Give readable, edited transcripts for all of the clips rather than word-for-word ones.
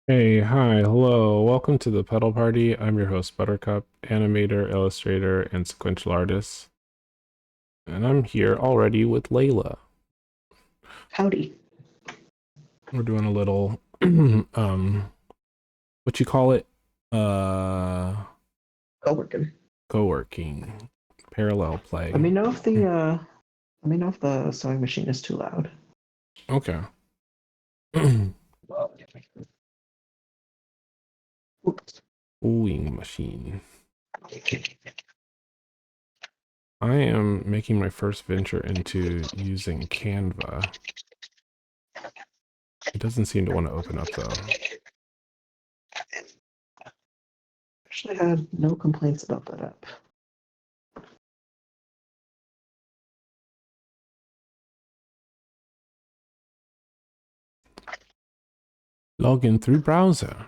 Hey, hi, hello. Welcome to the Petal Party. I'm your host, Buttercup, animator, illustrator, and sequential artist. And I'm here already with Layla. Howdy. We're doing a little what you call it? Uh Co-working. Co-working, parallel Let play. me know if the sewing machine is too loud. Okay. Oops. Wooing machine. I am making my first venture into using Canva. It doesn't seem to want to open up though. Actually had no complaints about that app. Log in through browser.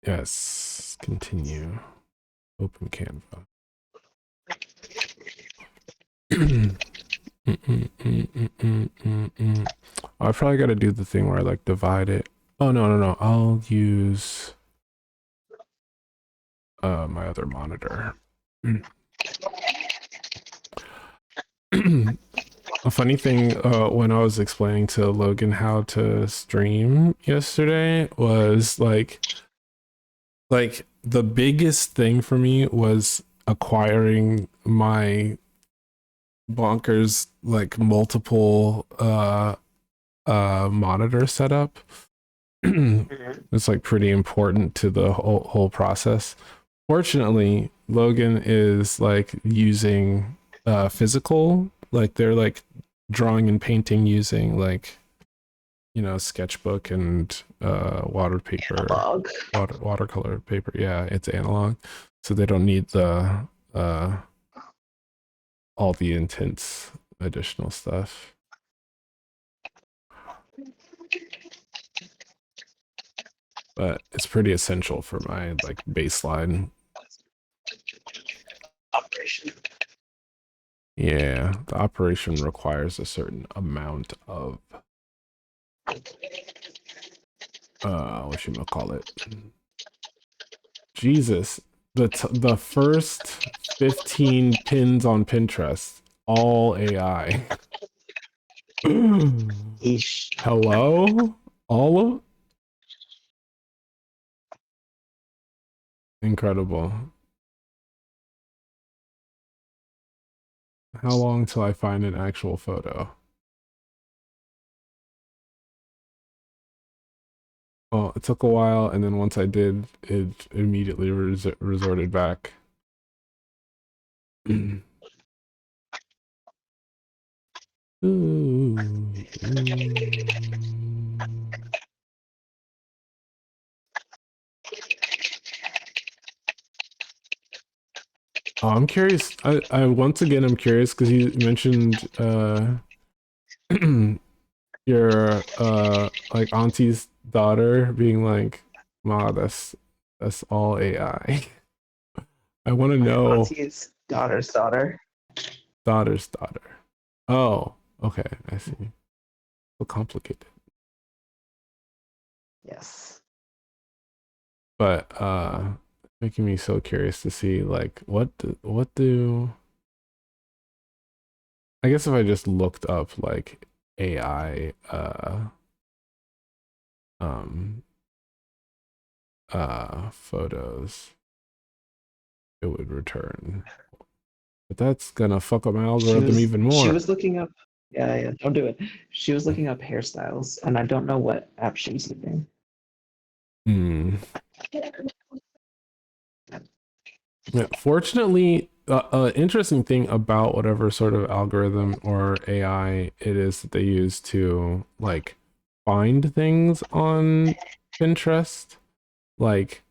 Yes, continue. Open Canva. I probably got to do the thing where I like divide it. Oh, no, no, no. I'll use my other monitor. A funny thing when I was explaining to Logan how to stream yesterday was like the biggest thing for me was acquiring my bonkers like multiple monitor setup. It's like pretty important to the whole process. Fortunately, Logan is like using physical, like they're like drawing and painting using like sketchbook and Analog. watercolor paper. Yeah, it's analog, so they don't need the uh all the intense additional stuff. But it's pretty essential for my like baseline. Operation. Yeah, the operation requires a certain amount of what you call it. Jesus, the first 15 pins on Pinterest, all AI. Eesh. Hello? All of incredible. How long till I find an actual photo? Well, it took a while, and then once I did, it immediately resorted back. Ooh, Oh, I'm curious. I once again I'm curious because you mentioned your like auntie's daughter being like, "Ma, that's all AI." I want to My know auntie's daughter's daughter. daughter's daughter. Oh, okay, I see. So complicated. Yes. But making me so curious to see like what do I guess if I just looked up like AI um photos, it would return. But that's gonna fuck up my She algorithm was even she more. was looking up. Yeah, yeah, don't do it. She was looking up hairstyles, and I don't know what app she was using. Hmm. Yeah, fortunately, interesting thing about whatever sort of algorithm or AI it is that they use to like find things on Pinterest, like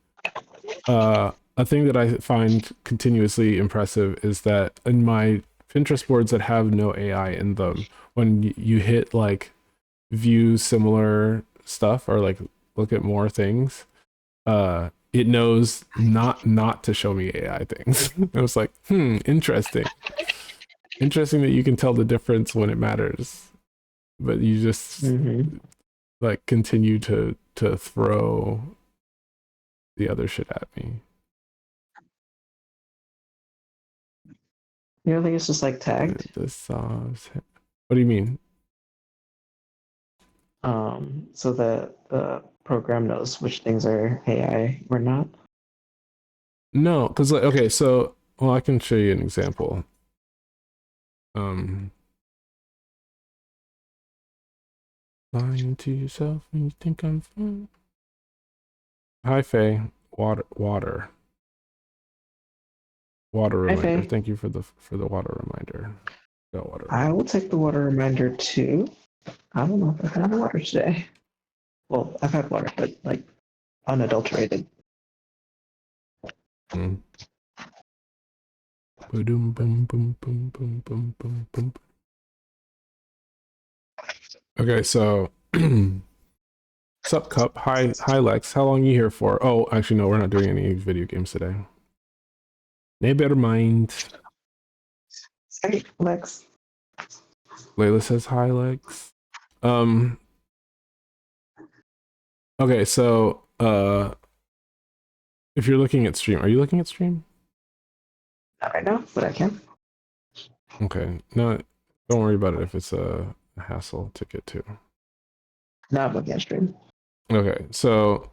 a thing that I find continuously impressive is that in my Pinterest boards that have no AI in them, when you hit like view similar stuff or like look at more things, it knows not to show me AI things. I was like, interesting. Interesting that you can tell the difference when it matters. but you just Mm-hmm. like continue to throw the other shit at me. You don't think it's just like tagged? The sauce. What do you mean? So the program knows which things are AI or not. No, because like okay, so well, I can show you an example. Um, lying to yourself when you think I'm fine. Hi, Faye. Water Hi, reminder. Faye. Thank you for the water reminder. Got water I will take the water reminder too. I don't know if I've had water today. Well, I've had water, but like unadulterated. reminder. Boom, boom, boom, boom, boom, boom, boom, boom. Okay, so sup cup. Hi Lex. How long you here for? Oh, actually no, we're not doing any video games today. Never mind. Hey, Lex. Layla says hi Lex. Um okay, so if you're looking at stream, are you looking at stream? Not right now, but I can. Okay. No, don't worry about it if it's a hassle to get to. Now I'm looking at stream. Okay, so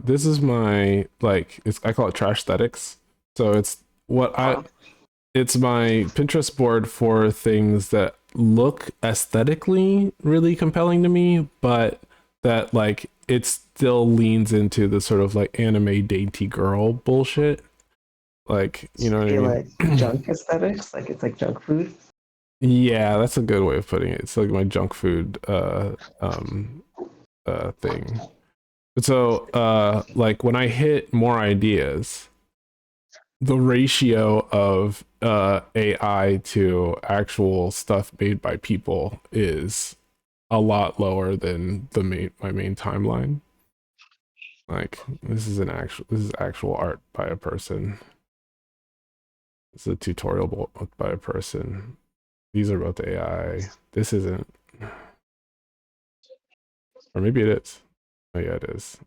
this is my like it's I call it trash aesthetics. So it's my Pinterest board for things that look aesthetically really compelling to me, but that like it still leans into the sort of like anime dainty girl bullshit. Like, you know what I Feel mean? like junk aesthetics, like it's like junk food. Yeah, that's a good way of putting it. It's like my junk food thing. But so like when I hit more ideas, the ratio of AI to actual stuff made by people is a lot lower than my main timeline. Like this is actual art by a person. It's a tutorial by a person. These are both AI. This isn't, or maybe it is. Oh yeah, it is.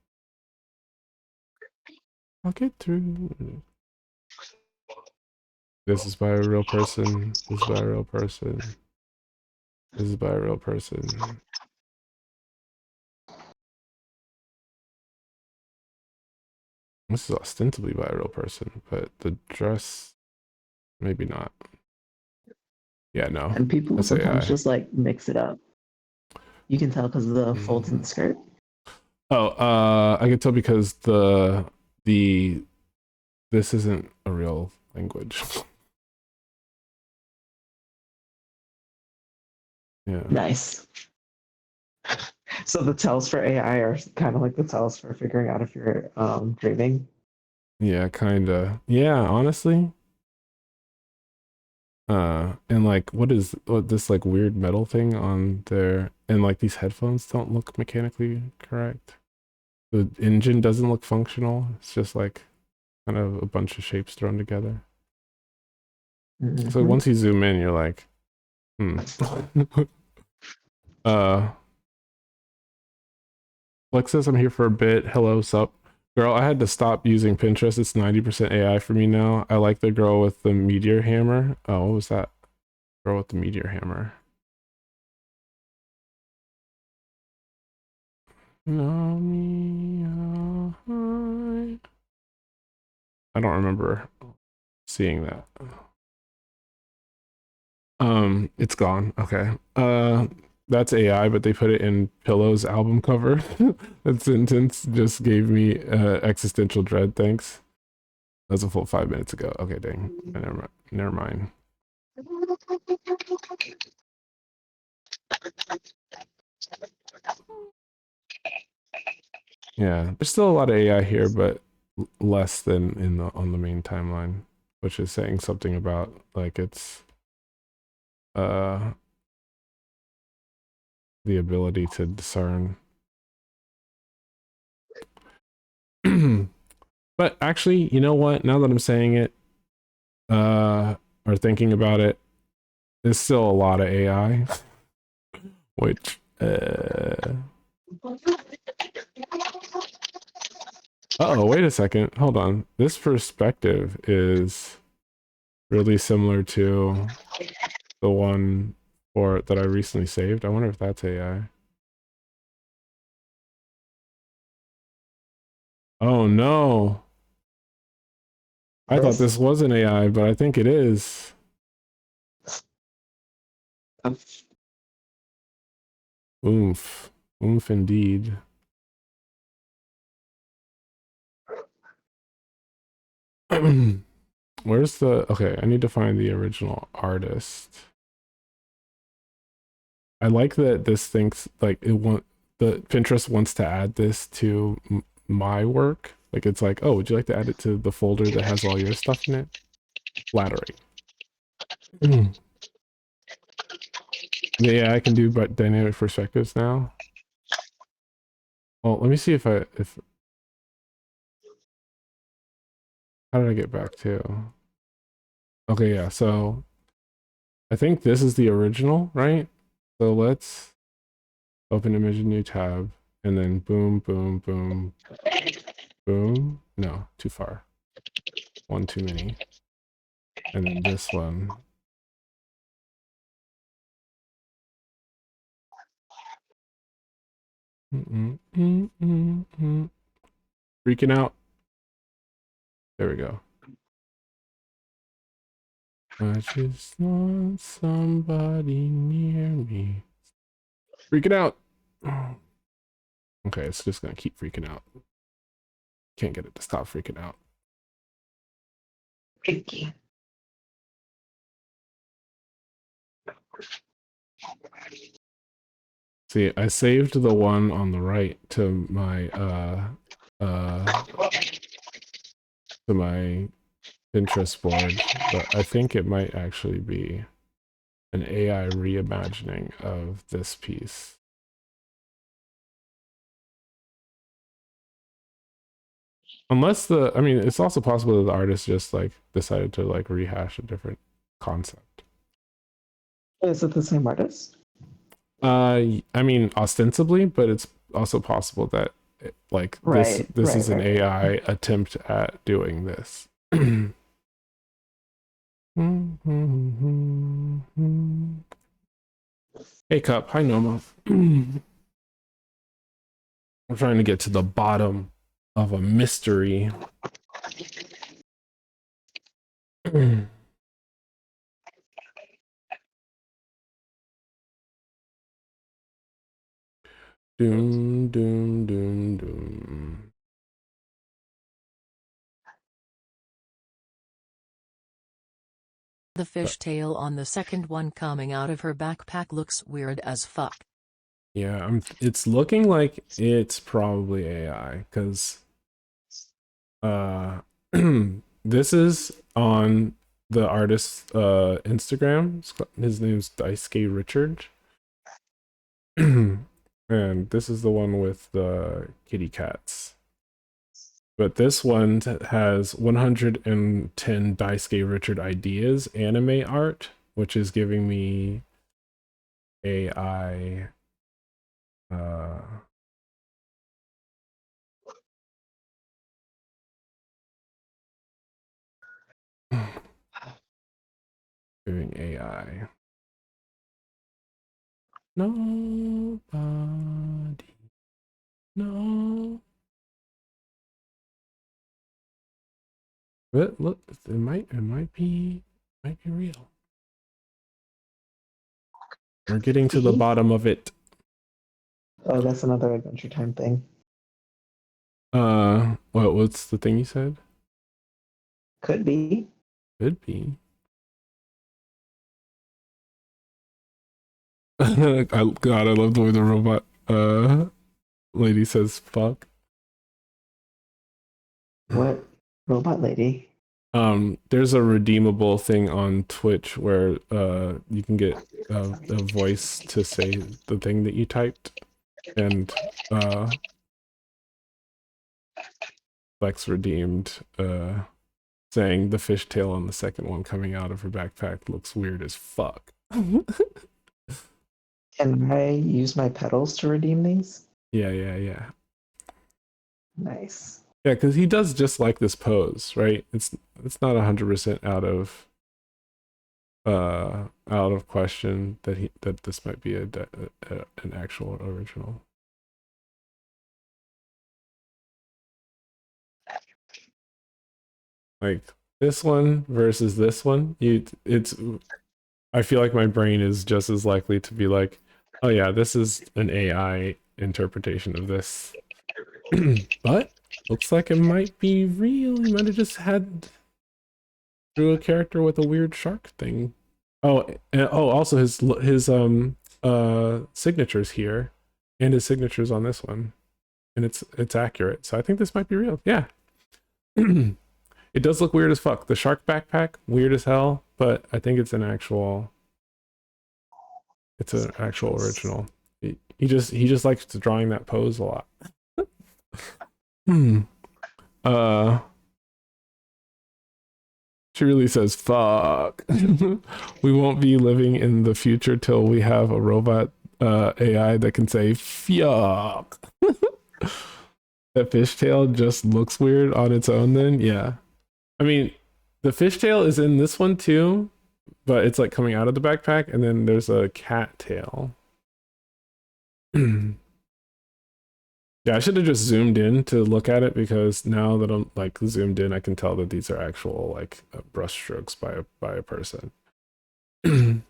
I'll get through. This is by a real person. This is by a real person. This is by a real person. This is ostensibly by a real person, but the dress, maybe not. Yeah, no, And people that's sometimes AI. just like mix it up. You can tell because of the folds in Mhm. the skirt. Oh, I can tell because the this isn't a real language. Yeah, Nice. So the tells for AI are kind of like the tells for figuring out if you're dreaming. yeah, kinda. Yeah, honestly. And like, what this like weird metal thing on there, and like these headphones don't look mechanically correct. The engine doesn't look functional. It's just like kind of a bunch of shapes thrown together. So Mm-hmm. once you zoom in, you're like, hmm. uh, Lex says I'm here for a bit. Hello, sup, girl. I had to stop using Pinterest. It's 90% AI for me now. I like the girl with the meteor hammer. Oh, what was that? Girl with the meteor hammer. No, me, I don't remember seeing that. It's gone. Okay. That's AI, but they put it in Pillow's album cover. That sentence just gave me existential dread. Thanks. That was a full 5 minutes ago. Okay, dang. Never mind. Never mind. Yeah, there's still a lot of AI here, but less than in the on the main timeline, which is saying something about like it's uh the ability to discern. But actually, you know what? Now that I'm saying it, or thinking about it, there's still a lot of AI. Which uh-oh, wait a second. Hold on. This perspective is really similar to the one for that I recently saved. I wonder if that's AI. Oh no. I thought This? this was an AI, but I think it is. Um, Oomph. Oomph indeed. Where's the... Okay, I need to find the original artist. I like that this thinks like the Pinterest wants to add this to my work. Like it's like, oh, would you like to add it to the folder that has all your stuff in it? Flattering. Yeah, I can do but dynamic perspectives now. Well, let me see if how did I get back to? Okay, yeah, so I think this is the original, right? So let's open image, a new tab, and then boom, boom, boom, boom. No, too far. One too many. And then this one. Freaking out. There we go. I just want somebody near me. Freaking out. Okay, it's just gonna keep freaking out. Can't get it to stop freaking out. Pinky. See, I saved the one on the right to my Pinterest board, but I think it might actually be an AI reimagining of this piece. Unless I mean, it's also possible that the artist just like decided to like rehash a different concept. Is it the same artist? I mean, ostensibly, but it's also possible that like Right, this right, is an right, right. AI attempt at doing this. Hey, Cup. Hi, Noma. I'm trying to get to the bottom of a mystery. Doom, doom, doom, doom. The fishtail on the second one coming out of her backpack looks weird as fuck. Yeah, it's looking like it's probably AI because this is on the artist's Instagram. His name's Daisuke Richard. And this is the one with the kitty cats. But this one has 110 Daisuke Richard ideas anime art, which is giving me AI doing AI. Nobody. No. But look, it might be real. We're getting to the See? bottom of it. Oh, that's another Adventure Time thing. What's the thing you said? Could be. Could be. God, I love the way the robot lady says fuck. What? Robot lady? There's a redeemable thing on Twitch where you can get a voice to say the thing that you typed, and Lex redeemed saying the fishtail on the second one coming out of her backpack looks weird as fuck. Can I use my petals to redeem these? Yeah. Nice. Yeah, because he does just like this pose, right? It's not 100% out of question that this might be an actual original. Like this one versus this one, I feel like my brain is just as likely to be like, oh yeah, this is an AI interpretation of this. But looks like it might be real. He might have just had drew a character with a weird shark thing. Oh, and, oh, also his signatures here, and his signatures on this one, and it's accurate. So I think this might be real. Yeah. It does look weird as fuck. The shark backpack, weird as hell, but I think it's an actual original. He just likes to drawing that pose a lot. Uh She really says, fuck. We won't be living in the future till we have a robot AI that can say, fuck. That fishtail just looks weird on its own then. Yeah. I mean, the fishtail is in this one too, but it's like coming out of the backpack, and then there's a cat tail. Yeah, I should have just zoomed in to look at it, because now that I'm like zoomed in, I can tell that these are actual like brush strokes by a person. He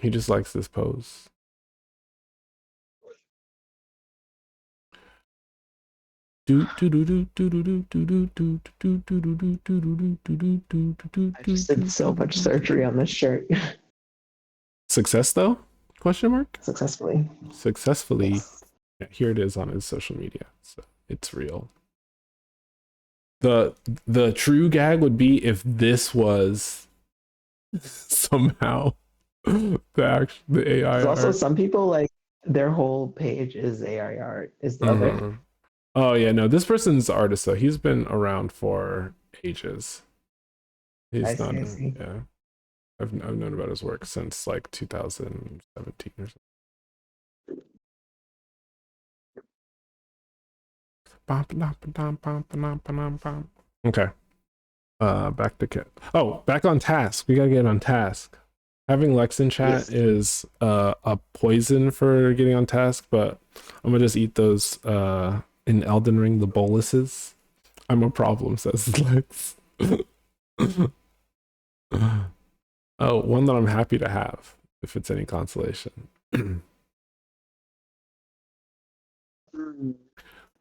just likes this pose. I just did so much surgery on this shirt. Success though? Question mark? Successfully. Successfully. Yes. Yeah, here it is on his social media. So it's real. The true gag would be if this was somehow the AI There's also art. some people like their whole page is AI art. Is the other. Oh yeah, no, this person's the artist though. He's been around for ages. He's not. I see. Yeah, I've known about his work since like 2017 or something. Okay. Back to Kit. Oh, back on task. We gotta get on task. Having Lex in chat is a poison for getting on task, but I'm gonna just eat those in Elden Ring, the boluses. I'm a problem, says Lex. Oh, one that I'm happy to have, if it's any consolation.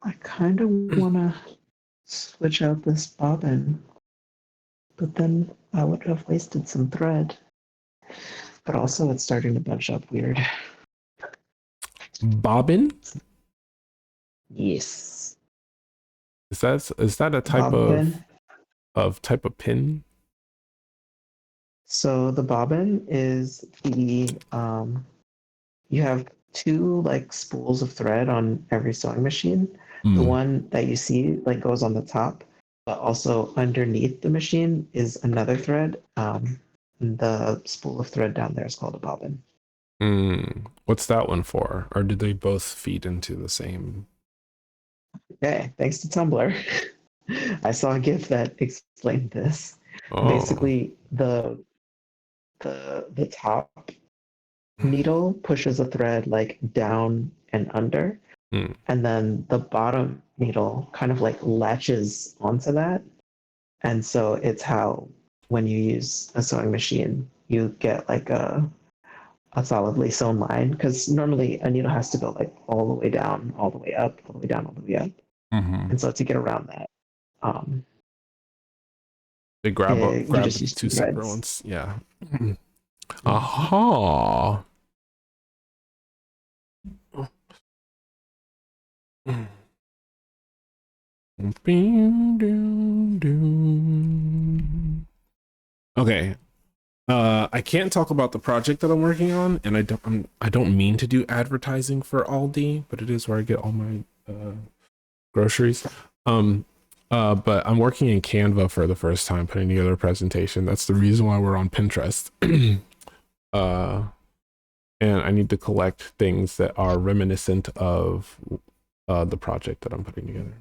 I kind of want to switch out this bobbin, but then I would have wasted some thread. But also, it's starting to bunch up weird. Bobbin? Yes. Is that a type Bobbin. of pin? So the bobbin is the you have two like spools of thread on every sewing machine. The one that you see like goes on the top, but also underneath the machine is another thread. The spool of thread down there is called a bobbin. What's that one for? Or do they both feed into the same? Okay, thanks to Tumblr. I saw a GIF that explained this. Oh. Basically, the top needle pushes a thread like down and under, and then the bottom needle kind of like latches onto that. And so it's how, when you use a sewing machine, you get like a solidly sewn line, because normally a needle has to go like all the way down, all the way up, all the way down, all the way up. And so to get around that, they grab just two separate ones. Yeah. Aha. Okay. I can't talk about the project that I'm working on, and I don't mean to do advertising for Aldi, but it is where I get all my groceries. But I'm working in Canva for the first time, putting together a presentation. That's the reason why we're on Pinterest. And I need to collect things that are reminiscent of the project that I'm putting together.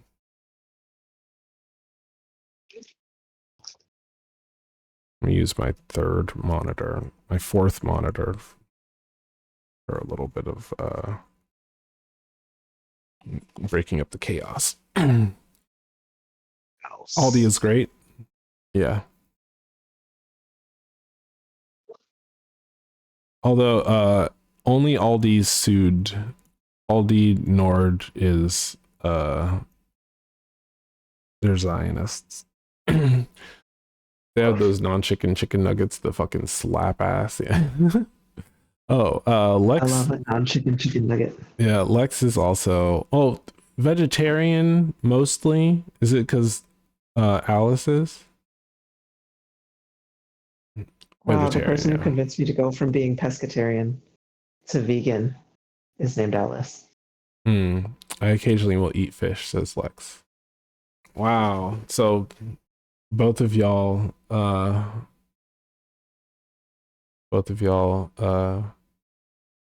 I'm gonna use my fourth monitor for a little bit of breaking up the chaos. Aldi is great. Yeah. Although only Aldi's sued. Aldi Nord is they're Zionists. They have those non-chicken chicken nuggets, the fucking slap ass. Yeah. Lex. I love a non-chicken chicken nugget. Yeah, Lex is also vegetarian mostly. Is it because Alice is? Wow, the person who convinced me to go from being pescatarian to vegan is named Alice. I occasionally will eat fish, says Lex. Wow. So both of y'all have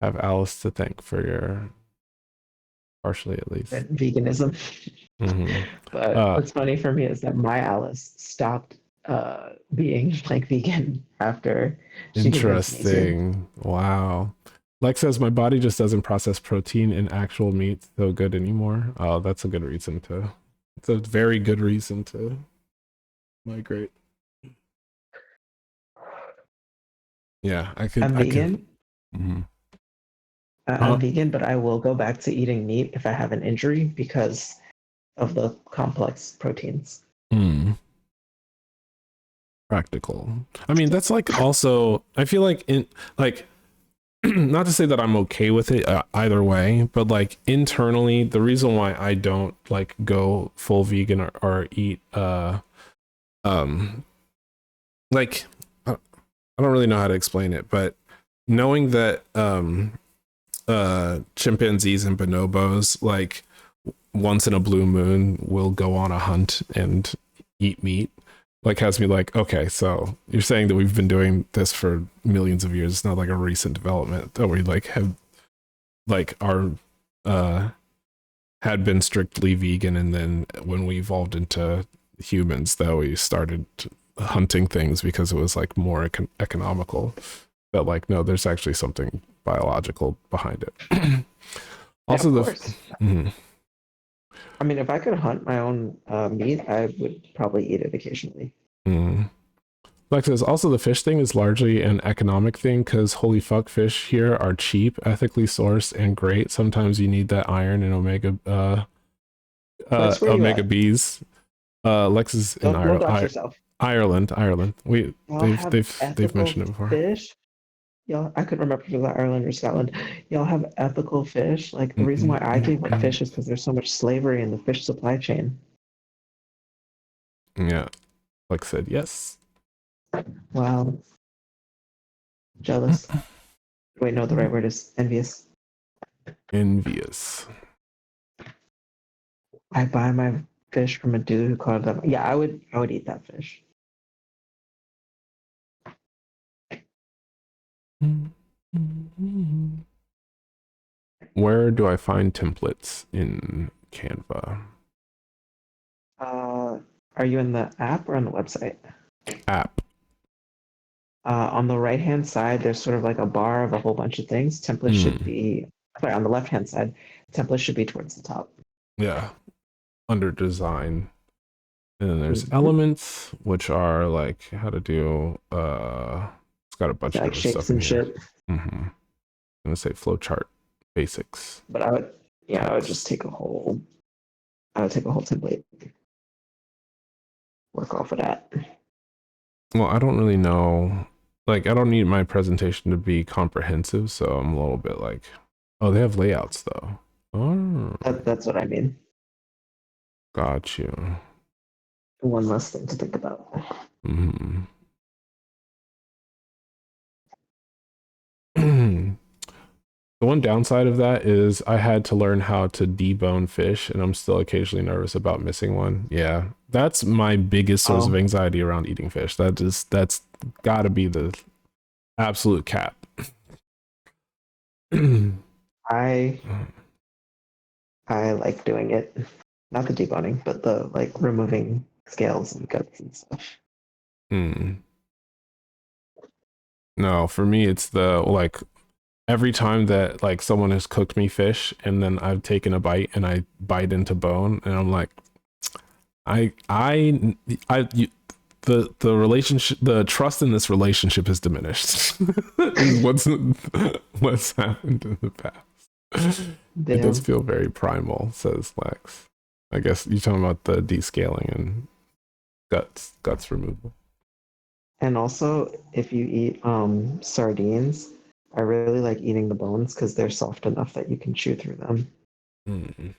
Alice to thank for your, partially at least, veganism. Mm-hmm. But what's funny for me is that my Alice stopped being like vegan after she convinced me to. Interesting. Wow. Lex says my body just doesn't process protein in actual meat so good anymore. Oh, that's a good reason to. It's a very good reason to migrate. Yeah, I could. I'm vegan. Mm-hmm. I'm vegan, but I will go back to eating meat if I have an injury because of the complex proteins. Practical. I mean, that's like also, I feel like in like, not to say that I'm okay with it either way, but like internally, the reason why I don't like go full vegan or eat, like, I don't really know how to explain it, but knowing that, chimpanzees and bonobos, like once in a blue moon will go on a hunt and eat meat, like has me like, okay, so you're saying that we've been doing this for millions of years. It's not like a recent development that we like have like our had been strictly vegan, and then when we evolved into humans that we started hunting things because it was like more economical. But like, no, there's actually something biological behind it. Also, I mean, if I could hunt my own meat, I would probably eat it occasionally. Like says, also the fish thing is largely an economic thing because holy fuck, fish here are cheap, ethically sourced, and great. Sometimes you need that iron and omega Bs. Lex is in Ireland. They've mentioned it before. Fish. Y'all, I could remember if it was Ireland or Scotland. Y'all have ethical fish. Like the reason why I think like fish is because there's so much slavery in the fish supply chain. Yeah, like said, yes. Wow. Jealous. Wait, no, the right word is envious. Envious. I buy my fish from a dude who caught them. Yeah, I would eat that fish. Where do I find templates in Canva? Are you in the app or on the website? App. On the right-hand side, there's sort of like a bar of a whole bunch of things. Templates should be, sorry, on the left-hand side, templates should be towards the top. Yeah, under design. And then there's elements, which are like how to do, it's got a bunch of shapes stuff and shit. I'm gonna say flowchart basics. But I would just take a whole template. Work off of that. Well, I don't really know. Like, I don't need my presentation to be comprehensive, so I'm a little bit like, oh, they have layouts though. Oh, that's what I mean. Got you. One less thing to think about. The one downside of that is I had to learn how to debone fish, and I'm still occasionally nervous about missing one. Yeah, that's my biggest source of anxiety around eating fish. That's got to be the absolute cap. I like doing it. Not the deboning, but the like removing scales and guts and stuff. No, for me it's the like every time that like someone has cooked me fish and then I've taken a bite and I bite into bone and I'm like, the relationship, the trust in this relationship has diminished. Is what's happened in the past. Damn. It does feel very primal, says Lex. I guess you're talking about the descaling and guts removal. And also, if you eat sardines, I really like eating the bones because they're soft enough that you can chew through them. Mm.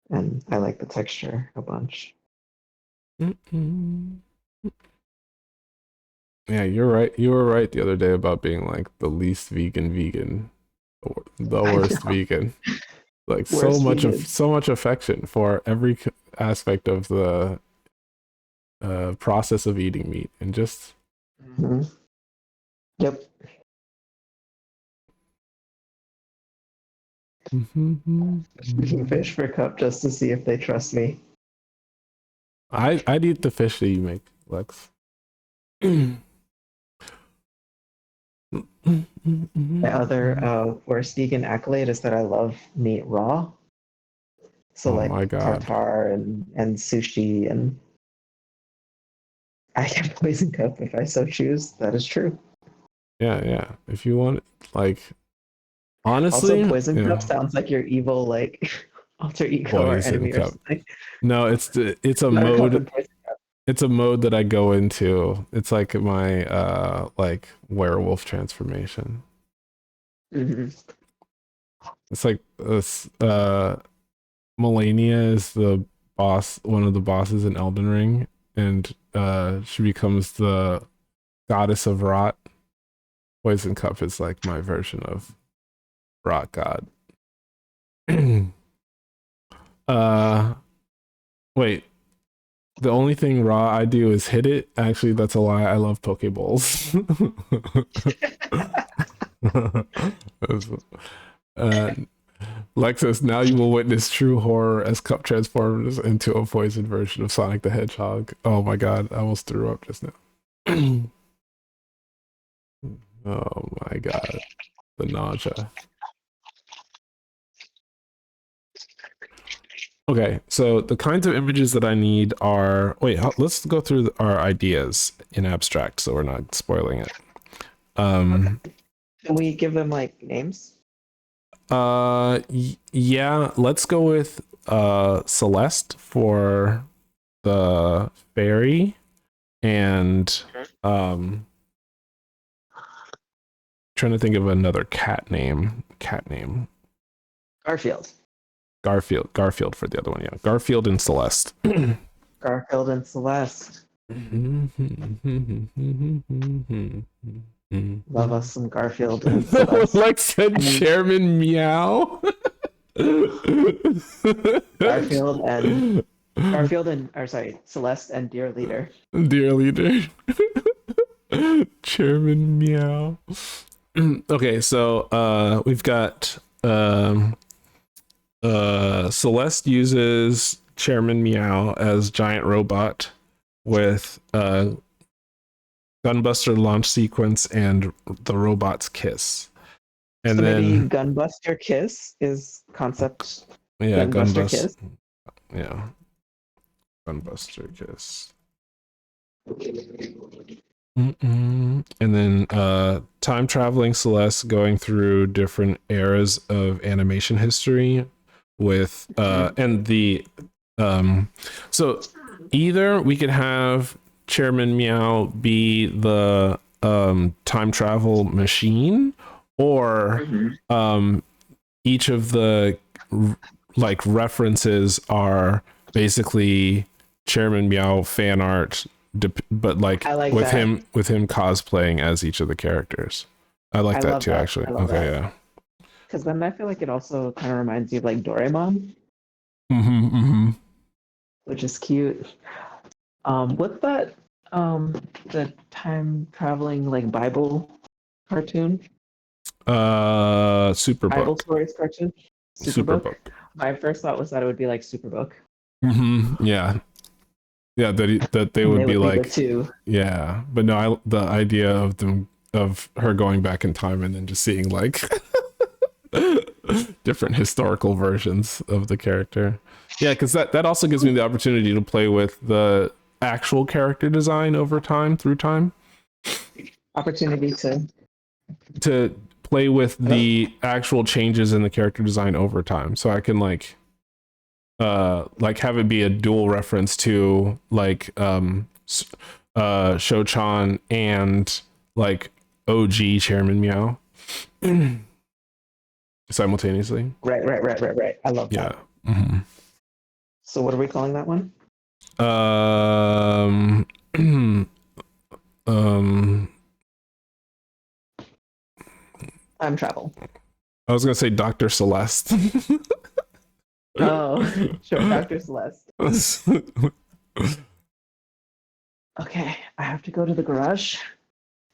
And I like the texture a bunch. Yeah, you're right. You were right the other day about being like the least vegan, or the worst vegan. Like Worst vegan. so much affection for every aspect of the process of eating meat, and just Yep. Speaking fish for a cup just to see if they trust me. I'd eat the fish that you make, Lex. My other worst vegan accolade is that I love meat raw. So Oh like my God. tartare and sushi, and I can poison cup if I so choose. That is true. Yeah. If you want, like, honestly, Also, poison cup sounds like your evil like alter ego or Poison enemy or cup. something. No, it's a mode. It's a mode that I go into. It's like my like werewolf transformation. It's like this Melania is the boss, one of the bosses in Elden Ring, and she becomes the goddess of rot. Poison Cup is like my version of rot god. Wait. The only thing raw I do is hit it. Actually, that's a lie. I love Pokeballs. Lexus, now you will witness true horror as Cup transforms into a poison version of Sonic the Hedgehog. Oh my God, I almost threw up just now. Oh my God, the nausea. Okay, so the kinds of images that I need are, wait, let's go through our ideas in abstract so we're not spoiling it. Can we give them like names? Yeah, let's go with Celeste for the fairy, and trying to think of another cat name. Garfield. Garfield for the other one. Yeah, Garfield and Celeste. Garfield and Celeste. Love us some Garfield and Celeste. Like said Chairman Meow. Garfield and Celeste and Dear Leader. Dear Leader. Chairman Meow. Okay, so we've got Celeste uses Chairman Meow as giant robot with gunbuster launch sequence and the robot's kiss. And so then maybe Gunbuster Kiss is concept. Yeah, Gunbuster Kiss. Yeah. Gunbuster Kiss. And then time traveling Celeste going through different eras of animation history with and the so either we could have Chairman Meow be the time travel machine, or each of the like references are basically Chairman Meow fan art, but like with him cosplaying as each of the characters. I like that too, actually. Okay, yeah. Because then I feel like it also kind of reminds you of like Doraemon, which is cute. What's that? The time traveling like Bible cartoon? Bible Superbook. stories cartoon. Superbook. Superbook. My first thought was that it would be like Superbook, Yeah. Yeah, that they and would they be would be the like, two. yeah, but no, the idea of them of her going back in time and then just seeing like different historical versions of the character. Yeah, because that also gives me the opportunity to play with the actual character design over time through time, Opportunity to play with Hello? the actual changes in the character design over time, so I can like have it be a dual reference to like Shochan and like OG Chairman Meow simultaneously. Right. I love Yeah. that. Mm-hmm. So what are we calling that one? Um, um, Time travel. I was gonna say Dr. Celeste. Oh, sure, Dr. Celeste. Okay, I have to go to the garage,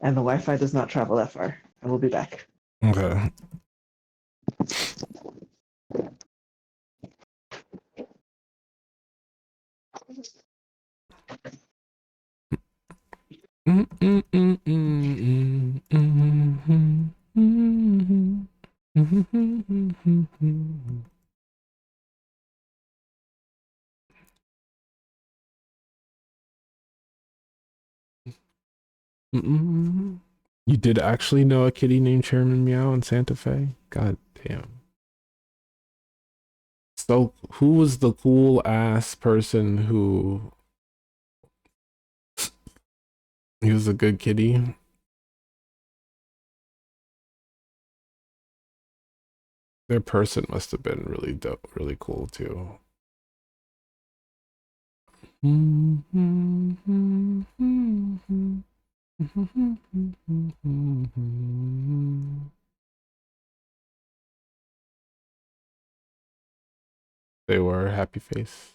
and the Wi-Fi does not travel that far. I will be back. Okay. You did actually know a kitty named Chairman Meow in Santa Fe? God damn. So who was the cool ass person who he was a good kitty? Their person must have been really dope, really cool too. They were happy face.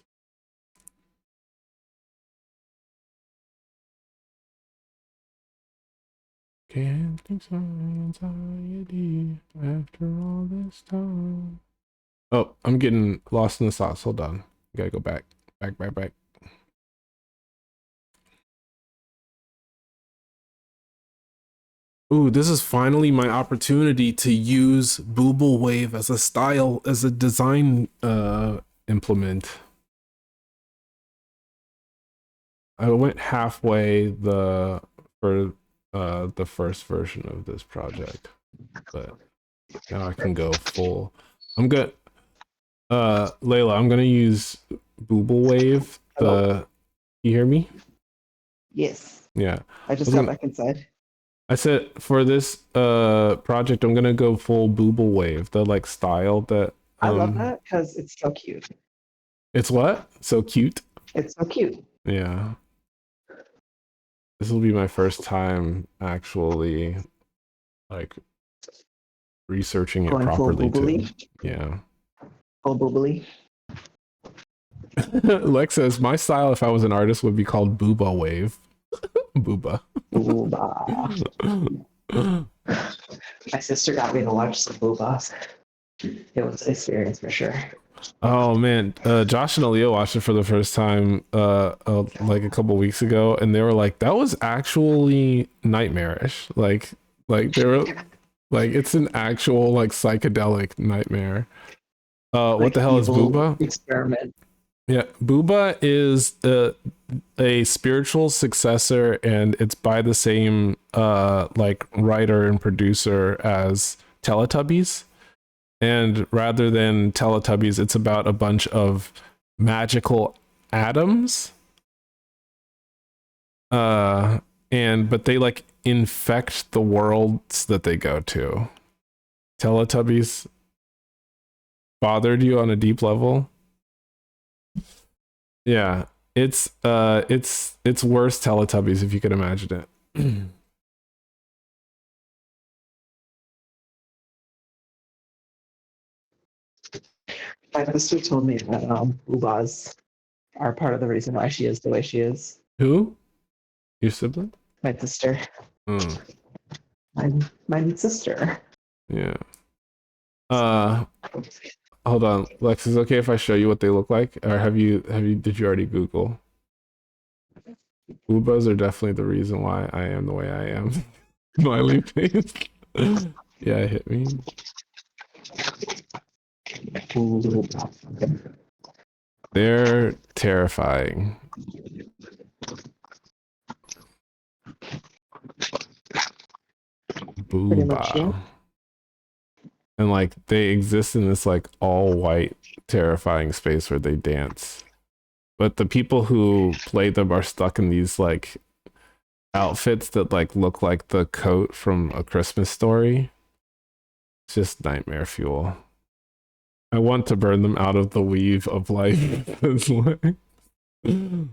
Can't think so anxiety after all this time. Oh, I'm getting lost in the sauce. Hold on. Gotta go back. Back. Ooh, this is finally my opportunity to use Booble Wave as a style, as a design implement. I went halfway for the first version of this project, but now I can go full. I'm good. Layla, I'm gonna use Booble Wave. Hello? You hear me? Yes. Yeah. I just got back inside. I said for this project, I'm gonna go full Booble Wave, the like style that. I love that because it's so cute. It's what? So cute. It's so cute. Yeah. This will be my first time actually like researching it Going full properly too. boobly. Yeah. Full boobly. Lex says my style if I was an artist would be called Booba Wave. Booba. My sister got me to watch some boobas. It was an experience for sure. Oh man, Josh and Aaliyah watched it for the first time like a couple weeks ago, and they were like, "That was actually nightmarish." Like they were like, "It's an actual like psychedelic nightmare." What the hell is Booba? Experiment. Yeah, Booba is a spiritual successor, and it's by the same like writer and producer as Teletubbies. And rather than Teletubbies, it's about a bunch of magical atoms. But they like infect the worlds that they go to. Teletubbies bothered you on a deep level? Yeah. It's worse Teletubbies if you can imagine it. My sister told me that boobas are part of the reason why she is the way she is. Who? Your sibling? My sister. Mm. My sister. Yeah. Hold on, Lex. Is it okay if I show you what they look like, or did you already Google? Boobas are definitely the reason why I am the way I am. Smiley face. Yeah, it hit me. They're terrifying. Pretty much, yeah. Booba. And like they exist in this like all white terrifying space where they dance. But the people who play them are stuck in these like outfits that like look like the coat from A Christmas Story. It's just nightmare fuel. I want to burn them out of the weave of life. I'm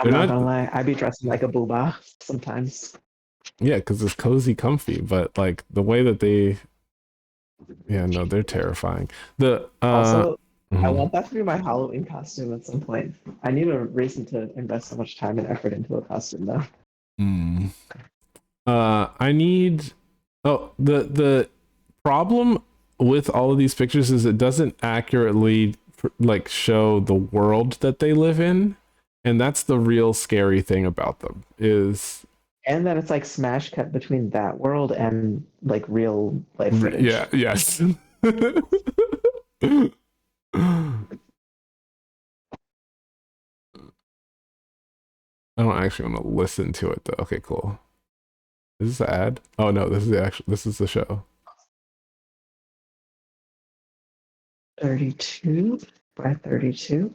not gonna lie, I be dressing like a booba sometimes. Yeah, because it's cozy, comfy, but like the way that they, yeah, no, they're terrifying. Also, I want that to be my Halloween costume at some point. I need a reason to invest so much time and effort into a costume though. I need. Oh, the problem with all of these pictures is it doesn't accurately like show the world that they live in, and that's the real scary thing about them is. And then it's like smash cut between that world and like real life footage. Yeah. Yes. I don't actually want to listen to it though. Okay, cool. Is this an ad? Oh no, this is the show. 32 by 32.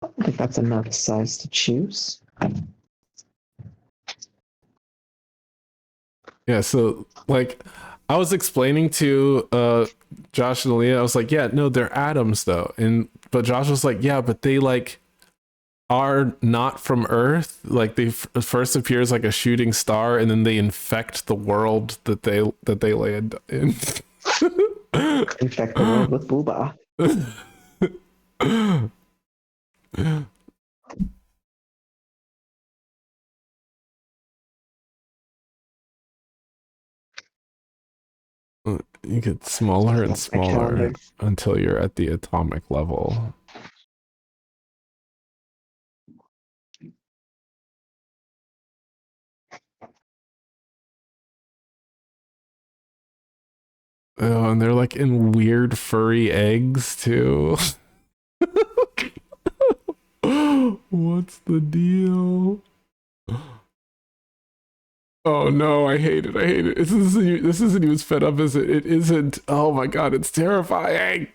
I think that's enough size to choose. Yeah, so like I was explaining to Josh and Leah, I was like, yeah, no, they're atoms though. But Josh was like, yeah, but they like are not from Earth. Like they first appear as like a shooting star, and then they infect the world that they land in. Infect the world with booba. You get smaller and smaller until you're at the atomic level. Oh, and they're like in weird furry eggs too. What's the deal? Oh no, I hate it. I hate it. This isn't even sped up, is it? It isn't. Oh my god, it's terrifying.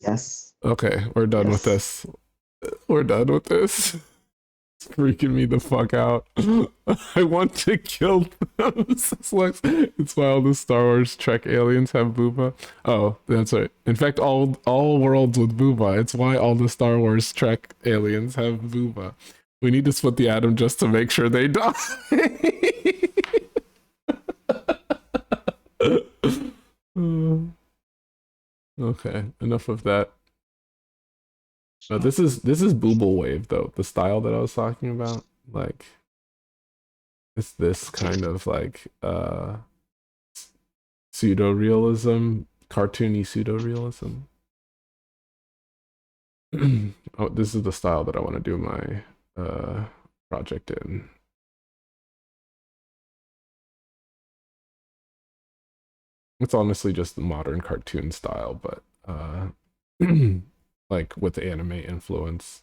Yes. Okay, we're done with this. We're done with this. It's freaking me the fuck out. I want to kill them. It's why all the Star Wars Trek aliens have booba. Oh, that's right. In fact, all worlds with booba. It's why all the Star Wars Trek aliens have booba. We need to split the atom just to make sure they die. Okay, enough of that. No, this is Booble Wave though, the style that I was talking about. Like it's this kind of like pseudo realism, cartoony pseudo realism. Oh, this is the style that I want to do my project in. It's honestly just the modern cartoon style, but like with anime influence.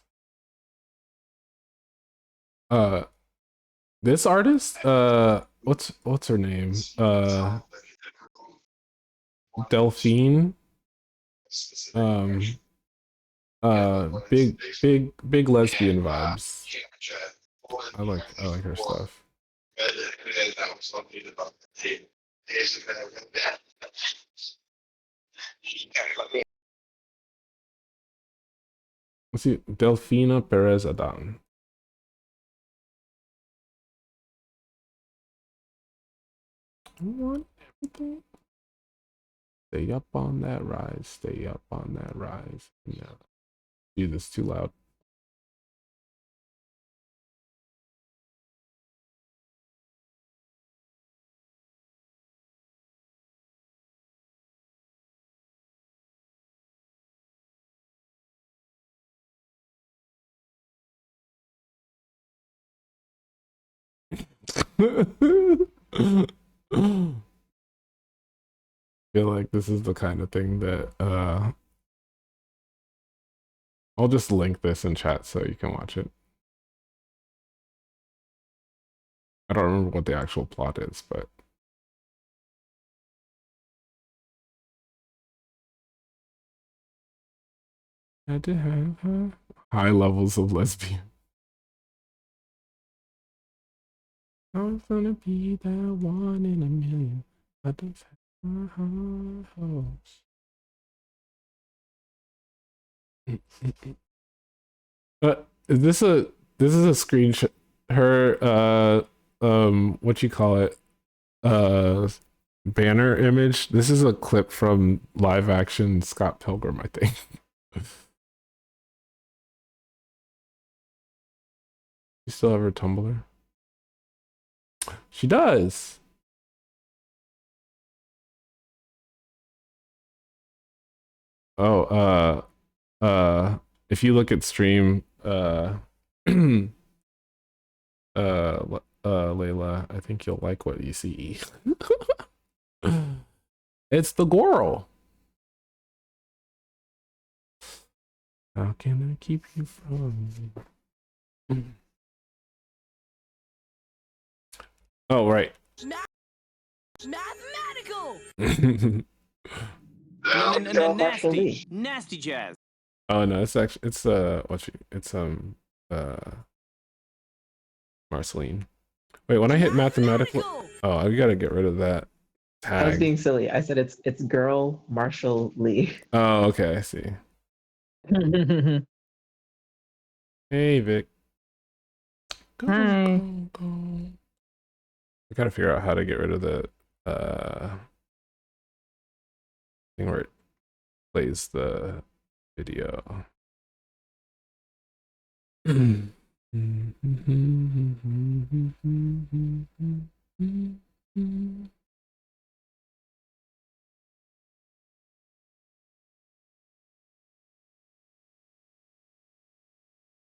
This artist, what's her name? Delphine. Big lesbian vibes. I like her stuff. Let's see, Delfina Perez Adan. I want everything. Stay up on that rise. Stay up on that rise. No, do this too loud. Feel like this is the kind of thing that I'll just link this in chat so you can watch it. I don't remember what the actual plot is, but had to have high levels of lesbian. I was gonna be that one in a million. I just have hopes. But is this a screenshot? Her what you call it? Banner image. This is a clip from live action Scott Pilgrim, I think. You still have her Tumblr? She does. Oh, if you look at stream, Layla, I think you'll like what you see. It's the girl. How can I keep you from me? Oh, right. Mathematical. Nasty jazz. Oh no, it's actually it's Marceline. Wait, when I hit mathematical, oh, I gotta get rid of that tag. I was being silly. I said it's girl Marshall Lee. Oh, okay, I see. Hey, Vic. Go, Hi. go. I gotta figure out how to get rid of the thing where it plays the video.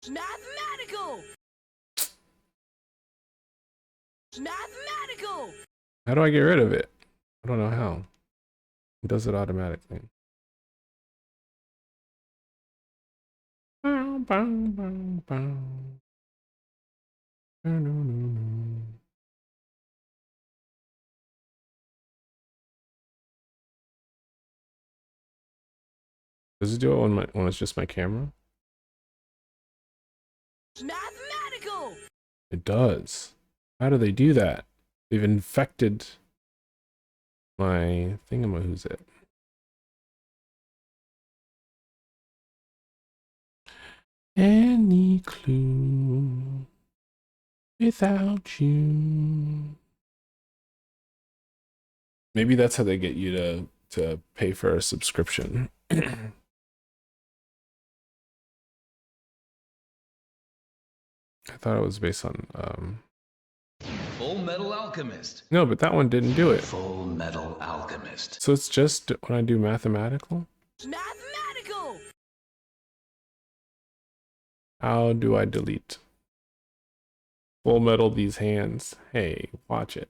Mathematical. Mathematical. How do I get rid of it? I don't know how. It does it automatically. Bow, bow, bow, bow. No, no, no, no. Does it do it when it's just my camera? Mathematical. It does. How do they do that? They've infected my thingamahoo's. Any clue without you? Maybe that's how they get you to pay for a subscription. I thought it was based on Full Metal Alchemist. No, but that one didn't do it. Full Metal Alchemist. So it's just when I do mathematical? Mathematical. How do I delete? Full Metal these hands. Hey, watch it.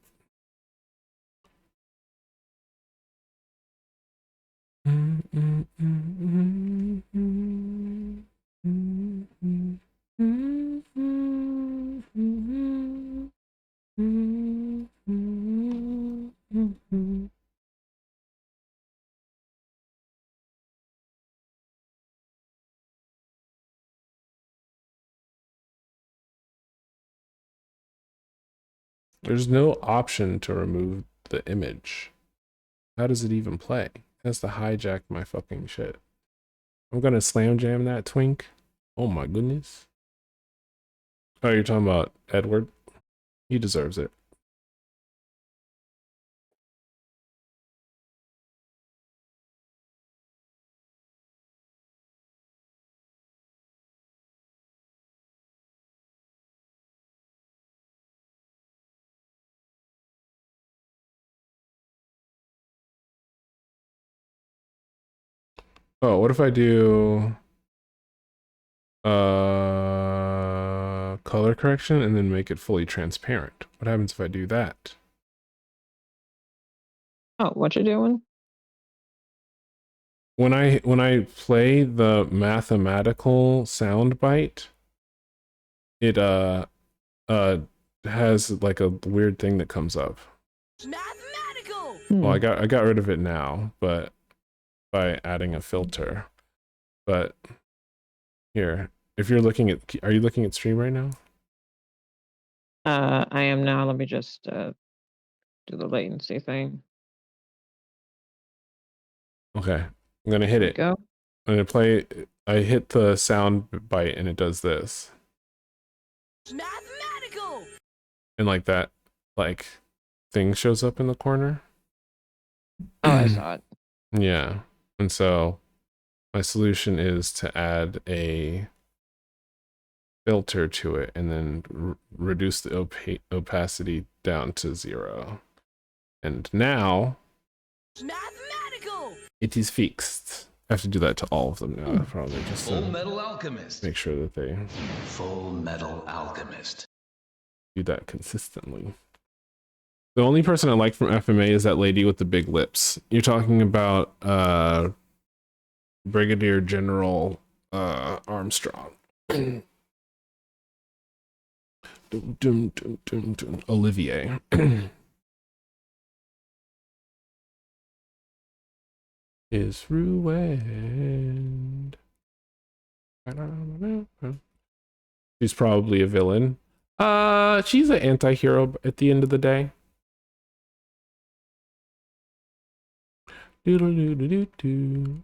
There's no option to remove the image. How does it even play? It has to hijack my fucking shit. I'm gonna slam jam that twink. Oh my goodness. Oh, you're talking about Edward? He deserves it. Oh, what if I do color correction and then make it fully transparent. What happens if I do that? Oh, what you doing? When I play the mathematical soundbite, it has like a weird thing that comes up. Mathematical. Well, I got rid of it now, but by adding a filter. But here, if you're looking at, are you looking at stream right now? I am now. Let me just do the latency thing. Okay, I'm gonna hit it. Go. I'm gonna play. I hit the sound bite and it does this. Mathematical. And like that, like thing shows up in the corner. Oh, I saw it. Yeah, and so my solution is to add a filter to it and then reduce the opacity down to 0. And now Mathematical. it is fixed. I have to do that to all of them now, probably, just Full to Metal Alchemist. make sure that they Full Metal Alchemist. do that consistently. The only person I like from FMA is that lady with the big lips. You're talking about Brigadier General Armstrong. Olivier. Is ruined. She's probably a villain. She's an anti-hero at the end of the day. Doodle-doo-doo-doo-doo.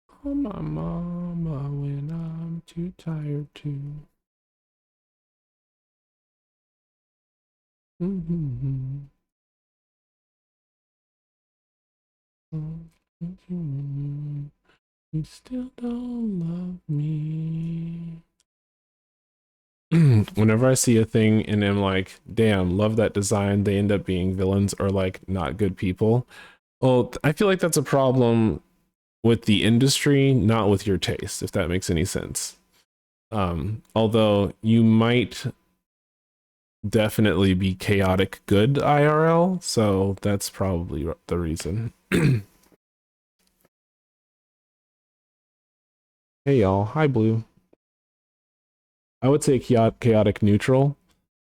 Call my mama when I'm too tired to. You still don't love me. Whenever I see a thing and I'm like, damn, love that design, they end up being villains or like not good people. Well, I feel like that's a problem with the industry, not with your taste, if that makes any sense. Although you might definitely be chaotic good IRL, so that's probably the reason. Hey y'all, hi Blue. I would say chaotic neutral.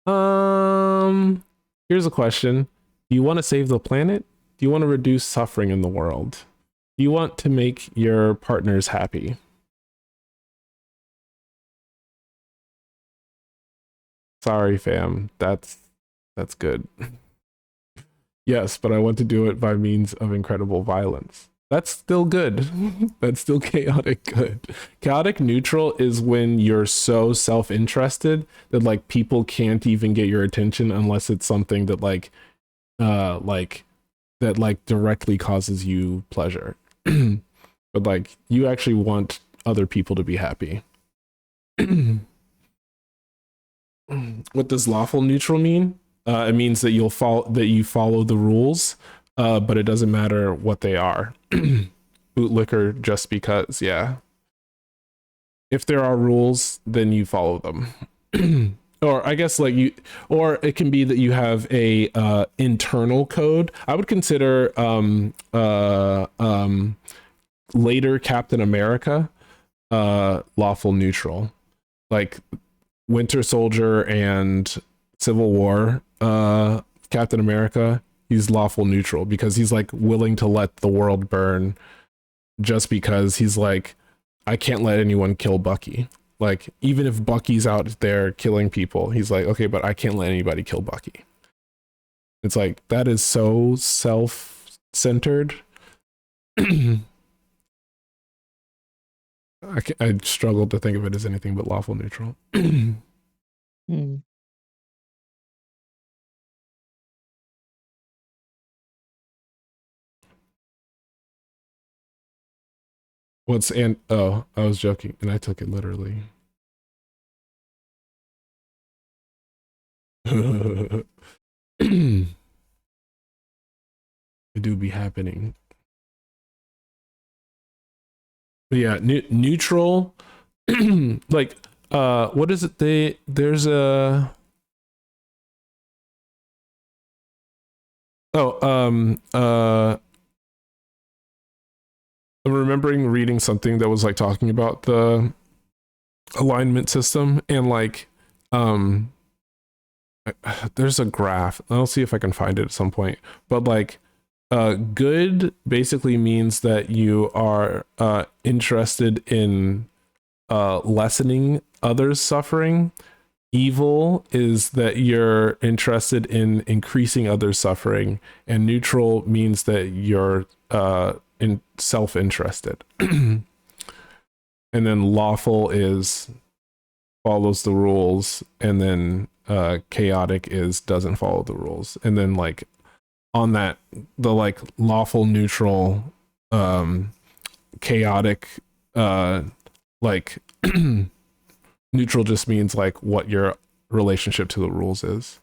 Here's a question. Do you want to save the planet? Do you want to reduce suffering in the world? Do you want to make your partners happy? Sorry, fam. That's good. Yes, but I want to do it by means of incredible violence. That's still good. That's still chaotic good. Chaotic neutral is when you're so self-interested that like people can't even get your attention unless it's something that that directly causes you pleasure. But like you actually want other people to be happy. What does lawful neutral mean? It means that you follow the rules, but it doesn't matter what they are. Bootlicker just because, yeah. If there are rules, then you follow them. Or I guess like you, or it can be that you have a internal code. I would consider later Captain America lawful neutral, like Winter Soldier and Civil War Captain America. He's lawful neutral because he's like willing to let the world burn just because he's like, I can't let anyone kill Bucky. Like, even if Bucky's out there killing people, he's like, okay, but I can't let anybody kill Bucky. It's like, that is so self-centered. I struggled to think of it as anything but lawful neutral. Oh, I was joking and I took it literally. It do be happening. But yeah, neutral, like what is it? There's a I'm remembering reading something that was like talking about the alignment system, and like there's a graph. I'll see if I can find it at some point, but like good basically means that you are interested in lessening others' suffering. Evil is that you're interested in increasing others' suffering, and neutral means that you're in self-interested. And then lawful is follows the rules, and then chaotic is doesn't follow the rules. And then like on that, the like lawful, neutral, chaotic, like neutral just means like what your relationship to the rules is.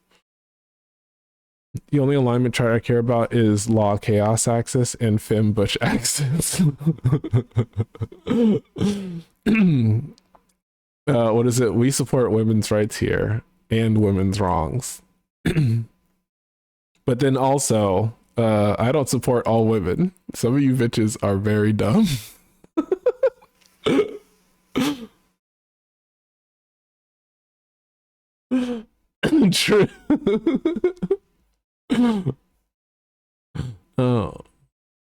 The only alignment chart I care about is law chaos axis and fem butch axis. What is it? We support women's rights here and women's wrongs. But then also, I don't support all women. Some of you bitches are very dumb. True. Oh,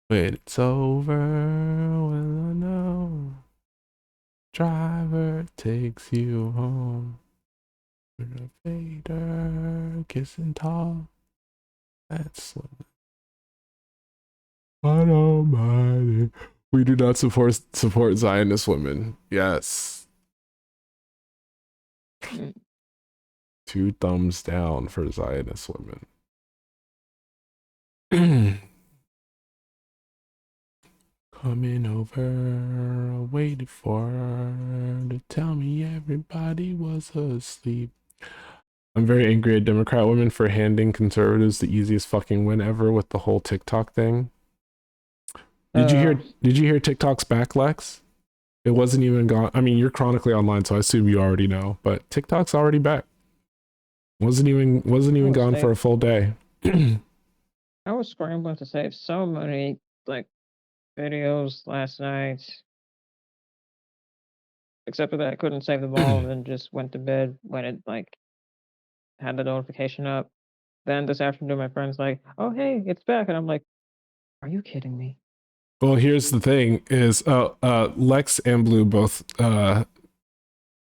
wait, it's over when I know driver takes you home. With a fader kissing tall. That's almighty. We do not support Zionist women. Yes. 2 thumbs down for Zionist women. Coming over, waited for her to tell me everybody was asleep. I'm very angry at Democrat women for handing conservatives the easiest fucking win ever with the whole TikTok thing. Did you hear TikTok's back, Lex? It wasn't even gone. I mean, you're chronically online, so I assume you already know, but TikTok's already back. Wasn't even gone for a full day. I was scrambling to save so many like videos last night. Except for that I couldn't save them all and then just went to bed when it like had the notification up. Then this afternoon my friend's like, "Oh hey, it's back," and I'm like, "Are you kidding me?" Well, here's the thing is Lex and Blue both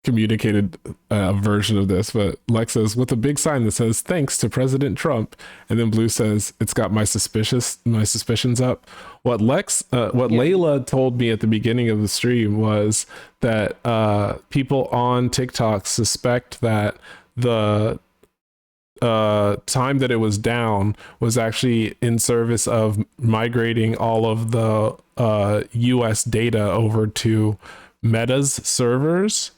communicated a version of this, but Lex says with a big sign that says thanks to President Trump, and then Blue says it's got my suspicions up. What Layla told me at the beginning of the stream was that people on TikTok suspect that the time that it was down was actually in service of migrating all of the US data over to Meta's servers.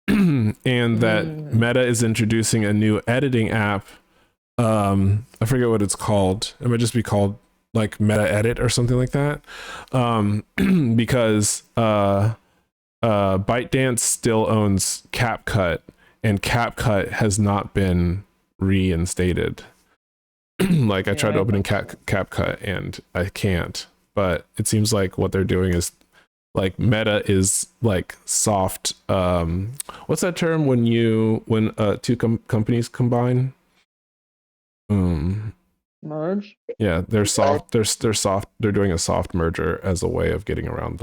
And that Meta is introducing a new editing app. I forget what it's called. It might just be called like Meta Edit or something like that. Because ByteDance still owns CapCut, and CapCut has not been reinstated. Like I tried opening CapCut and I can't. But it seems like what they're doing is like Meta is like soft. What's that term when two companies combine? Merge? Yeah, they're soft. They're soft. They're doing a soft merger as a way of getting around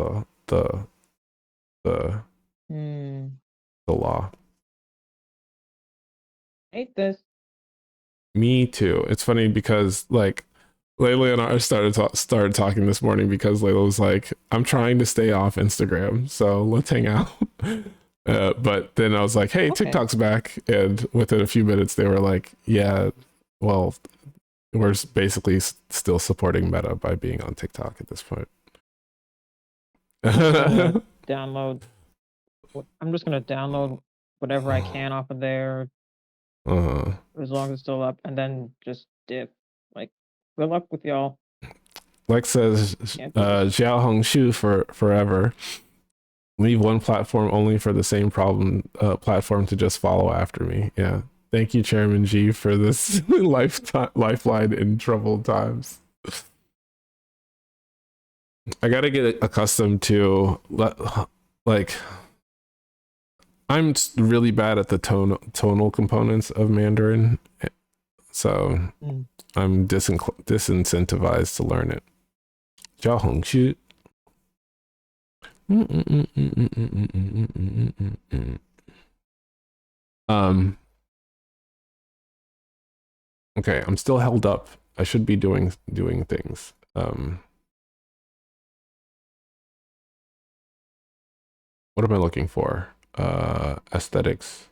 the law. Hate this. Me too. It's funny because like Layla and I started talking this morning because Layla was like, I'm trying to stay off Instagram, so let's hang out. But then I was like, hey, okay. TikTok's back. And within a few minutes, they were like, yeah, well, we're basically still supporting Meta by being on TikTok at this point. Download. I'm just going to download whatever I can off of there. As long as it's still up, and then just dip. Like, good luck with y'all. Lex says Xiao Hong Shu for forever. Leave one platform only for the same platform to just follow after me. Yeah. Thank you, Chairman G, for this lifeline in troubled times. I gotta get accustomed to like I'm really bad at the tonal components of Mandarin, so I'm disincentivized to learn it. 交红区. Okay, I'm still held up. I should be doing things. What am I looking for? Aesthetics.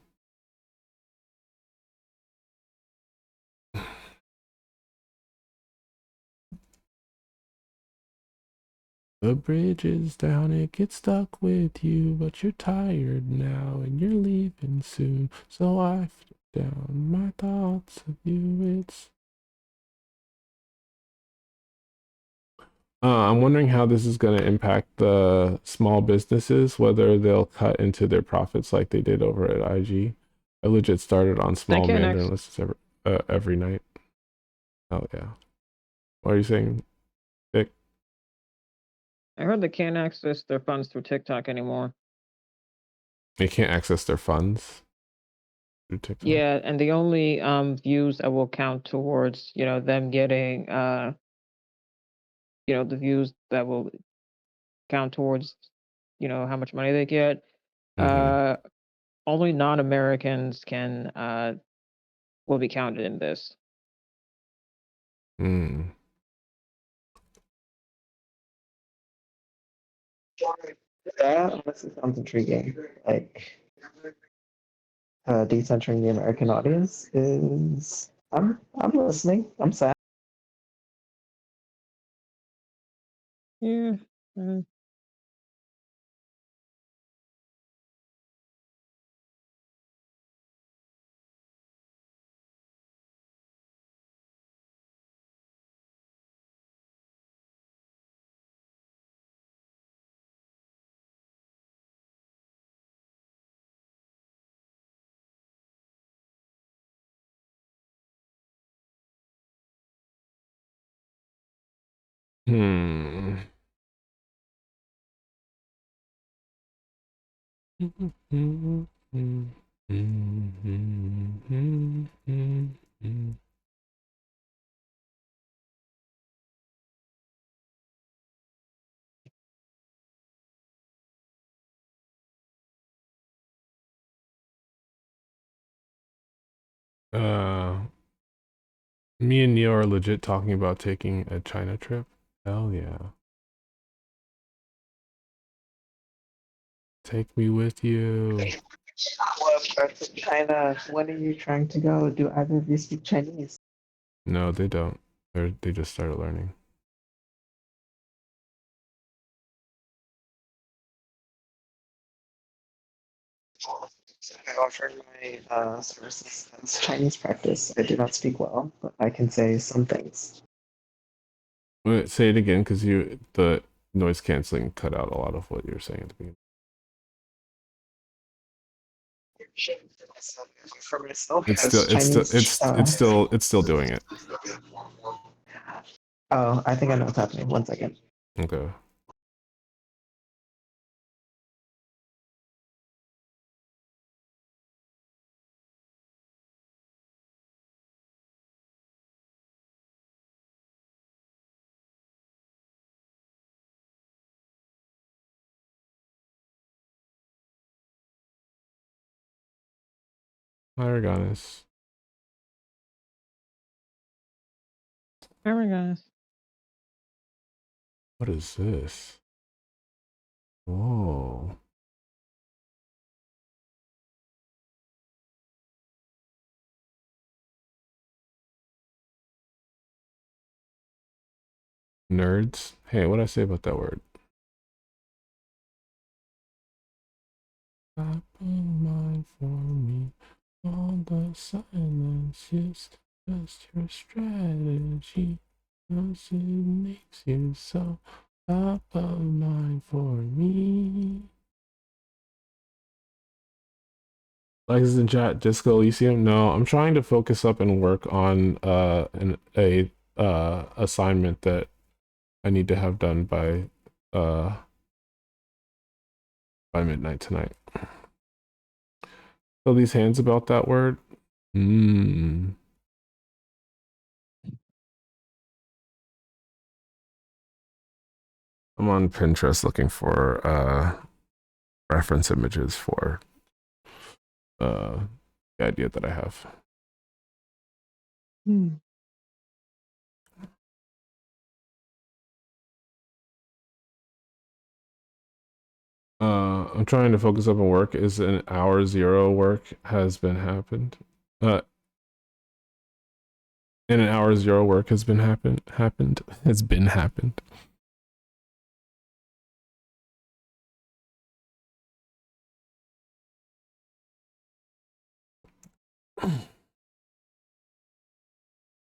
The bridge is down, it gets stuck with you, but you're tired now and you're leaving soon. So I've down my thoughts of you. I'm wondering how this is going to impact the small businesses, whether they'll cut into their profits like they did over at IG. I legit started on small Mandarin lists every night. Oh yeah. What are you saying, Vic? I heard they can't access their funds through TikTok anymore. They can't access their funds through TikTok? Yeah, and the only views that will count towards, them getting the views that will count towards, how much money they get. Only non-Americans will be counted in this. That honestly sounds intriguing. Like decentering the American audience is. I'm listening. I'm sad. Yeah. Me and Neo are legit talking about taking a China trip. Hell yeah. Take me with you. What parts of China? When are you trying to go? Do either of you speak Chinese? No, they don't. They just started learning. I offer my services as Chinese practice. I do not speak well, but I can say some things. Wait, say it again, because the noise canceling cut out a lot of what you were saying at the beginning. For myself, it's still doing it. Oh, I think I know what's happening. 1 second. Okay. Aragonis. Aragonis. What is this? Whoa. Nerds? Hey, what'd I say about that word? Stop in mind for me. All the silence is just your strategy. Cause it makes you so top of mind for me. Lexus in chat, Disco Elysium. No, I'm trying to focus up and work on a assignment that I need to have done by midnight tonight. So these hands about that word. I'm on Pinterest looking for reference images for the idea that I have. I'm trying to focus up on work. Is an hour zero work has been happened. And an hour zero work has been happened.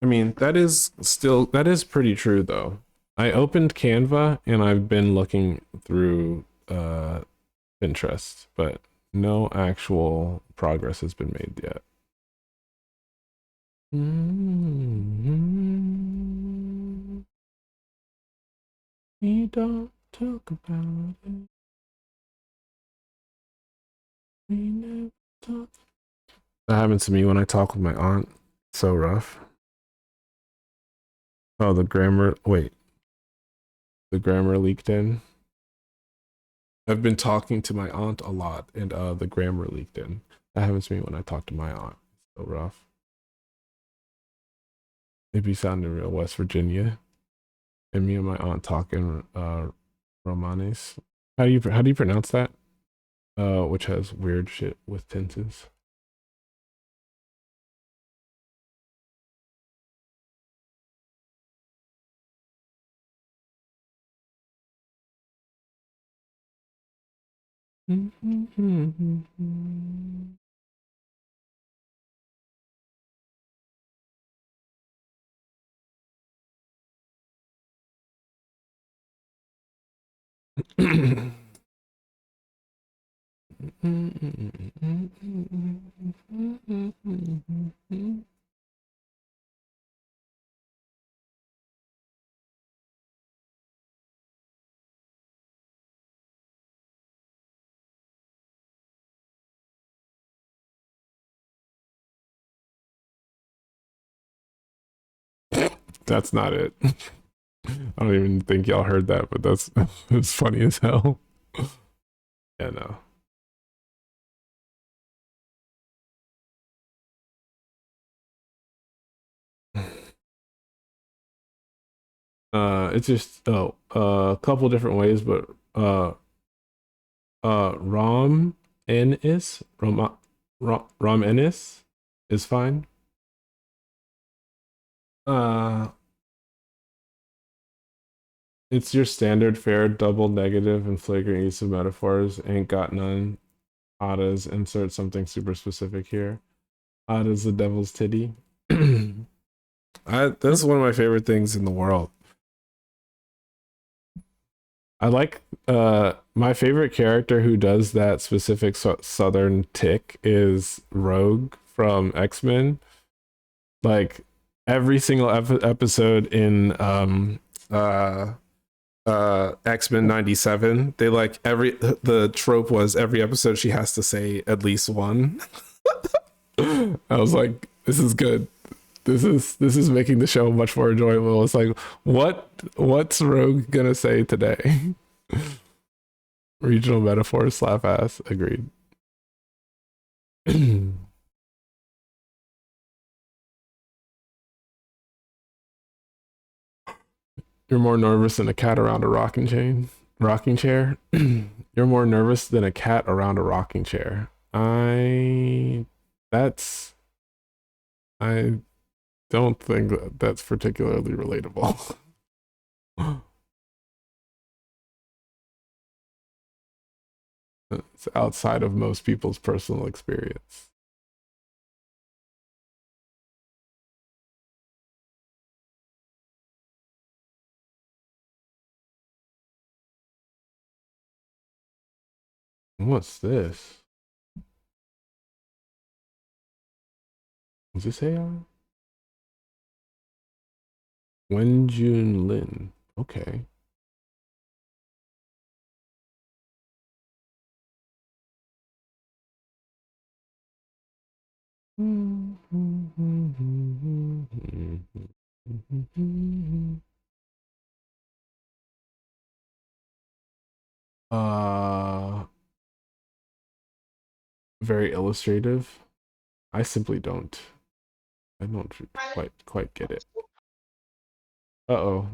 I mean, that is pretty true though. I opened Canva and I've been looking through Pinterest, but no actual progress has been made yet. We don't talk about it. We never talk. That happens to me when I talk with my aunt. So rough. Oh, the grammar. Wait. The grammar leaked in. I've been talking to my aunt a lot, and the grammar leaked in. That happens to me when I talk to my aunt. So rough. Maybe sounding real West Virginia, and me and my aunt talking Romanes. How do you pronounce that? Which has weird shit with tenses. That's not it. I don't even think y'all heard that, but that's it's funny as hell. Yeah, no. It's just a couple different ways, but rom enis rom enis is fine. It's your standard fare, double negative and flagrant use of metaphors. Ain't got none. Ada's insert something super specific here. Ada's the devil's titty. That's one of my favorite things in the world. I like my favorite character who does that specific southern tick is Rogue from X-Men. Like every single episode in X-Men 97, they like the trope was every episode she has to say at least one. I was like, this is good. This is making the show much more enjoyable. It's like, what's Rogue gonna say today? Regional metaphor, slap ass. Agreed. You're more nervous than a cat around a rocking chair. You're more nervous than a cat around a rocking chair. I don't think that's particularly relatable. It's outside of most people's personal experience. What's this? Was this AI? Wenjun Lin. Okay. Very illustrative. I simply don't. I don't quite get it. Uh-oh.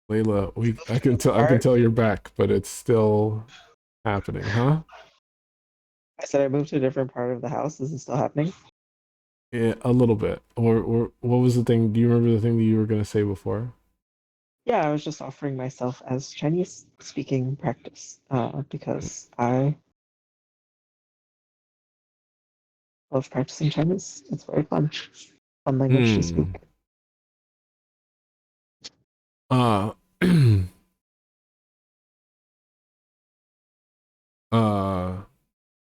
Layla, I can tell you're back, but it's still happening, huh? I said I moved to a different part of the house. Is it still happening? Yeah, a little bit. Or what was the thing? Do you remember the thing that you were gonna say before? Yeah, I was just offering myself as Chinese speaking practice because I love practicing Chinese. It's very fun. Fun language to speak. Uh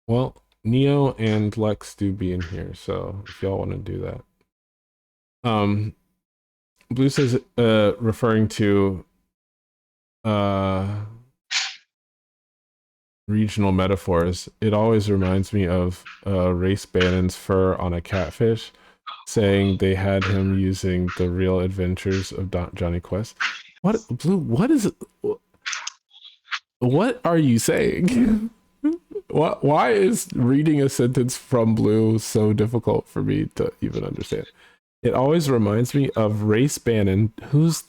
well, Neo and Lex do be in here, so if y'all want to do that. Blue says referring to regional metaphors, it always reminds me of Race Bannon's fur on a catfish, saying they had him using the real adventures of Johnny Quest. What, Blue? What is it? What are you saying? What? Why is reading a sentence from Blue so difficult for me to even understand? It always reminds me of Race Bannon. Who's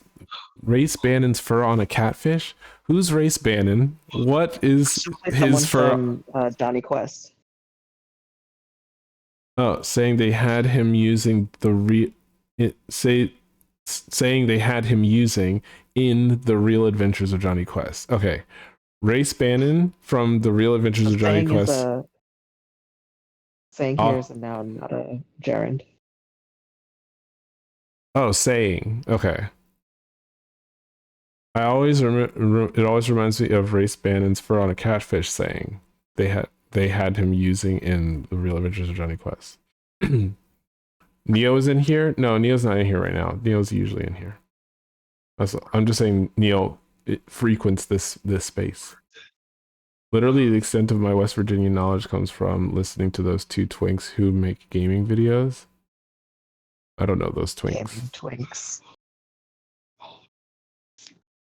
Race Bannon's fur on a catfish? Who's Race Bannon? What is his fur? From Johnny Quest. Oh, saying they had him using saying they had him using in the Real Adventures of Johnny Quest. Okay, Race Bannon from the Real Adventures of Johnny Quest. Saying here is a noun, not a gerund. Oh, saying. Okay. I always remember. It always reminds me of Race Bannon's fur on a catfish saying they had him using in the Real Adventures of Johnny Quest. Neo is in here. No, Neo's not in here right now. Neo's usually in here. I'm just saying Neo frequents this space. Literally, the extent of my West Virginia knowledge comes from listening to those two twinks who make gaming videos. I don't know those twinks. Gaming twinks.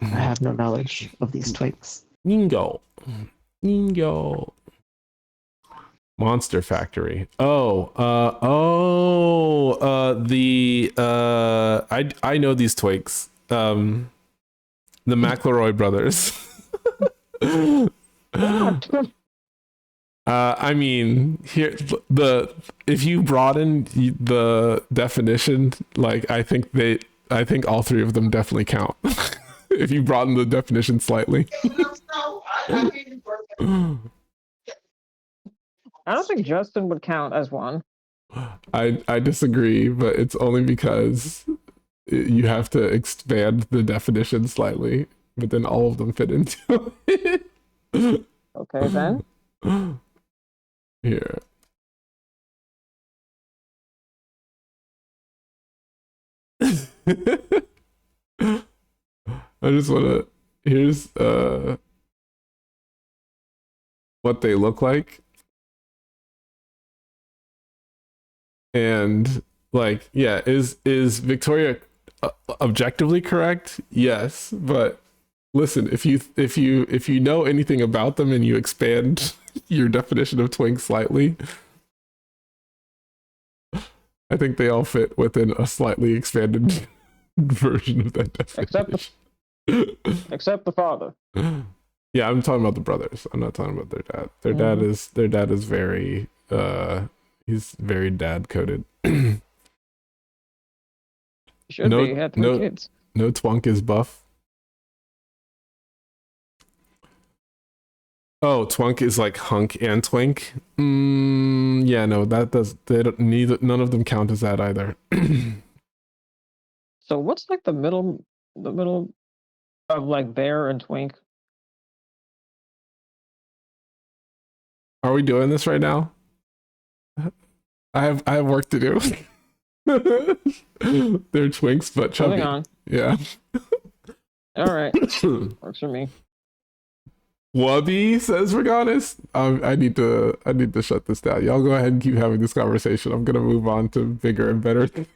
I have no knowledge of these twinks. Ningo. Monster Factory. I know these twinks. The McElroy brothers. I mean, here if you broaden the definition, like I think all three of them definitely count. If you broaden the definition slightly. I don't think Justin would count as one. I disagree, but it's only because you have to expand the definition slightly, but then all of them fit into it. Okay, then. Here. I just want to, here's what they look like. And like, yeah, is Victoria objectively correct? Yes, but listen, if you know anything about them and you expand your definition of twink slightly, I think they all fit within a slightly expanded version of that definition. Except the father. Yeah, I'm talking about the brothers. I'm not talking about their dad. Their dad is very he's very dad coded. Should be. He had 3 kids. No twunk is buff. Oh, twunk is like hunk and twink. Yeah, no, that does. They don't. None of them count as that either. So what's like the middle of like bear and twink? Are we doing this right now? I have work to do. They're twinks, but chubby. Moving on. Yeah. All right. Works for me. Wubby says Reganis. I need to shut this down. Y'all go ahead and keep having this conversation. I'm gonna move on to bigger and better things.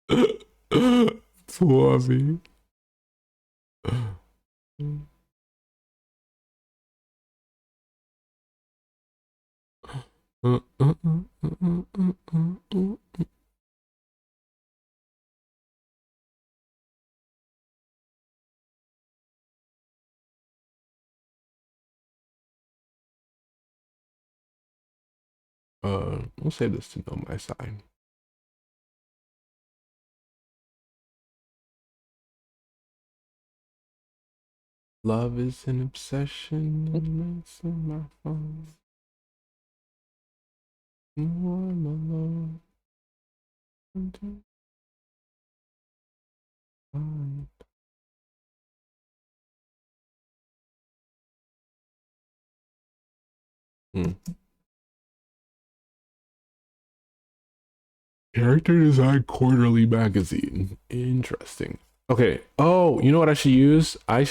It's Wubby. We'll say this to know my sign. Love is an obsession and it's in my phone. I'm alone. Character Design Quarterly Magazine. Interesting. Okay. Oh, you know what I should use? I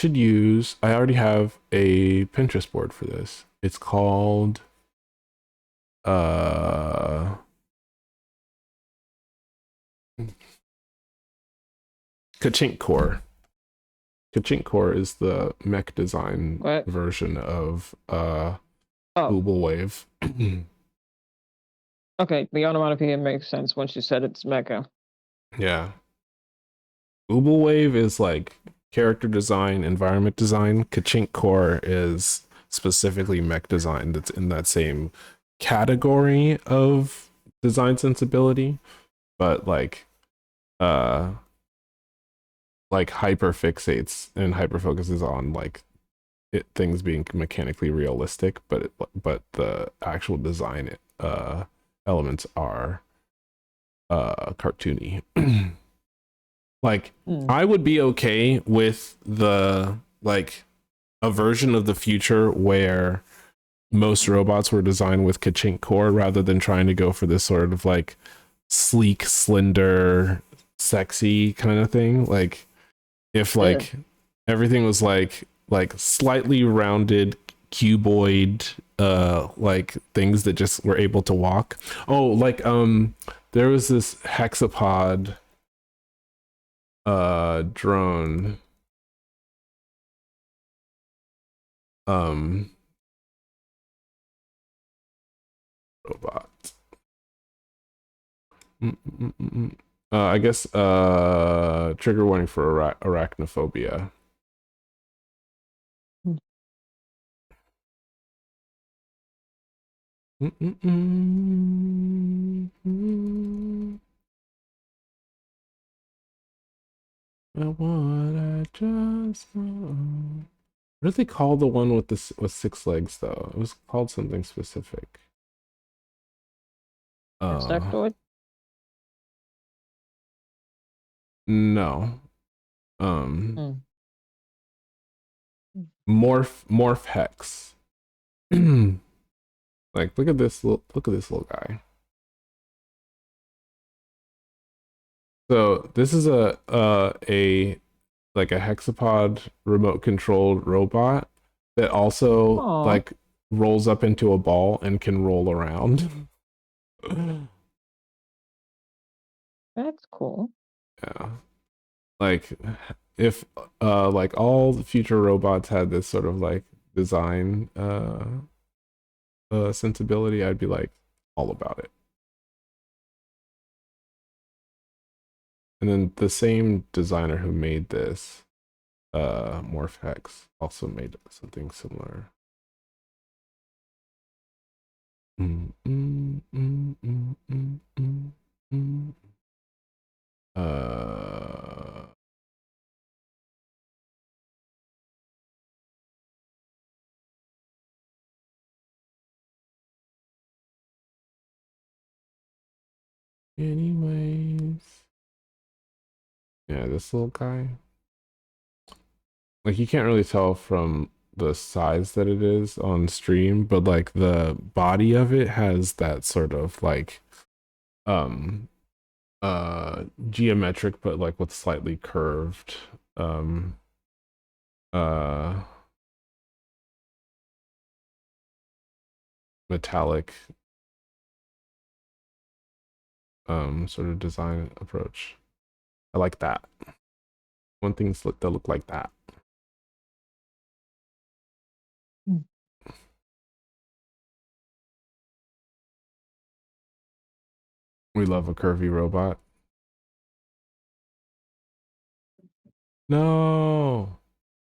already have a Pinterest board for this. It's called Kachink Core. Kachink Core is the mech design version of Google Wave. Okay, the onomatopoeia makes sense once you said it's mecha. Yeah. Google Wave is like character design, environment design. Kachink Core is specifically mech design that's in that same category of design sensibility, but like hyper fixates and hyper focuses on like things being mechanically realistic, but the actual design elements are cartoony. Like I would be okay with the like a version of the future where most robots were designed with Kachink Core rather than trying to go for this sort of like sleek, slender, sexy kind of thing. Like if like everything was like slightly rounded cuboid like things that just were able to walk. Oh, like there was this hexapod drone robot. I guess trigger warning for arachnophobia. I just want. What do they call the one with this with 6 legs though? It was called something specific. Insectoid? No. Morph hex. Like look at this little guy. So this is a like a hexapod remote controlled robot that also like rolls up into a ball and can roll around. That's cool. Yeah. Like if like all the future robots had this sort of like design sensibility, I'd be like all about it. And then the same designer who made this Morph Hex also made something similar. Anyways, yeah, this little guy, like you can't really tell from the size that it is on stream, but like the body of it has that sort of like um geometric but like with slightly curved uh metallic sort of design approach. I like that. One things that look like that. We love a curvy robot. No.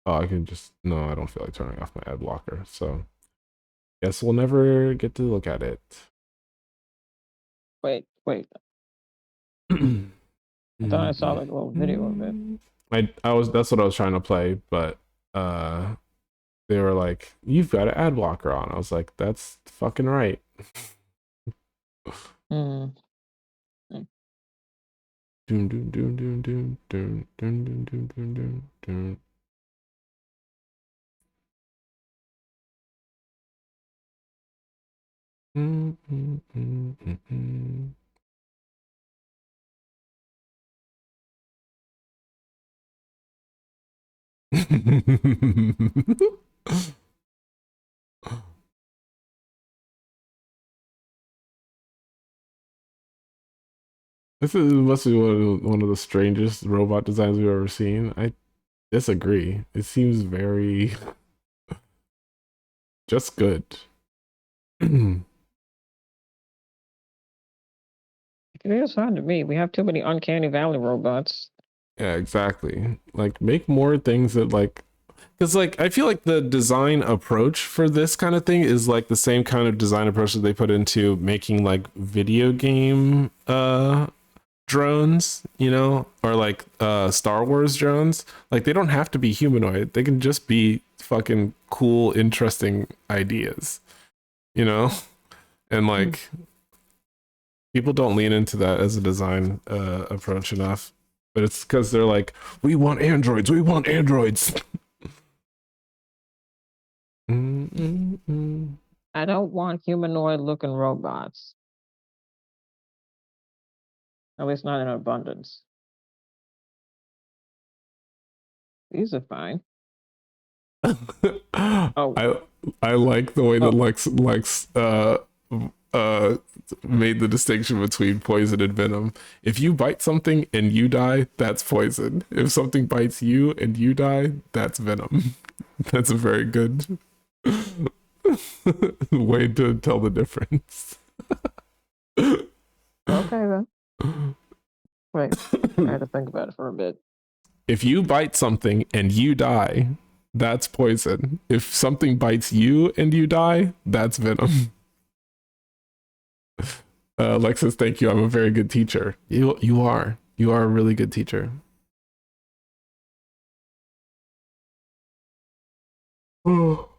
Oh, I can just no, I don't feel like turning off my ad blocker, so guess we'll never get to look at it. Wait. I thought I saw like a little video of it. I was that's what I was trying to play, but they were like, "You've got an ad blocker on." I was like, "That's fucking right." Mm. Doom doom doom doom doom doom doom doom doom doom doom doom. Mm, mm, mm, mm, mm. This is must be one of the strangest robot designs we've ever seen. I disagree. It seems very just good. It is hard to me. We have too many uncanny valley robots. Yeah, exactly. Like make more things that like because like I feel like the design approach for this kind of thing is like the same kind of design approach that they put into making like video game drones, you know, or like Star Wars drones. Like they don't have to be humanoid. They can just be fucking cool, interesting ideas, you know? And like people don't lean into that as a design approach enough. But it's because they're like, we want androids, we want androids. I don't want humanoid looking robots. At least not in abundance. These are fine. I like the way that Lex made the distinction between poison and venom. If you bite something and you die, that's poison. If something bites you and you die, that's venom. That's a very good way to tell the difference. Okay then. Wait, I had to think about it for a bit. If you bite something and you die, that's poison. If something bites you and you die, that's venom. Lexus, thank you. I'm a very good teacher. You are a really good teacher. Oh.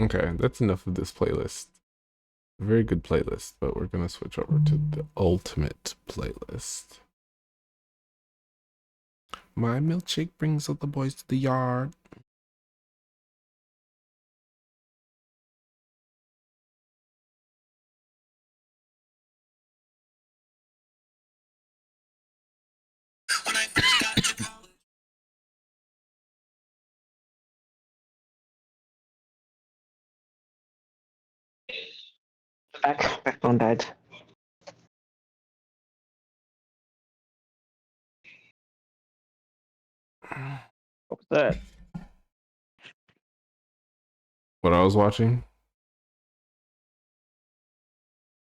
Okay, that's enough of this playlist. A very good playlist, but we're gonna switch over to the ultimate playlist. My milkshake brings all the boys to the yard. Backbone died. What was that? What I was watching?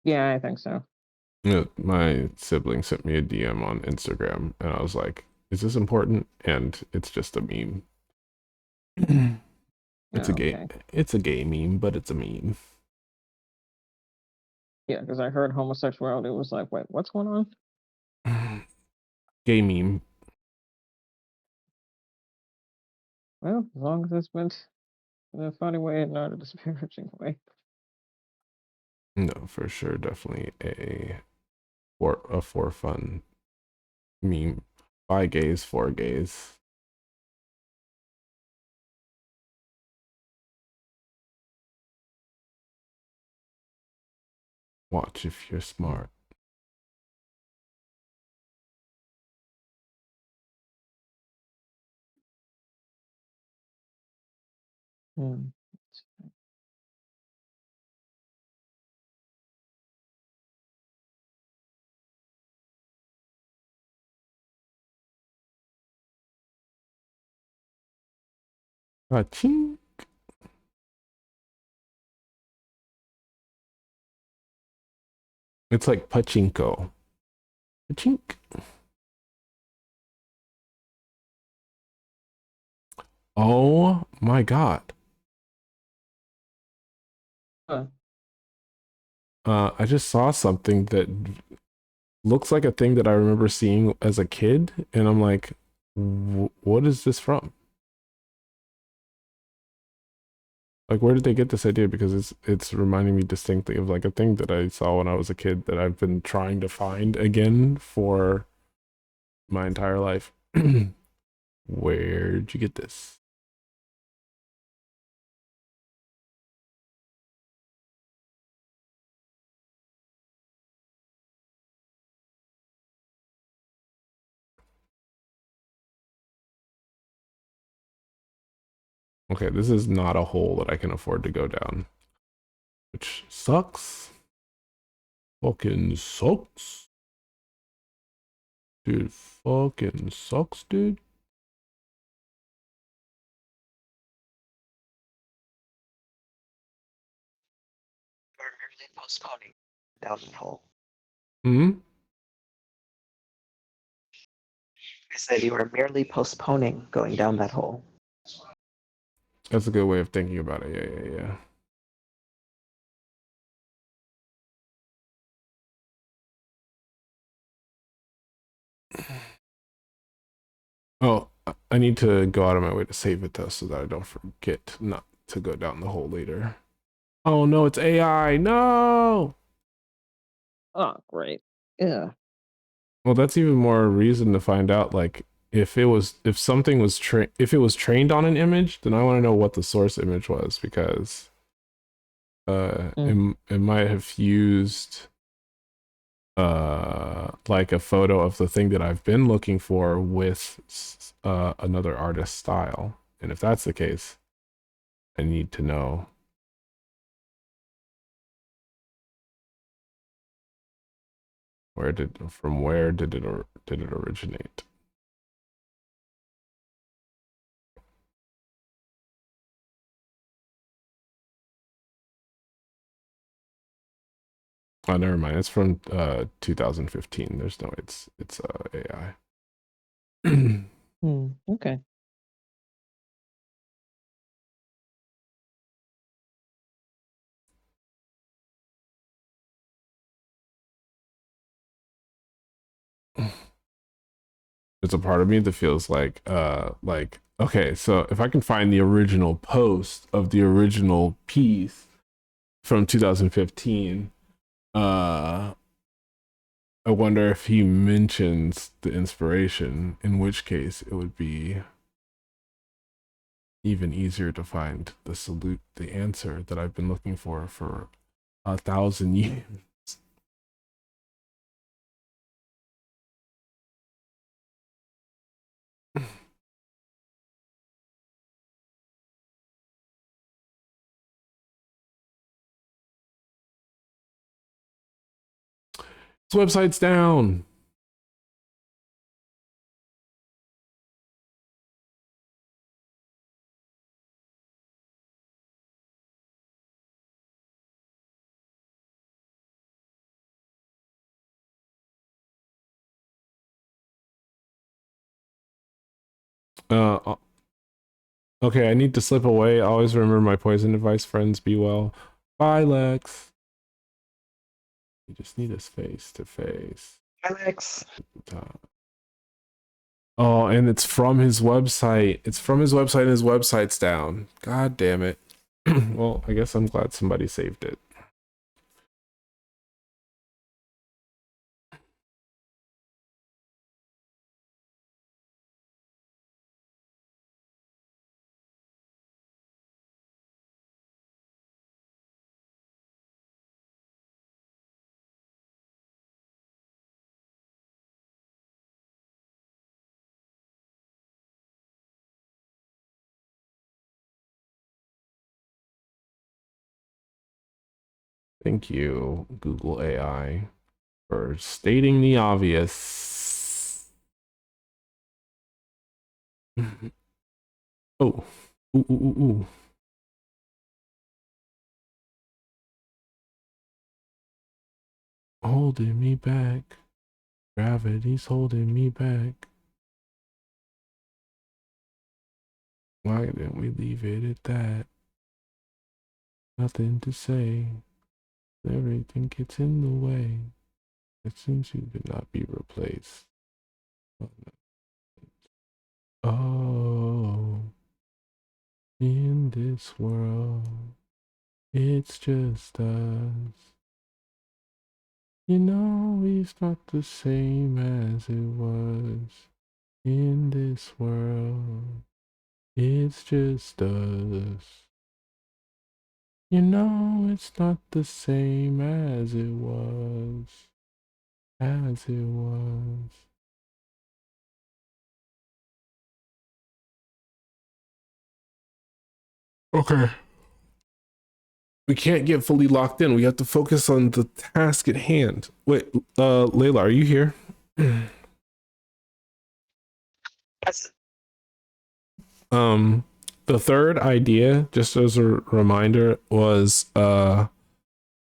Yeah, I think so. Yeah, my sibling sent me a DM on Instagram, and I was like, "Is this important?" And it's just a meme. It's a gay. Okay. It's a gay meme, but it's a meme. Yeah, because I heard homosexuality was like, wait, what's going on? Gay meme. Well, as long as it's meant in a funny way and not a disparaging way. No, for sure, definitely a for fun meme. By gays, for gays. Watch if you're smart. Hmm. Ching. It's like pachinko. Pachink. Oh my god. Huh. I just saw something that looks like a thing that I remember seeing as a kid, and I'm like, what is this from? Like, where did they get this idea? Because it's reminding me distinctly of like a thing that I saw when I was a kid that I've been trying to find again for my entire life. Where'd you get this? Okay, this is not a hole that I can afford to go down, which sucks. Fucking sucks. Dude, fucking sucks, dude. We're merely postponing down the hole. Hmm? I said you are merely postponing going down that hole. That's a good way of thinking about it. Yeah. Oh, I need to go out of my way to save it though, so that I don't forget not to go down the hole later. Oh no, it's AI. No. Oh, great. Yeah. Well, that's even more reason to find out, like, if something was if it was trained on an image, then I want to know what the source image was, because it might have used like a photo of the thing that I've been looking for with another artist's style. And if that's the case, I need to know where did it originate. Oh, never mind. It's from 2015. There's no it's AI. Okay. There's a part of me that feels like okay, so if I can find the original post of the original piece from 2015, I wonder if he mentions the inspiration, in which case it would be even easier to find the answer that I've been looking for 1,000 years. This website's down. Okay, I need to slip away. Always remember my poison advice, friends. Be well. Bye, Lex. You just need us face to face. Alex. Oh, and it's from his website. It's from his website and his website's down. God damn it. Well, I guess I'm glad somebody saved it. Thank you, Google AI, for stating the obvious. Oh, ooh, ooh, ooh, ooh. Holding me back. Gravity's holding me back. Why didn't we leave it at that? Nothing to say. Everything gets in the way. It seems you could not be replaced. Oh, in this world, it's just us. You know, it's not the same as it was. In this world, it's just us. You know, it's not the same as it was. As it was. Okay. We can't get fully locked in. We have to focus on the task at hand. Wait, Layla, are you here? Yes. The third idea, just as a reminder, was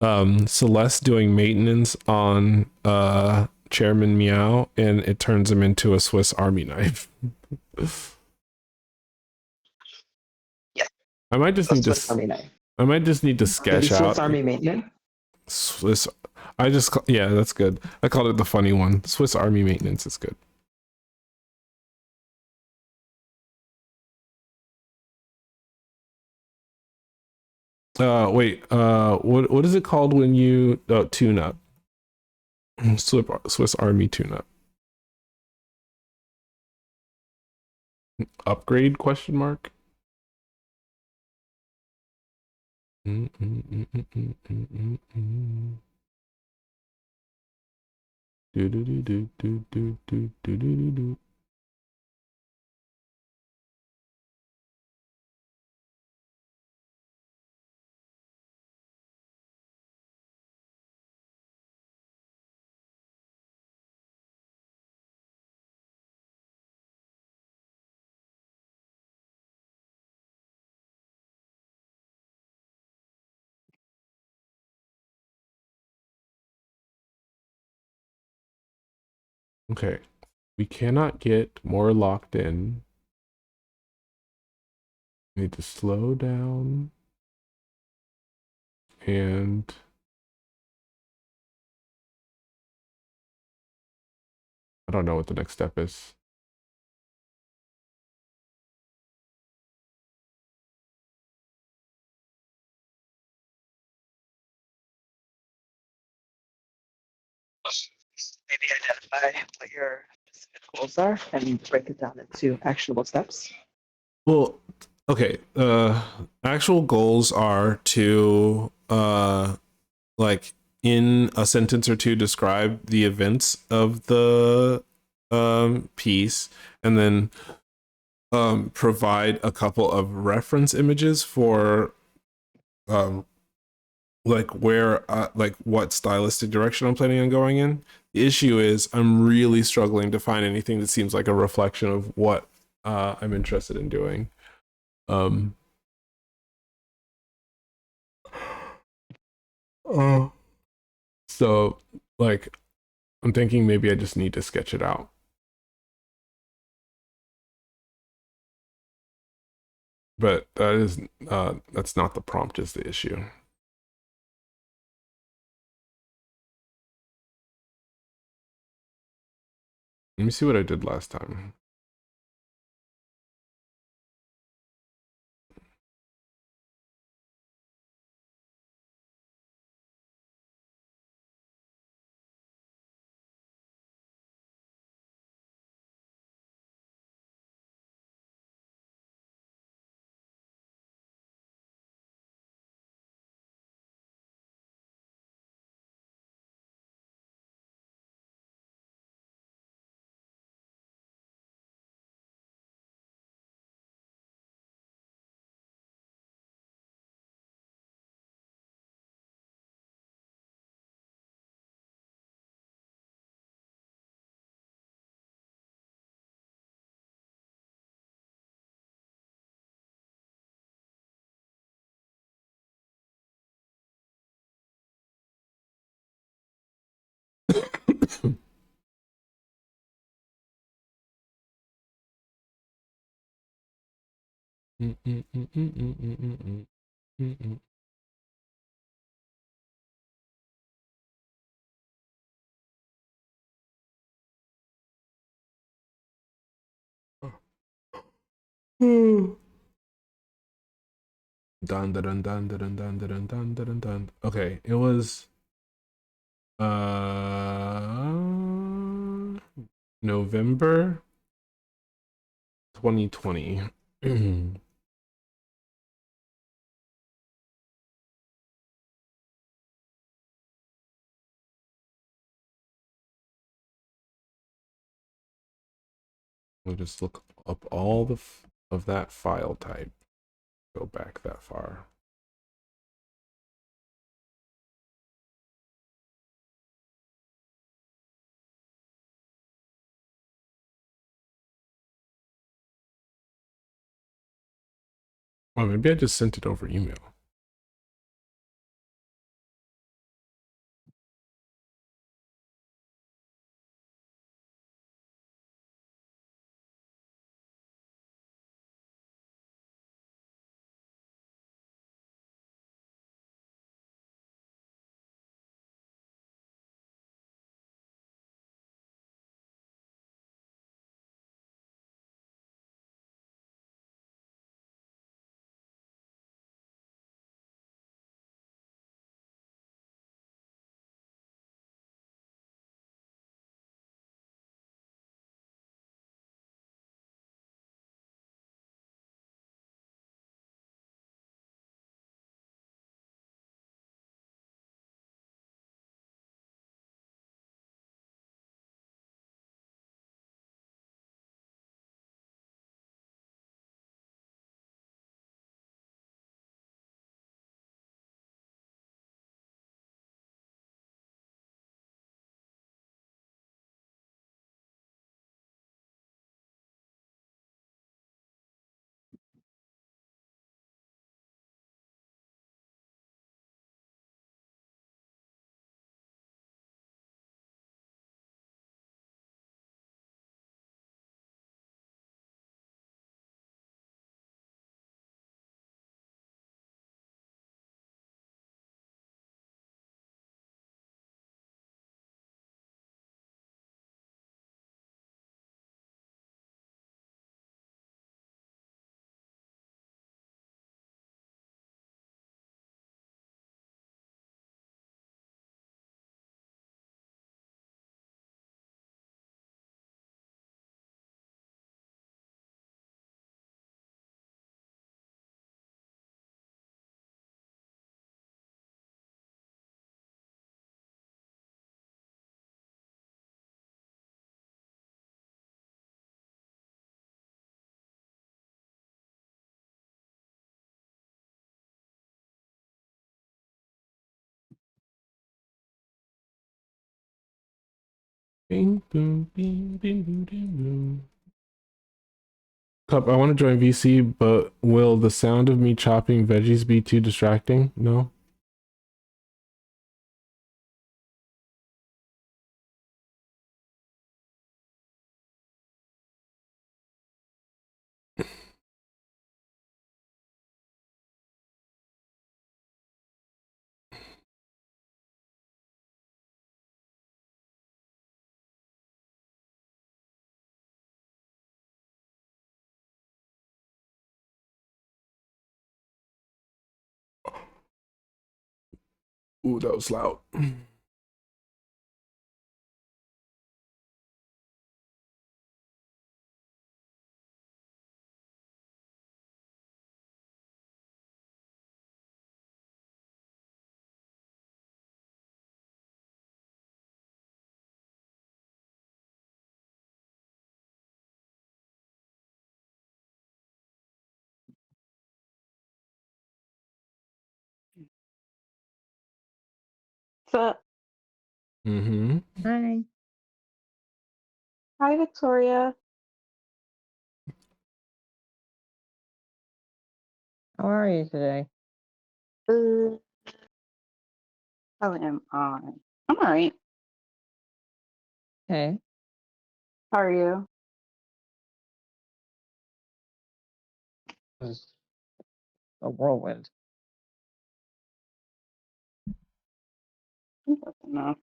Celeste doing maintenance on Chairman Meow, and it turns him into a Swiss Army knife. Yeah. I might just need Swiss to. Army knife. I might just need to sketch Maybe Swiss out Army maintenance. Swiss. Yeah, that's good. I called it the funny one. Swiss Army maintenance is good. Wait. What is it called when you tune up? Swiss Army tune up. Upgrade question mark? Do do do do do do do do do do. Okay, we cannot get more locked in. We need to slow down and I don't know what the next step is. Maybe identify what your specific goals are and break it down into actionable steps. Well, okay. Actual goals are to like in a sentence or two describe the events of the piece, and then provide a couple of reference images for like where like what stylistic direction I'm planning on going in. The issue is I'm really struggling to find anything that seems like a reflection of what I'm interested in doing. So like I'm thinking maybe I just need to sketch it out. But that's not the prompt is the issue. Let me see what I did last time. Dun dun dun dun dun dun dun dun dun. Okay, it was November 2020. We'll just look up all the of that file type. Go back that far. Oh, maybe I just sent it over email. Bing, boom, bing, bing, boom, bing, boom. Cup, I want to join VC, but will the sound of me chopping veggies be too distracting? No? Ooh, that was loud. What's up? Mm-hmm. Hi. Hi, Victoria. How are you today? Uh, how am I? I'm all right. Hey. How are you? It was a whirlwind. That's enough.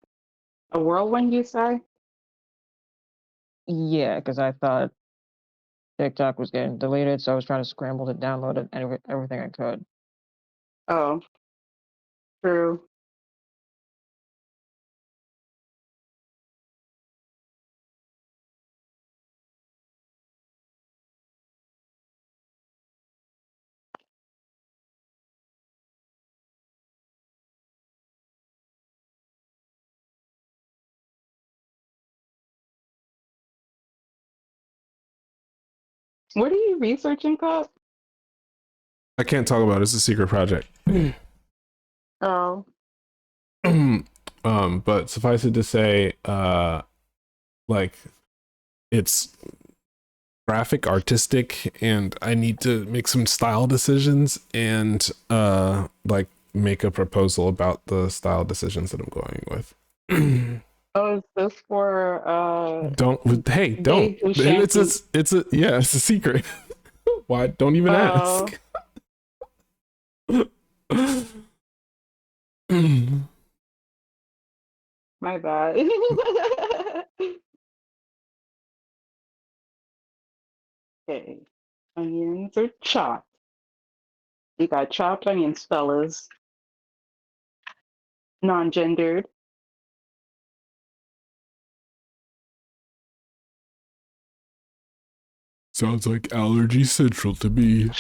A whirlwind, you say? Yeah, because I thought TikTok was getting deleted, so I was trying to scramble to download it, everything I could. Oh, true. What are you researching, Cup? I can't talk about it. It's a secret project. Oh, But suffice it to say, like it's graphic, artistic, and I need to make some style decisions and like make a proposal about the style decisions that I'm going with. oh, is this for Don't hey, don't. Dave Bushanty? It's a yeah, it's a secret. Why? Don't even Oh, ask. my bad. Okay, onions are chopped. You got chopped onions, fellas. Non-gendered. Sounds like allergy central to me.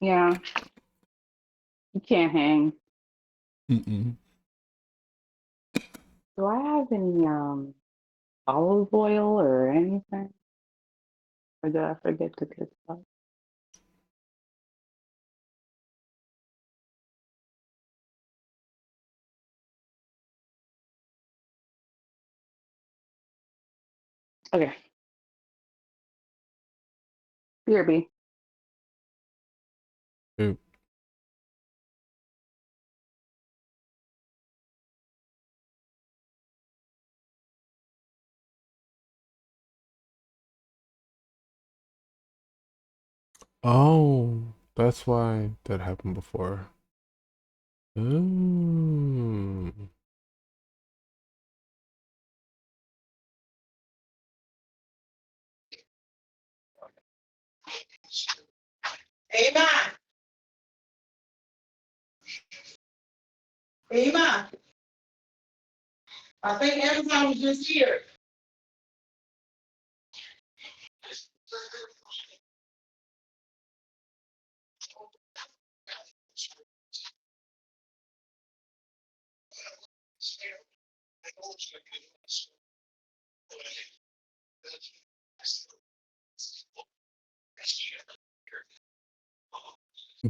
Yeah, you can't hang. Mm-mm. Do I have any olive oil or anything? Or did I forget to get stuff? Okay, BRB. Oop. Oh, that's why that happened before. Oh. Amen. Amen. I think Amazon was just here.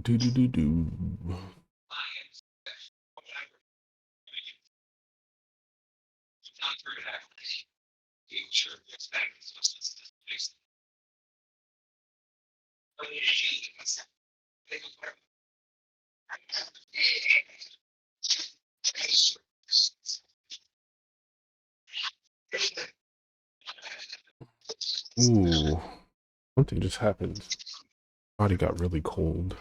Do do do do. Ooh, something just happened. Body got really cold.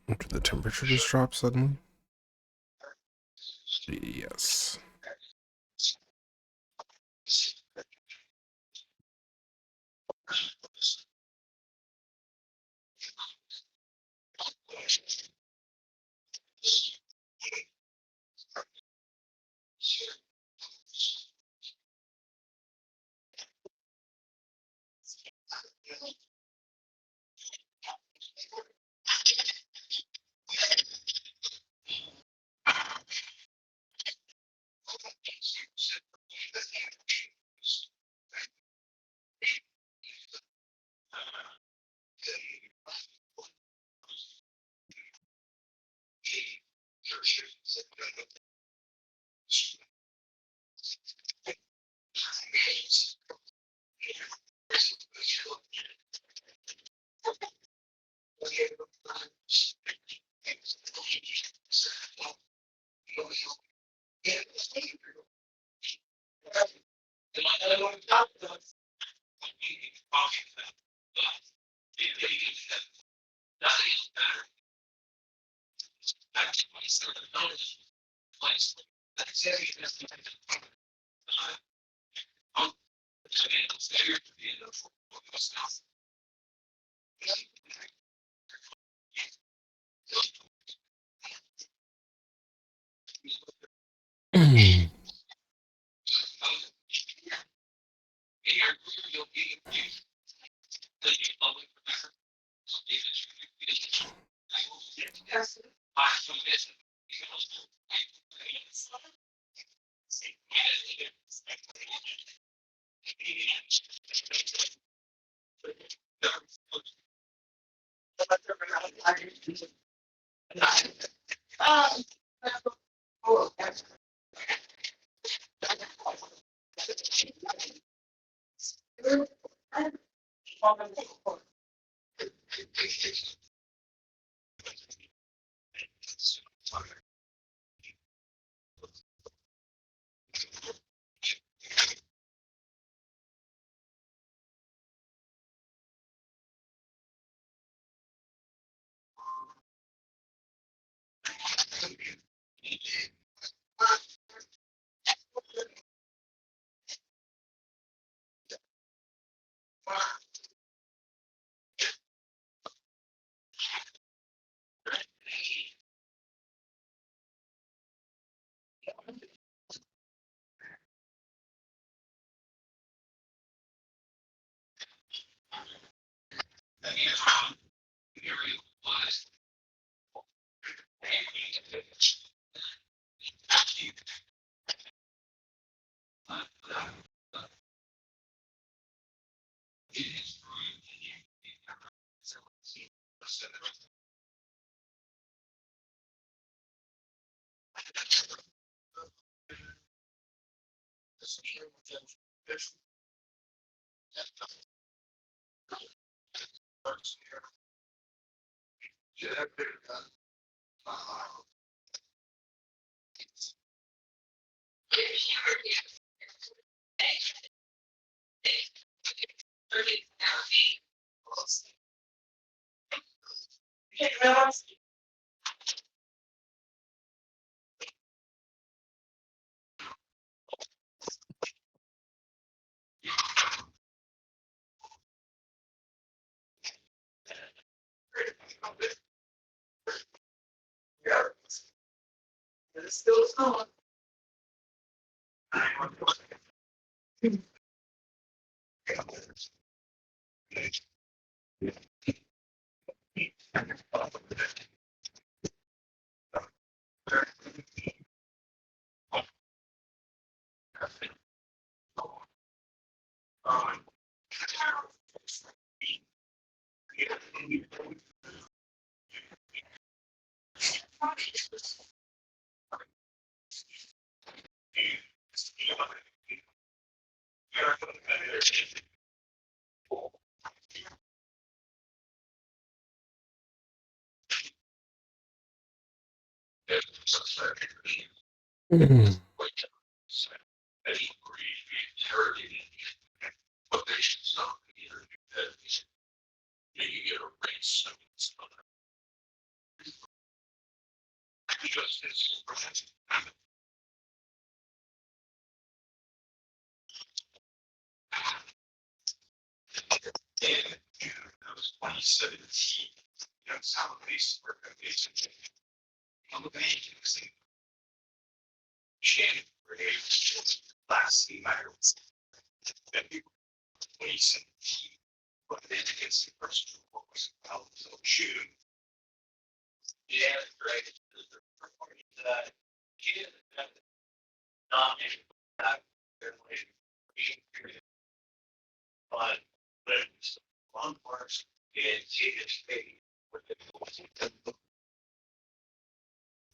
Did the temperature just drop suddenly? Yes.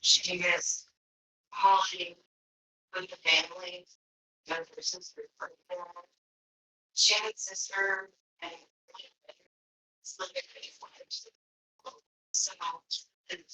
She is calling with the family, and her sister. She had a sister and it's like a so and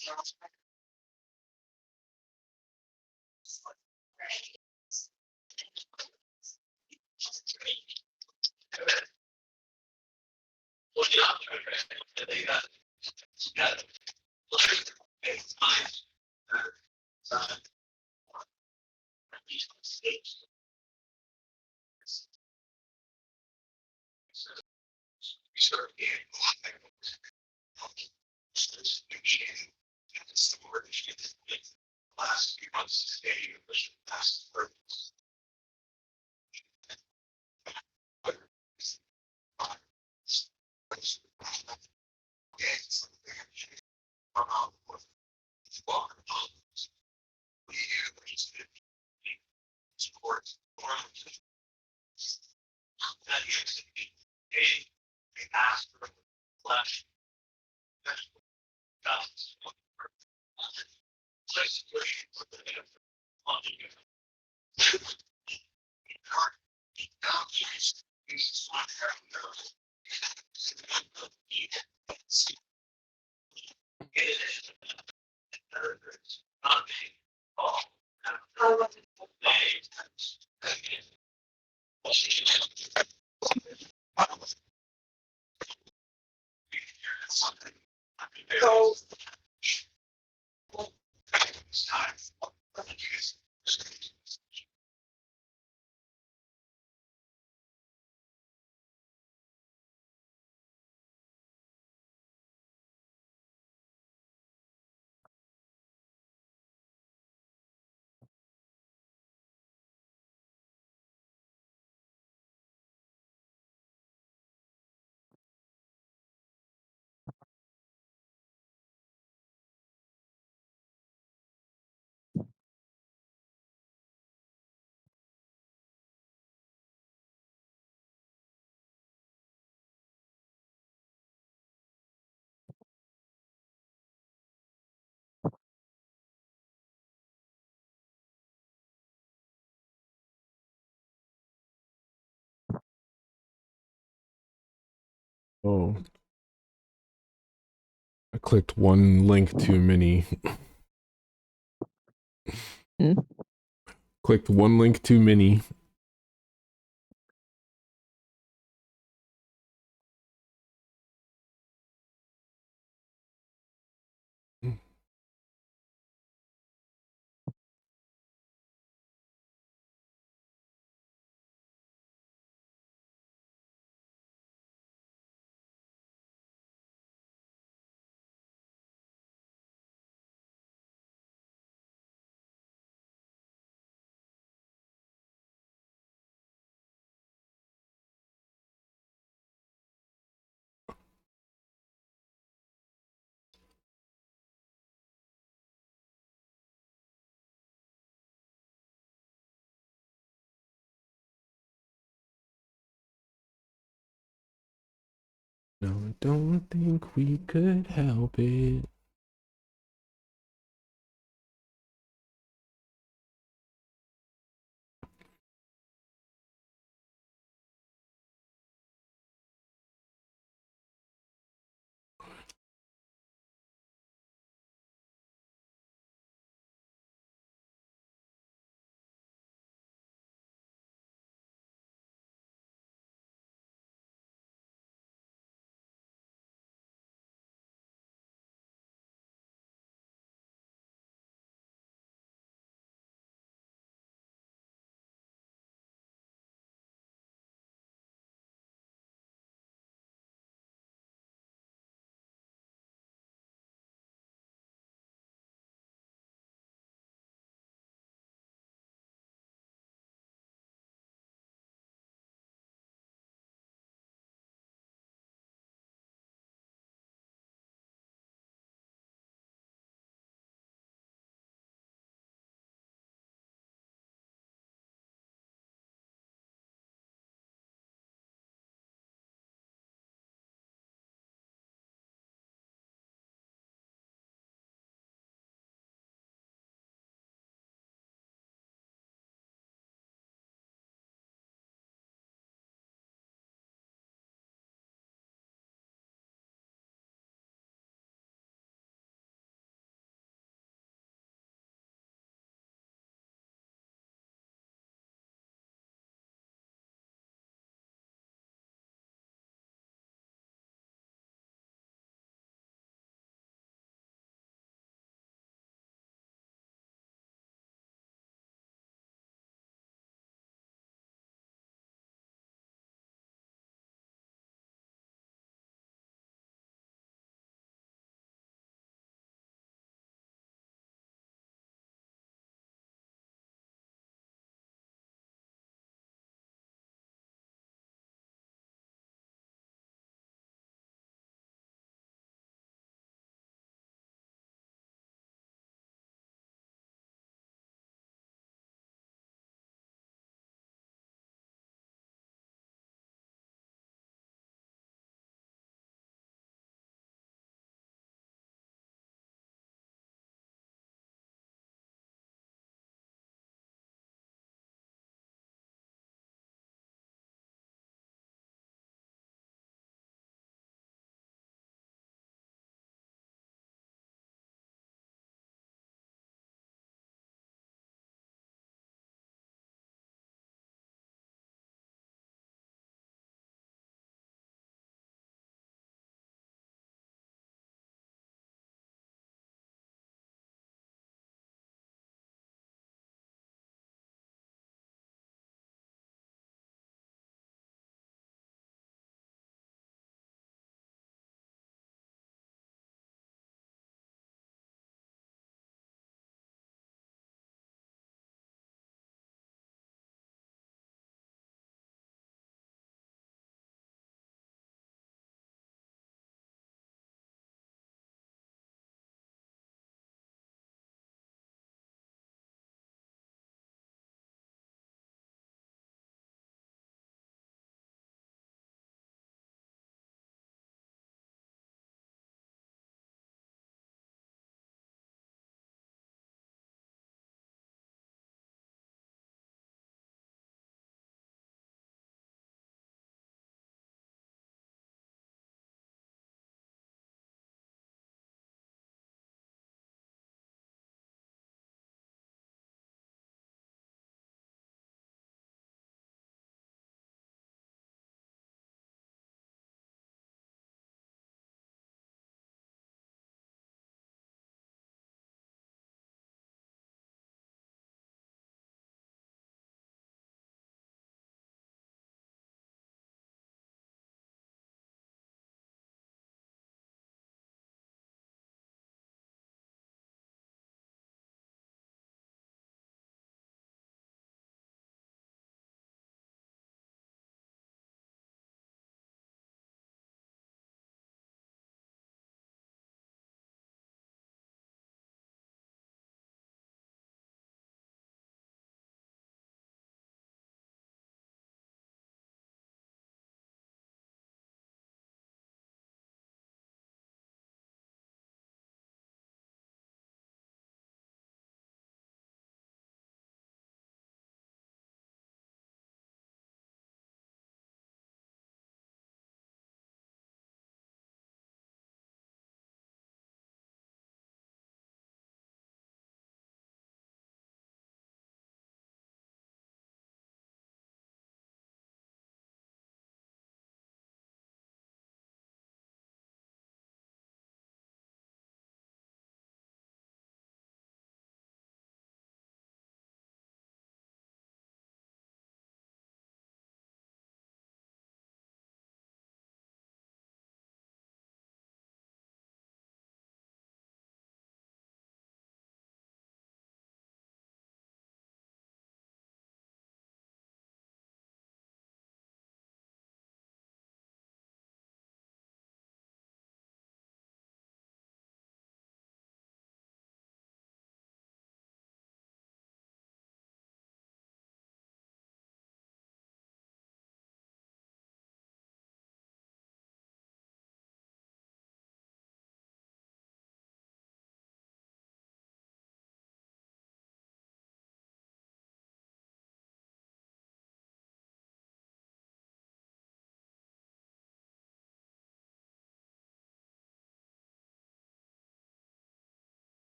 last few months staying was last support they asked for flash Oh, I clicked one link too many. Hmm? Clicked one link too many. No, I don't think we could help it.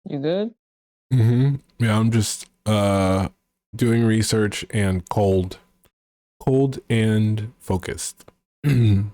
You good? Yeah, I'm just doing research and cold and focused. Mm.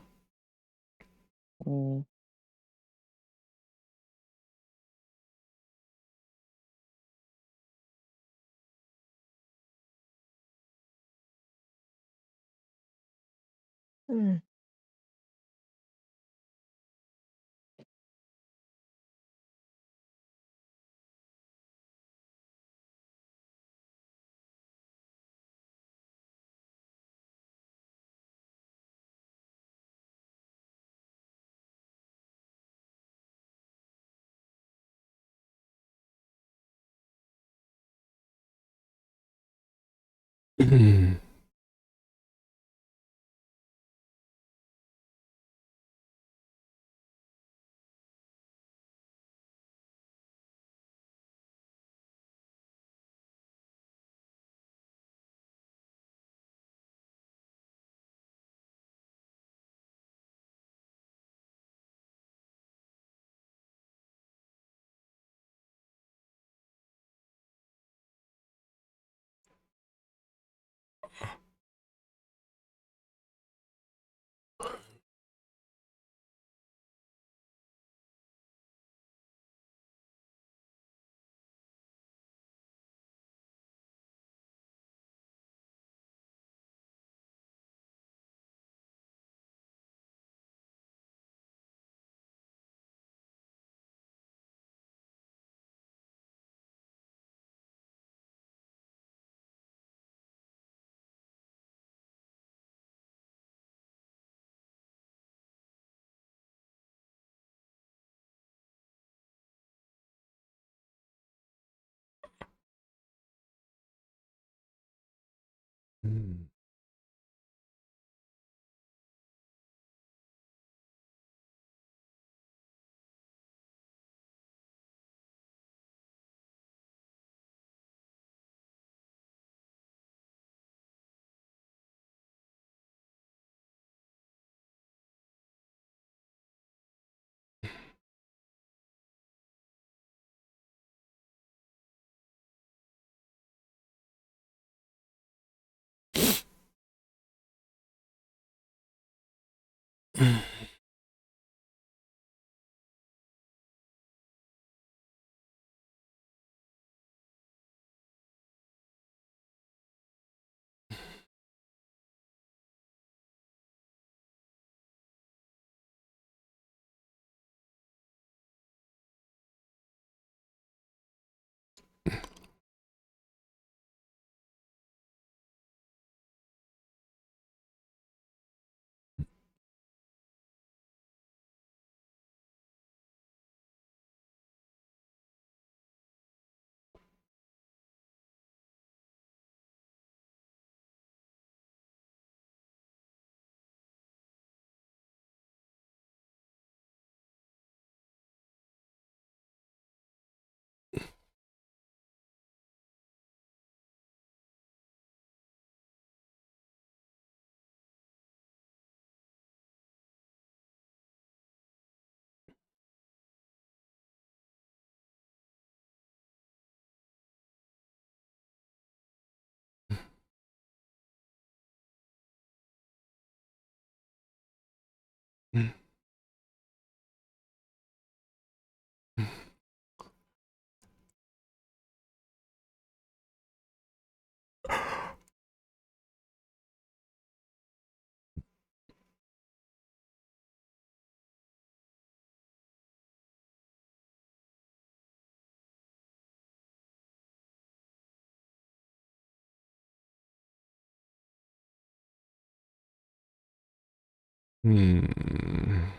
Mm.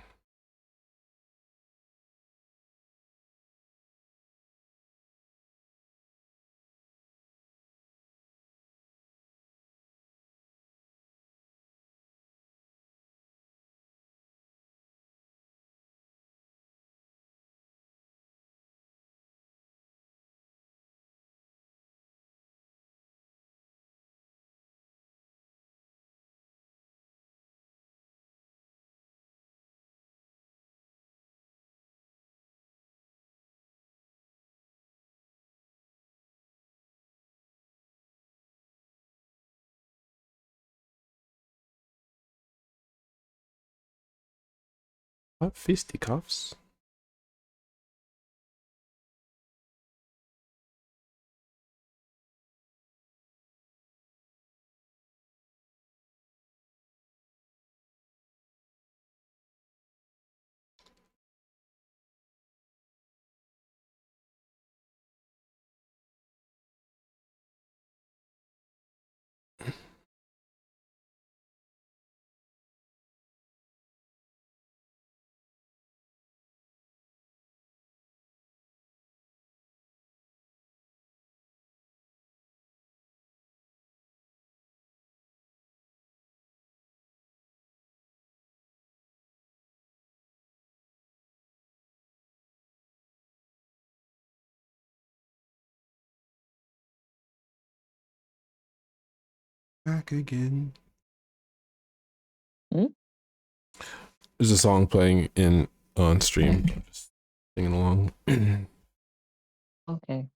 What fisticuffs? Back again. There's a song playing in on stream. Just singing along. Okay.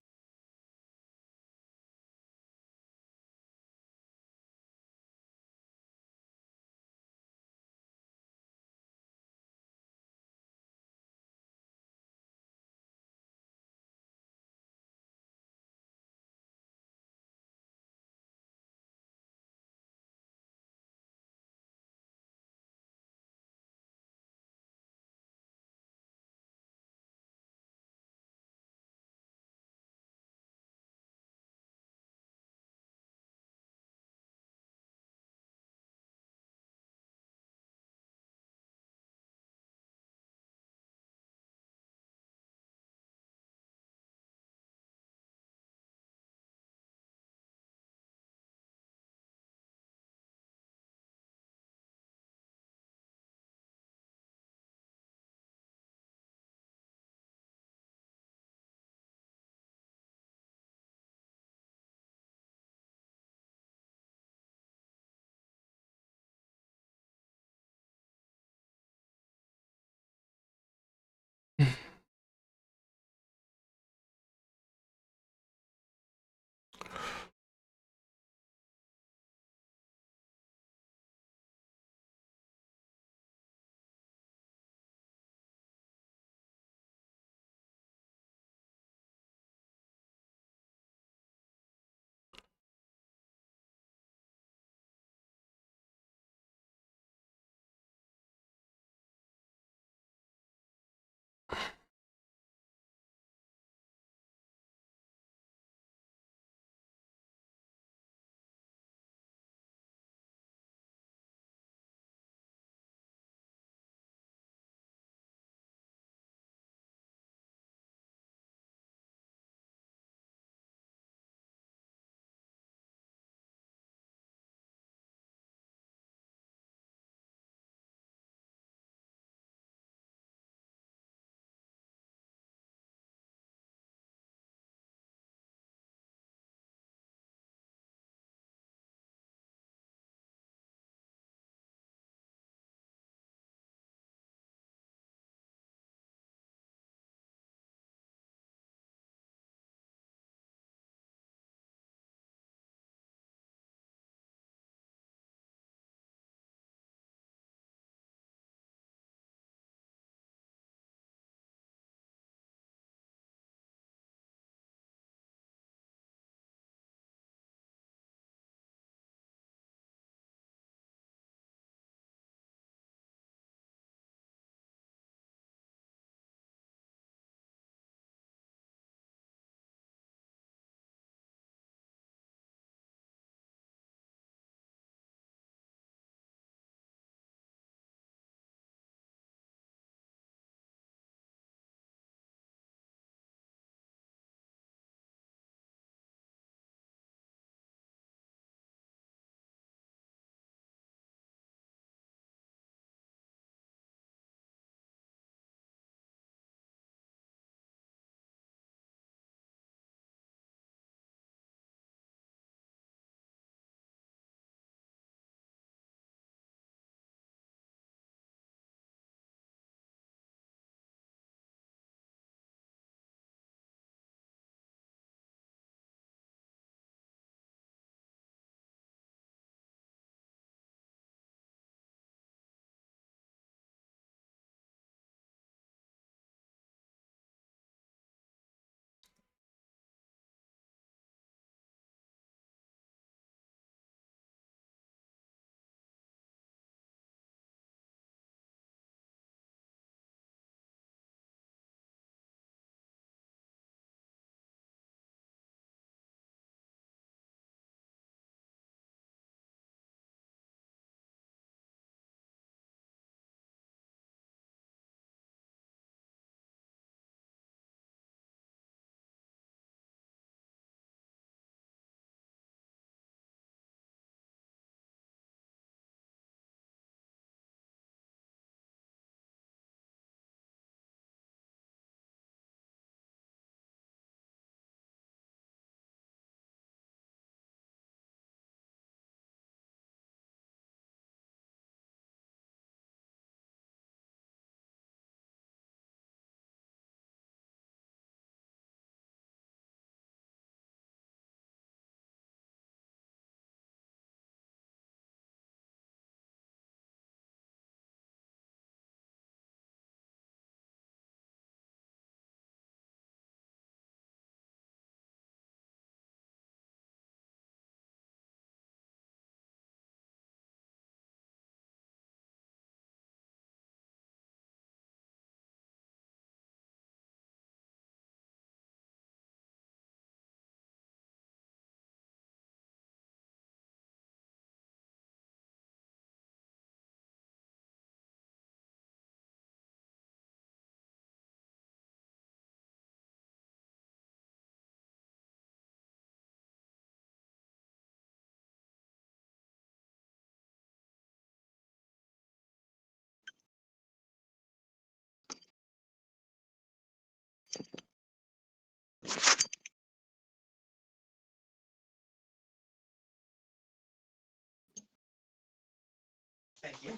Thank you.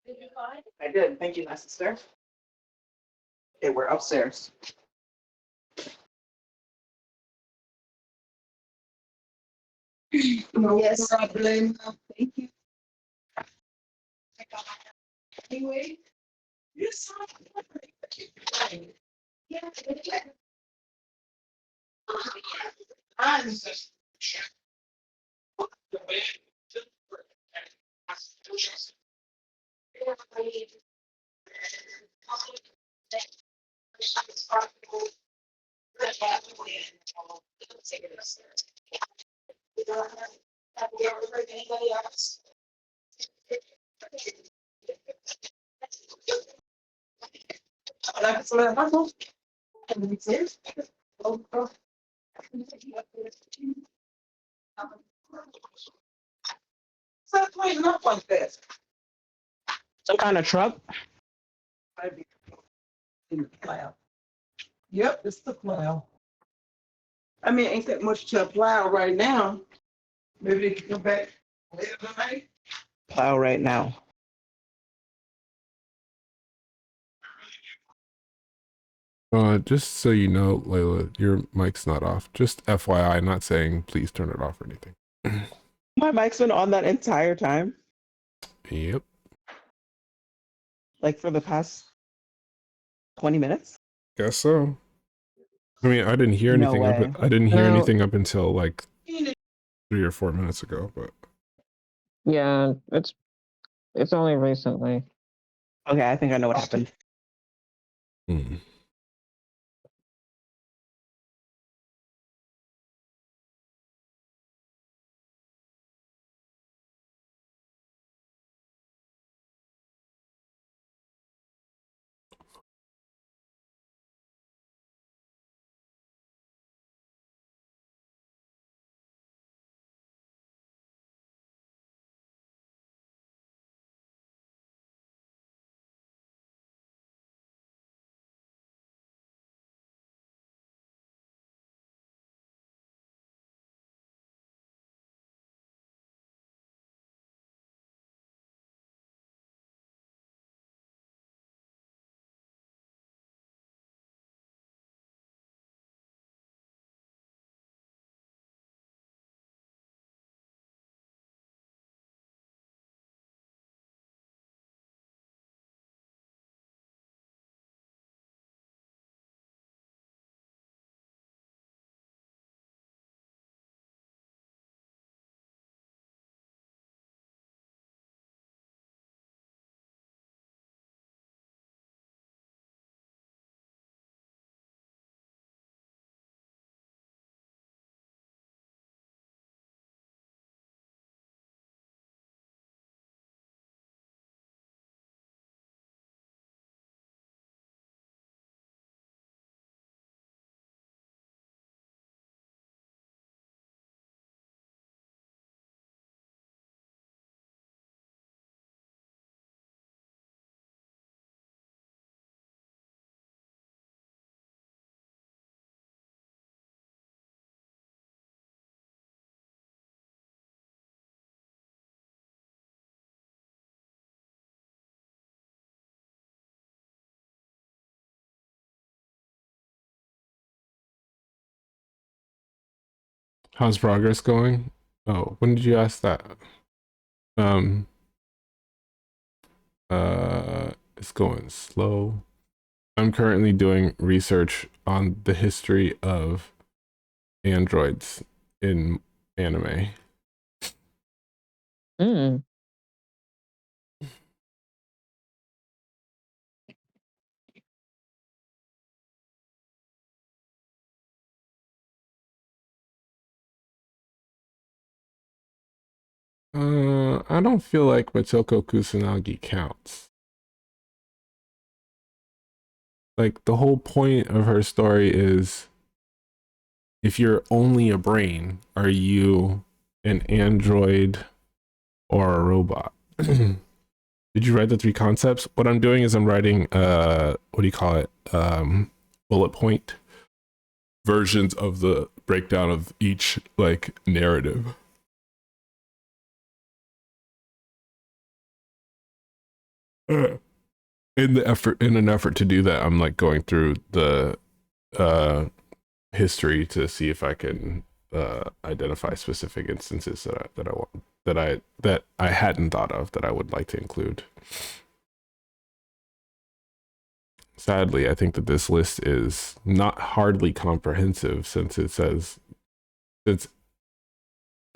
Did you find? I did. Thank you, my sister. They were upstairs. Yes. Problem. Thank you. Anyway. Yes. Yeah. I'm just. Anybody else? Stop cleaning up like this. Some kind of truck. In the plow. Yep, it's the plow. I mean, ain't that much to plow right now. Maybe they can come back later tonight. Plow right now. Just so you know, Layla, your mic's not off. Just FYI, not saying please turn it off or anything. My mic's been on that entire time. Yep. Like for the past 20 minutes. Guess so. I mean, I didn't hear No anything way. I didn't hear No. anything up until like 3 or 4 minutes ago, but Yeah, it's only recently. Okay, I think I know what happened. hmm. How's progress going? Oh, when did you ask that? It's going slow. I'm currently doing research on the history of androids in anime. Mm. I don't feel like Machoko Kusanagi counts. Like, the whole point of her story is if you're only a brain, are you an android or a robot? Did you write the 3 concepts? What I'm doing is I'm writing what do you call it? Bullet point versions of the breakdown of each like narrative. In an effort to do that, I'm like going through the history to see if I can identify specific instances that I hadn't thought of that I would like to include. Sadly, I think that this list is not hardly comprehensive since it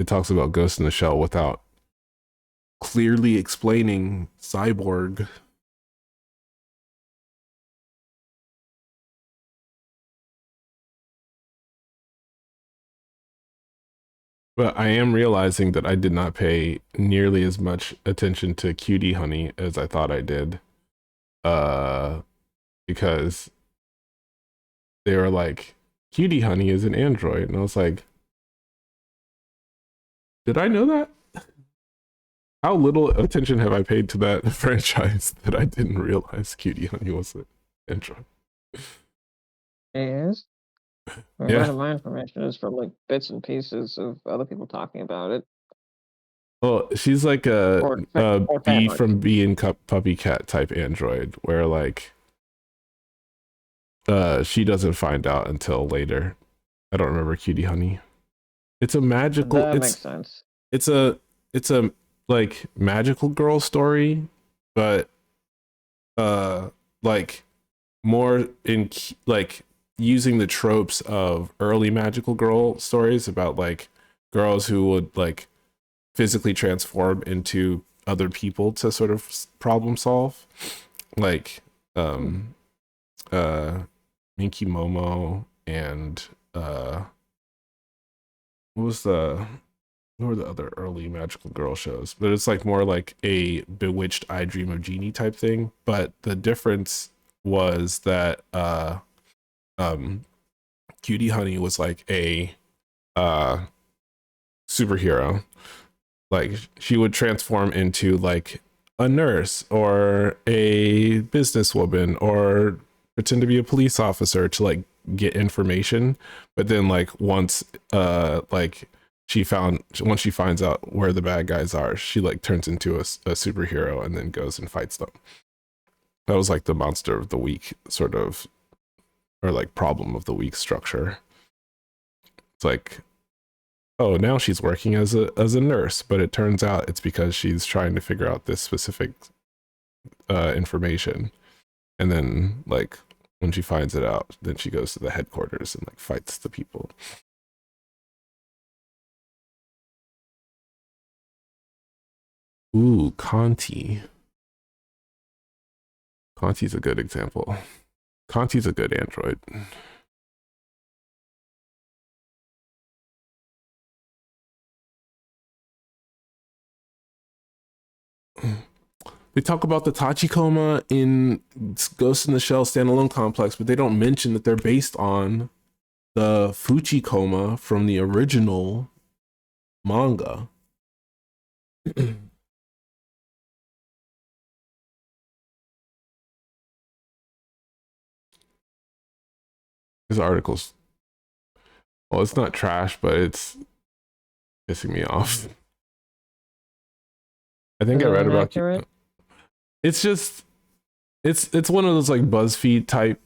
talks about Ghost in the Shell without clearly explaining cyborg. But I am realizing that I did not pay nearly as much attention to Cutie Honey as I thought I did. Because they were like, Cutie Honey is an android. And I was like, did I know that? How little attention have I paid to that franchise that I didn't realize Cutie Honey was an android? It is. A Yeah. lot of my information is from like bits and pieces of other people talking about it. Well, she's like Or Bee fanart. from Bee and Puppy Cat type android, where like she doesn't find out until later. I don't remember Cutie Honey. It's a magical. That makes sense. It's a like magical girl story, but like more in like using the tropes of early magical girl stories about like girls who would like physically transform into other people to sort of problem solve, like Minky Momo and what were the other early magical girl shows? But it's like more like a Bewitched I Dream of Jeannie type thing. But the difference was that Cutie Honey was like a superhero. Like she would transform into like a nurse or a businesswoman or pretend to be a police officer to like get information. But then like once she finds out where the bad guys are, she like turns into a superhero and then goes and fights them. That was like the monster of the week sort of, or like problem of the week structure. It's like, oh, now she's working as a nurse, but it turns out it's because she's trying to figure out this specific information. And then like when she finds it out, then she goes to the headquarters and like fights the people. Ooh, Conti. Conti's a good example. Conti's a good android. They talk about the Tachikoma in Ghost in the Shell standalone complex, but they don't mention that they're based on the Fuchikoma from the original manga. This article's, well, it's not trash, but it's pissing me off. I think I read about accurate? It's just it's one of those like BuzzFeed type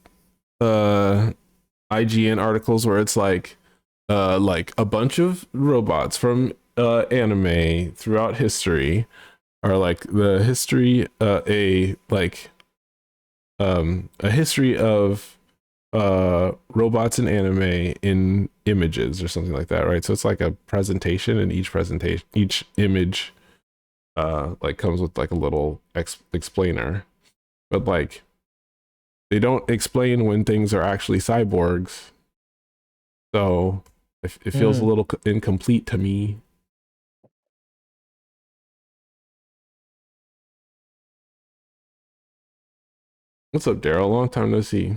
IGN articles where it's like a bunch of robots from anime throughout history are like the history a history of robots in anime in images or something like that, right? So it's like a presentation, and each image like comes with like a little explainer, but like they don't explain when things are actually cyborgs, so it feels a little incomplete to me. What's up, Daryl? Long time no see.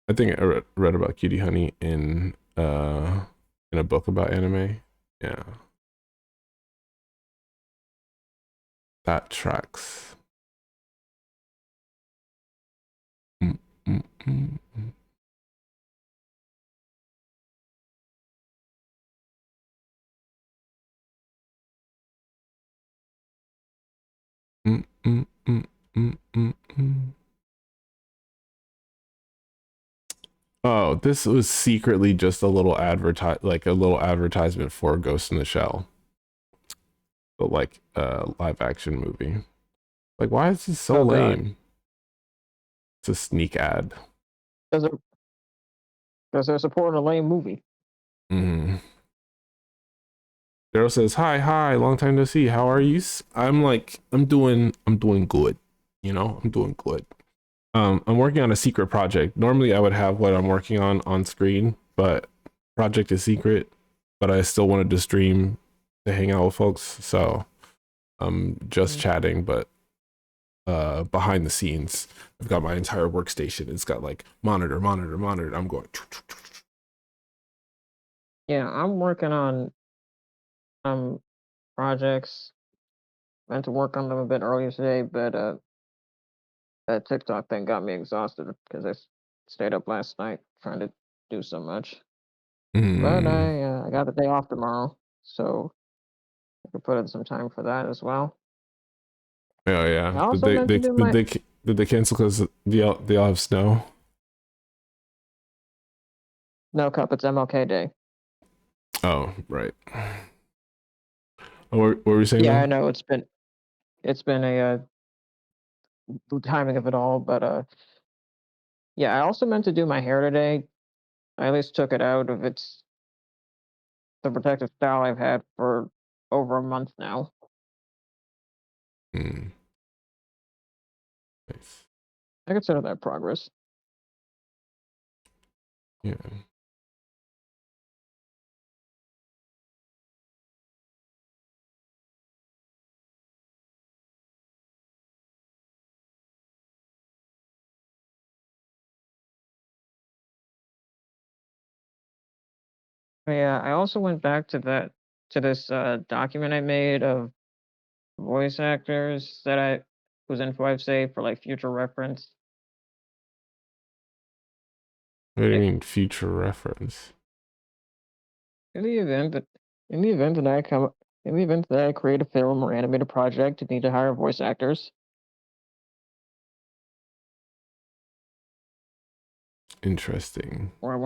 I think I read about Cutie Honey in in a book about anime. Yeah. That tracks. Mm, mm, mm, mm. Mm, mm, mm, mm, mm, mm. Oh, this was secretly just a little advertisement for Ghost in the Shell, but like a live action movie. Like, why is this so Oh god. lame? It's a sneak ad. Because they're supporting a lame movie. Mm. Daryl says, hi, long time no see. How are you? I'm like, I'm doing good. You know, I'm doing good. I'm working on a secret project. Normally I would have what I'm working on screen, but project is secret, but I still wanted to stream to hang out with folks. So I'm just chatting, but behind the scenes, I've got my entire workstation. It's got like monitor. I'm going. Yeah, I'm working on projects. Meant to work on them a bit earlier today, but that TikTok thing got me exhausted because stayed up last night trying to do so much. But I got the day off tomorrow, so I could put in some time for that as well. Oh yeah. I also meant to do my Did they cancel because they all have snow? no cup. It's MLK Day. Oh right. Oh, what were we saying? Yeah, Though? I know it's been a the timing of it all, but yeah, I also meant to do my hair today. I at least took it out of the protective style I've had for over a month now. Nice. I consider that progress. Yeah. Yeah, I also went back to this document I made of voice actors whose info I've saved for like future reference. What do you Yeah. mean future reference? In the event that in the event that I come in the event that I create a film or animated project and need to hire voice actors. Interesting. Or I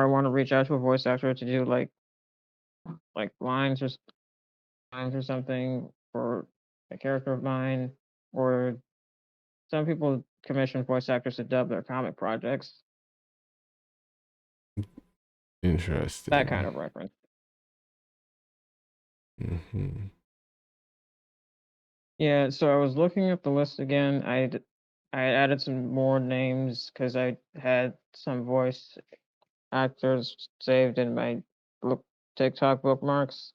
want to reach out to a voice actor to do like lines or something for a character of mine, or some people commission voice actors to dub their comic projects. Interesting. That kind of reference. Mm-hmm. Yeah, so I was looking at the list again. I added some more names because I had some voice actors saved in my TikTok bookmarks.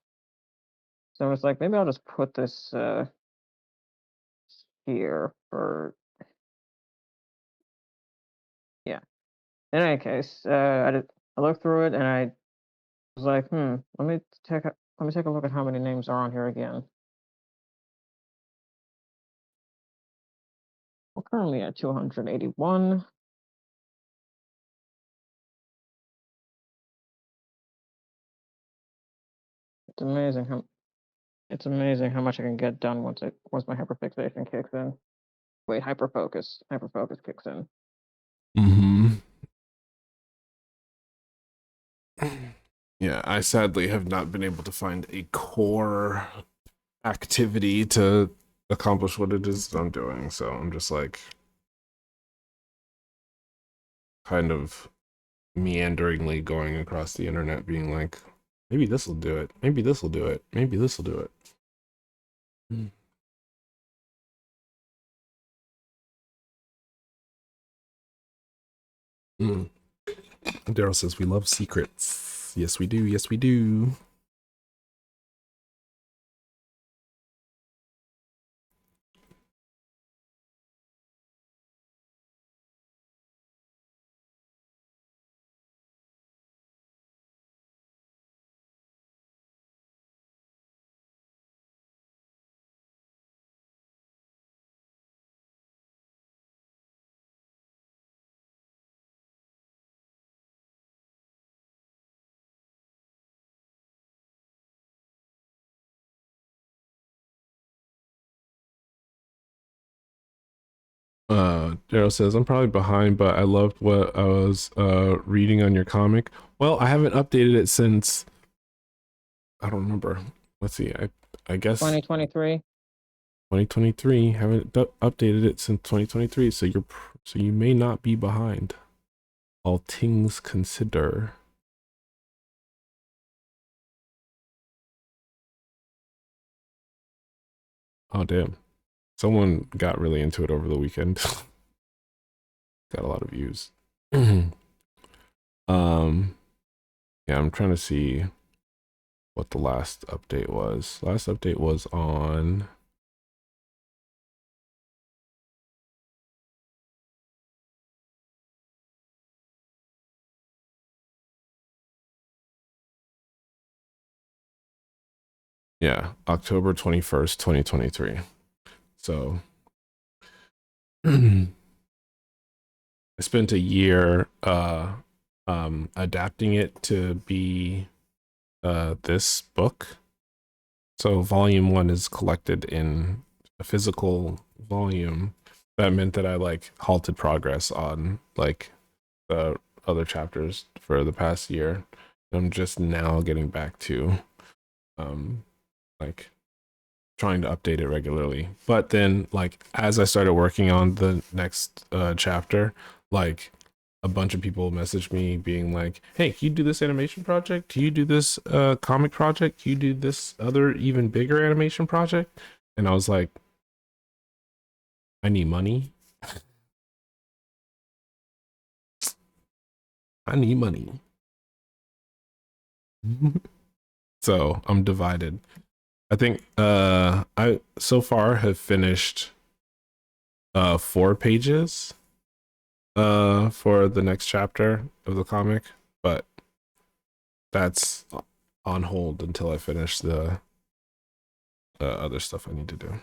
So it's like maybe I'll just put this here for yeah. In any case, I looked through it and I was like, let me take a look at how many names are on here again. We're currently at 281. It's amazing how much I can get done once my hyperfixation kicks in. Wait, hyperfocus kicks in. Mm-hmm. Yeah, I sadly have not been able to find a core activity to accomplish what it is that I'm doing. So I'm just like kind of meanderingly going across the internet being like, maybe this will do it. Maybe this will do it. Maybe this will do it. Mm. Daryl says we love secrets. Yes, we do. Yes, we do. Daryl says, I'm probably behind, but I loved what I was reading on your comic. Well, I haven't updated it since, I don't remember. Let's see. I guess 2023. 2023. Haven't updated it since 2023, so so you may not be behind. All things consider. Oh damn. Someone got really into it over the weekend. Got a lot of views. Yeah, I'm trying to see what the last update was. Last update was on October 21st, 2023. So I spent a year adapting it to be this book. So volume 1 is collected in a physical volume. That meant that I like halted progress on like the other chapters for the past year. I'm just now getting back to like trying to update it regularly. But then like as I started working on the next chapter, like a bunch of people messaged me being like, hey, can you do this animation project? Can you do this comic project? Can you do this other even bigger animation project? And I was like, I need money. I need money. So I'm divided. I think I so far have finished 4 pages for the next chapter of the comic, but that's on hold until I finish the other stuff I need to do.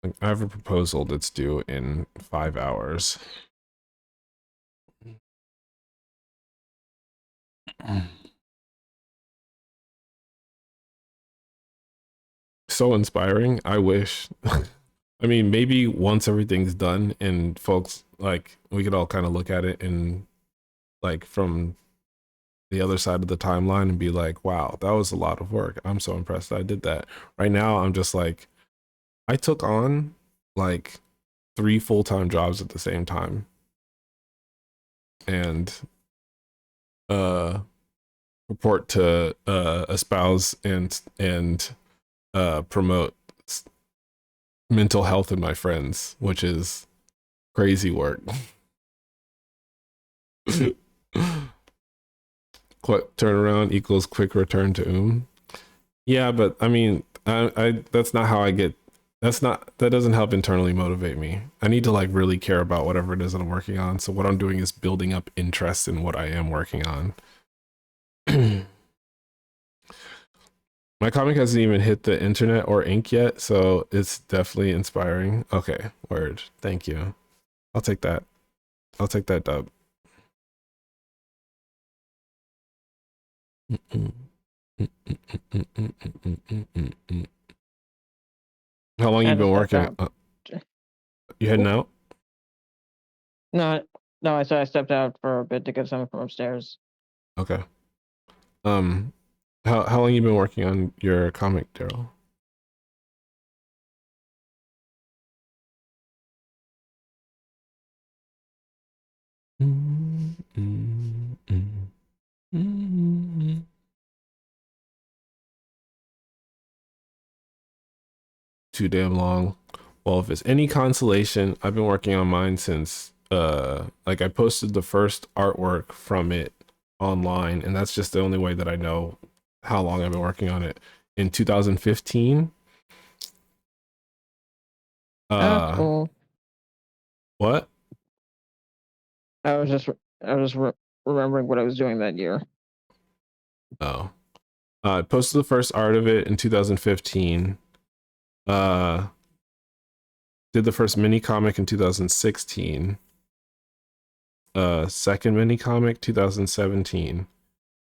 I have a proposal that's due in 5 hours. So inspiring. I wish. I mean, maybe once everything's done and folks like we could all kind of look at it and like from the other side of the timeline and be like, wow, that was a lot of work. I'm so impressed that I did that. Right now, I'm just like, I took on like 3 full-time jobs at the same time. And report to espouse and promote mental health in my friends, which is crazy work. Quick turnaround equals quick return to Yeah, but I mean, I that's not how I get. That doesn't help internally motivate me. I need to like really care about whatever it is that I'm working on. So what I'm doing is building up interest in what I am working on. My comic hasn't even hit the internet or ink yet, so it's definitely inspiring. Okay, word. Thank you. I'll take that. I'll take that dub. How long you been working? You heading out? No, I said I stepped out for a bit to get something from upstairs. Okay. How long you been working on your comic, Daryl? Too damn long. Well, if it's any consolation, I've been working on mine since like I posted the first artwork from it online, and that's just the only way that I know how long I've been working on it. In 2015. Cool. What? I was just remembering what I was doing that year. Oh. I posted the first art of it in 2015. Did the first mini comic in 2016. Second mini comic 2017.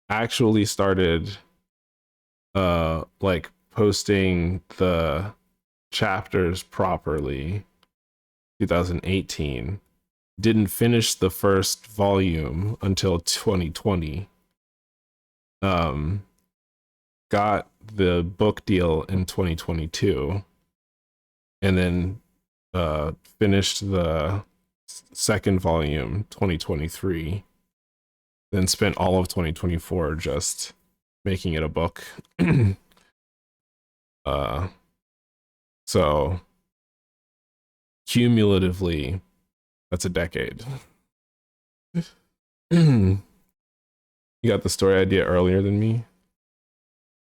Actually started like posting the chapters properly 2018. Didn't finish the first volume until 2020. Got the book deal in 2022, and then finished the second volume 2023. Then spent all of 2024 just making it a book. So cumulatively, that's a decade. You got the story idea earlier than me?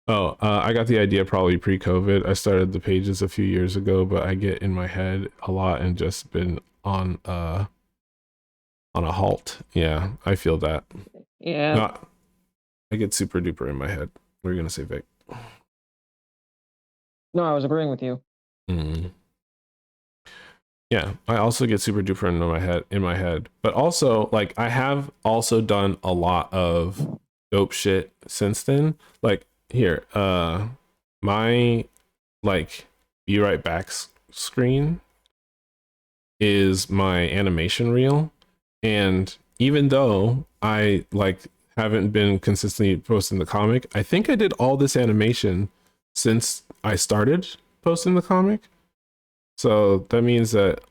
Oh, I got the idea probably pre-COVID. I started the pages a few years ago, but I get in my head a lot and just been on a halt. Yeah, I feel that. Yeah. No, I get super duper in my head. What are you gonna say, Vic? No, I was agreeing with you. Yeah, I also get super duper in my head. But also, like, I have also done a lot of dope shit since then. Like, here, my like be right back screen is my animation reel, and even though I like haven't been consistently posting the comic, I think I did all this animation since I started posting the comic. So that means that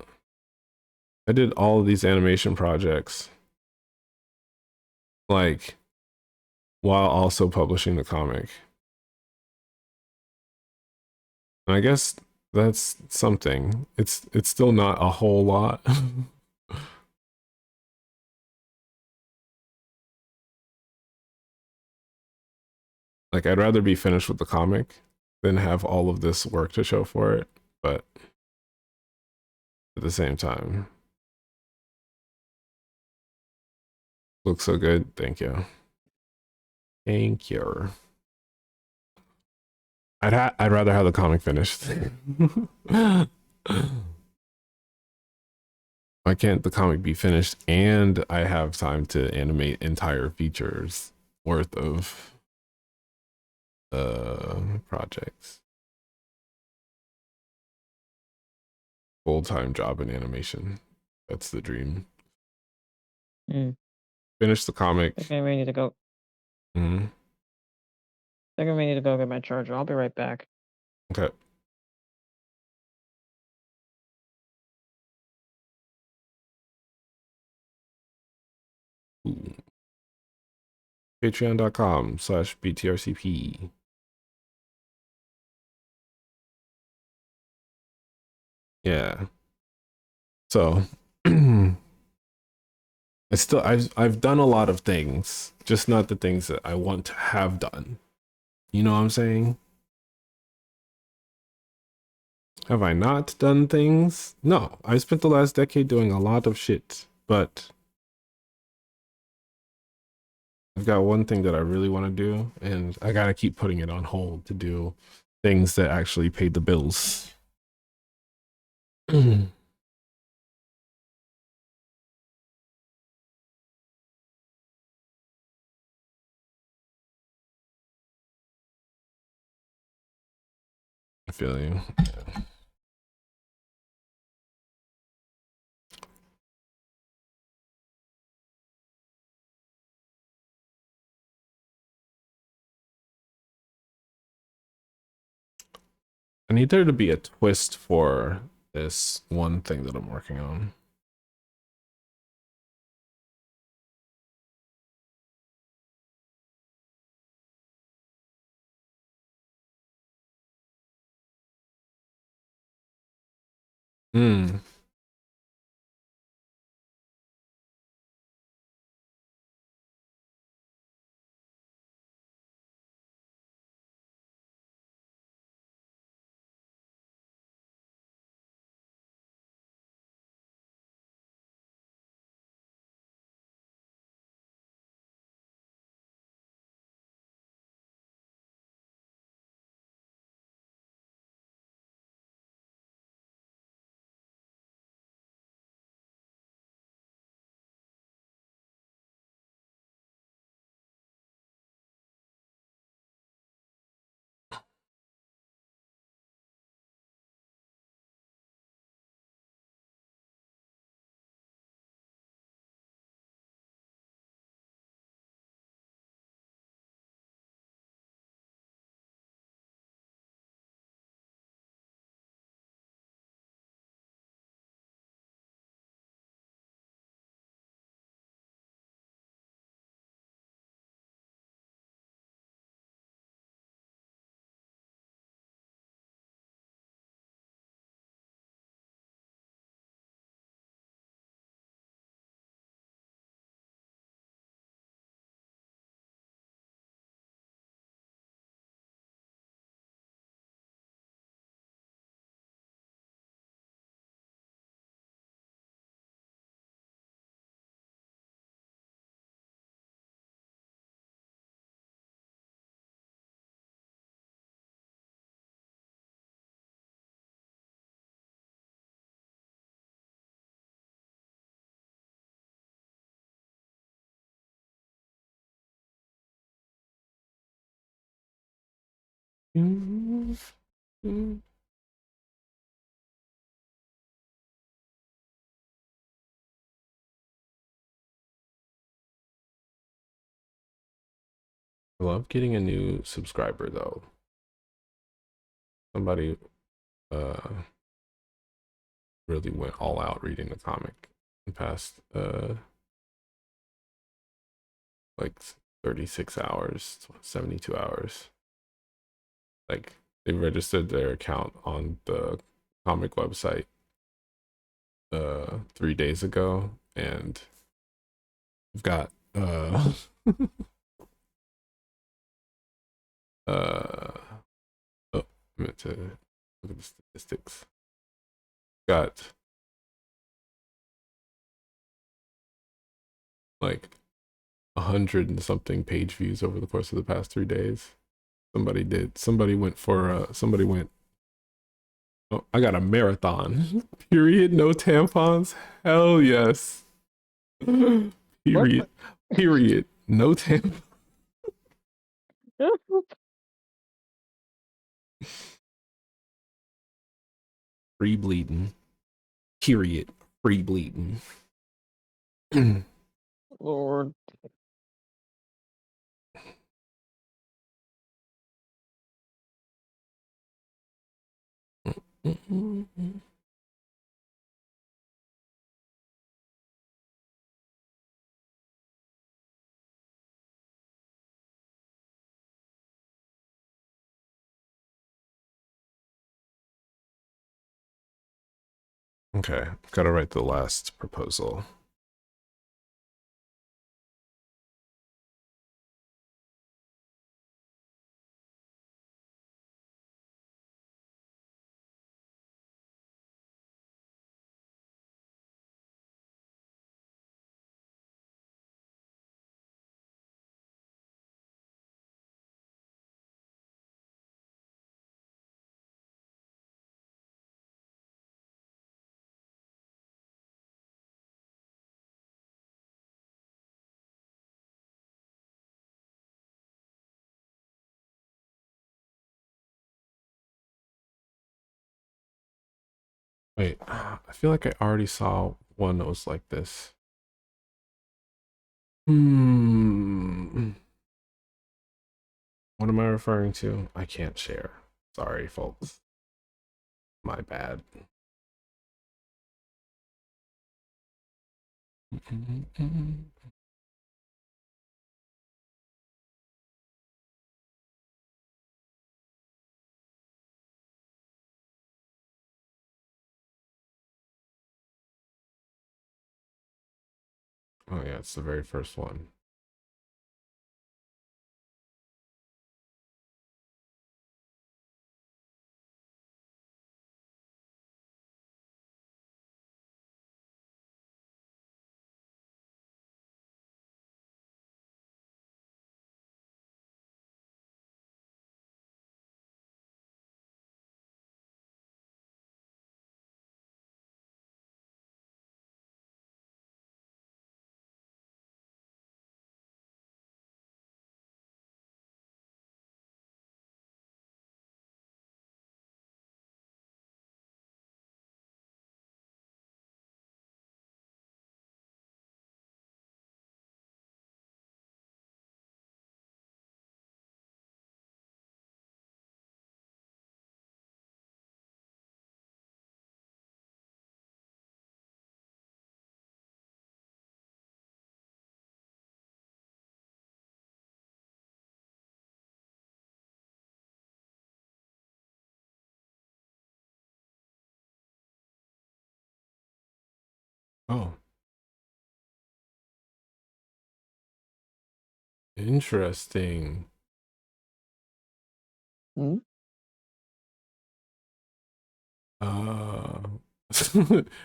I did all of these animation projects like while also publishing the comic. And I guess that's something. It's still not a whole lot. Like, I'd rather be finished with the comic than have all of this work to show for it, but at the same time, looks so good. Thank you. Thank you. I'd rather have the comic finished. Why can't the comic be finished and I have time to animate entire features worth of projects? Full-time job in animation. That's the dream. Finish the comic. I think we need to go. Mm-hmm. I think we need to go get my charger. I'll be right back. Okay. Patreon.com/BTRCP. Yeah. So I've done a lot of things, just not the things that I want to have done. You know what I'm saying? Have I not done things? No, I spent the last decade doing a lot of shit, but I've got one thing that I really want to do, and I gotta keep putting it on hold to do things that actually paid the bills. I feel you. Yeah. I need there to be a twist for this one thing that I'm working on. Hmm. I love getting a new subscriber though. Somebody really went all out reading the comic in the past like 36 hours, 72 hours. Like they registered their account on the comic website 3 days ago, and we've got oh, I meant to look at the statistics. Got like 100 and something page views over the course of the past 3 days. Somebody went for oh, I got a marathon. Period. No tampons. Hell yes. Period. Period. No tampons. Free bleeding. Period. Free bleeding. Lord. Okay, gotta write the last proposal. Wait, I feel like I already saw one that was like this. What am I referring to? I can't share. Sorry, folks. My bad. Oh yeah, it's the very first one. Oh, interesting. Hmm?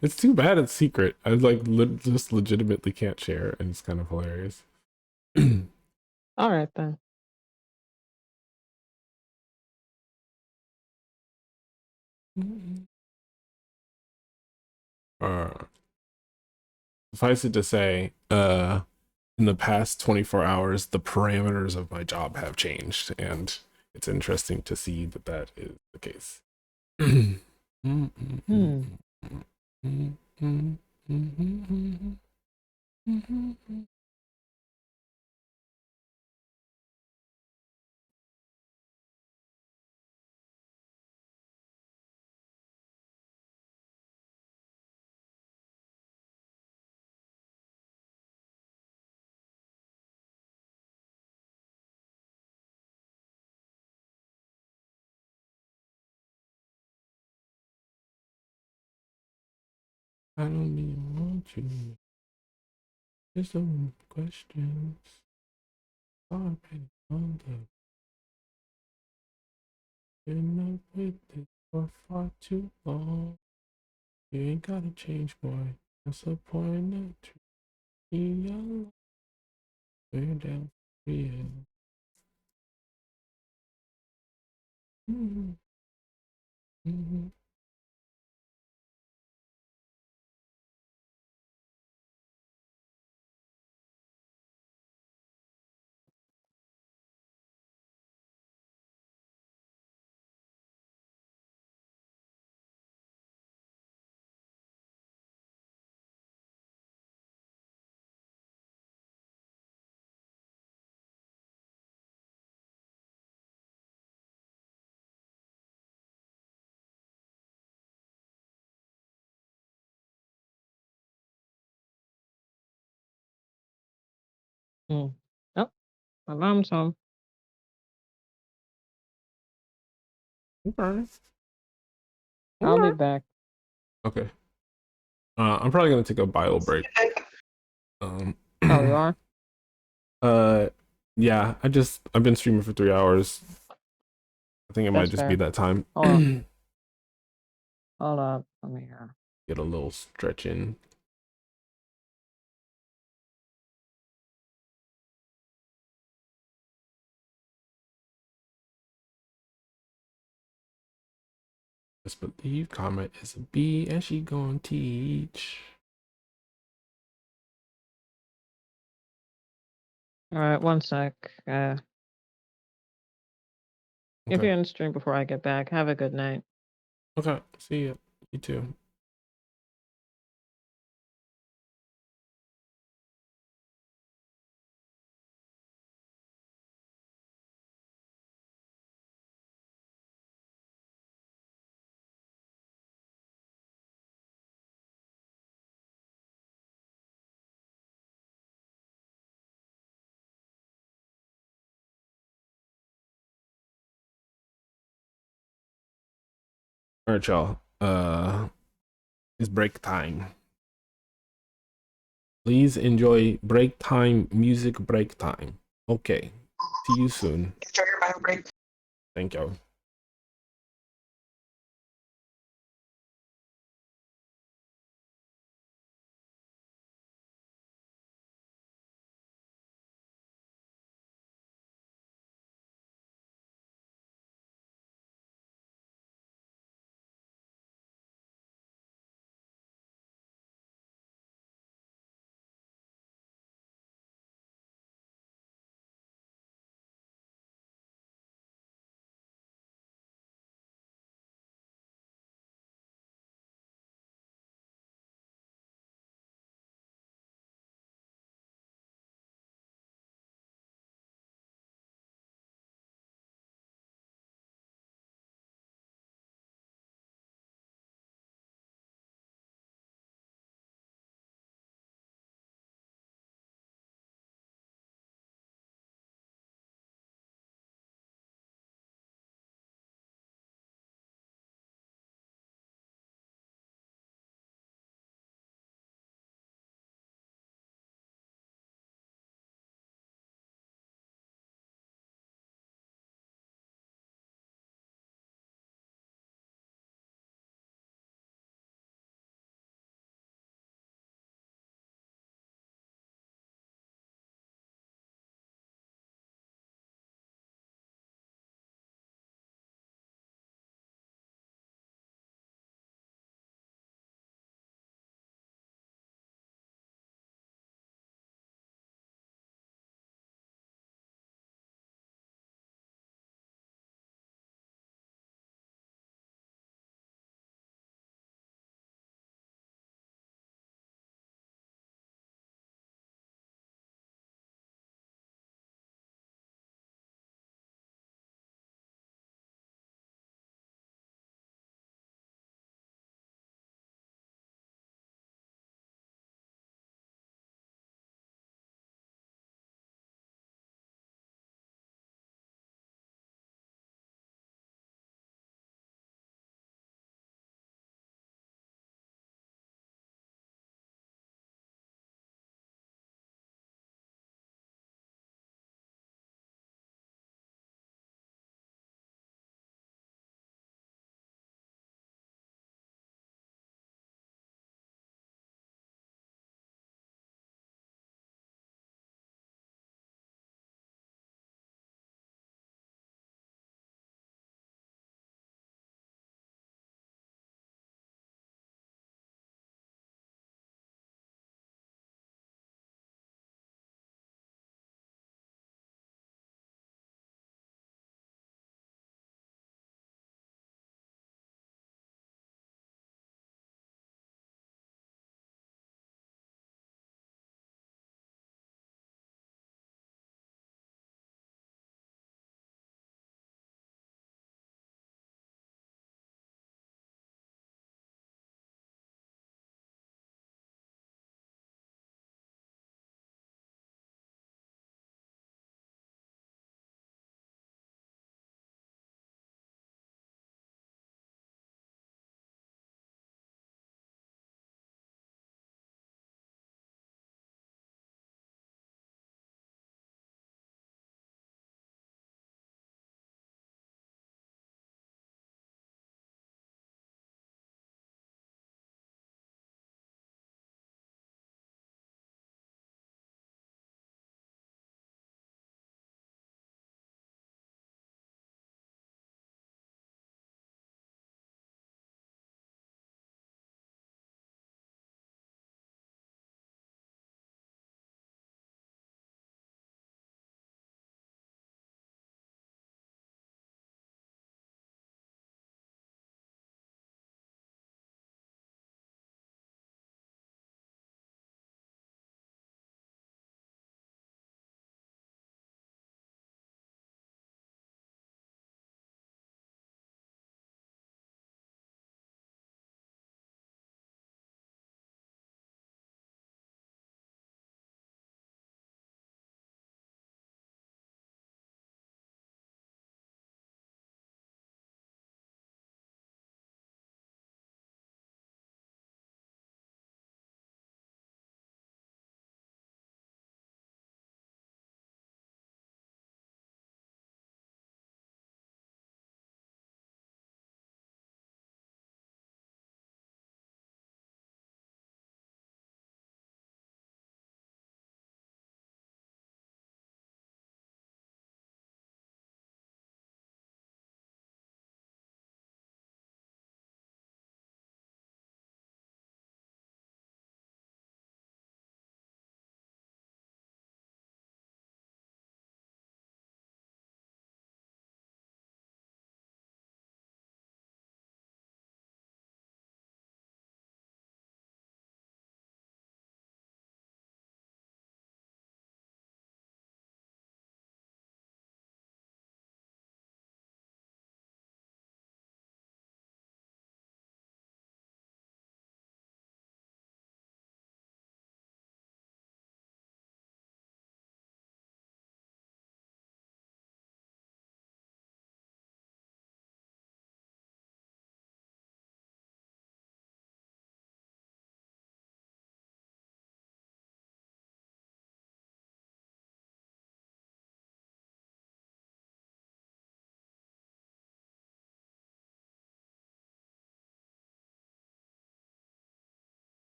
It's too bad it's secret. I like just legitimately can't share, and it's kind of hilarious. All right then. uh, Suffice it to say, in the past 24 hours, the parameters of my job have changed, and it's interesting to see that that is the case. I don't even want you. There's some questions. Already on the been up with it for far too long. You ain't gotta change, boy. What's the point of treating young? We're down for real. Oh, my mom's home. Okay. I'll be back. Okay. I'm probably gonna take a bio break. Oh, you are? Yeah. I've been streaming for 3 hours. I think it might That's just fair. be that time. Hold on. Hold up. Let me hear. Get a little stretch in. Just believe Comet is a bee and she gonna teach. All right, one sec. If Okay. you're in the stream before I get back, have a good night. Okay. See ya. You too. All right, y'all. It's break time. Please enjoy break time music break time. Okay. See you soon. Enjoy your bio break. Thank you.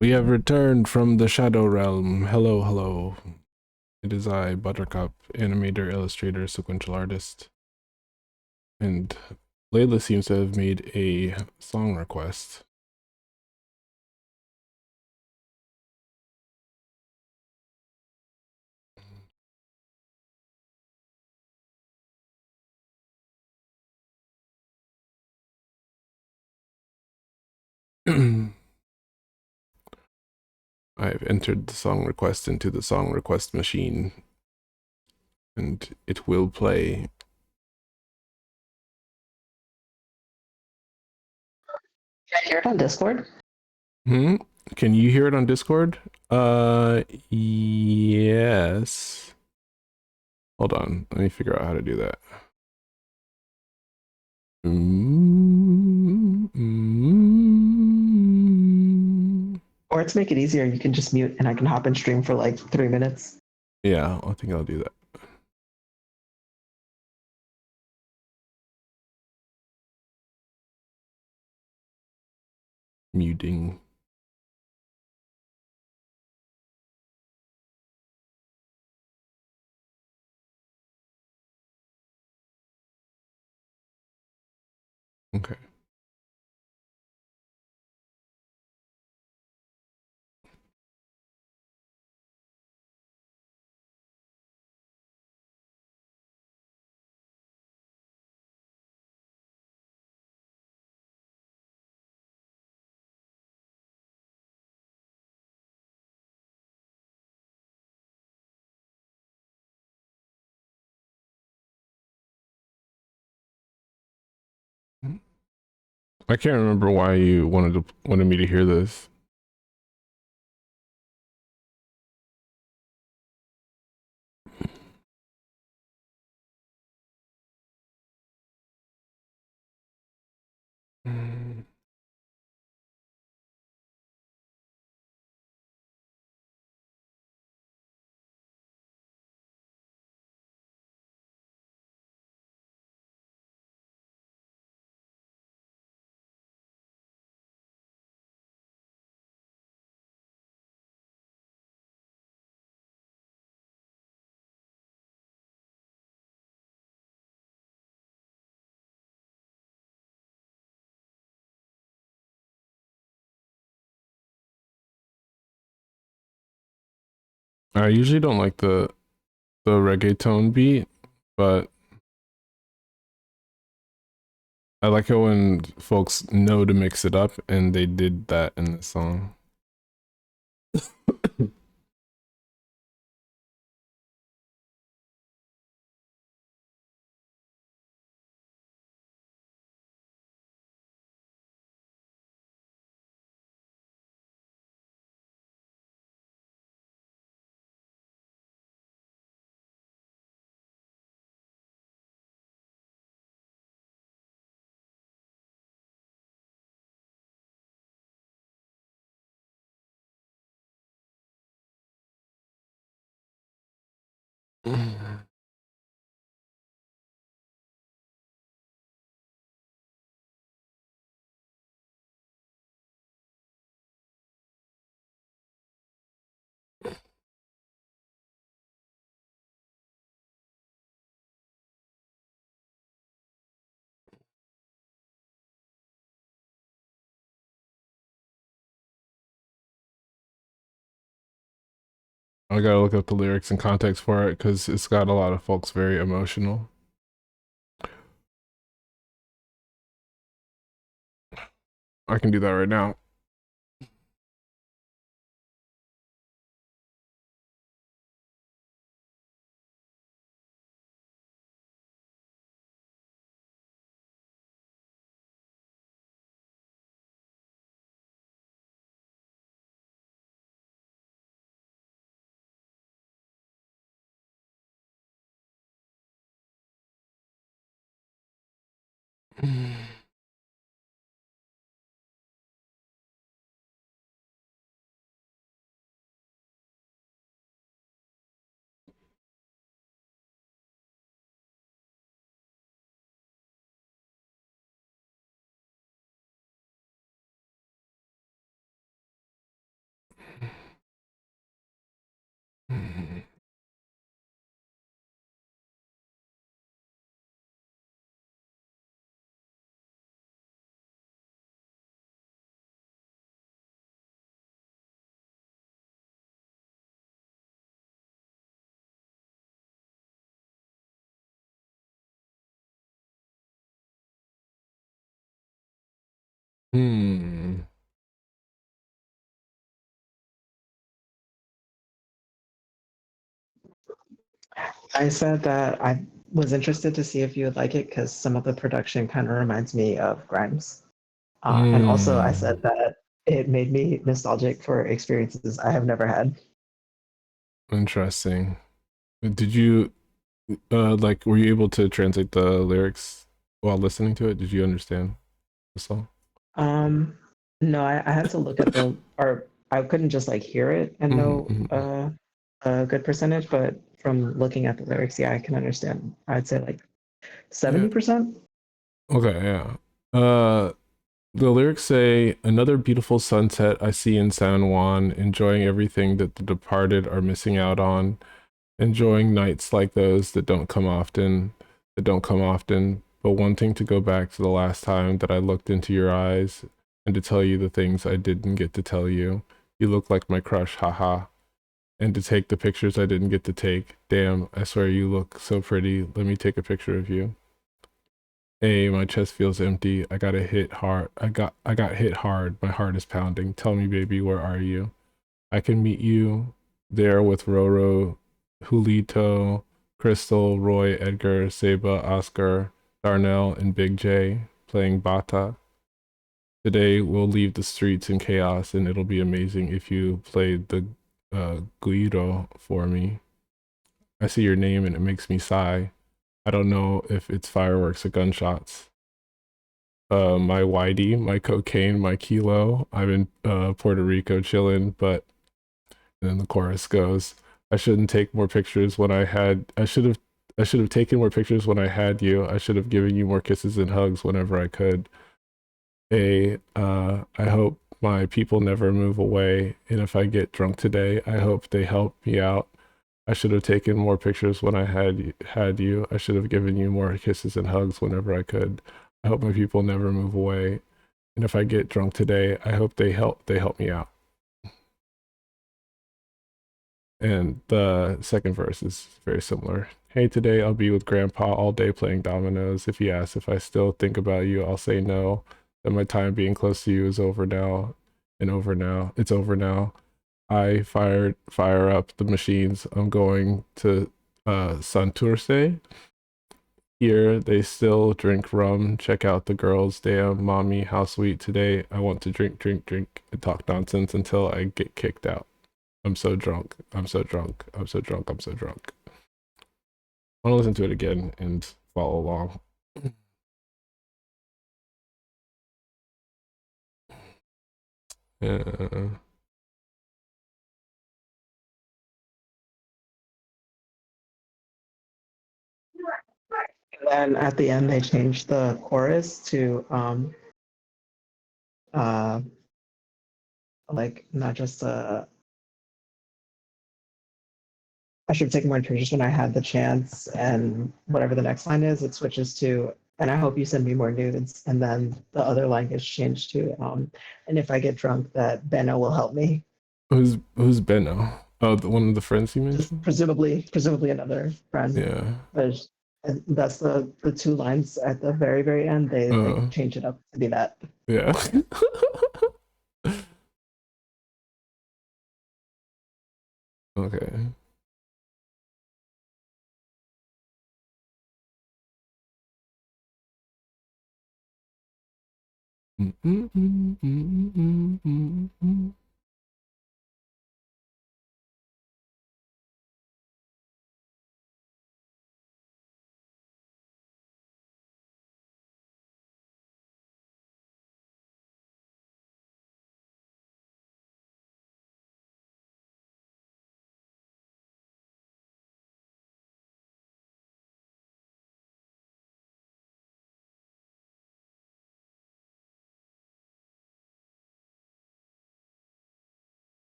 We have returned from the Shadow Realm. Hello, hello. It is I, Buttercup, animator, illustrator, sequential artist. And Layla seems to have made a song request. I've entered the song request into the song request machine, and it will play. Can I hear it on Discord? Hmm? Can you hear it on Discord? Yes. Hold on, let me figure out how to do that. Or to make it easier, you can just mute and I can hop and stream for like 3 minutes. Yeah, I think I'll do that. Muting. Okay. I can't remember why you wanted me to hear this. I usually don't like the reggaeton beat, but I like it when folks know to mix it up, and they did that in the song. I gotta look up the lyrics and context for it because it's got a lot of folks very emotional. I can do that right now. I said that I was interested to see if you would like it because some of the production kind of reminds me of Grimes. And also, I said that it made me nostalgic for experiences I have never had. Interesting. Did you like were you able to translate the lyrics while listening to it? Did you understand the song? Um, no, I had to look at the, or I couldn't just like hear it and know Mm-hmm. a good percentage, but from looking at the lyrics, yeah, I can understand. I'd say like Yeah. 70%. Okay, yeah. The lyrics say, "Another beautiful sunset I see in San Juan, enjoying everything that the departed are missing out on, enjoying nights like those that don't come often, but wanting to go back to the last time that I looked into your eyes and to tell you the things I didn't get to tell you. You look like my crush, haha. And to take the pictures I didn't get to take. Damn, I swear you look so pretty. Let me take a picture of you. Hey, my chest feels empty. I got hit hard. I got hit hard. My heart is pounding. Tell me, baby, where are you? I can meet you there with Roro, Julito, Crystal, Roy, Edgar, Seba, Oscar, Darnell, and Big J playing Bata. Today we'll leave the streets in chaos, and it'll be amazing if you played the Guido for me. I see your name and it makes me sigh. I don't know if it's fireworks or gunshots. My YD, my cocaine, my kilo. I'm in Puerto Rico chilling, but and then the chorus goes, I shouldn't take more pictures when I should have taken more pictures when I had you. I should have given you more kisses and hugs whenever I could. I hope my people never move away, and if I get drunk today, I hope they help me out. I should have taken more pictures when I had you. I should have given you more kisses and hugs whenever I could. I hope my people never move away. And if I get drunk today, I hope they help me out. And the second verse is very similar. Hey, today I'll be with grandpa all day playing dominoes. If he asks if I still think about you, I'll say no. That my time being close to you is over now and over now. It's over now. Fire up the machines. I'm going to Santurce. Here they still drink rum. Check out the girls. Damn, mommy, how sweet today. I want to drink, and talk nonsense until I get kicked out. I'm so drunk. I'm so drunk. I'm so drunk. I'm so drunk. I want to listen to it again and follow along. Uh, And then at the end, they changed the chorus to uh, like not just I should take more pictures when I had the chance, and whatever the next line is, it switches to, and I hope you send me more nudes. And then the other line gets changed to, and if I get drunk, that Benno will help me. who's Benno? Oh, one of the friends you Just mentioned? presumably another friend. Yeah. But and that's the two lines at the very end. They like Uh, change it up to be that. yeah. Okay.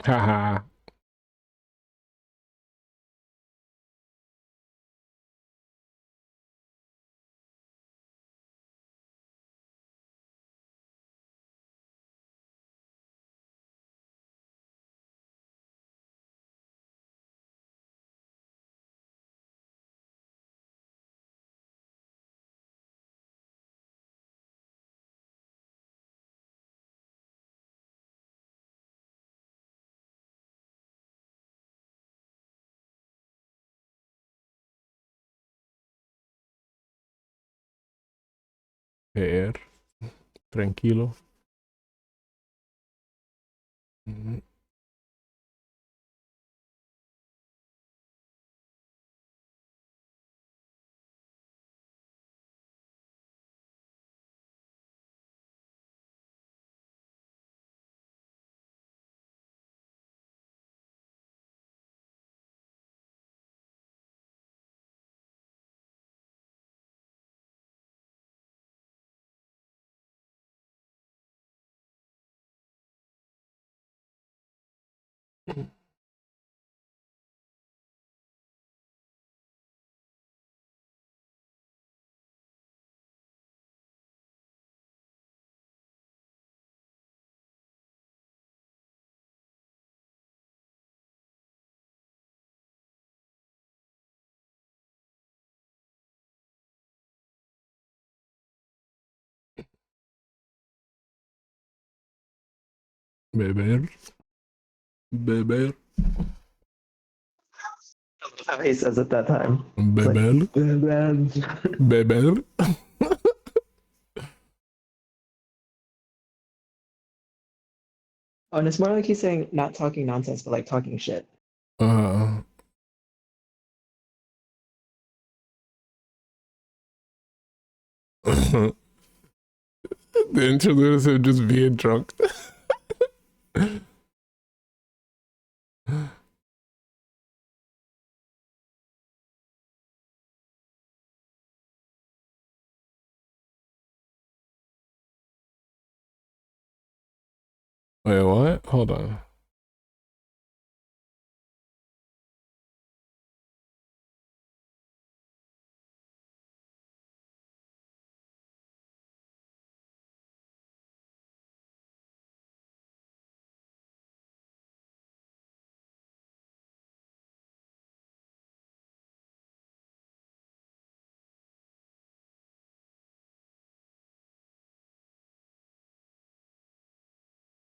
Haha. Leer. Tranquilo. Beber. Beber. How he says it that time. Beber. Like, Beber. oh, and it's more like he's saying not talking nonsense, but like talking shit. Uh, the interlude is him just being drunk. Wait, what? Hold on.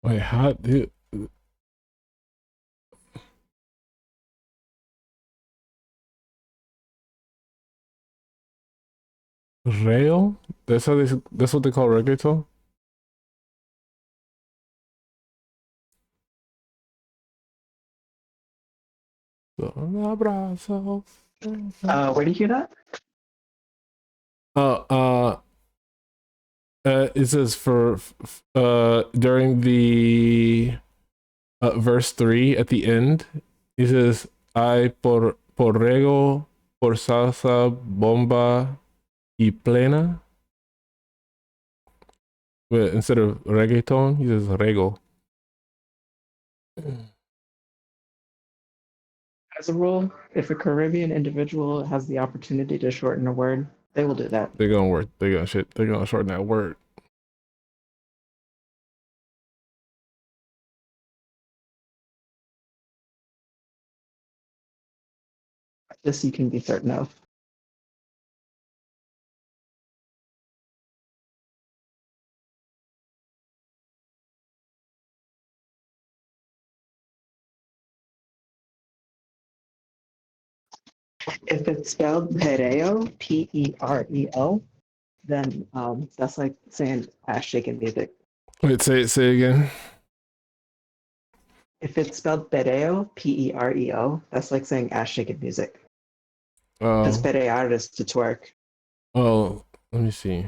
Wait, how did rail? That's what they call reggaeton? Un abrazo. Where do you hear that? Uh, uh, it says for during the verse 3 at the end, it says "Ay por rego, por salsa, bomba y plena." But instead of reggaeton, he says rego. As a rule, if a Caribbean individual has the opportunity to shorten a word, they will do that. They're gonna work. They're gonna shorten that word. This you can be certain of. If it's spelled Pereo, P-E-R-E-O, then that's like saying ass shaking music. Wait, say again. If it's spelled Pereo, P-E-R-E-O, that's like saying ass shaking music. Because Oh, perear is to twerk. oh, let me see.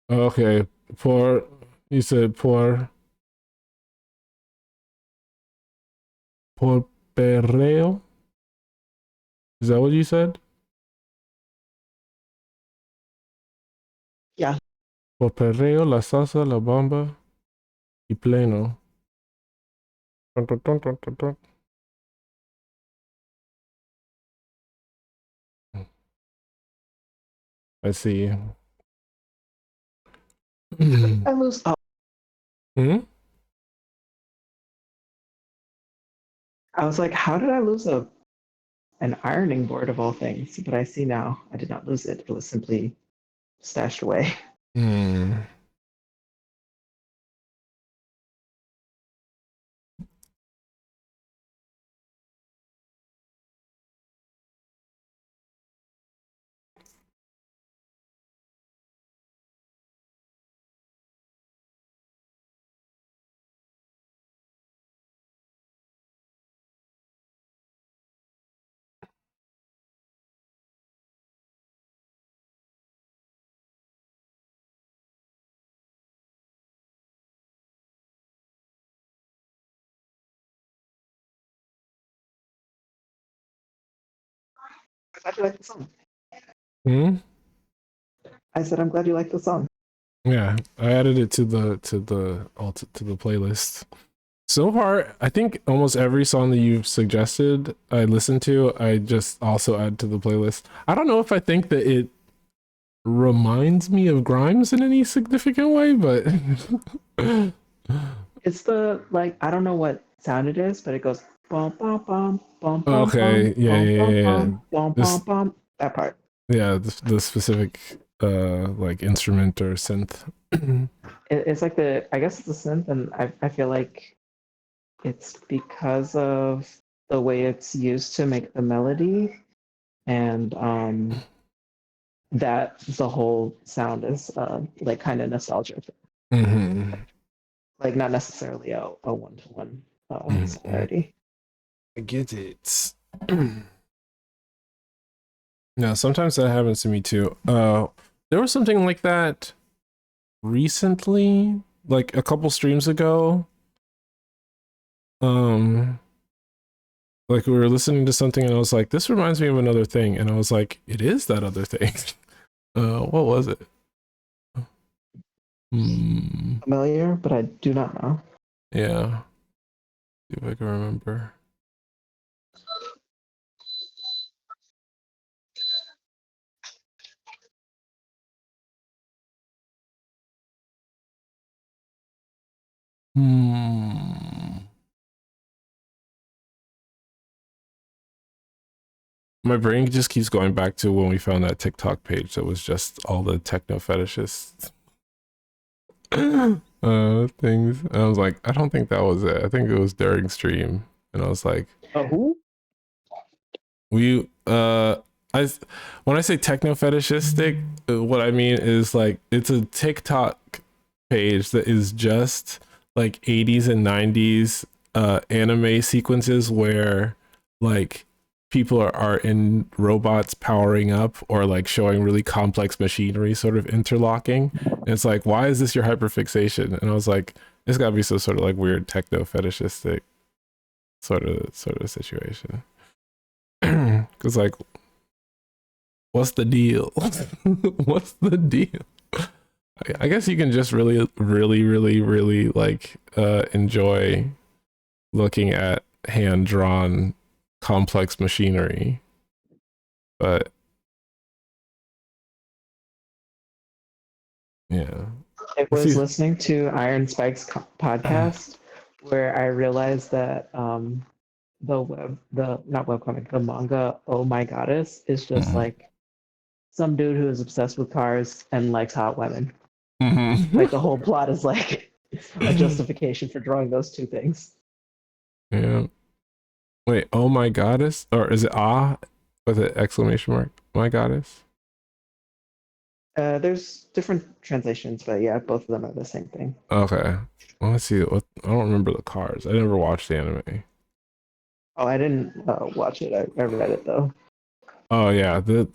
Okay, por. You said por perreo. Is that what you said? Yeah. Por perreo, la salsa, la bomba y pleno. Tun, tun, tun, tun, tun, tun. I see. I lose. Oh, Hmm? I was like, how did I lose a an ironing board of all things, but I see now I did not lose it. It was simply stashed away. Hmm. I'm glad you like the song. Hmm? I said I'm glad you like the song. Yeah, I added it to the playlist. So far, I think almost every song that you've suggested I listened to, I just also add to the playlist. I don't know if I think that it reminds me of Grimes in any significant way, but It's the like I don't know what sound it is, but it goes bum bum bum bum bum okay, bum yeah, bum yeah, bum yeah, yeah. bum bum bum This, bum. That part. yeah, the specific like instrument or synth. It's like the I guess it's the synth, and I feel like it's because of the way it's used to make the melody, and that the whole sound is like kind of nostalgic. Mm-hmm. Like not necessarily a one-to-one Mm-hmm. similarity. I get it. No, sometimes that happens to me too. There was something like that recently, like a couple streams ago. Like we were listening to something and I was like, this reminds me of another thing, and I was like, it is that other thing. What was it? Familiar, but I do not know. Yeah. See if I can remember. My brain just keeps going back to when we found that TikTok page that was just all the techno fetishists things. And I was like, I don't think that was it. I think it was during stream. And I was like, who? we I when I say techno fetishistic, what I mean is like it's a TikTok page that is just like 80s and 90s anime sequences where like people are in robots powering up or like showing really complex machinery sort of interlocking, and it's like, why is this your hyperfixation? And I was like, it's gotta be some sort of like weird techno fetishistic sort of situation. Because like, what's the deal? What's the deal? I guess you can just really like enjoy looking at hand drawn complex machinery, but yeah. I Let's was see. listening to Iron Spike's podcast where I realized that the not webcomic, the manga Oh My Goddess is just like some dude who is obsessed with cars and likes hot women. Like the whole plot is like a justification for drawing those two things. Yeah. Wait, oh my goddess, or is it with an exclamation mark? My goddess. There's different translations, but yeah, both of them are the same thing. Okay. Well, let's see. What, I don't remember the cars. I never watched the anime. Oh, I didn't watch it. I read it though. Oh yeah, the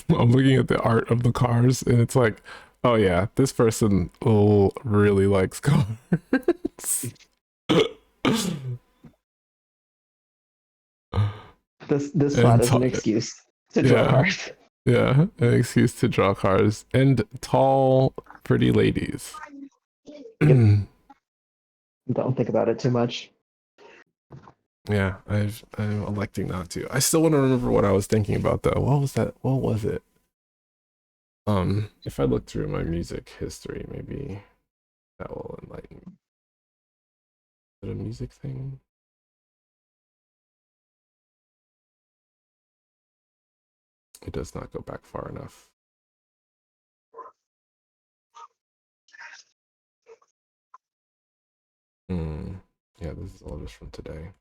I'm looking at the art of the cars and it's like, oh yeah, this person really likes cars. This And plot is an excuse to draw yeah, cars. yeah, an excuse to draw cars and tall, pretty ladies. Yep. Don't think about it too much. Yeah, I'm electing not to. I still want to remember what I was thinking about though. What was that? What was it? If I look through my music history, maybe that will enlighten me. Is it a music thing? It does not go back far enough. Yeah, this is all just from today.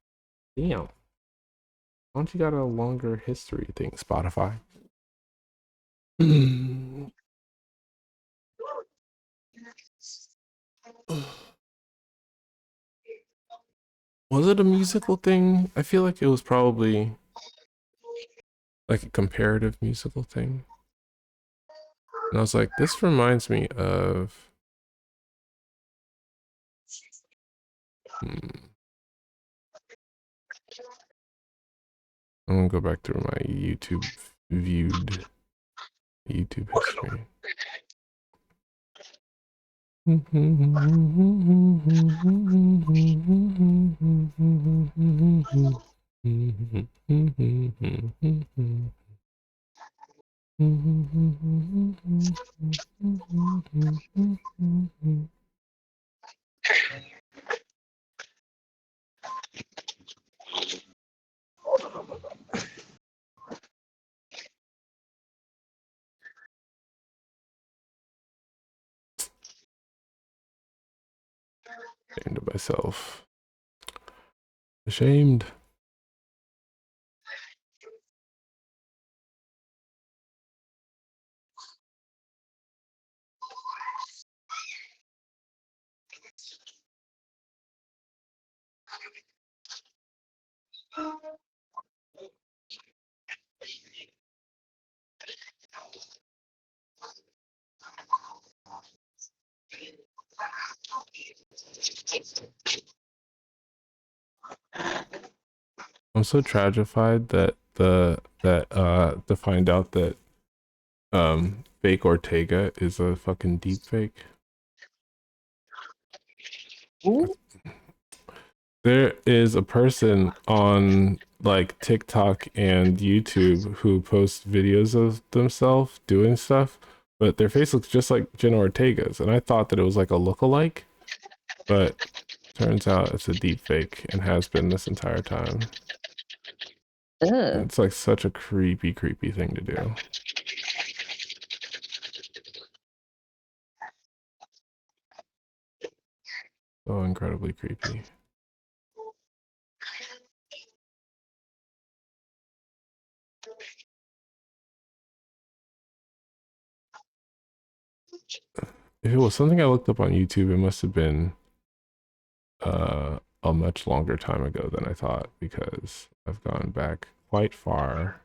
Damn. Why don't you got a longer history thing, Spotify? Was it a musical thing? I feel like it was probably like a comparative musical thing. And I was like, this reminds me of I'm gonna go back through my YouTube history. Ashamed of myself. Ashamed. I'm so tragified that to find out that fake Ortega is a fucking deep fake. Ooh. There is a person on like TikTok and YouTube who posts videos of themselves doing stuff, but their face looks just like Jenna Ortega's, and I thought that it was like a lookalike, but turns out it's a deep fake and has been this entire time. It's like such a creepy thing to do. So incredibly creepy. If it was something I looked up on YouTube, it must have been a much longer time ago than I thought, because I've gone back quite far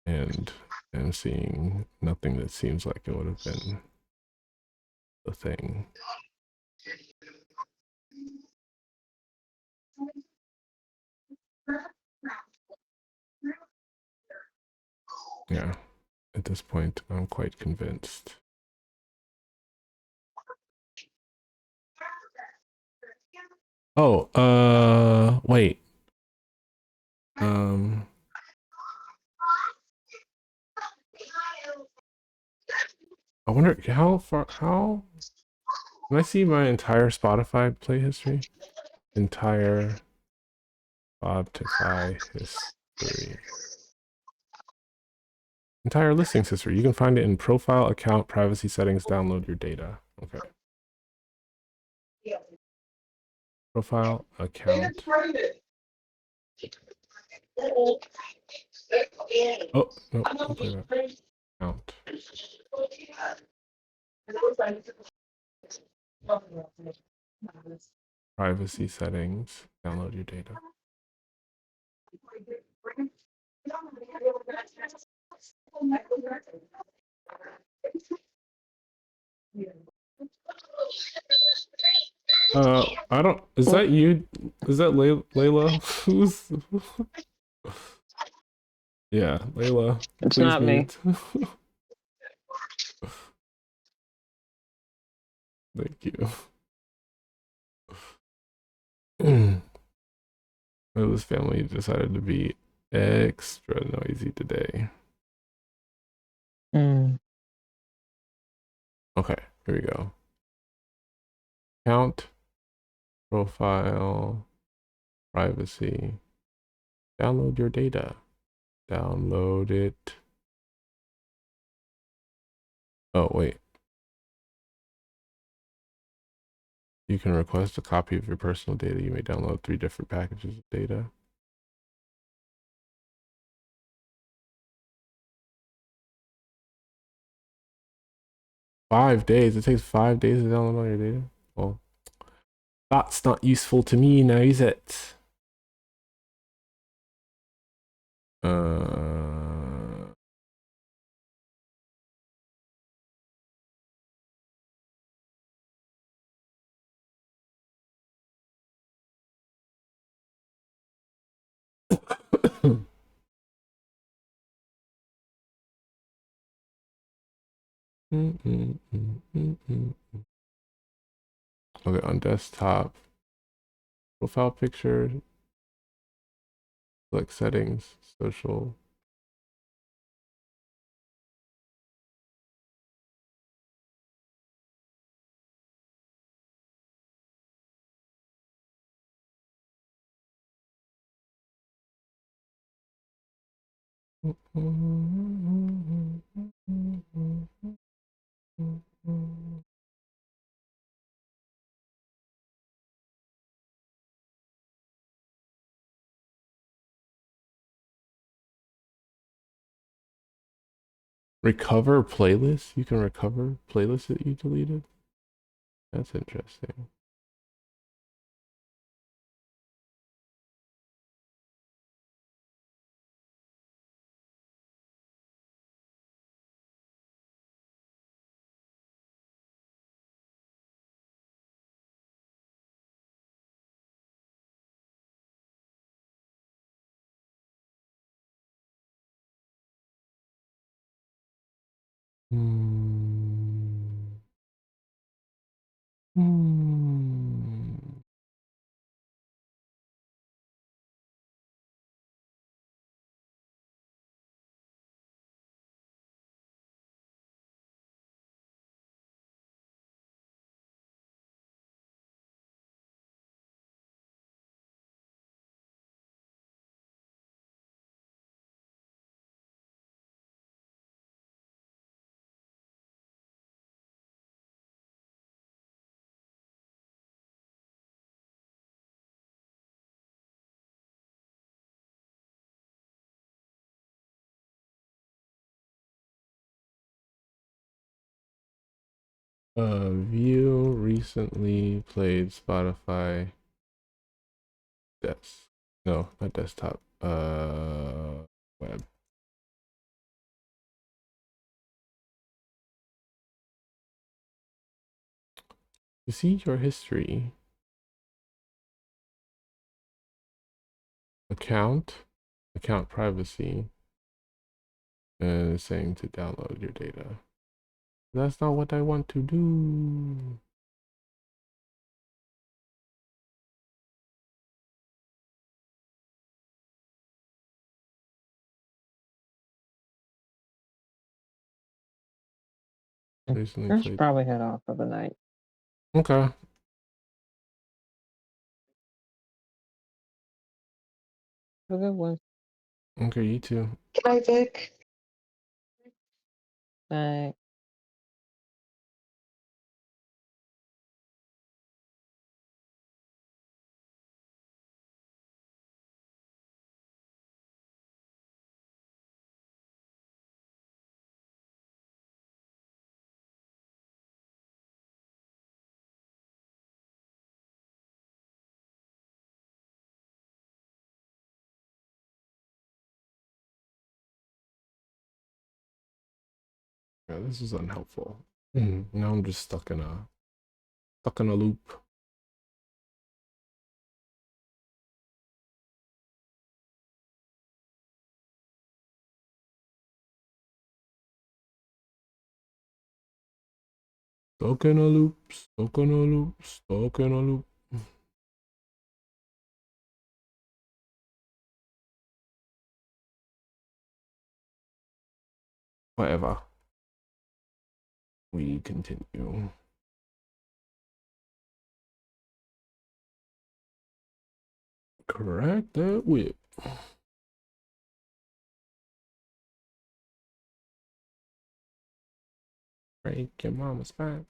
and am seeing nothing that seems like it would have been the thing. Yeah, at this point, I'm quite convinced. Oh, wait. I wonder how can I see my entire Spotify play history? Entire Spotify history. Entire listings history. You can find it in profile, account, privacy settings, download your data. Okay. Profile, account. Oh, no, don't play that. Account. Privacy settings, download your data. I don't, is that you? Is that Layla? Who's? Yeah, Layla. It's not me. Thank you. This family decided to be extra noisy today. Okay, here we go. Account, profile, privacy, download your data. Download it. Oh, wait. You can request a copy of your personal data. You may download 3 different packages of data. $5. It takes 5 days to download all your data. Well, that's not useful to me now, is it? Okay, on desktop, profile picture, select settings, social. Recover playlist? You can recover playlists that you deleted? That's interesting. View recently played Spotify. No, not desktop. Web. To see your history. Account privacy. And it's saying to download your data. That's not what I want to do. Recently I should played. probably head off for the night. Okay. Have a good one. Okay, you too. Good night, Vic. Bye. Yeah, this is unhelpful. Now I'm just stuck in a loop. Stuck in a loop, stuck in a loop, stuck in a loop. Whatever. We continue. Correct that whip. Break your mama's back.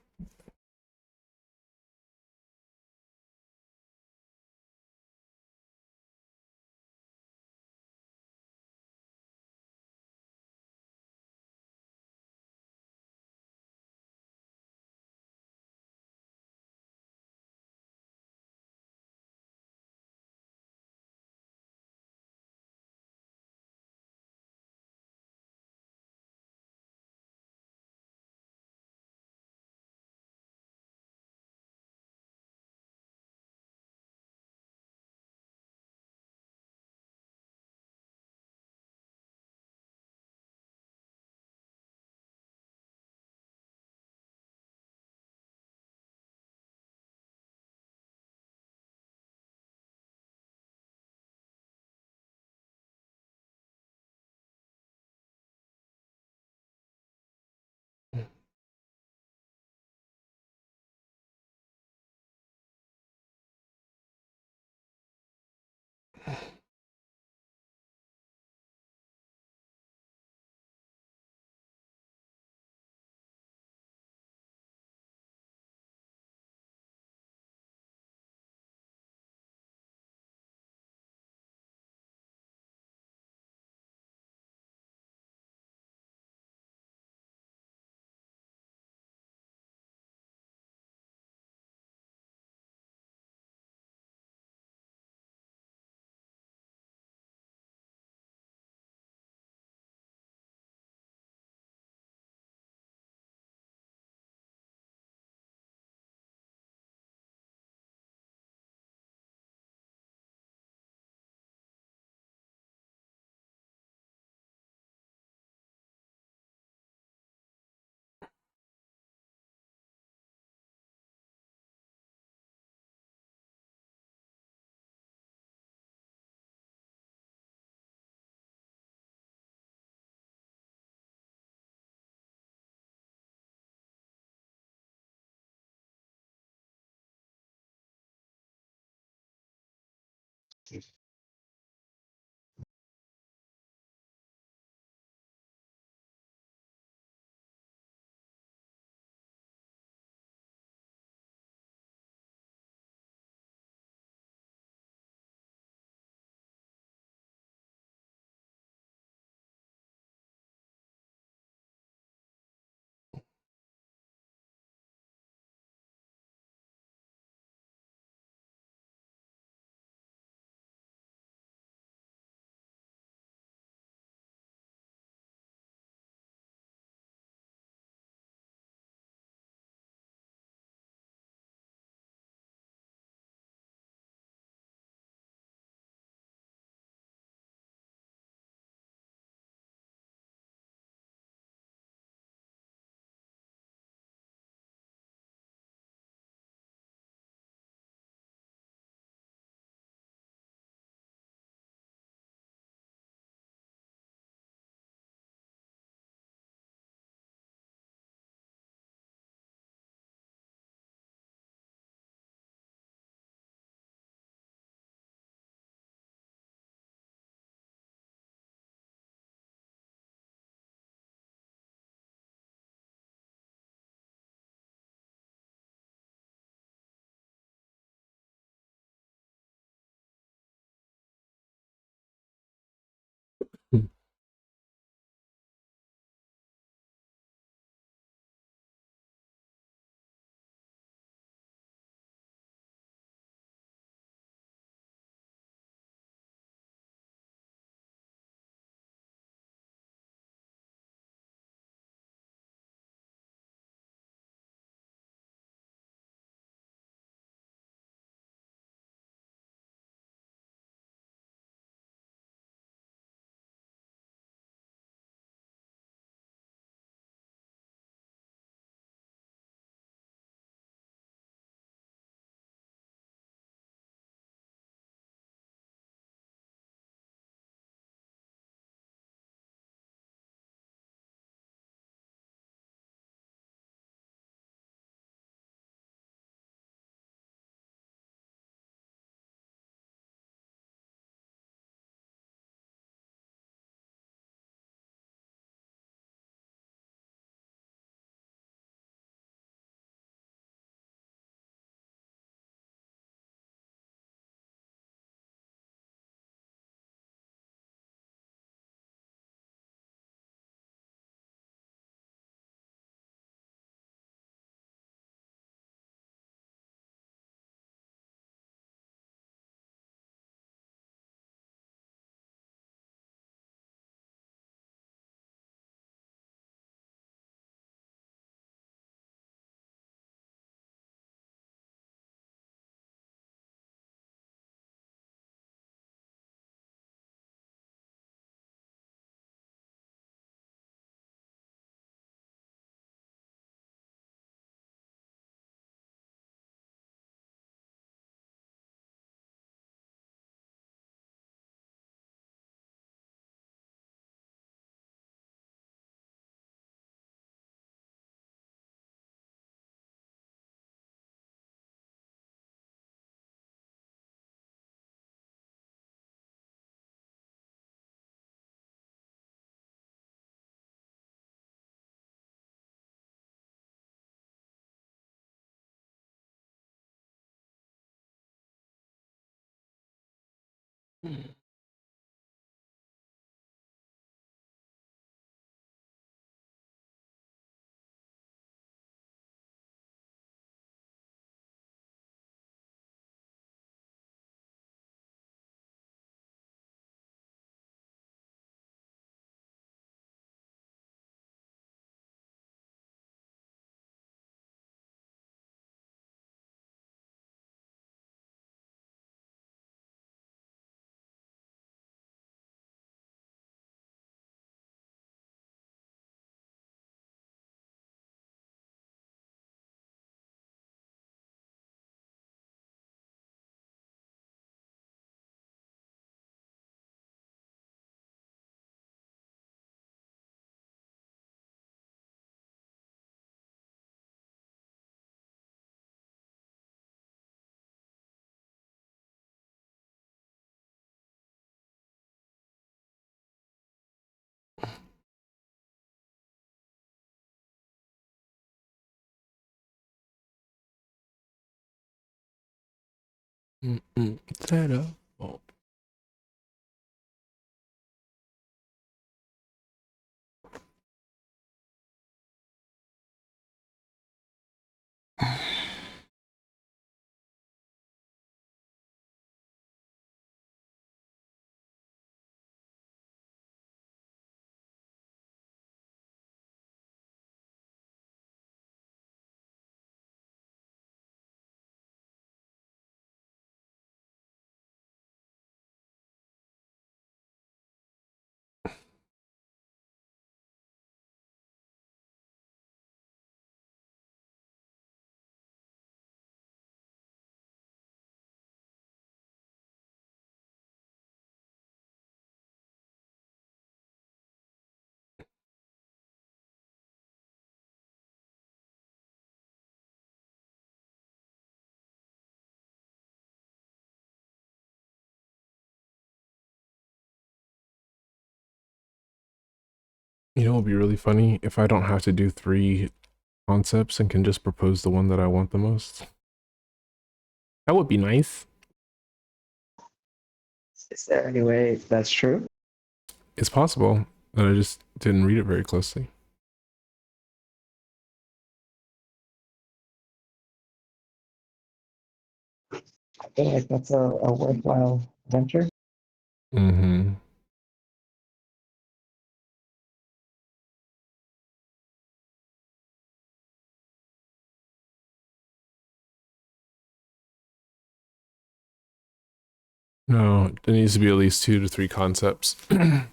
Set up. Oh. You know, it would be really funny if I don't have to do 3 concepts and can just propose the one that I want the most. That would be nice. Is there any way that's true? It's possible that I just didn't read it very closely. I feel like that's a worthwhile venture. Mm-hmm. No, there needs to be at least 2 to 3 concepts. 1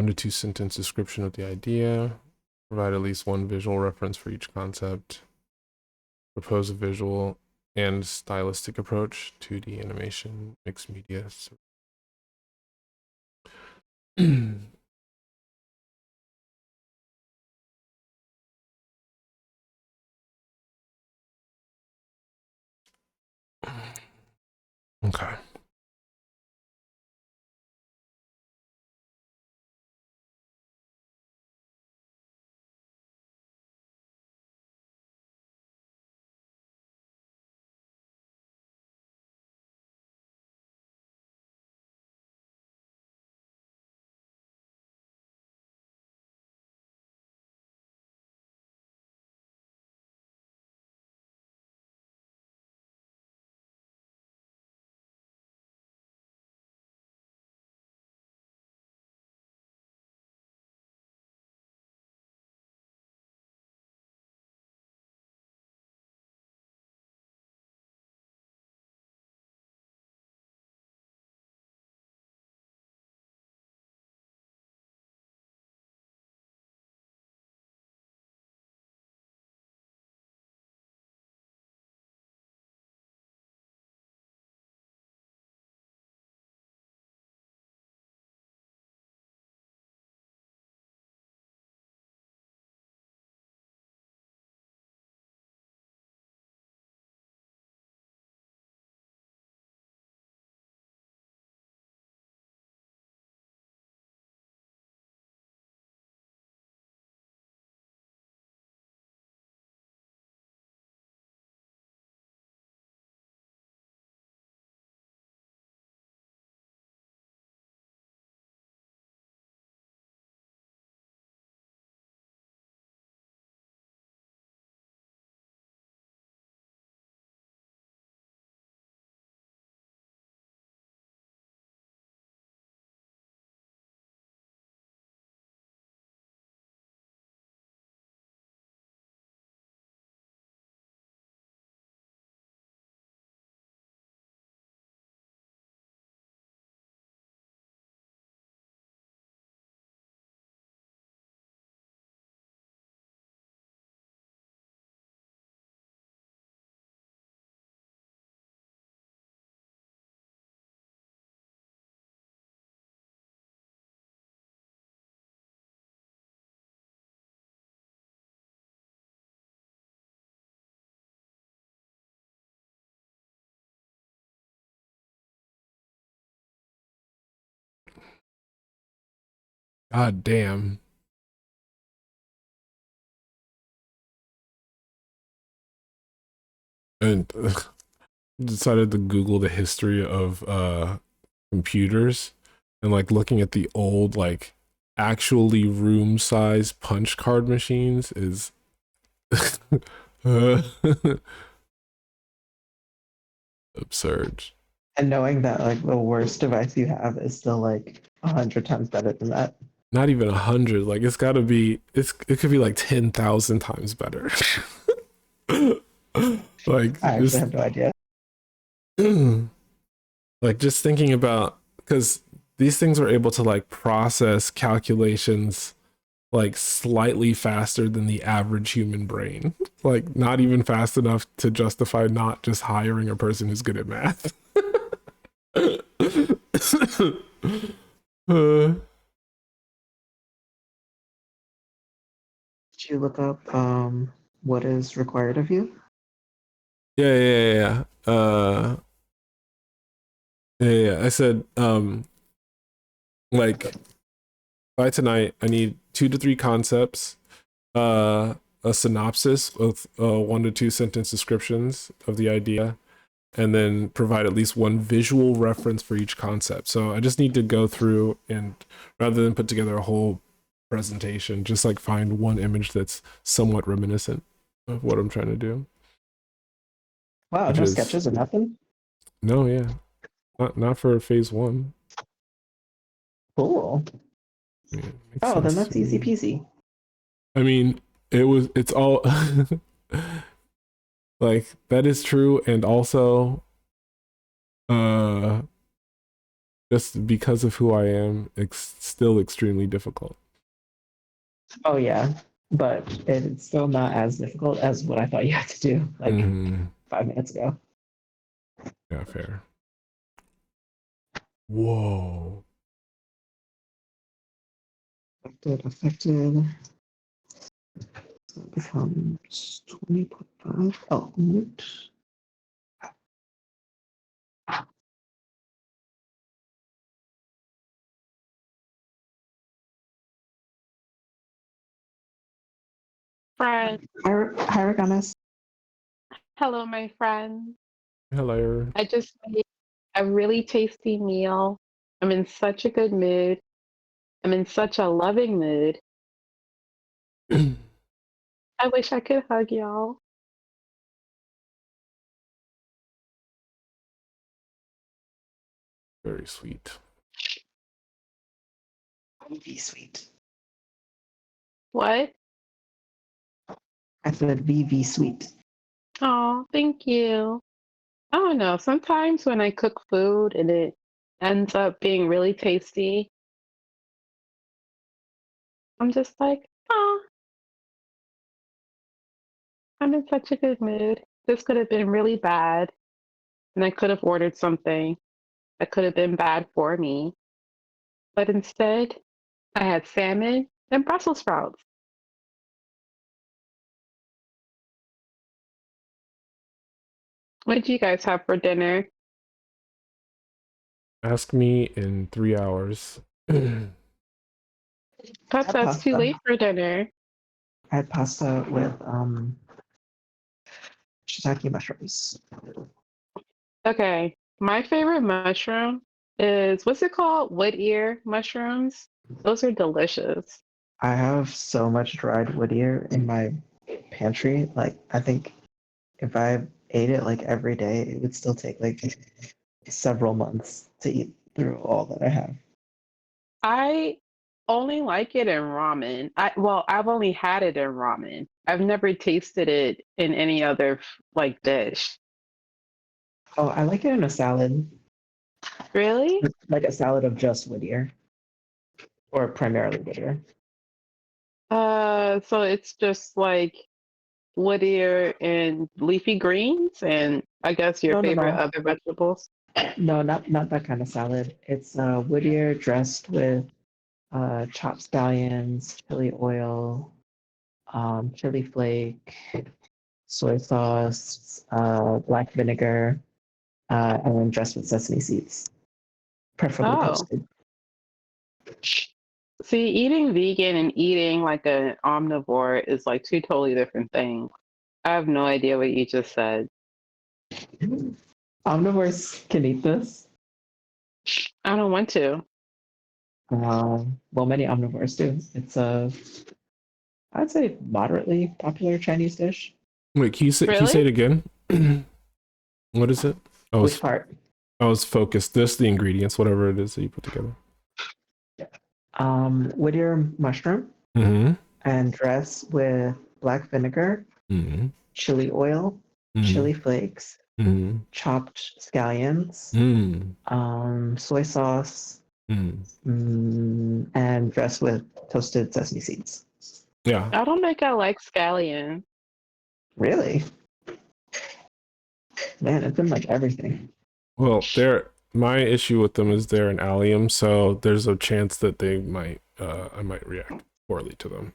to 2 sentence description of the idea. Provide at least 1 visual reference for each concept. Propose a visual and stylistic approach, 2D animation, mixed media. Okay. God damn. And decided to Google the history of computers, and like looking at the old like actually room size punch card machines is absurd. And knowing that like the worst device you have is still like 100 times better than that. Not even 100. Like it could be like 10,000 times better. Like I actually have no idea. like just thinking about, because these things are able to like process calculations like slightly faster than the average human brain. Like not even fast enough to justify not just hiring a person who's good at math. Did you look up what is required of you? Yeah. I said, like by tonight, I need 2 to 3 concepts, a synopsis with 1 to 2 sentence descriptions of the idea, and then provide at least 1 visual reference for each concept. So I just need to go through and, rather than put together a whole presentation, just like find 1 image that's somewhat reminiscent of what I'm trying to do. Wow, no sketches or nothing? No, yeah. Not for phase 1. Cool. Yeah, oh, then that's easy peasy. I mean, it's all like that is true, and also just because of who I am, it's still extremely difficult. Oh yeah, but it's still not as difficult as what I thought you had to do like 5 minutes ago. Yeah, fair. Whoa. Affected. So it becomes 20.5. Oh, note. Friend. Hi, Reganis. Hello, my friend. Hello. I just made a really tasty meal. I'm in such a good mood. I'm in such a loving mood. I wish I could hug y'all. Very sweet. Be sweet. What? I said VV sweet. Oh, thank you. I don't know. Sometimes when I cook food and it ends up being really tasty, I'm just like, oh, I'm in such a good mood. This could have been really bad, and I could have ordered something that could have been bad for me. But instead, I had salmon and Brussels sprouts. What did you guys have for dinner? Ask me in 3 hours. That's too late for dinner. I had pasta with shiitake mushrooms. Okay, my favorite mushroom is what's it called? Wood ear mushrooms. Those are delicious. I have so much dried wood ear in my pantry. Like I think if I ate it like every day, it would still take like several months to eat through all that I have. I only like it in ramen. I've only had it in ramen. I've never tasted it in any other like dish. Oh, I like it in a salad, Really? like a salad of just wood ear, or primarily wood ear. So it's just like wood ear and leafy greens, and I guess your favorite No. other vegetables. No, not that kind of salad. It's wood ear dressed with chopped scallions, chili oil, chili flake, soy sauce, black vinegar, and then dressed with sesame seeds, preferably Oh, toasted. See, eating vegan and eating like an omnivore is like two totally different things. I have no idea what you just said. Omnivores can eat this. I don't want to. Well, many omnivores do. It's a, I'd say, moderately popular Chinese dish. Wait, can you say it again? What is it? Which part? I was focused. This the ingredients, whatever it is that you put together. Whittier mushroom Mm-hmm. and dress with black vinegar, Mm-hmm. chili oil, chili flakes, chopped scallions, soy sauce, and dress with toasted sesame seeds. Yeah. I don't think I like scallion. Really? Man, it's in like everything. Well, my issue with them is they're an allium, so there's a chance that they might I might react poorly to them.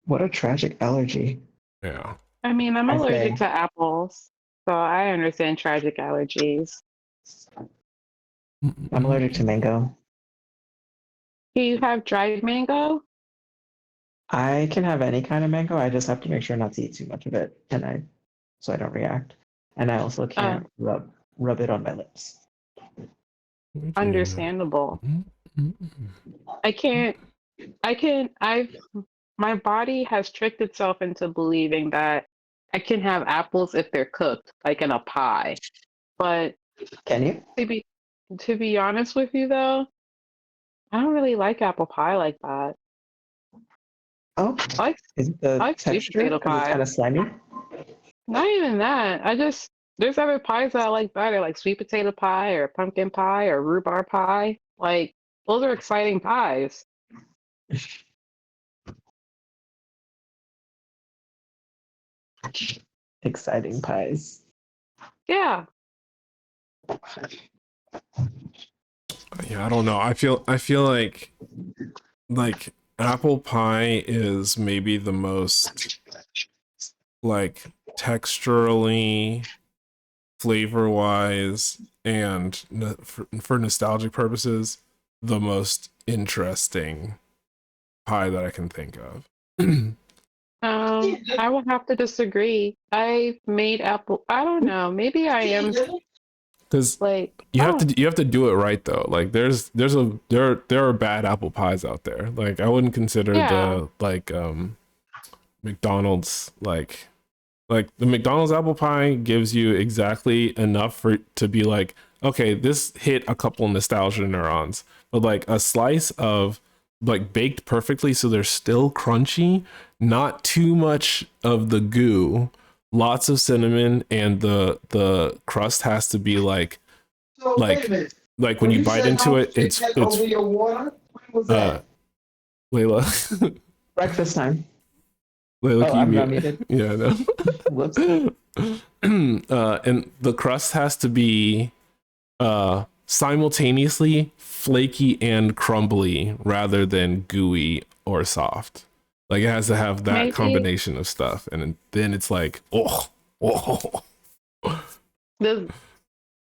What a tragic allergy. Yeah. I mean, I'm allergic to apples, so I understand tragic allergies. I'm allergic to mango. Do you have dried mango? I can have any kind of mango. I just have to make sure not to eat too much of it, so I don't react. And I also can't rub it on my lips. Understandable. My body has tricked itself into believing that I can have apples if they're cooked, like in a pie. But can you? To be honest with you though, I don't really like apple pie like that. Oh, is it the texture? Potato pie. It's kind of slimy? Not even that. There's other pies that I like better, like sweet potato pie or pumpkin pie or rhubarb pie. Like, those are exciting pies. Exciting pies. Yeah. Yeah, I don't know. I feel like apple pie is maybe the most like texturally, flavor wise, and for nostalgic purposes, the most interesting pie that I can think of. I will have to disagree. I made apple. I don't know. Maybe I am. Because like you have to do it right though. Like there are bad apple pies out there. Like I wouldn't consider the McDonald's like the McDonald's apple pie gives you exactly enough for it to be like, okay, this hit a couple nostalgia neurons. But like a slice of like baked perfectly so they're still crunchy, not too much of the goo, lots of cinnamon, and the crust has to be like when you bite into it, it's over your water? When was that? Layla. Breakfast time. Layla, I'm not muted. Yeah, I know. Whoops. And the crust has to be simultaneously flaky and crumbly rather gooey gooey or soft. Like it has to have that combination of stuff, and then it's like, oh.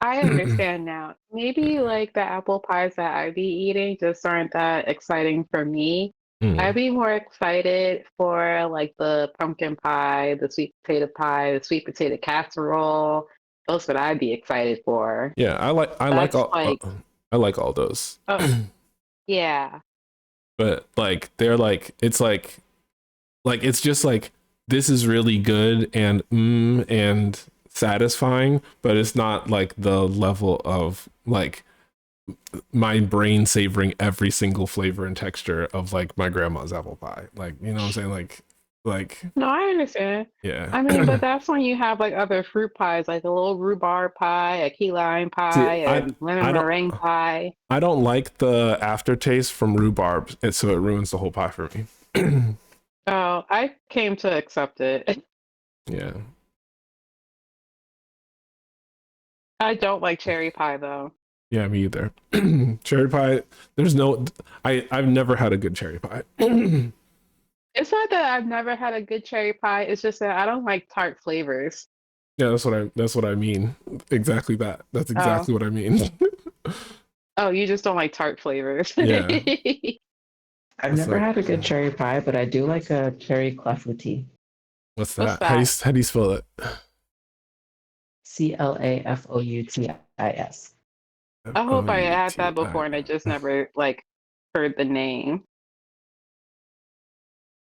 I understand now. Maybe like the apple pies that I'd be eating just aren't that exciting for me. I'd be more excited for like the pumpkin pie, the sweet potato pie, the sweet potato casserole. Those what I'd be excited for. Yeah, I like all those. Yeah. But like they're like it's just like this is really good and satisfying, but it's not like the level of like my brain savoring every single flavor and texture of like my grandma's apple pie. Like, you know what I'm saying? Like no, I understand. Yeah. I mean, but that's when you have like other fruit pies, like a little rhubarb pie, a key lime pie, a lemon meringue pie. I don't like the aftertaste from rhubarb, so it ruins the whole pie for me. Oh, I came to accept it. Yeah. I don't like cherry pie though. Yeah, me either. Cherry pie, I've never had a good cherry pie. It's not that I've never had a good cherry pie. It's just that I don't like tart flavors. Yeah, that's what I mean. Exactly that. That's exactly what I mean. Oh, you just don't like tart flavors. Yeah. I've It's never like, had a good cherry pie, but I do like a cherry clafouti. what's What's that? that? How do you spell it? CLAFOUTIS. I hope I had that Fouti. before and I just never like heard the name.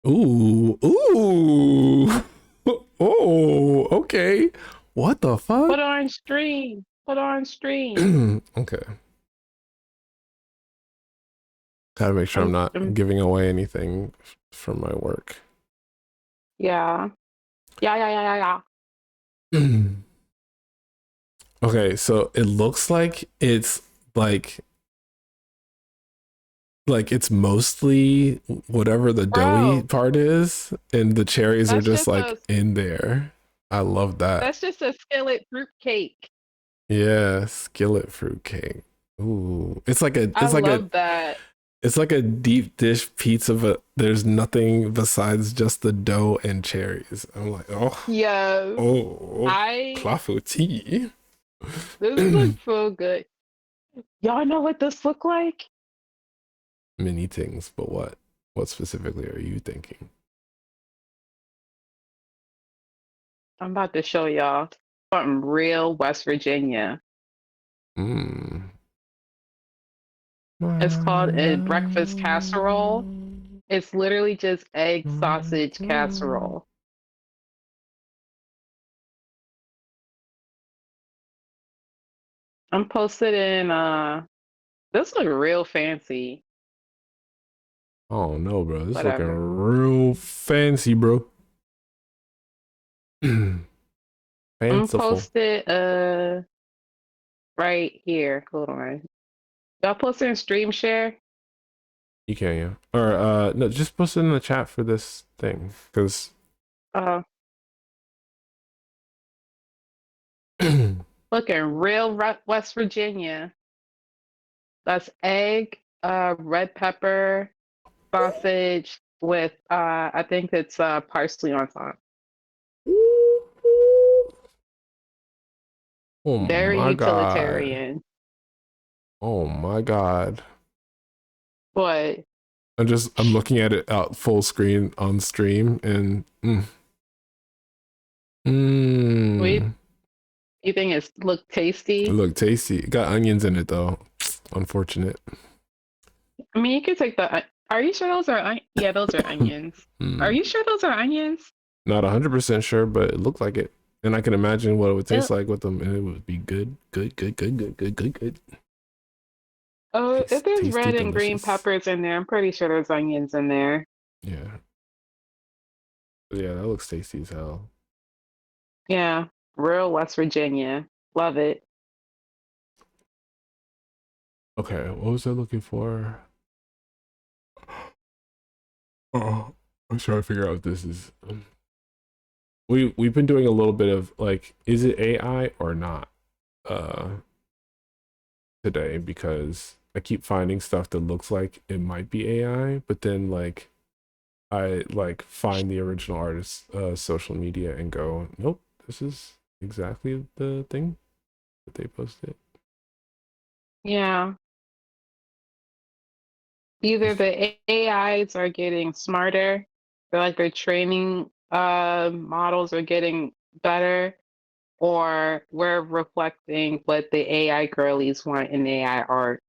Ooh, ooh, oh, okay. What the fuck? Put on stream. Put on stream. Okay. Gotta make sure I'm not I'm giving away anything from my work. yeah. Yeah. Okay, so it looks like it's like it's mostly whatever the doughy Bro, part is, and the cherries are that's just just like a in there. I love that. that's just a skillet fruit cake. Yeah, skillet fruit cake. Ooh, it's like a I love that. it's like a deep dish pizza, but there's nothing besides just the dough and cherries. I'm like, Yes. oh, I clafouti. This looks so good. Y'all know what this look like? Many things, but what? What specifically are you thinking? I'm about to show y'all something real West Virginia. Mm. It's called a breakfast casserole. It's literally just egg sausage casserole. I'm posted in this look real fancy. Oh no, bro. This is looking Whatever. real fancy, bro. I'm Fanciful. posted right here. Hold on. Y'all posted in stream share? You can, yeah. Or no, just post it in the chat for this thing. Cause Looking real West Virginia. That's egg, red pepper, sausage with I think it's parsley on top. oh Very my god. utilitarian. Oh my god. But I'm looking at it out full screen on stream and we mm, you think it's look it tasty? look tasty. It got onions in it though. Unfortunate. I mean, you could take the. Are you sure those are? Yeah, those are onions. Are you sure those are onions? Not 100% sure, but it looked like it. And I can imagine what it would taste It, like with them, and it would be good, good, good, good, good, good, good, good. oh, if there's Tasty, red and green delicious. peppers in there, I'm pretty sure there's onions in there. Yeah. Yeah, that looks tasty as hell. Yeah, real West Virginia. Love it. Okay, what was I looking for? Oh, I'm trying to figure out what this is. We've been doing a little bit of like, is it AI or not? Today, because I keep finding stuff that looks like it might be AI, but then like I like find the original artist's social media and go, nope, this is exactly the thing that they posted. Yeah. Either the AIs are getting smarter, or like their training models are getting better, or we're reflecting what the AI girlies want in AI art.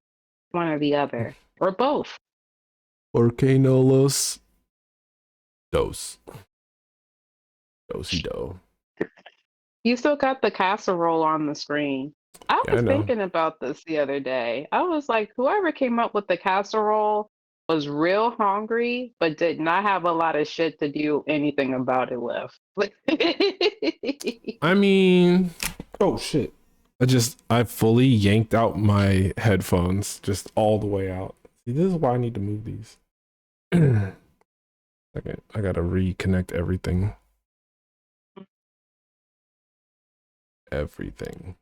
One or the other, or both. Porque no los dos. Dosey do. You still got the casserole on the screen. I Yeah, I was know. thinking about this the other day. I was like, whoever came up with the casserole was real hungry, but did not have a lot of shit to do anything about it with. I mean, oh shit. I fully yanked out my headphones just all the way out. See, this is why I need to move these. Okay, I gotta reconnect everything. Everything.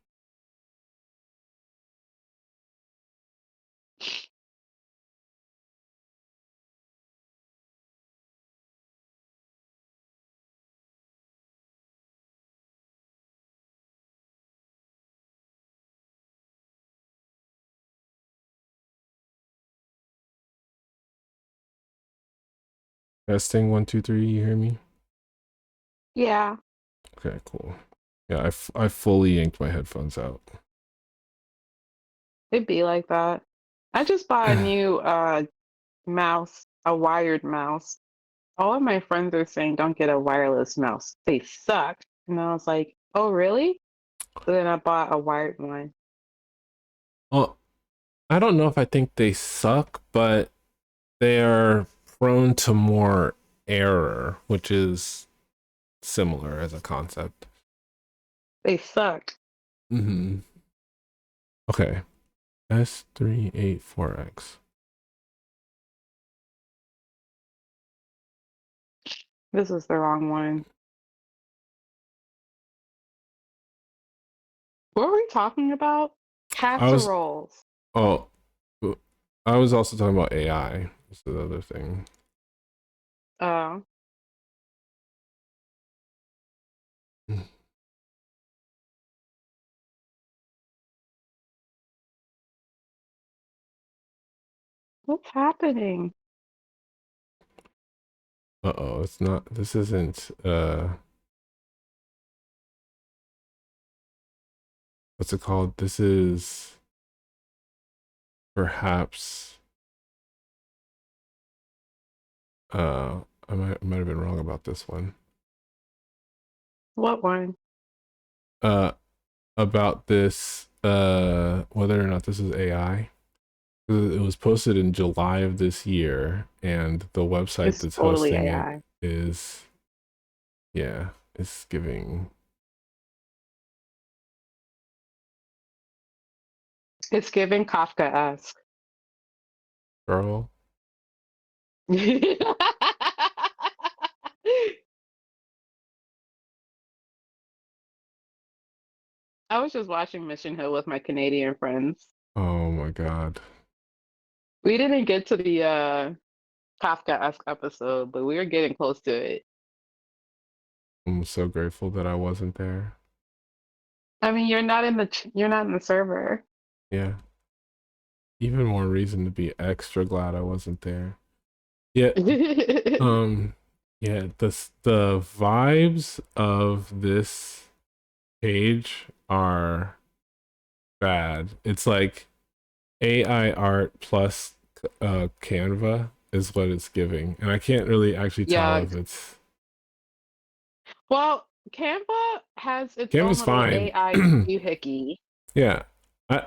Testing 1 2 3. You hear me? Yeah, Okay, cool. Yeah, I fully yanked my headphones out. it'd be like that. I just bought a new mouse, a wired mouse. All of my friends are saying don't get a wireless mouse. They suck. And I was like, oh really? So then I bought a wired one. Well, I don't know if I think they suck, but they are prone to more error, which is similar as a concept. They suck. Mm-hmm. Okay. S384X. This is the wrong one. What were we talking about? I was Casseroles. oh I was also talking about AI. That's the other thing. Oh, what's happening? Uh-oh, it's not, this isn't what's it called? This is perhaps I might have been wrong about this one. What one? About this whether or not this is AI. It was posted in July of this year, and the website It's that's totally hosting it AI. is, yeah, it's giving. It's giving Kafka-esque. Girl. I was just watching Mission Hill with my Canadian friends. Oh my God. We didn't get to the Kafka-esque episode, but we were getting close to it. I'm so grateful that I wasn't there. I mean, you're not in the server. Yeah. Even more reason to be extra glad I wasn't there. Yeah. Yeah, the vibes of this page are bad. It's like AI art plus Canva is what it's giving, and I can't really actually tell Yeah. if it's Well, Canva has its own Canva's little fine. AI doohickey. Yeah, I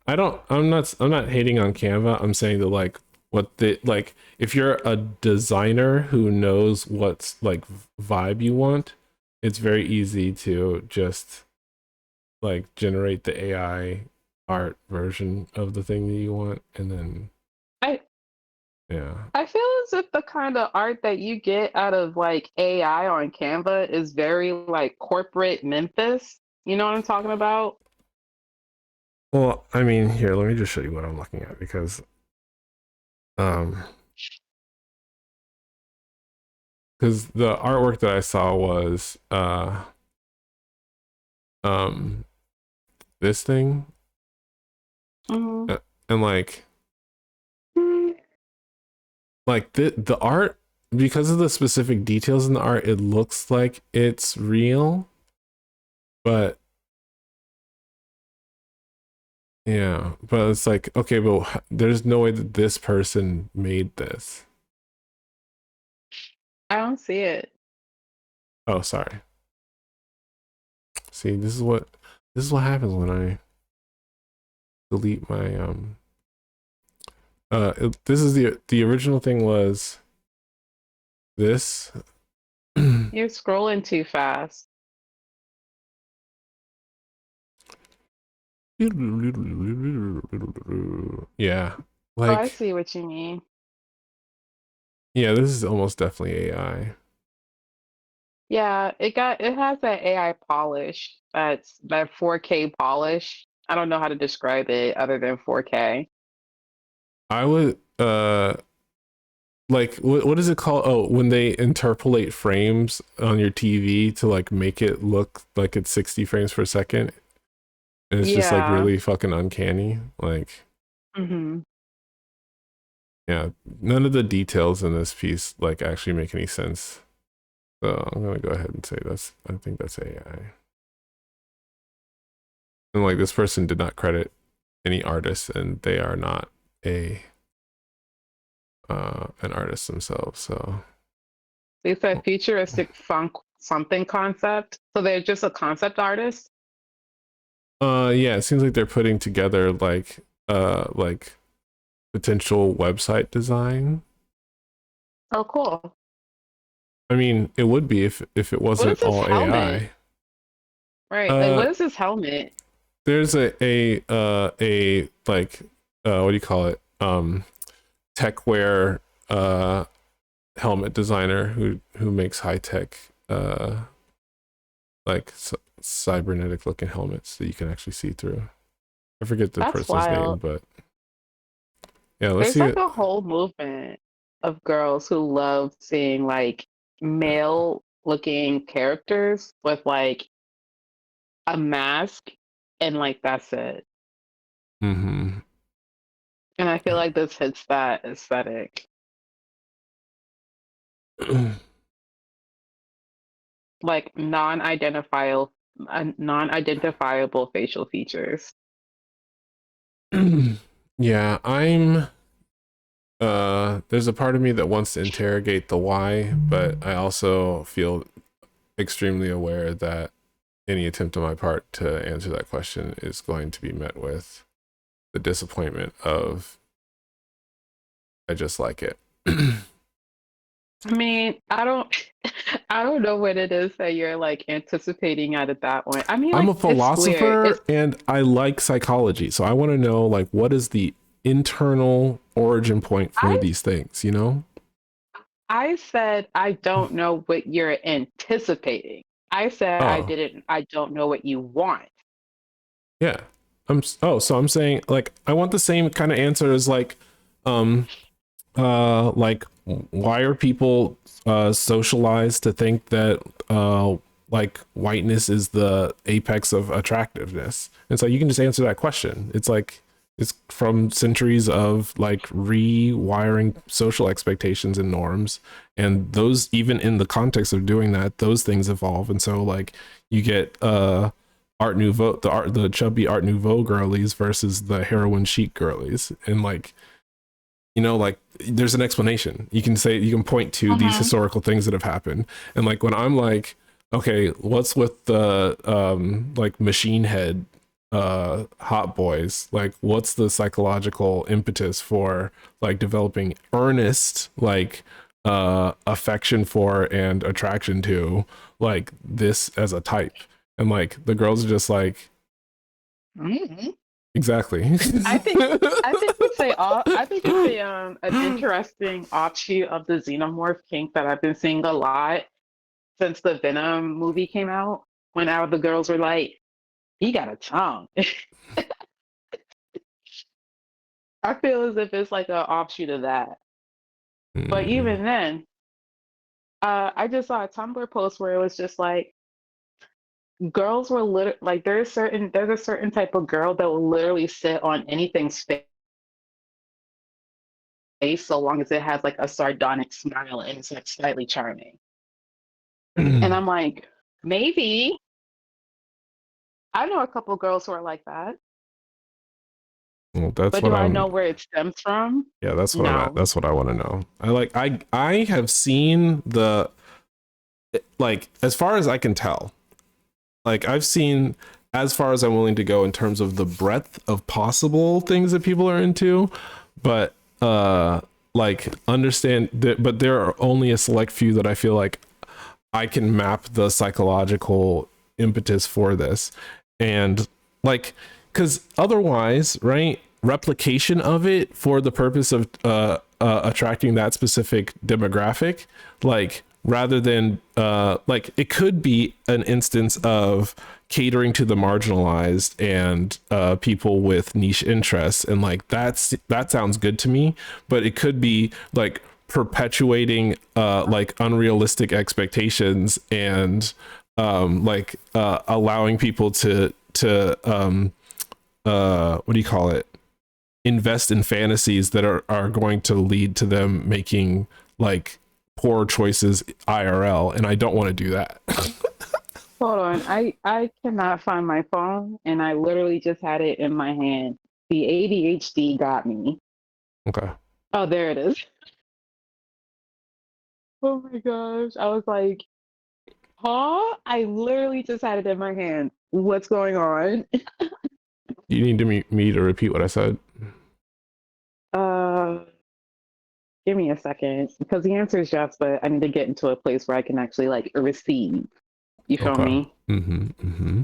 I'm not hating on Canva. I'm saying that like what the like if you're a designer who knows what's like vibe you want, it's very easy to just like generate the AI art version of the thing that you want, and then I yeah. I feel as if the kind of art that you get out of like AI on Canva is very like corporate Memphis. You know what I'm talking about? Well, I mean, here, let me just show you what I'm looking at because um because the artwork that I saw was um this thing Mm-hmm. and like the art, because of the specific details in the art, it looks like it's real, but yeah, but it's like, okay, but there's no way that this person made this. I don't see it. Oh, sorry. See, this is what happens when I delete my this is the original thing was this. You're scrolling too fast. Yeah, Oh, I like see what you mean. yeah, this is almost definitely AI. Yeah, it has that AI polish. That's that 4K polish. I don't know how to describe it other than 4K. I would like what is it called? Oh, when they interpolate frames on your TV to like make it look like it's 60 frames per second, and it's just like Yeah. really fucking uncanny. Like Mm-hmm. Yeah, none of the details in this piece like actually make any sense. So I'm gonna go ahead and say I think that's AI. And like this person did not credit any artists, and they are not an artist themselves. So They said futuristic funk something concept. So they're just a concept artist. yeah, it seems like they're putting together like potential website design. Oh, cool. I mean, it would be if it What wasn't is this all helmet? AI. Right. Like, what is this helmet? There's a like what do you call it? Techwear helmet designer who makes high tech like cybernetic looking helmets that you can actually see through. I forget the That's person's name, wild. but yeah, let's There's see like it. a whole movement of girls who love seeing like male looking characters with like a mask and like that's it. Mm-hmm. And I feel like this hits that aesthetic. Like non-identifiable facial features. Yeah, there's a part of me that wants to interrogate the why, but I also feel extremely aware that any attempt on my part to answer that question is going to be met with the disappointment of I just like it. I mean, I don't know what it is that you're like anticipating out of that one. I mean, I'm like a it's weird. philosopher and I like psychology, so I want to know like what is the internal origin point for I these things, you know? I said I don't know what you're anticipating. I said Oh, I don't know what you want. yeah. So I'm saying like I want the same kind of answer as um like why are people socialized to think that like whiteness is the apex of attractiveness? And so you can just answer that question. It's like it's from centuries of like rewiring social expectations and norms, and those, even in the context of doing that, those things evolve. And so like you get art nouveau, the chubby art nouveau girlies versus the heroin chic girlies, and like, you know, like there's an explanation. You can say, you can point to these historical things that have happened. And like when I'm like, okay, what's with the like machine head hot boys? Like what's the psychological impetus for like developing earnest like affection for and attraction to like this as a type? And like the girls are just like, Mhm. exactly. I think it's a an interesting offshoot of the xenomorph kink that I've been seeing a lot since the Venom movie came out. When all the girls were like, "He got a tongue." I feel as if it's like an offshoot of that. But even then, I just saw a Tumblr post where it was just like girls were like there's a certain type of girl that will literally sit on anything's face so long as it has like a sardonic smile and it's like slightly charming. And I'm like, maybe. I know a couple girls who are like that, Well, that's but what do I I'm. know where it stems from? Yeah, that's what I'm at. No. That's what I want to know. I have seen the, like, as far as I can tell, like I've seen as far as I'm willing to go in terms of the breadth of possible things that people are into, but like understand that, but there are only a select few that I feel like I can map the psychological impetus for this. And like, because otherwise, right, replication of it for the purpose of attracting that specific demographic, like rather than like it could be an instance of catering to the marginalized and people with niche interests, and like that sounds good to me. But it could be like perpetuating like unrealistic expectations and like allowing people to what do you call it, invest in fantasies that are going to lead to them making like poor choices IRL, and I don't want to do that. Hold on. I cannot find my phone, and I literally just had it in my hand. The ADHD got me. Okay. Oh, there it is. Oh my gosh. I was like, huh? I literally just had it in my hand. What's going on? You need me to repeat what I said. Uh, Give me a second because the answer is yes, but I need to get into a place where I can actually like receive. You feel Okay. me? Mm-hmm.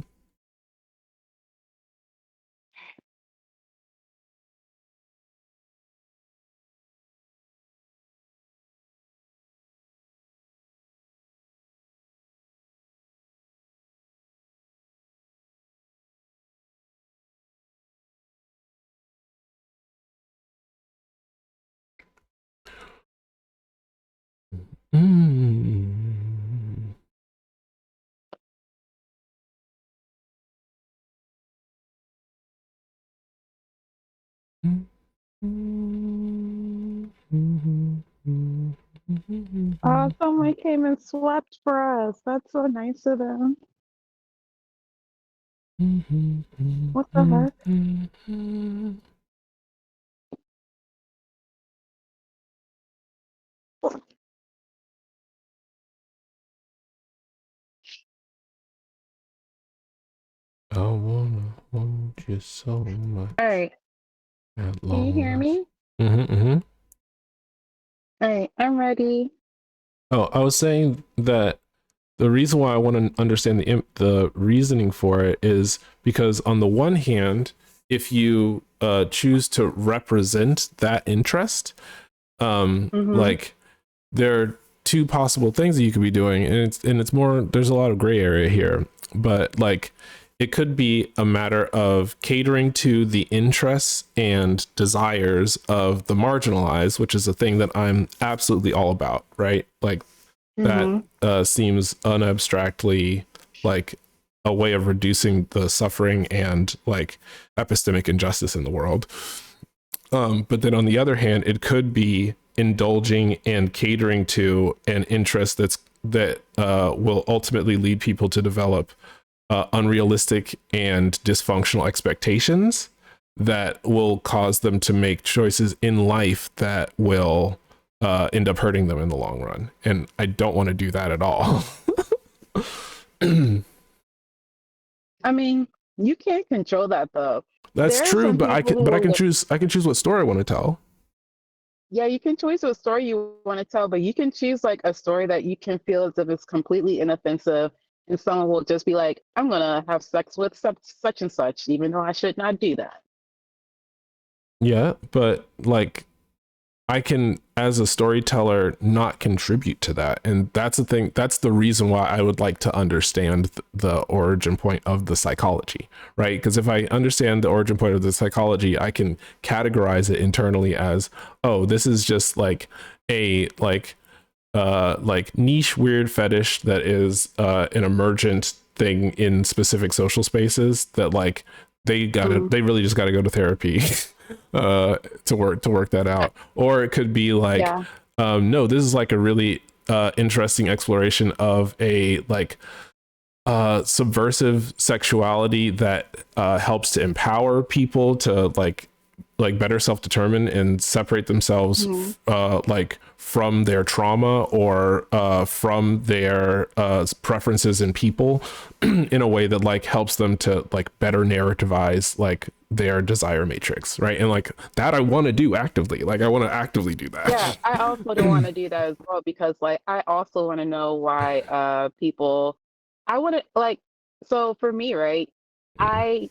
Mm. Oh, someone came and swept for us. That's so nice of them. What the heck? I wanna hold you so much All right. at Can you hear long last. me? All right. I'm ready. Oh, I was saying that the reason why I want to understand the reasoning for it is because on the one hand, if you choose to represent that interest, like there are two possible things that you could be doing, and it's more, there's a lot of gray area here, but like it could be a matter of catering to the interests and desires of the marginalized, which is a thing that I'm absolutely all about, right? Like that seems unabstractly like a way of reducing the suffering and like epistemic injustice in the world. But then on the other hand, it could be indulging and catering to an interest that will ultimately lead people to develop unrealistic and dysfunctional expectations that will cause them to make choices in life that will end up hurting them in the long run. And I don't want to do that at all. I mean, you can't control that though. That's There are true, some but people who I can will, choose what story I want to tell. yeah, you can choose what story you want to tell, but you can choose like a story that you can feel as if it's completely inoffensive, and someone will just be like, "I'm gonna have sex with such and such," even though I should not do that. Yeah, but like I can, as a storyteller, not contribute to that. And that's the thing. That's the reason why I would like to understand the origin point of the psychology, right? Because if I understand the origin point of the psychology, I can categorize it internally as, oh, this is just like a like niche weird fetish that is an emergent thing in specific social spaces that like they really just gotta go to therapy to work that out. Or it could be like no, this is like a really interesting exploration of a like subversive sexuality that helps to empower people to like better self-determine and separate themselves like from their trauma or from their preferences in people in a way that like helps them to like better narrativize like their desire matrix, right? And like that I want to do actively. Like I want to actively do that. Yeah, I also do want to do that as well because like I also want to know why people I want to like so for me, right? I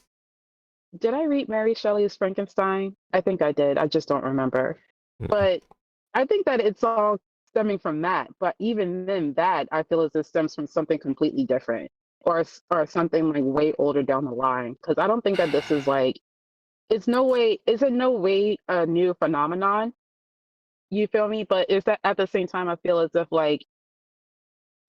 did I read Mary Shelley's Frankenstein? I think I did. I just don't remember. But I think that it's all stemming from that. But even then, that I feel as it stems from something completely different, or something like way older down the line. Because I don't think that this is like it's in no way a new phenomenon. You feel me? But it's that at the same time, I feel as if like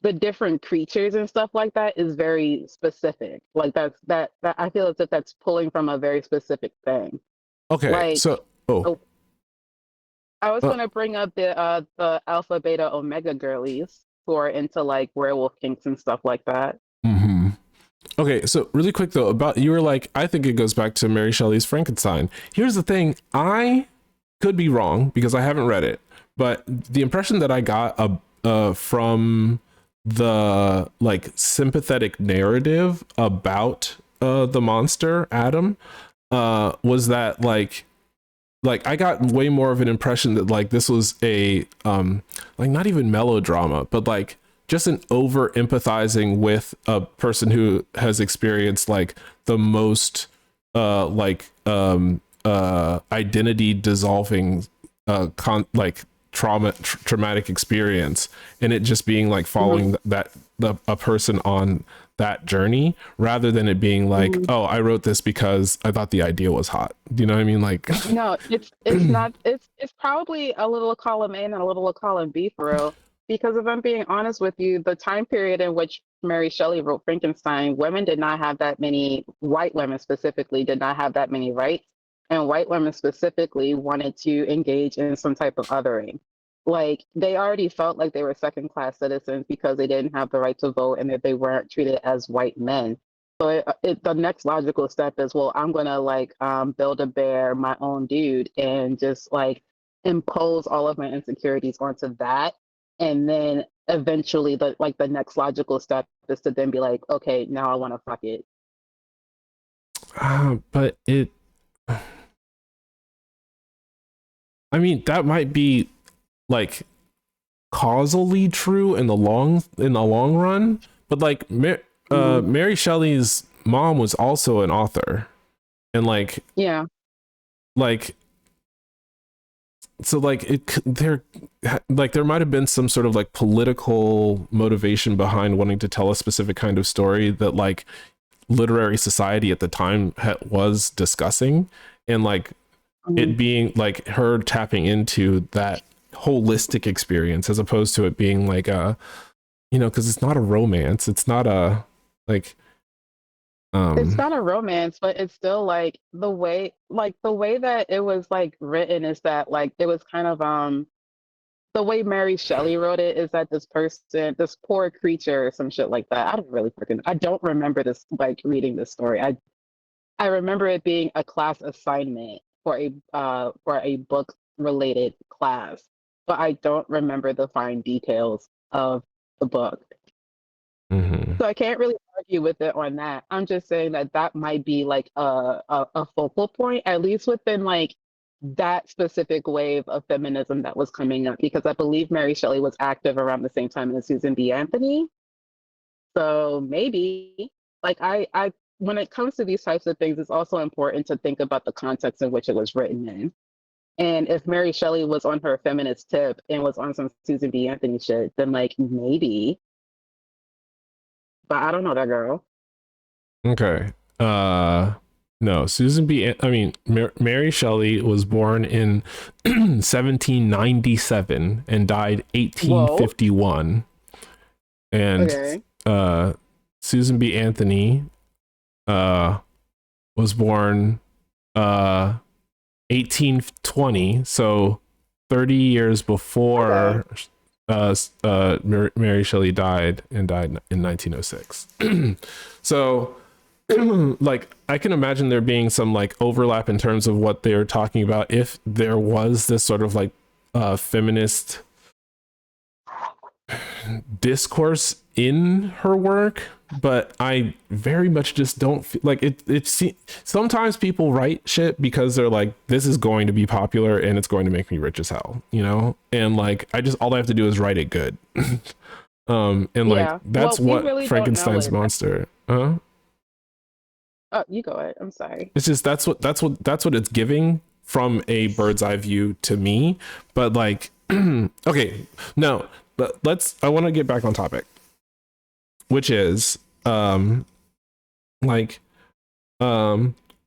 the different creatures and stuff like that is very specific. Like that I feel as if that's pulling from a very specific thing. Okay, Like, so Oh, I was Uh, gonna bring up the alpha, beta, omega girlies who are into like werewolf kinks and stuff like that. mm-hmm. Okay, so really quick though, about you were like, I think it goes back to Mary Shelley's Frankenstein. Here's the thing, I could be wrong because I haven't read it, but the impression that I got from the like sympathetic narrative about the monster Adam was that like I got way more of an impression that like this was a like not even melodrama, but like just an over empathizing with a person who has experienced like the most identity dissolving traumatic experience, and it just being like following a person on that journey rather than it being like, oh, I wrote this because I thought the idea was hot. Do you know what I mean? Like, No, it's not. It's probably a little column A and a little column B for real. Because if I'm being honest with you, the time period in which Mary Shelley wrote Frankenstein, women did not have that many. White women specifically did not have that many rights, and white women specifically wanted to engage in some type of othering. Like they already felt like they were second class citizens because they didn't have the right to vote and that they weren't treated as white men. So the next logical step is, well, I'm gonna like build a bear, my own dude, and just like impose all of my insecurities onto that, and then eventually the next logical step is to then be like, okay, now I want to fuck it. but it, I mean, that might be like causally true in the long run, but like Mary Shelley's mom was also an author, and like Yeah. like so like there might have been some sort of like political motivation behind wanting to tell a specific kind of story that like literary society at the time was discussing, and like it being like her tapping into that holistic experience as opposed to it being like a, you know, because it's not a romance, it's not a like It's not a romance, but it's still like the way that it was like written is that like it was kind of the way Mary Shelley wrote it is that this poor creature or some shit like that. I don't remember this like reading this story. I remember it being a class assignment for a book related class, but I don't remember the fine details of the book. So I can't really argue with it on that. I'm just saying that that might be like a focal point, at least within like that specific wave of feminism that was coming up, because I believe Mary Shelley was active around the same time as Susan B. Anthony. So maybe like I when it comes to these types of things, it's also important to think about the context in which it was written in. And if Mary Shelley was on her feminist tip and was on some Susan B. Anthony shit, then like maybe, but I don't know that girl. Okay. No, Mary Shelley was born in 1797 and died 1851. Whoa. And okay. Susan B. Anthony was born 1820, so 30 years before Mary Shelley died in 1906. So like I can imagine there being some like overlap in terms of what they're talking about if there was this sort of like feminist discourse in her work, but I very much just don't feel like it sometimes people write shit because they're like, this is going to be popular and it's going to make me rich as hell, you know, and like all I have to do is write it good. And like that's what really Frankenstein's monster you go ahead. I'm sorry. It's just that's what it's giving from a bird's eye view to me. But like, okay, no, but I want to get back on topic, which is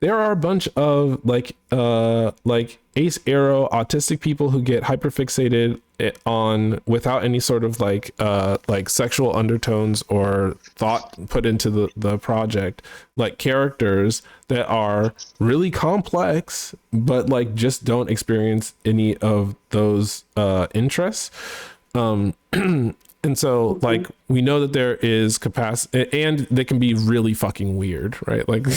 there are a bunch of like Ace Arrow autistic people who get hyperfixated on without any sort of like sexual undertones or thought put into the project, like characters that are really complex but like just don't experience any of those interests. And so like we know that there is capacity, and they can be really fucking weird, right? Like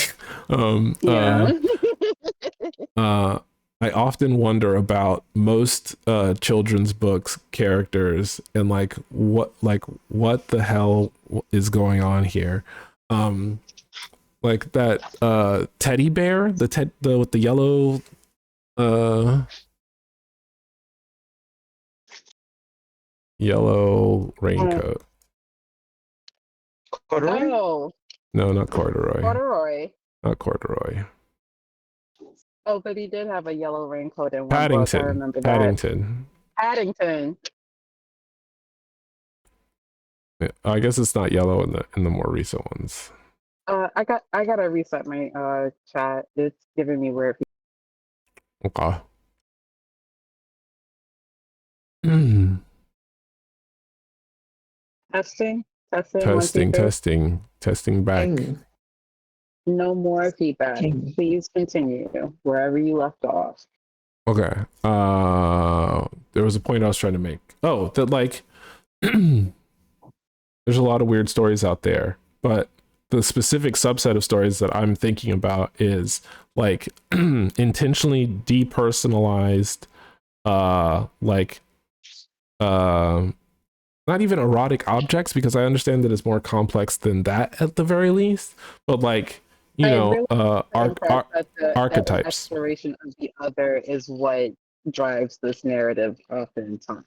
I often wonder about most children's books characters and like what the hell is going on here. Like that teddy bear, the with the yellow yellow raincoat. Corduroy? Oh, No, not corduroy. corduroy. Not corduroy. Oh, but he did have a yellow raincoat in one book. I remember that. Paddington. Paddington. Yeah, I guess it's not yellow in the more recent ones. I gotta reset my chat. It's giving me weird. Okay. Testing. One, two, three. Testing back. King. No more feedback. King. Please continue wherever you left off. Okay. There was a point I was trying to make. Oh, that like there's a lot of weird stories out there, but the specific subset of stories that I'm thinking about is like intentionally depersonalized not even erotic objects, because I understand that it's more complex than that at the very least, but like archetypes. Exploration of the other is what drives this narrative oftentimes.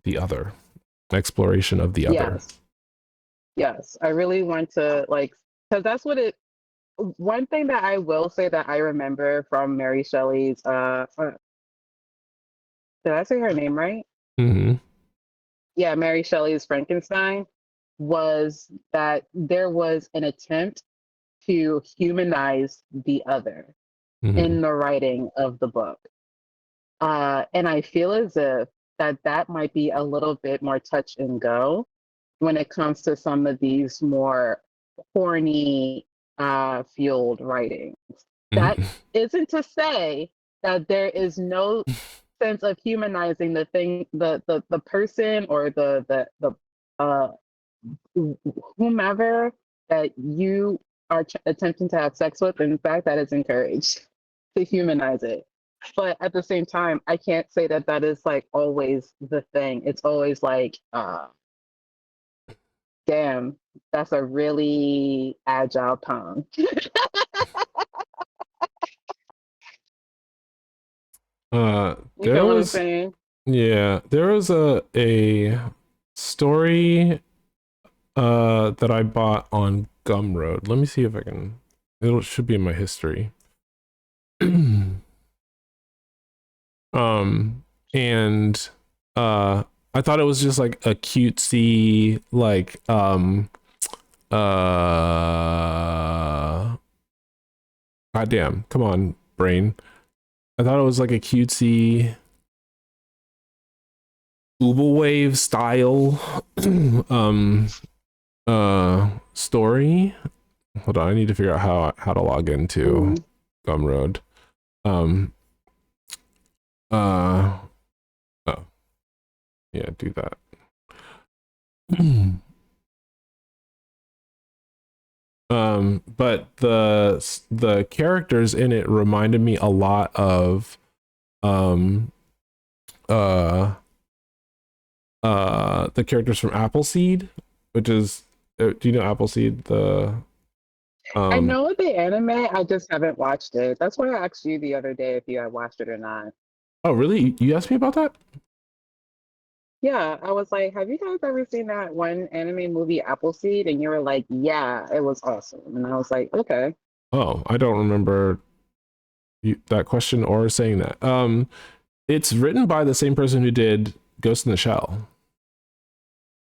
The other. Exploration of the other. Yes, I really want to like, because that's what it. One thing that I will say that I remember from Mary Shelley's did I say her name right? Mm-hmm. Yeah, Mary Shelley's Frankenstein was that there was an attempt to humanize the other in the writing of the book. And I feel as if that might be a little bit more touch and go when it comes to some of these more horny fueled writings. That isn't to say that there is no sense of humanizing the thing, the person or the whomever that you are attempting to have sex with. In fact, that is encouraged to humanize it. But at the same time, I can't say that that is like always the thing. It's always like, damn, that's a really agile tongue. There was a story that I bought on Gumroad. Let me see if I can. It should be in my history. And I thought it was just like a cutesy like goddamn, come on, brain. I thought it was like a cutesy Uber Wave style story. Hold on, I need to figure out how to log into Gumroad. Oh. Yeah, do that. But the characters in it reminded me a lot of the characters from Appleseed, which is do you know Appleseed? I know the anime, I just haven't watched it. That's why I asked you the other day if you had watched it or not. Oh, really? You asked me about that? Yeah, I was like, have you guys ever seen that one anime movie, Appleseed? And you were like, yeah, it was awesome. And I was like, okay. Oh, I don't remember that question or saying that. It's written by the same person who did Ghost in the Shell.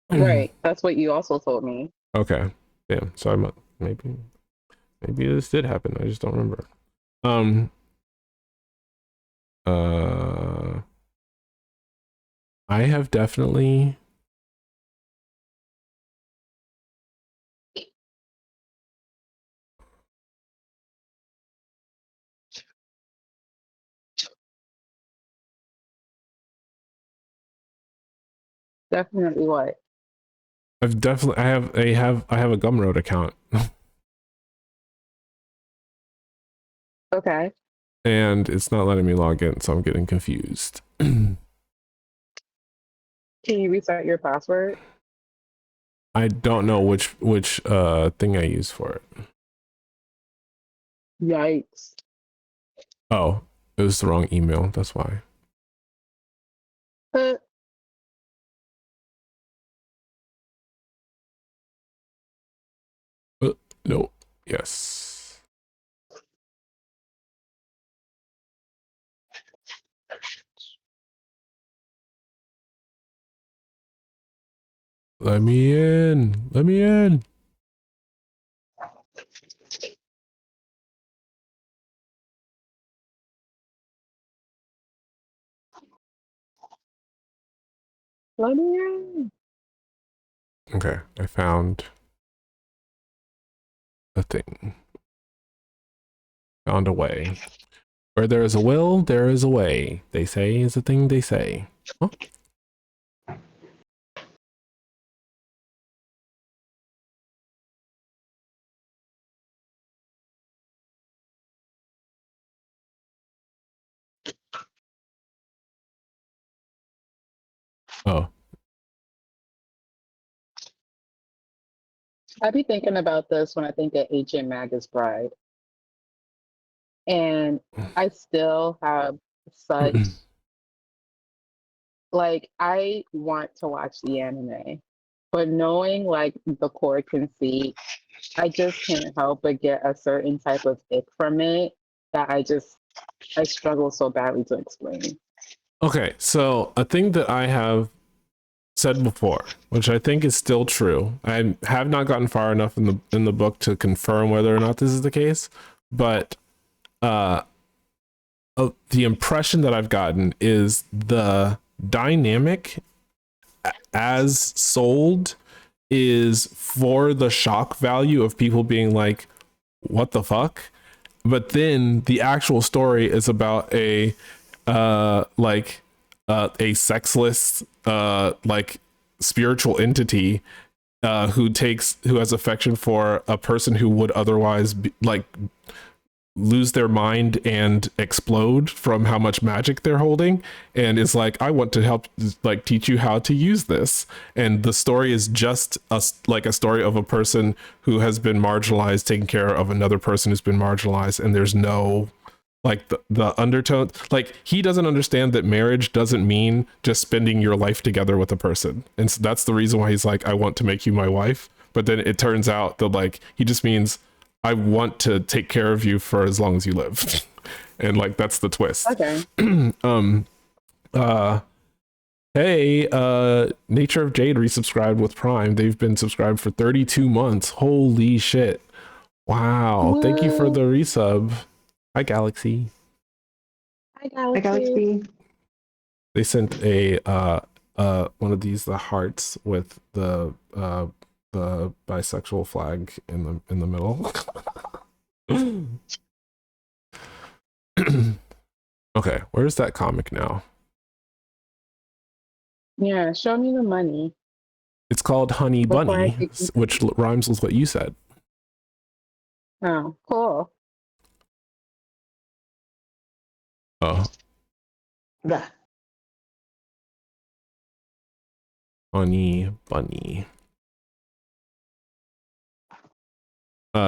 Right. That's what you also told me. Okay. Yeah. So I maybe Maybe this did happen. I just don't remember. I have definitely Definitely what? I have a Gumroad account. Okay. And it's not letting me log in, so I'm getting confused. Can you reset your password? I don't know which thing I use for it. Yikes. Oh, it was the wrong email. That's why. No. Yes. Let me in. Let me in. Let me in. Okay, I found a thing. Found a way. Where there is a will, there is a way. They say is a thing they say. Huh? Oh. I be thinking about this when I think of Ancient Magus Bride. And I still have such like I want to watch the anime, but knowing like the core conceit, I just can't help but get a certain type of ick from it that I struggle so badly to explain. Okay, so a thing that I have said before, which I think is still true. I have not gotten far enough in the book to confirm whether or not this is the case, but the impression that I've gotten is the dynamic as sold is for the shock value of people being like, what the fuck? But then the actual story is about a sexless like spiritual entity who has affection for a person who would otherwise be, like lose their mind and explode from how much magic they're holding, and is like, I want to help like teach you how to use this. And the story is just a story of a person who has been marginalized taking care of another person who's been marginalized, and there's no like the undertone, like he doesn't understand that marriage doesn't mean just spending your life together with a person, and so that's the reason why he's like, I want to make you my wife. But then it turns out that like he just means, I want to take care of you for as long as you live. And like that's the twist. Okay. Hey, Nature of Jade resubscribed with Prime. They've been subscribed for 32 months. Holy shit. Wow. What? Thank you for the resub. Hi, Galaxy. Hi, Galaxy. Hi, Galaxy. They sent a one of these, the hearts with the bisexual flag in the middle. Okay, where's that comic now? Yeah, show me the money. It's called Honey Before I Bunny, which rhymes with what you said. Oh, cool. Oh, Blah. Honey Bunny.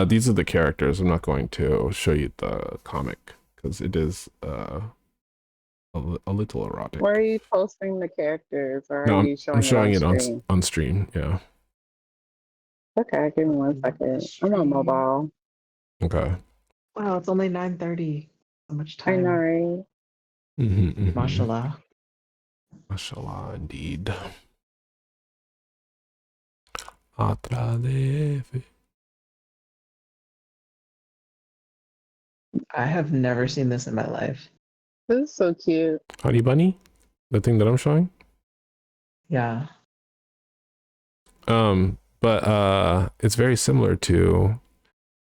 These are the characters. I'm not going to show you the comic because it is a little erotic. Where are you posting the characters, or No, are you I'm showing it it on screen? on stream. Yeah. Okay, give me 1 second. I'm on mobile. Okay. Wow, it's only 9:30. So much I time. know, right? Mashallah. Mashallah, indeed. Otra vez. I have never seen this in my life. This is so cute. Honey Bunny, the thing that I'm showing. Yeah. But it's very similar to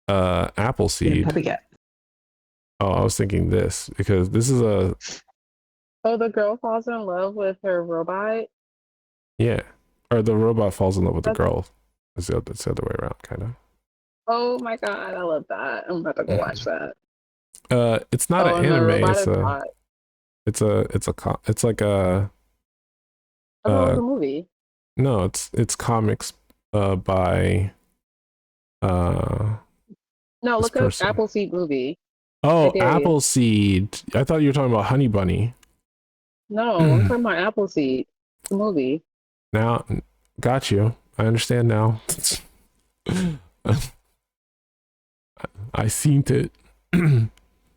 Yeah, Appleseed. puppy cat. Oh, I was thinking this because this is a Oh, the girl falls in love with her robot. yeah, or the robot falls in love with the That's- girl. It's the other way around, kind of. Oh my god, I love that. I'm about to go watch that. It's not Oh, an and the anime. robot It's is a hot. it's like a I thought it was a movie. no, it's comics by No, this look up person. Appleseed movie. Oh, dare you. Appleseed. I thought you were talking about Honey Bunny. No, I'm talking about Appleseed, the movie. Now, got you. I understand now. I seen it.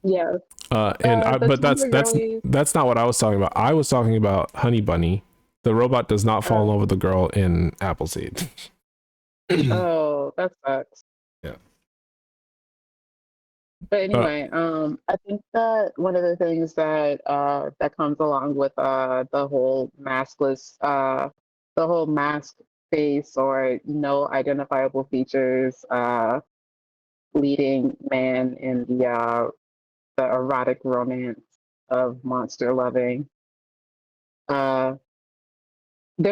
Yeah. But the girlies. that's not what I was talking about. I was talking about Honey Bunny. The robot does not fall in love with the girl in Appleseed. Oh, that sucks. Yeah. But anyway, I think that one of the things that that comes along with the whole maskless, the whole mask face or no identifiable features, leading man in the erotic romance of monster loving. There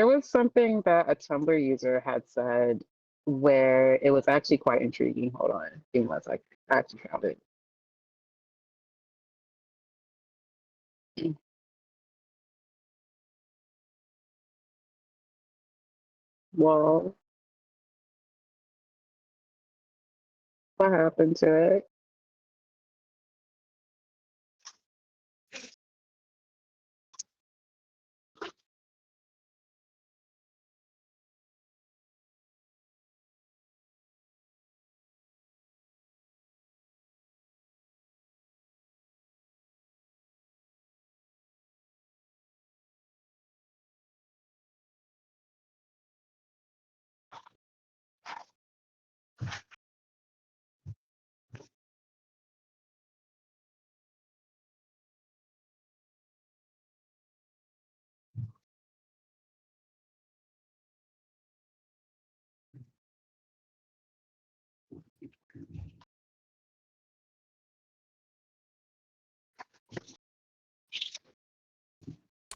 was something that a Tumblr user had said where it was actually quite intriguing. Hold on, give me one sec. I actually found it. Well, what happened to it?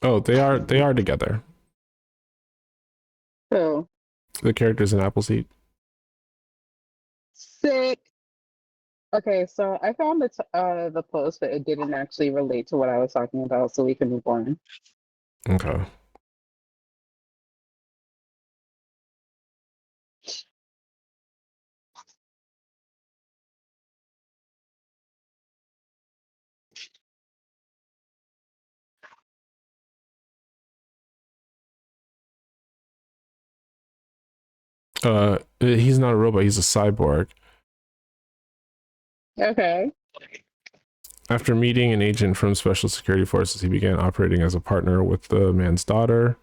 Oh, they are together. So The characters in Appleseed. sick. Okay, so I found the post, but it didn't actually relate to what I was talking about, so we can move on. Okay. He's not a robot. He's a cyborg. Okay. After meeting an agent from Special Security Forces, he began operating as a partner with the man's daughter,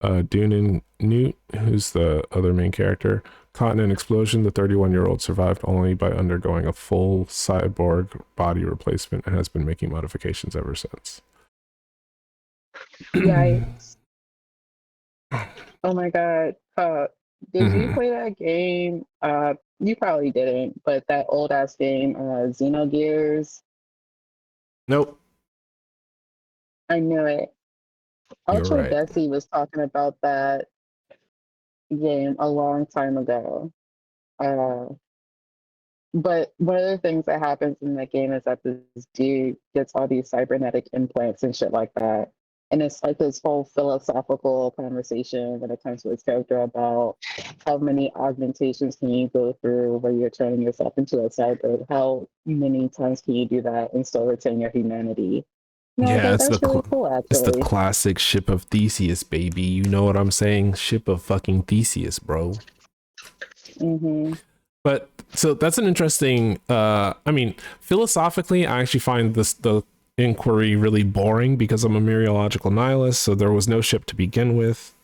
Dune Newt, who's the other main character. Caught in an explosion, the 31-year-old survived only by undergoing a full cyborg body replacement and has been making modifications ever since. Yikes. Oh my god. Did you play that game? You probably didn't, but that old ass game, Xenogears. Nope. I knew it. You're Ultra right. Desi was talking about that game a long time ago. But one of the things that happens in the game is that this dude gets all these cybernetic implants and shit like that. And it's like this whole philosophical conversation when it comes to his character about how many augmentations can you go through where you're turning yourself into a cyborg? How many times can you do that and still retain your humanity? And I was Yeah, like, that's really cool, it's the actually. classic ship of Theseus, baby. You know what I'm saying? Ship of fucking Theseus, bro. Mm-hmm. But so that's an interesting. I mean, philosophically, I actually find the inquiry really boring because I'm a mereological nihilist. So there was no ship to begin with.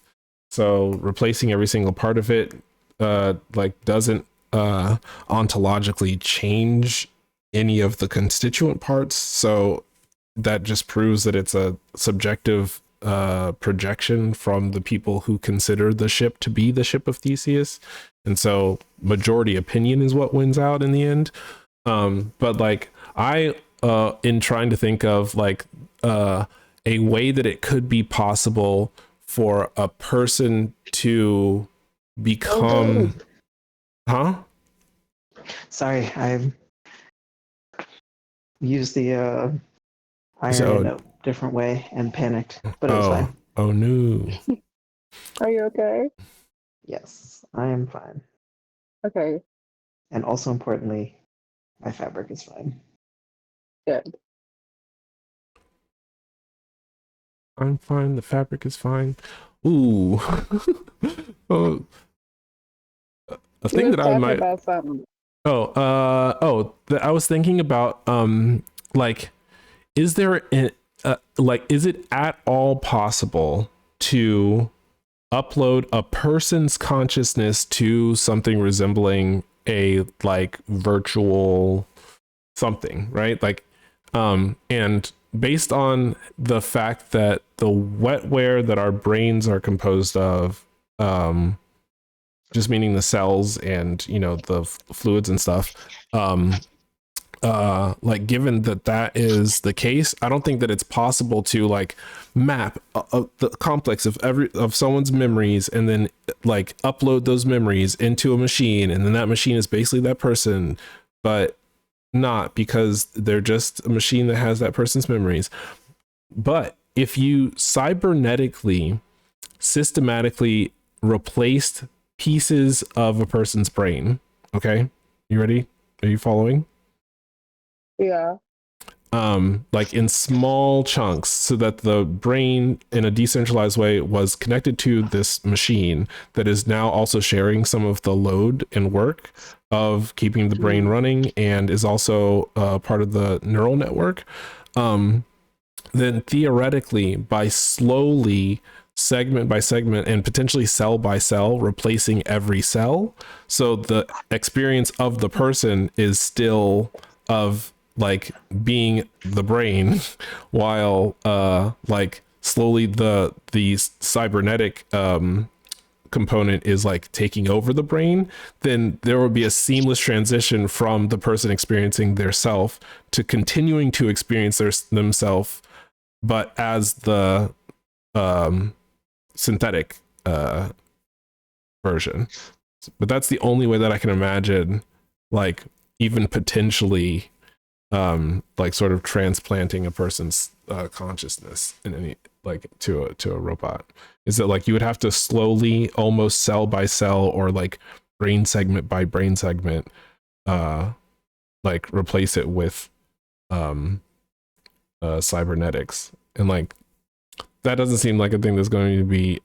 So replacing every single part of it, like doesn't ontologically change any of the constituent parts. So that just proves that it's a subjective projection from the people who consider the ship to be the ship of Theseus. And so majority opinion is what wins out in the end. But like I, in trying to think of like a way that it could be possible for a person to become, Sorry, I used the iron So- in a different way and panicked, but it was fine. Oh no. Are you okay? Yes, I am fine. Okay, And also importantly, my fabric is fine. good. I'm fine. The fabric is fine. Ooh. Oh, a thing that I might. About something. I was thinking about like, is there is it at all possible to upload a person's consciousness to something resembling a like virtual something, right? Like, and based on the fact that the wetware that our brains are composed of, just meaning the cells and, you know, the fluids and stuff, like given that that is the case, I don't think that it's possible to like map the complex of someone's memories and then like upload those memories into a machine, and then that machine is basically that person, but not, because they're just a machine that has that person's memories. But if you cybernetically systematically replaced pieces of a person's brain, okay, you ready? Are you following? Yeah. Like in small chunks, so that the brain in a decentralized way was connected to this machine that is now also sharing some of the load and work of keeping the brain running, and is also part of the neural network. Then theoretically, by slowly segment by segment and potentially cell by cell replacing every cell, so the experience of the person is still of like being the brain, while like slowly the cybernetic component is like taking over the brain, then there will be a seamless transition from the person experiencing their self to continuing to experience themselves, but as the synthetic version. But that's the only way that I can imagine, like even potentially like sort of transplanting a person's consciousness in any like to a robot. Is that like you would have to slowly, almost cell by cell or like brain segment by brain segment, like replace it with cybernetics, and like that doesn't seem like a thing that's going to be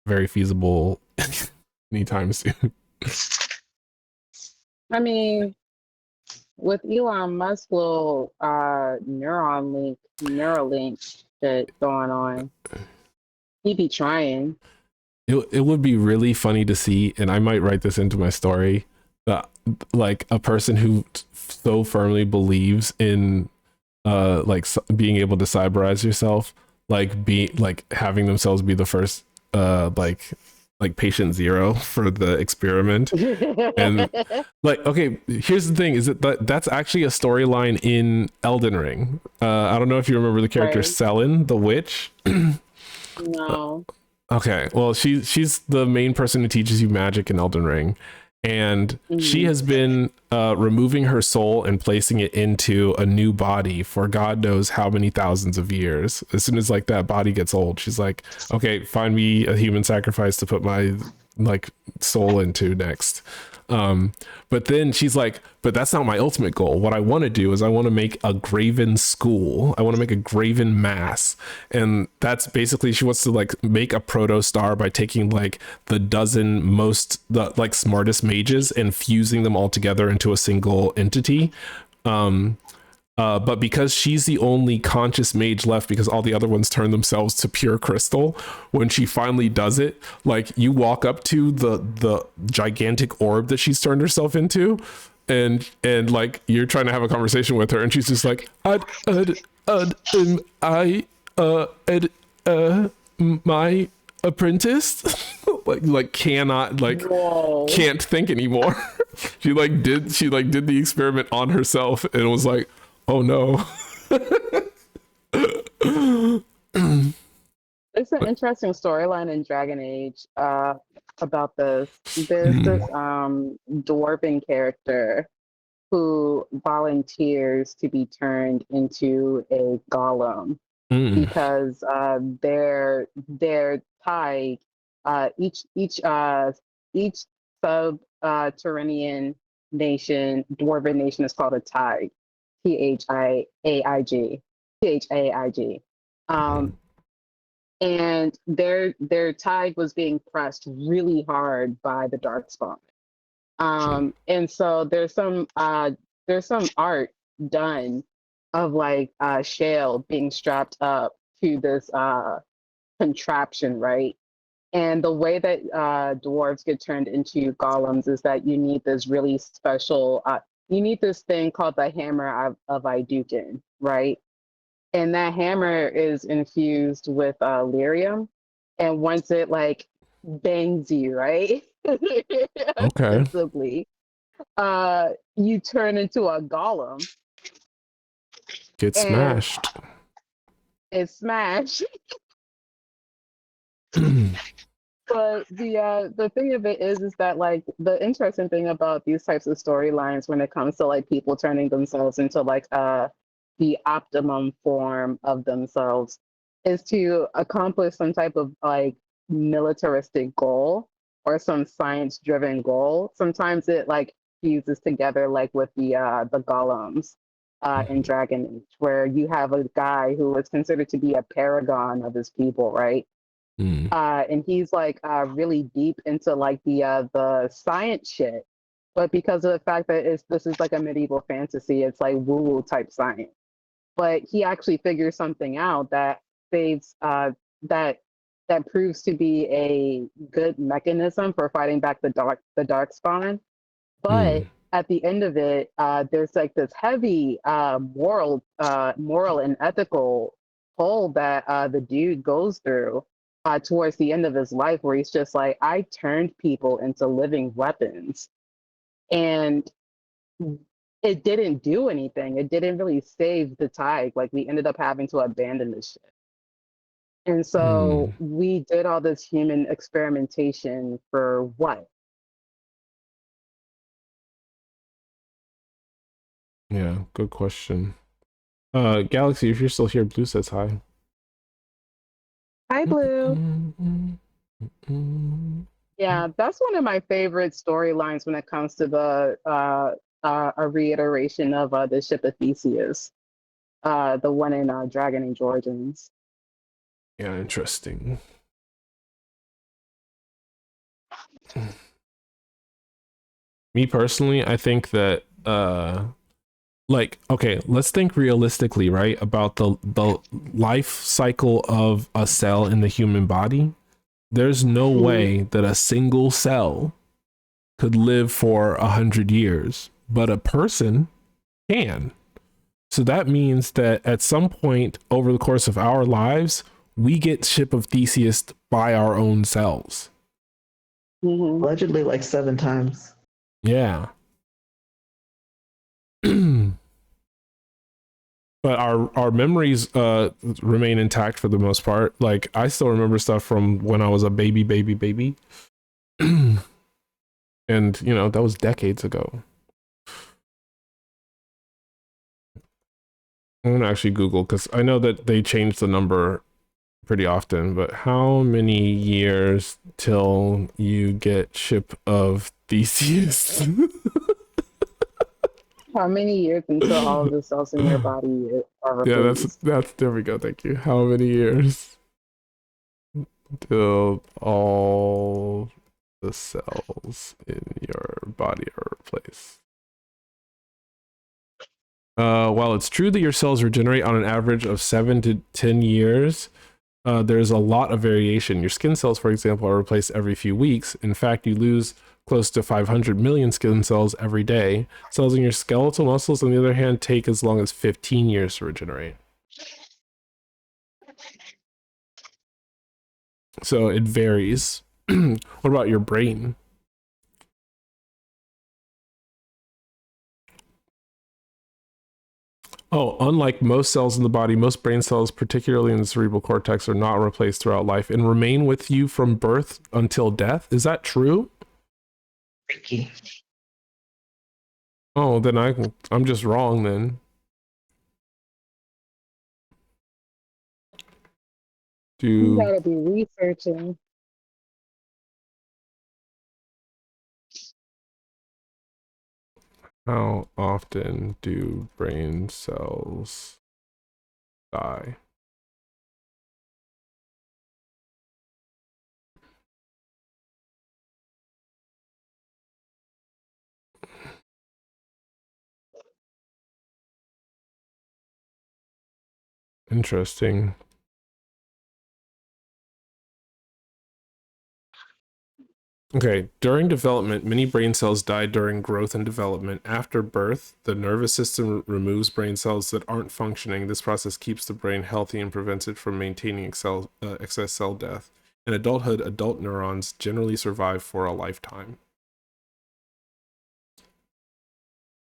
very feasible anytime soon. I mean, with Elon Musk little Neuralink shit going on, he be trying. It would be really funny to see, and I might write this into my story, that like a person who so firmly believes in like being able to cyberize yourself, like be like having themselves be the first like patient zero for the experiment. And like, okay, here's the thing, is that that's actually a storyline in Elden Ring. I don't know if you remember the character Right. Selene, the witch. No. Okay, well, she's the main person who teaches you magic in Elden Ring, and she has been removing her soul and placing it into a new body for God knows how many thousands of years. As soon as like that body gets old, she's like, okay, find me a human sacrifice to put my like soul into next. But then she's like, but that's not my ultimate goal. What I want to do is I want to make a graven school. I want to make a graven mass. And that's basically, she wants to like make a proto star by taking like the like smartest mages and fusing them all together into a single entity. But because she's the only conscious mage left, because all the other ones turn themselves to pure crystal, when she finally does it, like you walk up to the gigantic orb that she's turned herself into, and like you're trying to have a conversation with her, and she's just like, my apprentice, like cannot, like Whoa. can't think anymore. she did the experiment on herself and was like, oh no. It's an interesting storyline in Dragon Age about this. There's this dwarven character who volunteers to be turned into a golem because their tide, each subterranean nation, dwarven nation is called a tide, THAIG, THAIG. And their tide was being pressed really hard by the darkspawn. And so there's some art done of like shale being strapped up to this contraption, right? And the way that dwarves get turned into golems is that you need this really special you need this thing called the hammer of Iduken, right? And that hammer is infused with lyrium, and once it like bangs you, right? Okay. Visibly, you turn into a golem. Get smashed. It's smashed. But the thing of it is that like the interesting thing about these types of storylines when it comes to like people turning themselves into like the optimum form of themselves is to accomplish some type of like militaristic goal or some science driven goal. Sometimes it like fuses together like with the golems in Dragon Age, where you have a guy who is considered to be a paragon of his people, right? And he's like really deep into like the science shit, but because of the fact that this is like a medieval fantasy, it's like woo-woo type science. But he actually figures something out that saves that proves to be a good mechanism for fighting back the darkspawn. But at the end of it, there's like this heavy moral and ethical pull that the dude goes through towards the end of his life, where he's just like, I turned people into living weapons, and it didn't do anything. It didn't really save the tide. Like we ended up having to abandon this shit. And so we did all this human experimentation for what? Yeah, good question. Galaxy, if you're still here, Blue says hi. Hi, Blue. Yeah, that's one of my favorite storylines when it comes to a reiteration of the ship of Theseus, the one in Dragon Age Origins. Yeah, interesting. Me personally, I think that like, okay, let's think realistically, right, about the life cycle of a cell in the human body. There's no way that a single cell could live for 100 years, but a person can. So that means that at some point over the course of our lives, we get Ship of Theseus by our own selves. Allegedly like 7 times. Yeah. But our memories remain intact for the most part. Like I still remember stuff from when I was a baby. And you know, that was decades ago. I'm gonna actually Google, because I know that they change the number pretty often, but how many years till you get Ship of Theseus? How many years until all of the cells in your body are replaced? Yeah, that's there we go. Thank you. How many years till all the cells in your body are replaced? While it's true that your cells regenerate on an average of 7 to 10 years, there's a lot of variation. Your skin cells, for example, are replaced every few weeks. In fact, you lose close to 500 million skin cells every day. Cells in your skeletal muscles, on the other hand, take as long as 15 years to regenerate. So it varies. What about your brain? Oh, unlike most cells in the body, most brain cells, particularly in the cerebral cortex, are not replaced throughout life and remain with you from birth until death. Is that true? Freaky. Oh, then I'm just wrong then. You gotta be researching. How often do brain cells die? Interesting. Okay, during development, many brain cells die during growth and development. After birth, the nervous system removes brain cells that aren't functioning. This process keeps the brain healthy and prevents it from maintaining excess cell death. In adulthood, adult neurons generally survive for a lifetime.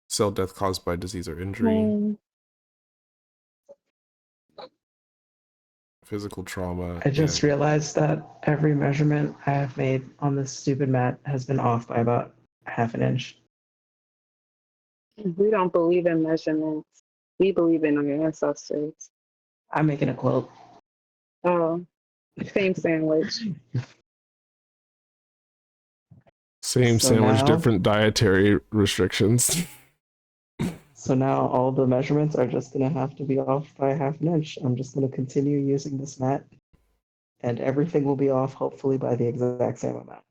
Cell death caused by disease or injury. Physical trauma. I just realized that every measurement I have made on this stupid mat has been off by about half an inch. We don't believe in measurements. We believe in our ancestors. I'm making a quilt. Oh, same sandwich. Same So sandwich, now- different dietary restrictions. So now all the measurements are just gonna have to be off by half an inch. I'm just gonna continue using this mat, and everything will be off hopefully by the exact same amount.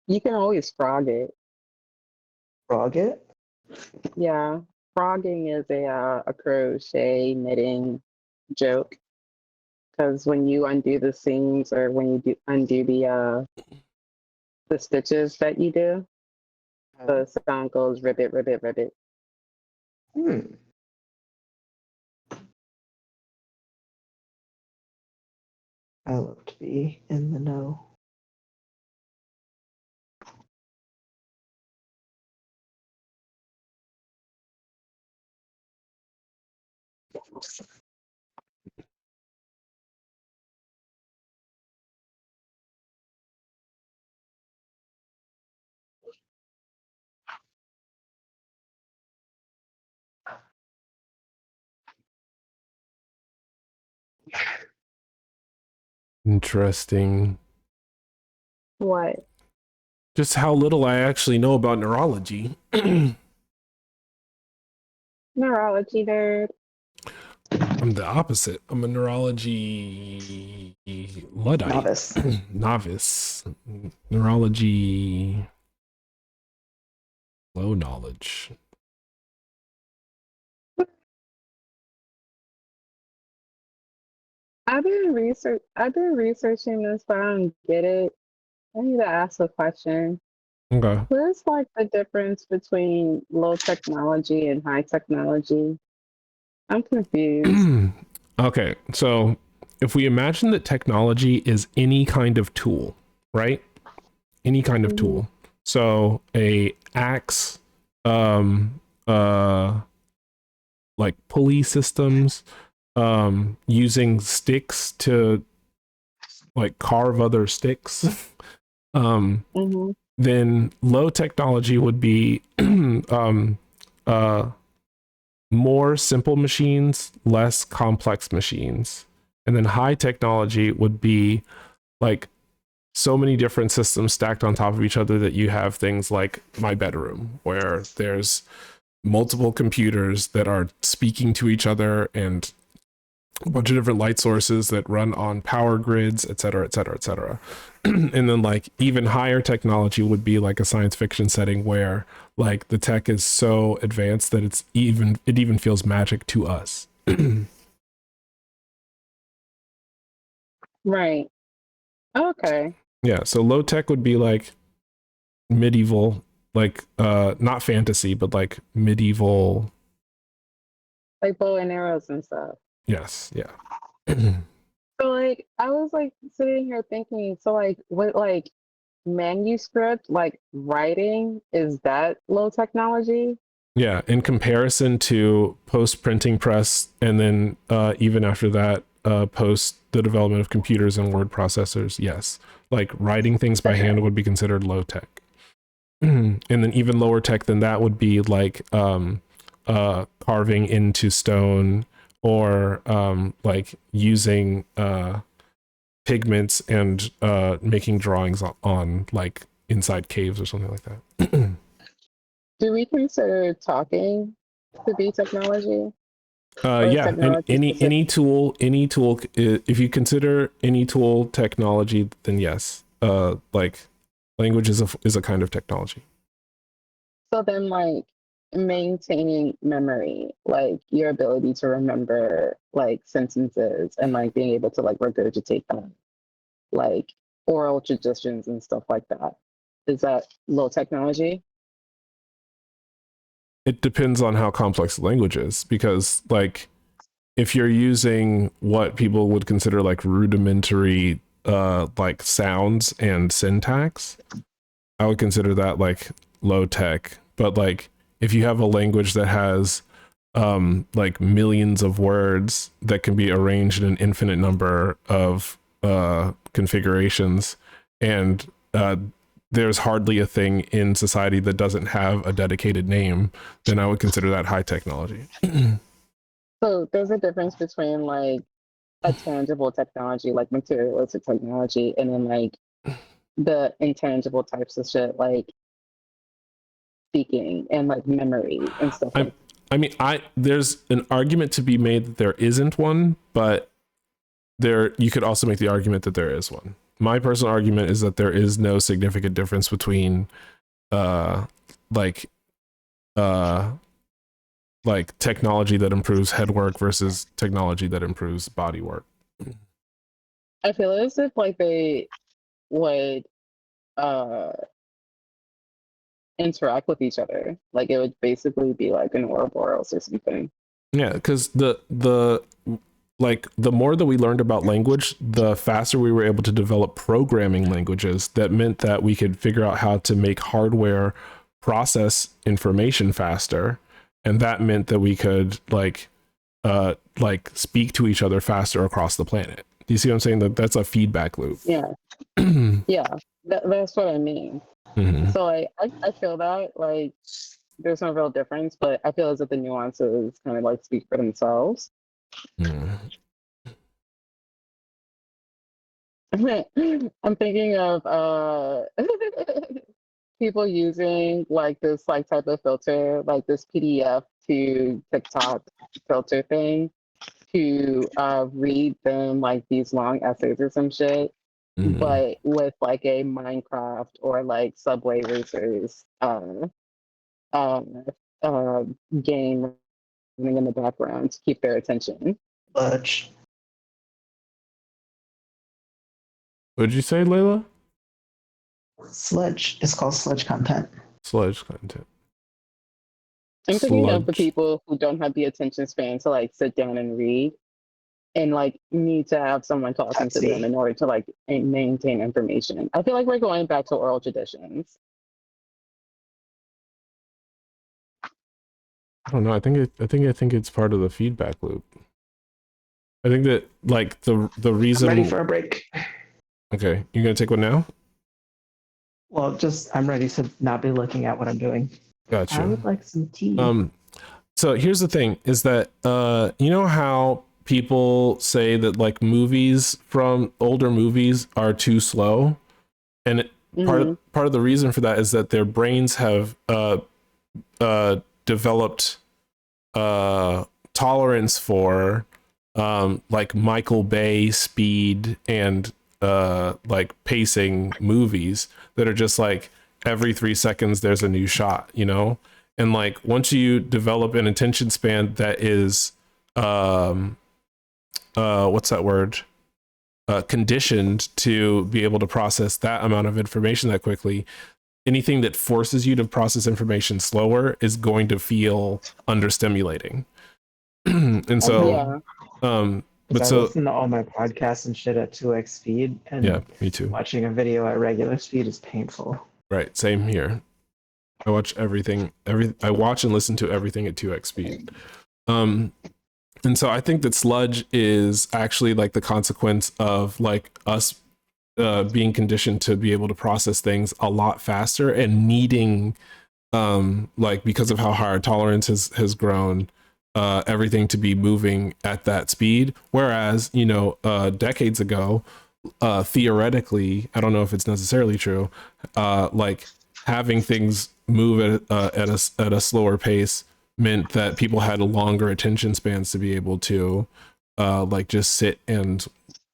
You can always frog it. Frog it? Yeah, frogging is a crochet knitting joke. Because when you undo the seams or when you undo the stitches that you do, the sound goes ribbit, ribbit, ribbit. I love to be in the know. Interesting. What? Just how little I actually know about neurology. Neurology nerd. I'm the opposite. I'm a neurology Luddite. Novice. Novice. Neurology low knowledge. I've been researching this, but I don't get it. I need to ask a question. Okay. Where's like the difference between low technology and high technology? I'm confused. Okay, so if we imagine that technology is any kind of tool, right? Any kind of tool. So a axe, like pulley systems, using sticks to like carve other sticks. Then low technology would be more simple machines, less complex machines. And then high technology would be like so many different systems stacked on top of each other that you have things like my bedroom, where there's multiple computers that are speaking to each other and a bunch of different light sources that run on power grids, et cetera, et cetera, et cetera. And then like even higher technology would be like a science fiction setting where like the tech is so advanced that it even feels magic to us. Right. Okay. Yeah, so low tech would be like medieval, like not fantasy, but like medieval. Like bow and arrows and stuff. Yes, yeah. So like I was like sitting here thinking, so like what like manuscript, like writing, is that low technology? Yeah, in comparison to post printing press, and then even after that, post the development of computers and word processors, yes, like writing things by hand would be considered low tech. And then even lower tech than that would be like carving into stone, or like using pigments and making drawings on like inside caves or something like that. Do we consider talking to be technology? Or is Yeah, and technology specific? any tool, if you consider any tool technology, then yes, like language is a kind of technology. So then like maintaining memory, like your ability to remember like sentences and like being able to like regurgitate them, like oral traditions and stuff like that. Is that low technology? It depends on how complex the language is, because like if you're using what people would consider like rudimentary like sounds and syntax, I would consider that like low tech. But like if you have a language that has like millions of words that can be arranged in an infinite number of configurations, and there's hardly a thing in society that doesn't have a dedicated name, then I would consider that high technology. So there's a difference between like a tangible technology, like materialistic technology, and then like the intangible types of shit, like speaking and like memory and stuff like I mean, there's an argument to be made that there isn't one, but you could also make the argument that there is one. My personal argument is that there is no significant difference between like like technology that improves head work versus technology that improves body work. I feel as if like they would uh interact with each other. Like it would basically be like an Ouroboros or something. Yeah, because the like the more that we learned about language, the faster we were able to develop programming languages that meant that we could figure out how to make hardware process information faster, and that meant that we could like speak to each other faster across the planet. Do you see what I'm saying? That's a feedback loop. Yeah. Yeah. That's what I mean. Mm-hmm. So I feel that like there's no real difference, but I feel as if the nuances kind of like speak for themselves. Mm. I'm thinking of people using like this like type of filter, like this PDF to TikTok filter thing to read them like these long essays or some shit, but with like a Minecraft or like Subway Racers game running in the background to keep their attention. Sludge. What did you say, Layla? Sludge. It's called sludge content. Sludge content. I'm thinking of the people who don't have the attention span to like sit down and read and like need to have someone talking to them in order to like maintain information. I feel like we're going back to oral traditions. I don't know. I think it's part of the feedback loop. I think that like the reason. I'm ready for a break. Okay, you gonna take one now? Well, just I'm ready to not be looking at what I'm doing. Gotcha. I would like some tea. So here's the thing: is that you know how people say that like movies from older movies are too slow, and part of the reason for that is that their brains have developed tolerance for like Michael Bay speed and like pacing movies that are just like every 3 seconds there's a new shot, you know? And like once you develop an attention span that is what's that word? conditioned to be able to process that amount of information that quickly. Anything that forces you to process information slower is going to feel understimulating. And so, but I so listen to all my podcasts and shit at 2x speed, and yeah, me too. watching a video at regular speed is painful. Right, same here. I watch everything. I watch and listen to everything at 2x speed. And so I think that sludge is actually like the consequence of like us being conditioned to be able to process things a lot faster and needing, like because of how high our tolerance has grown, everything to be moving at that speed. Whereas, you know, decades ago, theoretically, I don't know if it's necessarily true, like having things move at a slower pace meant that people had longer attention spans to be able to like just sit and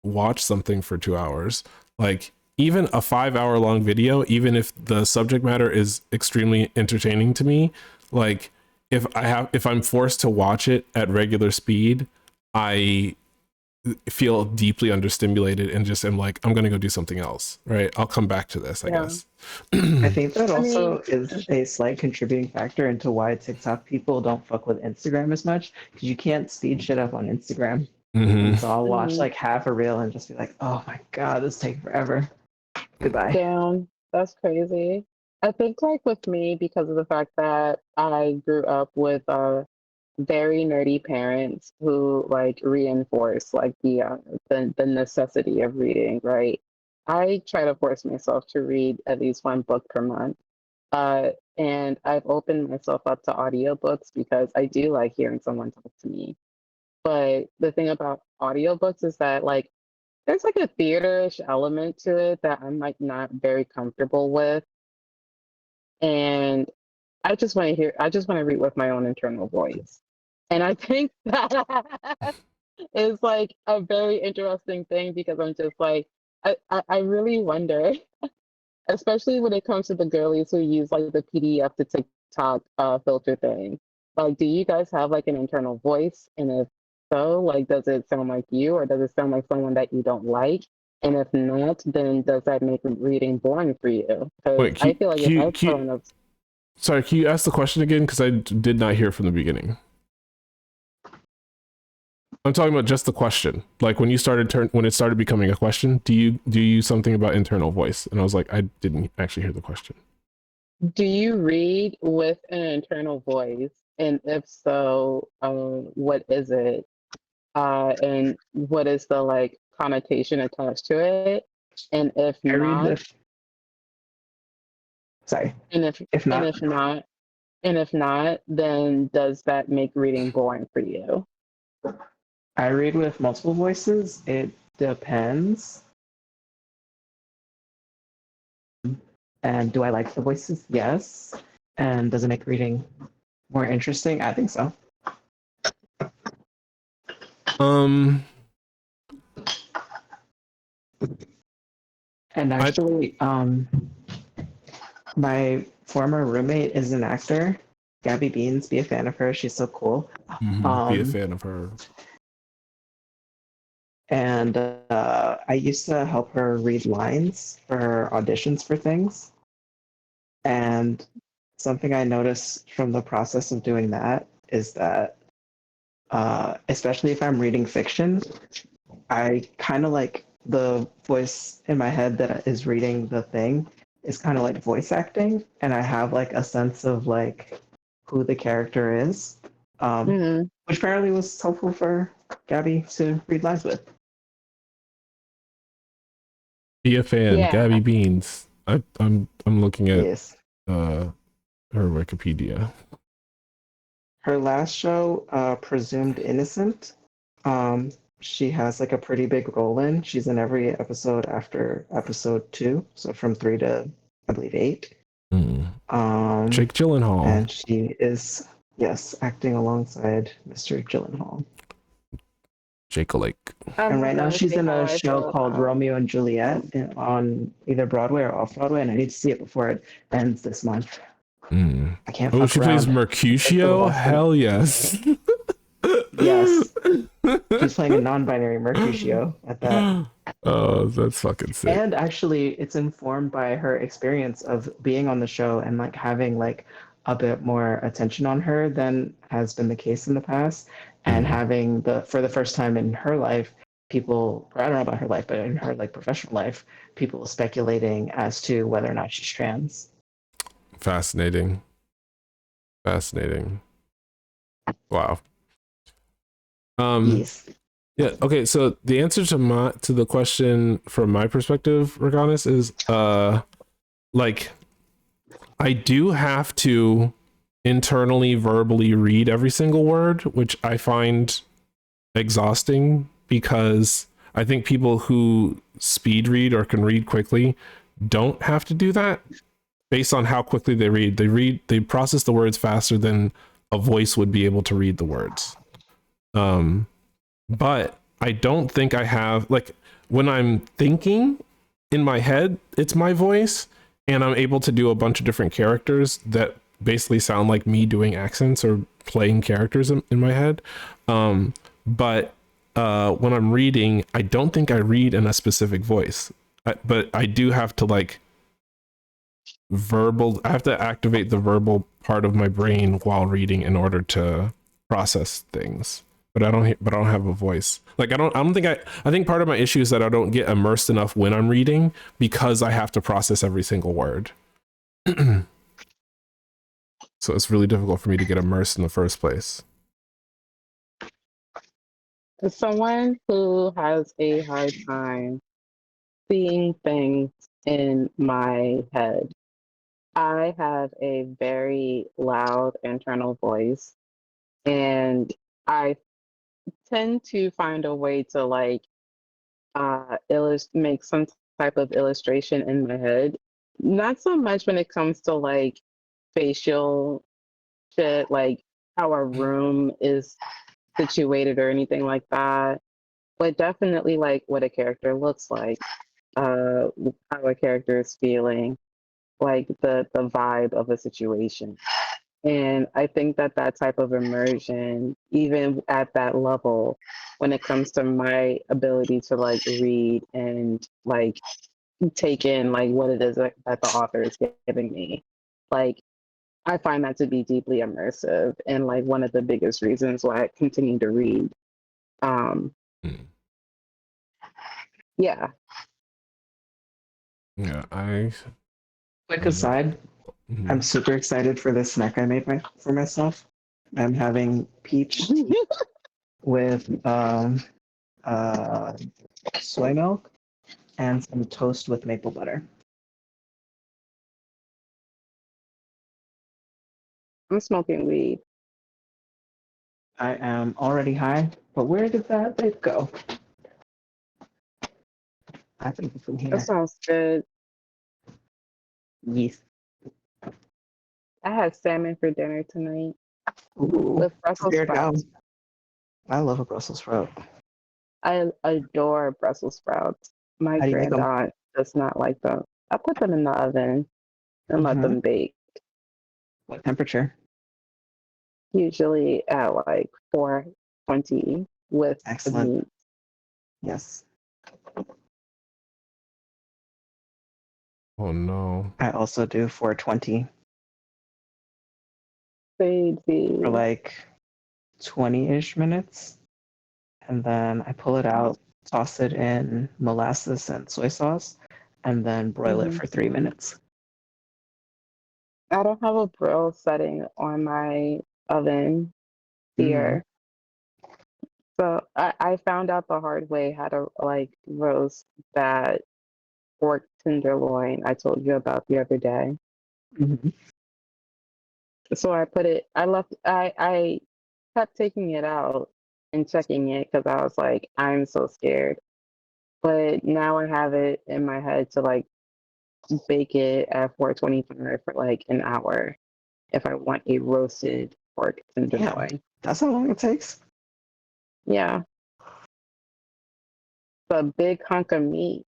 watch something for 2 hours. Like even a 5-hour long video, even if the subject matter is extremely entertaining to me, like if I'm forced to watch it at regular speed, I feel deeply understimulated and just am like, I'm gonna go do something else, right? I'll come back to this, I guess. I think that also is a slight contributing factor into why TikTok people don't fuck with Instagram as much, because you can't speed shit up on Instagram. And so I'll watch like half a reel and just be like, oh my god, this takes forever. Goodbye. Damn, that's crazy. I think like with me, because of the fact that I grew up with very nerdy parents who like reinforce like the necessity of reading, right? I try to force myself to read at least one book per month. And I've opened myself up to audiobooks because I do like hearing someone talk to me. But the thing about audiobooks is that like there's like a theaterish element to it that I'm like not very comfortable with. And I just want to read with my own internal voice. And I think that is like a very interesting thing because I'm just like, I really wonder, especially when it comes to the girlies who use like the PDF to TikTok filter thing. Like, do you guys have like an internal voice? And if so, like, does it sound like you or does it sound like someone that you don't like? And if not, then does that make reading boring for you? Because I feel like if I put on a... Sorry, can you ask the question again? Because I did not hear from the beginning. I'm talking about just the question. Like when you when it started becoming a question, do you use something about internal voice? And I was like, I didn't actually hear the question. Do you read with an internal voice? And if so, what is it? And what is the like connotation attached to it? And if not, and if not, then does that make reading boring for you? I read with multiple voices. It depends. And do I like the voices? Yes. And does it make reading more interesting? I think so. And actually, my former roommate is an actor, Gabby Beans. Be a fan of her. She's so cool. Be a fan of her. And I used to help her read lines for her auditions for things. And something I noticed from the process of doing that is that, especially if I'm reading fiction, I kind of like the voice in my head that is reading the thing is kind of like voice acting. And I have like a sense of like who the character is, which apparently was helpful for Gabby to read lines with. Be a fan, yeah. Gabby Beans. I'm looking at her Wikipedia. Her last show, Presumed Innocent. She has like a pretty big role in. She's in every episode after episode 2, so from 3 to I believe 8. Jake Gyllenhaal. And she is acting alongside Mr. Gyllenhaal. Jake Lake. And right now she's in a show called Romeo and Juliet on either Broadway or off Broadway, and I need to see it before it ends this month. I can't. Oh, she plays Mercutio? Hell yes. Yes. She's playing a non-binary Mercutio at that. Oh, that's fucking sick. And actually, it's informed by her experience of being on the show and like having like a bit more attention on her than has been the case in the past. And having for the first time in her life, people, or I don't know about her life, but in her like professional life, people speculating as to whether or not she's trans. Fascinating. Fascinating. Wow. Yes. Yeah. Okay. So the answer to the question from my perspective, Reganis, is like I do have to internally verbally read every single word, which I find exhausting because I think people who speed read or can read quickly don't have to do that based on how quickly they read. They process the words faster than a voice would be able to read the words. But I don't think I have, like, when I'm thinking in my head, it's my voice, and I'm able to do a bunch of different characters that basically sound like me doing accents or playing characters in my head. But when I'm reading, I don't think I read in a specific voice, but I do have to like I have to activate the verbal part of my brain while reading in order to process things. But I don't have a voice. Like I don't think I think part of my issue is that I don't get immersed enough when I'm reading because I have to process every single word. So it's really difficult for me to get immersed in the first place. As someone who has a hard time seeing things in my head, I have a very loud internal voice, and I tend to find a way to like make some type of illustration in my head. Not so much when it comes to like facial shit, like how a room is situated or anything like that, but definitely like what a character looks like, how a character is feeling, like the vibe of a situation. And I think that that type of immersion, even at that level, when it comes to my ability to like read and like take in like what it is that the author is giving me, like I find that to be deeply immersive and like one of the biggest reasons why I continue to read. Yeah. Yeah, Quick aside, I'm super excited for this snack I made for myself. I'm having peach tea with soy milk and some toast with maple butter. I'm smoking weed. I am already high, but where did that vape go? I think it's in That here. sounds good. Yes. I had salmon for dinner tonight Ooh, with Brussels weird how. sprouts. I love a Brussels sprout. I adore Brussels sprouts. My How do you make them? granddaughter does not like them. I put them in the oven and let them bake, What temperature? usually at like 420 with the Excellent. meat. Yes. oh no. I also do 420 Baby. for like 20-ish minutes. And then I pull it out, toss it in molasses and soy sauce, and then broil it for 3 minutes. I don't have a broil setting on my oven here. So I found out the hard way how to like roast that pork tenderloin I told you about the other day. So I kept taking it out and checking it because I was like, I'm so scared. But now I have it in my head to like bake it at 425 for like an hour if I want a roasted pork tenderloin. That's how long it takes. Yeah. It's a big hunk of meat.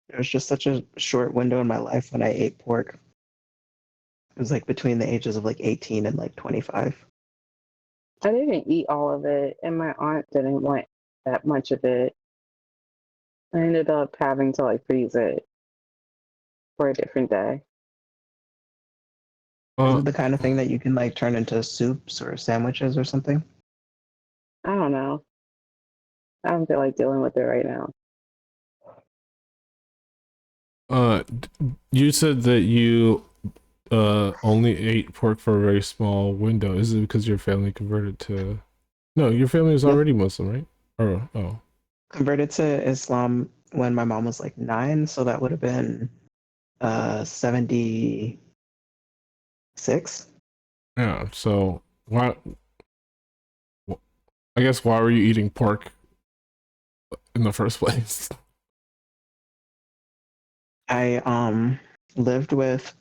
It was just such a short window in my life when I ate pork. It was like between the ages of like 18 and like 25. I didn't eat all of it, and my aunt didn't want that much of it. I ended up having to like freeze it for a different day. Is Uh, it the kind of thing that you can like turn into soups or sandwiches or something? I don't know. I don't feel like dealing with it right now. you said that you only ate pork for a very small window. Is it because your family converted to? No, your family was Yep. already Muslim, right? Oh. Converted to Islam when my mom was like 9, so that would have been 76. Yeah. So why? I guess why were you eating pork in the first place? I lived with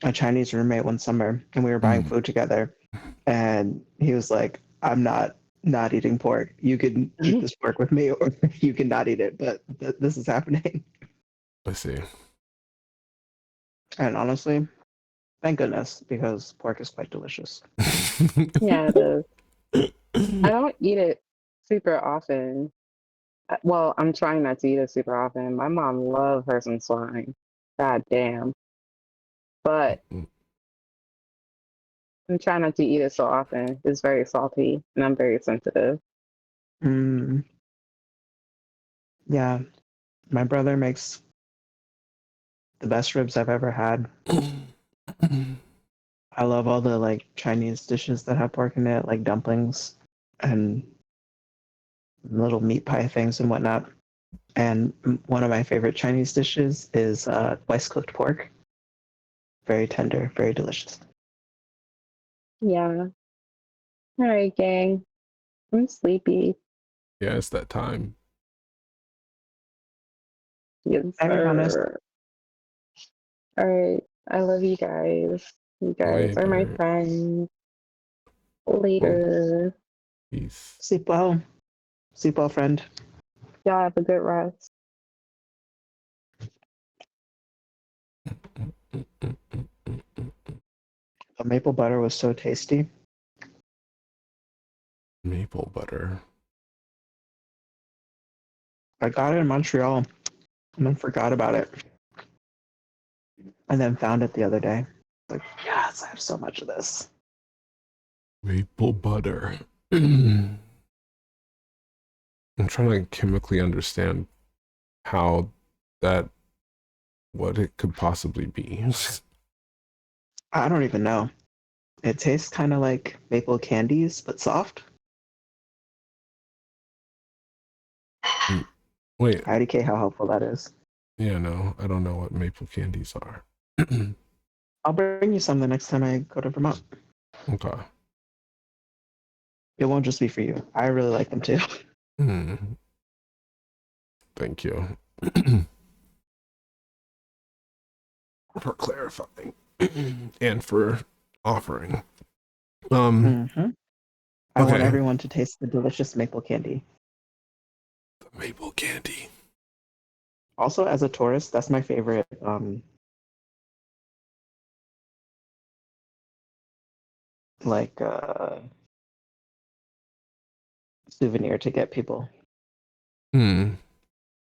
a Chinese roommate one summer and we were buying food together, and he was like, I'm not eating pork. You can eat this pork with me or you can not eat it, but this is happening. I see. And honestly, thank goodness, because pork is quite delicious. Yeah, it is. I don't eat it super often. Well, I'm trying not to eat it super often. My mom loves her some swine. God damn. But I'm trying not to eat it so often. It's very salty and I'm very sensitive. Mm, yeah, my brother makes the best ribs I've ever had. I love all the like Chinese dishes that have pork in it, like dumplings and little meat pie things and whatnot. And one of my favorite Chinese dishes is twice cooked pork. Very tender, very delicious. Yeah. All right, gang. I'm sleepy. Yeah, it's that time. Yes, I mean, honest. sir. All right. I love you guys. You guys are my Later. friends. Cool. Later. Peace. Sleep well. Sleep well, friend. Y'all have a good rest. The maple butter was so tasty. Maple butter. I got it in Montreal and then forgot about it. And then found it the other day. Like, yes, I have so much of this. Maple butter. I'm trying to chemically understand how what it could possibly be. I don't even know. It tastes kind of like maple candies, but soft. Wait, IDK, how helpful that is. yeah, no, I don't know what maple candies are. I'll bring you some the next time I go to Vermont. Okay. It won't just be for you. I really like them too. Thank you for clarifying and for offering. Mm-hmm. I want Okay. everyone to taste the delicious maple candy. The maple candy. Also, as a tourist, that's my favorite like souvenir to get people.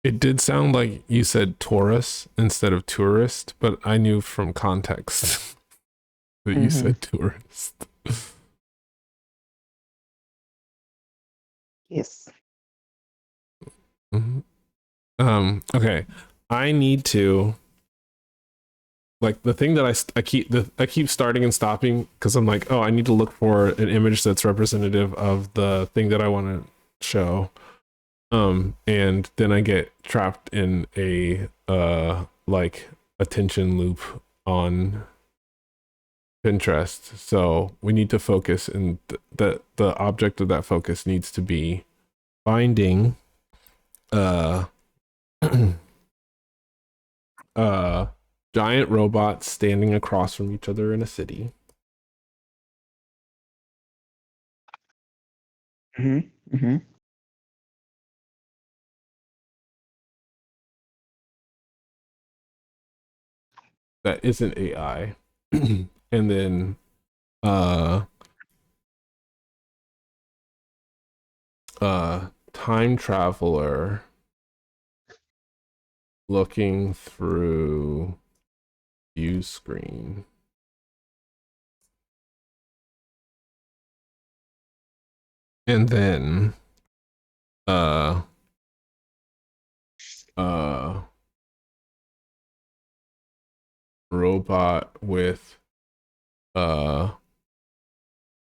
It did sound like you said Taurus instead of tourist, but I knew from context that you said tourist. Yes. Okay. I need to like the thing that I keep starting and stopping because I'm like, oh, I need to look for an image that's representative of the thing that I want to show. And then I get trapped in a like attention loop on Pinterest. So we need to focus, and the object of that focus needs to be finding giant robots standing across from each other in a city. That isn't AI. And then time traveler looking through view screen. And then robot with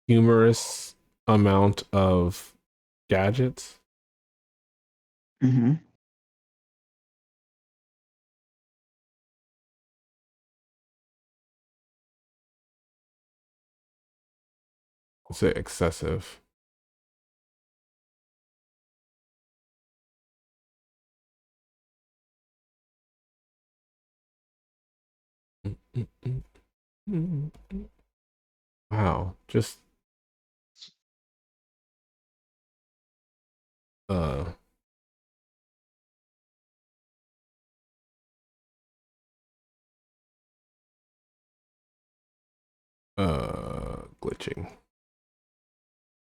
humorous amount of gadgets. Mm-hmm. I'd say excessive. Wow, just uh glitching.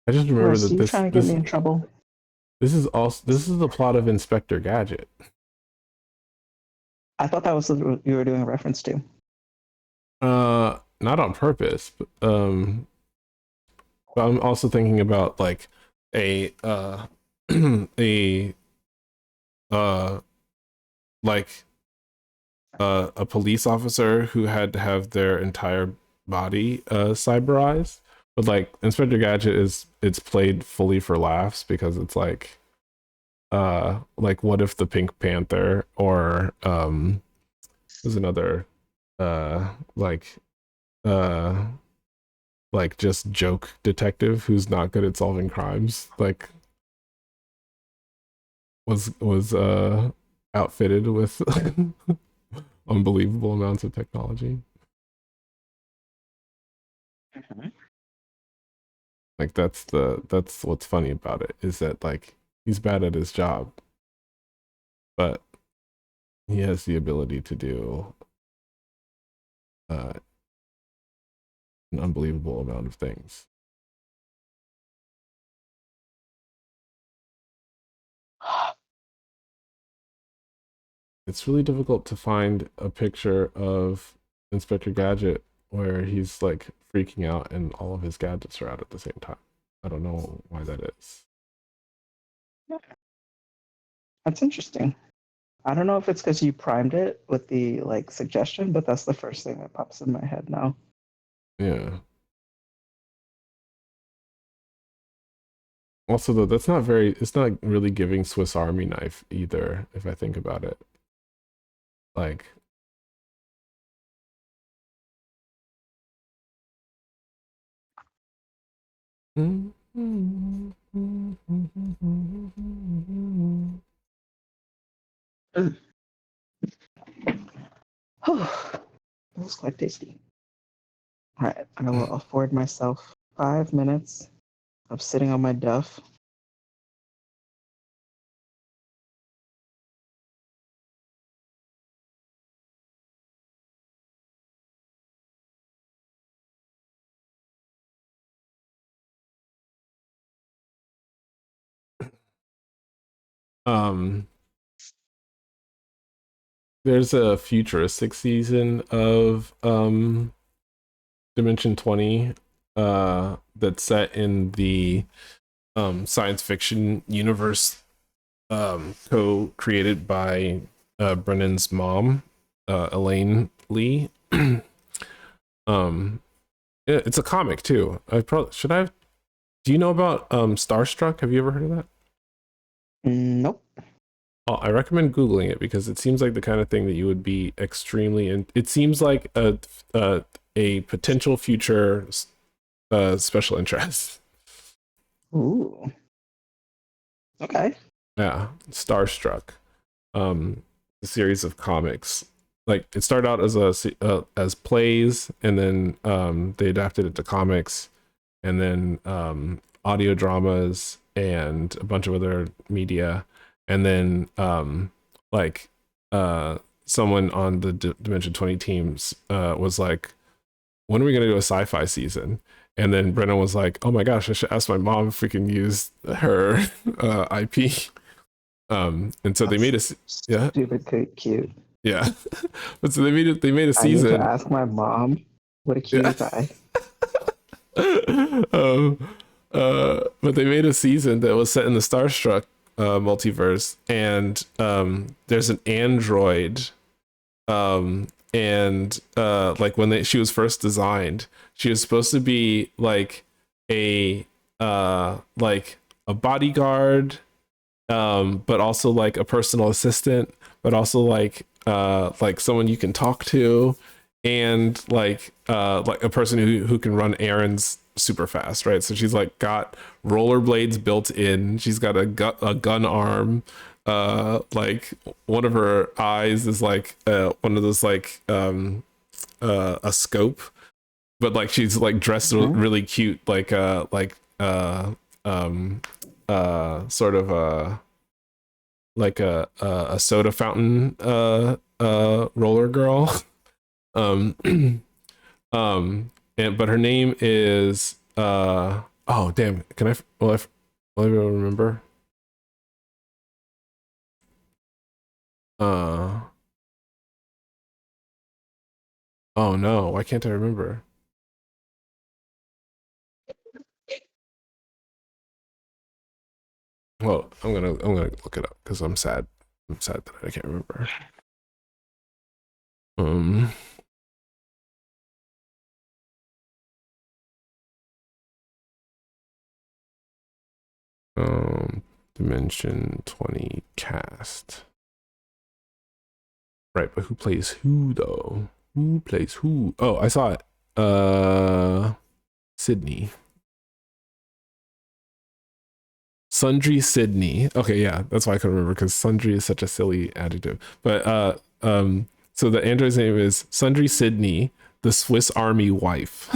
I just remember Russ, that you trying to get me in trouble? this is the plot of Inspector Gadget. I thought that was what you were doing a reference to. Not on purpose, but I'm also thinking about like a a like a police officer who had to have their entire body cyberized. But like Inspector Gadget it's played fully for laughs because it's like what if the Pink Panther or there's another uh like uh like just joke detective who's not good at solving crimes like was outfitted with unbelievable amounts of technology. Mm-hmm. Like that's what's funny about it is that like he's bad at his job, but he has the ability to do uh, an unbelievable amount of things. It's really difficult to find a picture of Inspector Gadget where he's like freaking out and all of his gadgets are out at the same time. I don't know why that is. That's interesting. I don't know if it's because you primed it with the like suggestion, but that's the first thing that pops in my head now. Yeah. Also, though, it's not really giving Swiss Army knife either, if I think about it. Like, That was quite tasty. All right, I will afford myself 5 minutes of sitting on my duff. um, there's a futuristic season of Dimension 20 that's set in the science fiction universe co-created by Brennan's mom, Elaine Lee. It's a comic too. Do you know about Starstruck? Have you ever heard of that? Nope. Oh, I recommend Googling it because it seems like the kind of thing that you would be extremely in. It seems like a potential future special interest. Ooh. Okay. Yeah, Starstruck. A series of comics. Like it started out as plays, and then they adapted it to comics, and then audio dramas and a bunch of other media, and then someone on the Dimension 20 teams was like, when are we going to do a sci-fi season? And then Brennan was like, "Oh my gosh, I should ask my mom if we can use her IP." And so they made a yeah, Stupid cute. yeah. But so they made it. They made a I need season. to ask my mom. What a cutie pie. But they made a season that was set in the Starstruck multiverse, and there's an android, and like when she was first designed, she was supposed to be like a bodyguard, but also like a personal assistant, but also like someone you can talk to, and like a person who can run errands super fast, right? So she's like got rollerblades built in. She's got a gun arm. Like one of her eyes is like one of those like a scope, but like she's like dressed really cute, like sort of like a soda fountain roller girl. And but her name is oh damn, can I will I remember? Oh no, why can't I remember? Well, I'm gonna look it up because I'm sad. I'm sad that I can't remember. Dimension 20 cast. Right, but who plays who though? Who plays who? Oh, I saw it. Sydney. Sundry Sydney. Okay, yeah, that's why I couldn't remember, because Sundry is such a silly adjective. But so the android's name is Sundry Sydney, the Swiss Army wife.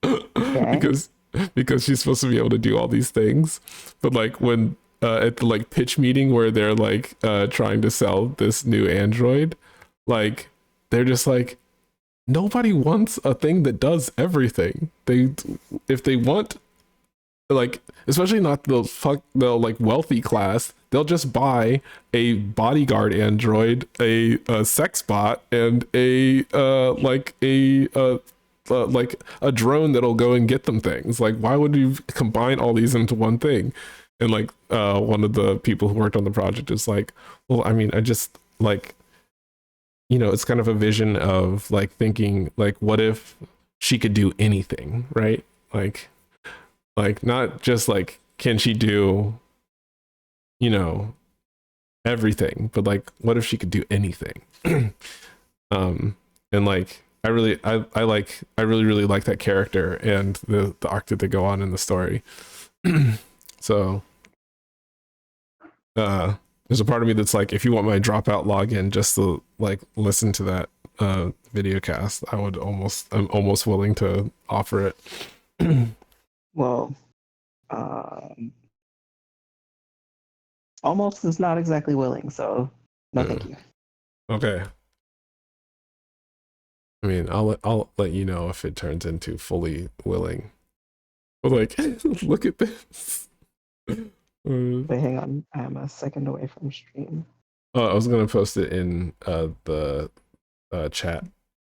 Okay. because she's supposed to be able to do all these things, but like when at the like pitch meeting where they're like trying to sell this new android, like they're just like, nobody wants a thing that does everything. If they want, like, especially not the like wealthy class, they'll just buy a bodyguard android, a sex bot, and like a drone that'll go and get them things. Like, why would you combine all these into one thing? And like one of the people who worked on the project is like, well, I mean, I just like, it's kind of a vision of like thinking like, what if she could do anything, right? Like not just like, can she do everything, but like, what if she could do anything? And like I really really like that character and the arc that they go on in the story. So there's a part of me that's like, if you want my dropout login just to like listen to that video cast, I'm almost willing to offer it. Well, almost is not exactly willing, so no thank you. Okay. I mean, I'll let you know if it turns into fully willing. But like, look at this. Wait, hang on. I'm a second away from stream. Oh, I was gonna post it in the chat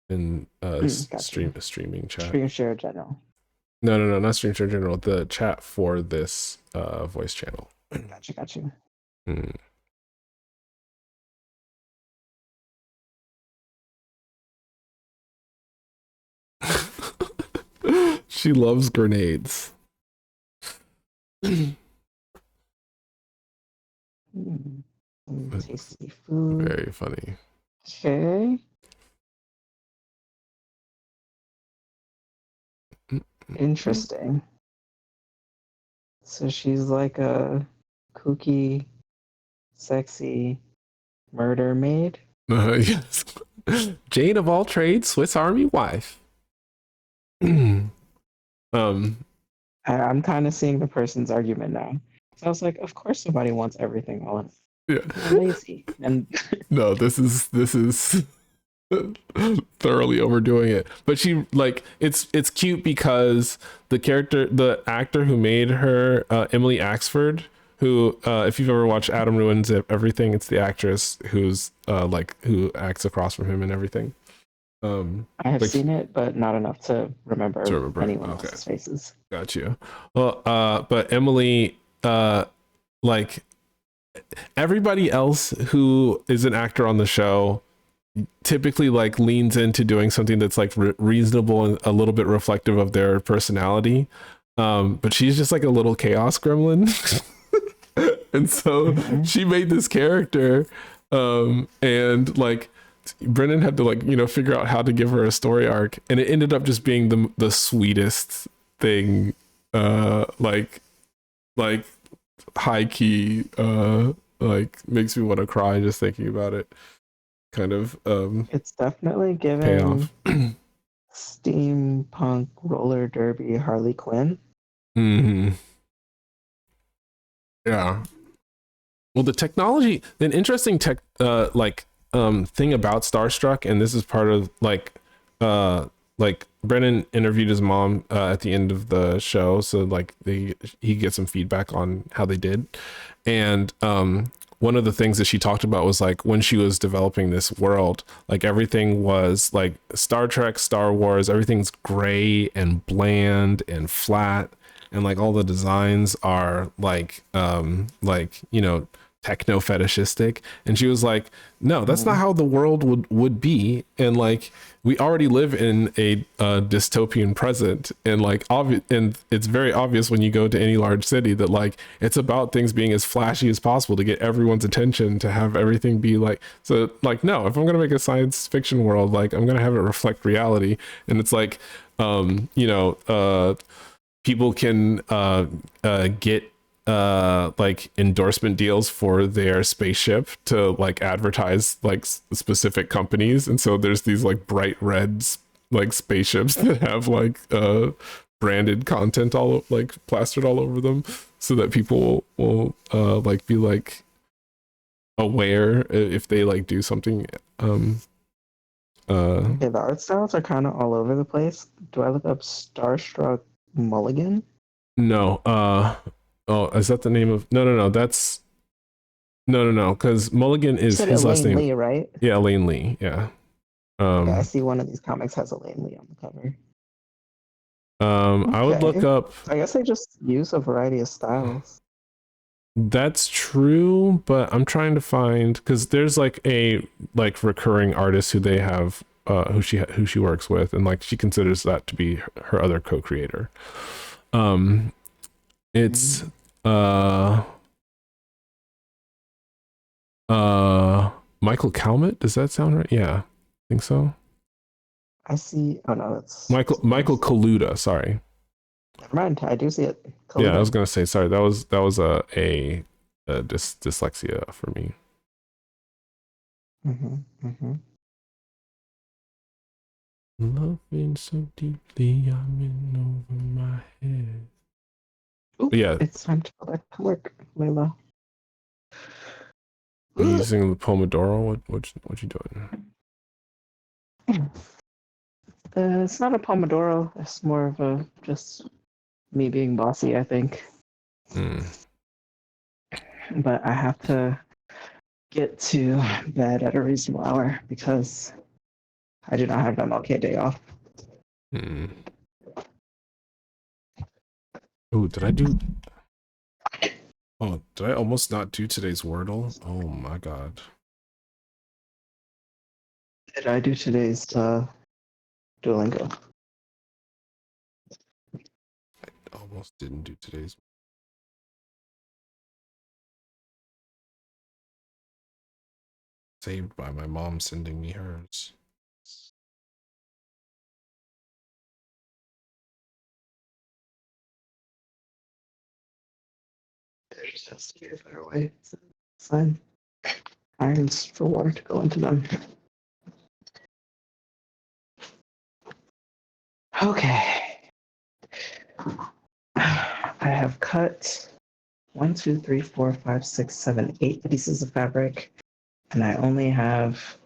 in streaming chat. Stream share general. No, not stream share general. The chat for this voice channel. Got you. She loves grenades. Tasty food. Very funny. Okay. Interesting. So she's like a kooky, sexy murder maid. Yes. Jane of all trades, Swiss Army wife. I'm kind of seeing the person's argument now. So I was like, of course somebody wants everything all in. Yeah. They're lazy. And no, this is thoroughly overdoing it. But she like it's cute because the actor who made her, Emily Axford, who if you've ever watched Adam Ruins Everything, it's the actress who's who acts across from him and everything. I have like, seen it, but not enough to remember anyone okay, else's faces. got you. Well, but Emily, like everybody else who is an actor on the show typically like leans into doing something that's like reasonable and a little bit reflective of their personality, but she's just like a little chaos gremlin. And so she made this character, and like Brennan had to like figure out how to give her a story arc, and it ended up just being the sweetest thing, like high key, like makes me want to cry just thinking about it. Kind of It's definitely payoff. given steampunk roller derby Harley Quinn. Mm-hmm. Yeah. Well, the technology, an interesting thing about Starstruck, and this is part of like Brennan interviewed his mom at the end of the show, so like he gets some feedback on how they did, and one of the things that she talked about was like when she was developing this world, like everything was like Star Trek, Star Wars, everything's gray and bland and flat, and like all the designs are like techno fetishistic. And she was like, no, that's not how the world would be. And like we already live in a dystopian present, and like and it's very obvious when you go to any large city that like it's about things being as flashy as possible to get everyone's attention, to have everything be like, so like, no, if I'm gonna make a science fiction world, like I'm gonna have it reflect reality. And it's like people can get like endorsement deals for their spaceship to like advertise like specific companies, and so there's these like bright red like spaceships that have like branded content all like plastered all over them, so that people will like be like aware if they like do something. Okay, the art styles are kind of all over the place. Do I look up Starstruck Mulligan? No, oh, is that the name of? No, that's no, because Mulligan is his last name. Lee, right? Yeah, Elaine Lee. Yeah. Yeah, I see one of these comics has Elaine Lee on the cover. I would look up. I guess they just use a variety of styles. That's true, but I'm trying to find, because there's like a like recurring artist who they have who she works with, and like she considers that to be her other co-creator. It's Michael Calmet. Does that sound right? Yeah, I think so. I see. Oh no, that's Michael Kaluta. Sorry. Never mind. I do see it. Kaluta. Yeah, I was gonna say sorry. That was a dyslexia for me. Loving so deeply, I'm in over my head. Ooh, yeah, it's time to go back to work, Layla. Are you using the Pomodoro? What you doing? It's not a Pomodoro. It's more of a just me being bossy, I think. But I have to get to bed at a reasonable hour because I do not have an MLK day off. Oh, did I do? Oh, did I almost not do today's Wordle? Oh my god. Did I do today's Duolingo? I almost didn't do today's. Saved by my mom sending me hers. There just has to be a better way. It's fine. Irons for water to go into them. Okay. I have cut 1, 2, 3, 4, 5, 6, 7, 8 pieces of fabric, and I only have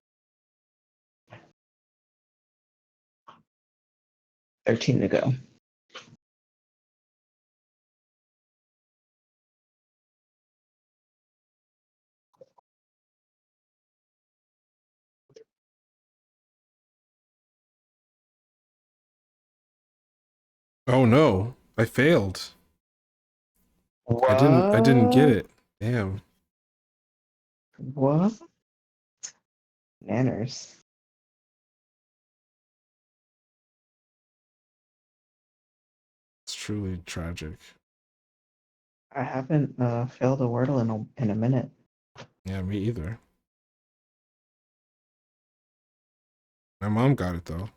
13 to go. Oh no, I failed. What? I didn't get it. Damn. What? Manners. It's truly tragic. I haven't failed a Wordle in a minute. Yeah, me either. My mom got it though.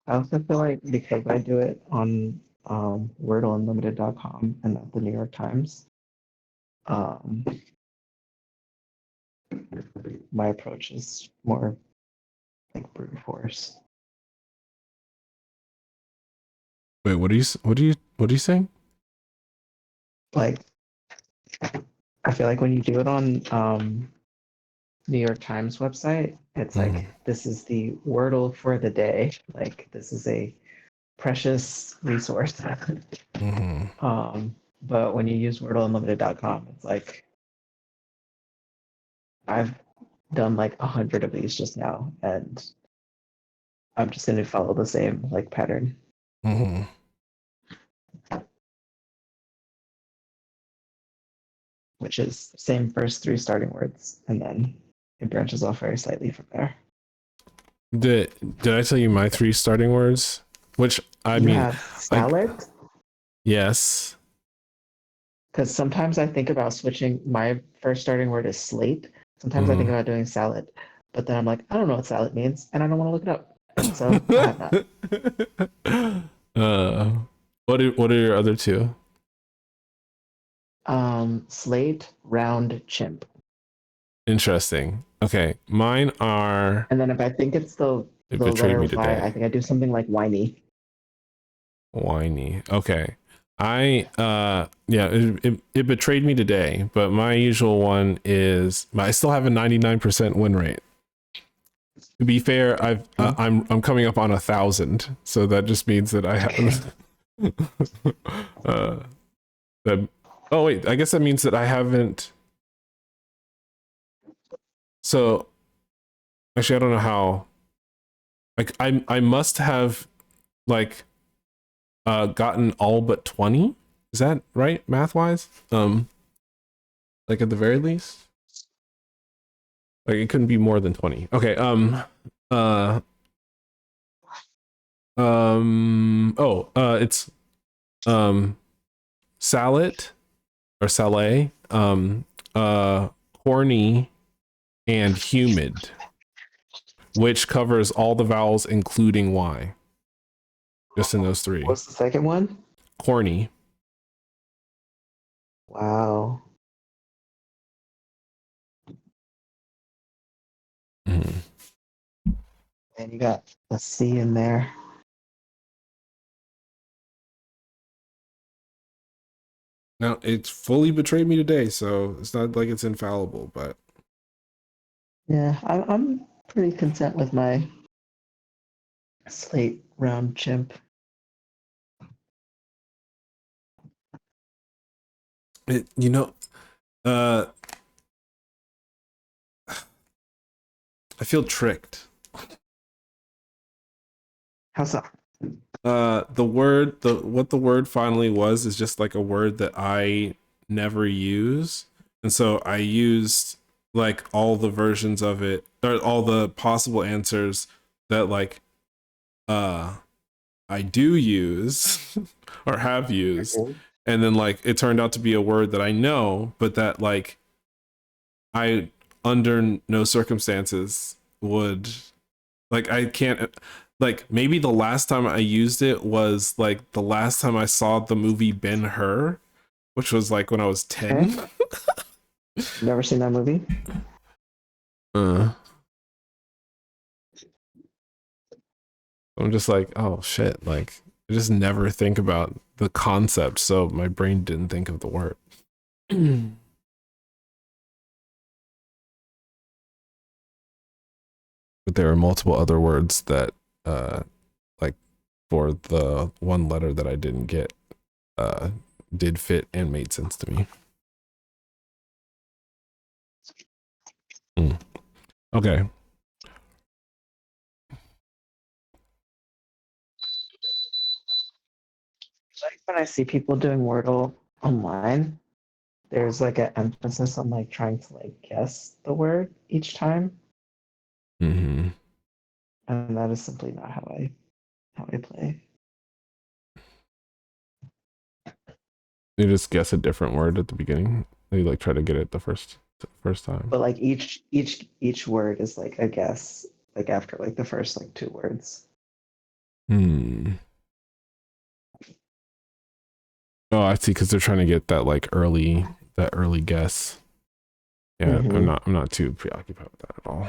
I also feel like because I do it on WordleUnlimited.com and not the New York Times, my approach is more like brute force. Wait, what are you saying? Like, I feel like when you do it on New York Times website, it's like this is the Wordle for the day. Like this is a precious resource. But when you use WordleUnlimited.com, it's like I've done like 100 of these just now, and I'm just going to follow the same like pattern. Which is same first 3 starting words, and then it branches off very slightly from there. Did I tell you my 3 starting words? Which I mean, have salad. Yes. Because sometimes I think about switching. My first starting word is slate. Sometimes I think about doing salad, but then I'm like, I don't know what salad means, and I don't want to look it up. So I have not. What are your other 2? Slate, round, chimp. Interesting. Okay, mine are. And then if I think it's the letter Y, I think I do something like whiny. Whiny. Okay. Yeah, it betrayed me today, but my usual one is I still have a 99% win rate. To be fair, I'm coming up on 1,000, so that just means that I have oh wait, I guess that means that I haven't. So actually, I don't know how. Like I must have like gotten all but 20. Is that right, math wise? Like at the very least, like it couldn't be more than 20. Okay. It's salad or salé, horny, and humid, which covers all the vowels including Y. Just in those 3. What's the second one? Corny. Wow. And you got a C in there. Now, it's fully betrayed me today, so it's not like it's infallible, but... Yeah, I'm pretty content with my slate round chimp. I feel tricked. How so? What the word finally was is just like a word that I never use. And so I used like all the versions of it, or all the possible answers that like I do use or have used. And then like it turned out to be a word that I know, but that like I under no circumstances would, like, I can't, like, maybe the last time I used it was like the last time I saw the movie Ben-Hur, which was like when I was 10. Okay. Never seen that movie? I'm just like, oh shit, like I just never think about the concept, so my brain didn't think of the word. All But there are multiple other words that like for the one letter that I didn't get did fit and made sense to me. Okay. Like when I see people doing Wordle online, there's like an emphasis on like trying to like guess the word each time, Mm-hmm. and that is simply not how I play. You just guess a different word at the beginning. You like try to get it the first time. But like each word is like a guess, like after like the first like two words. Hmm. Oh, I see. Because they're trying to get that like early guess. Yeah, Mhm. I'm not too preoccupied with that at all.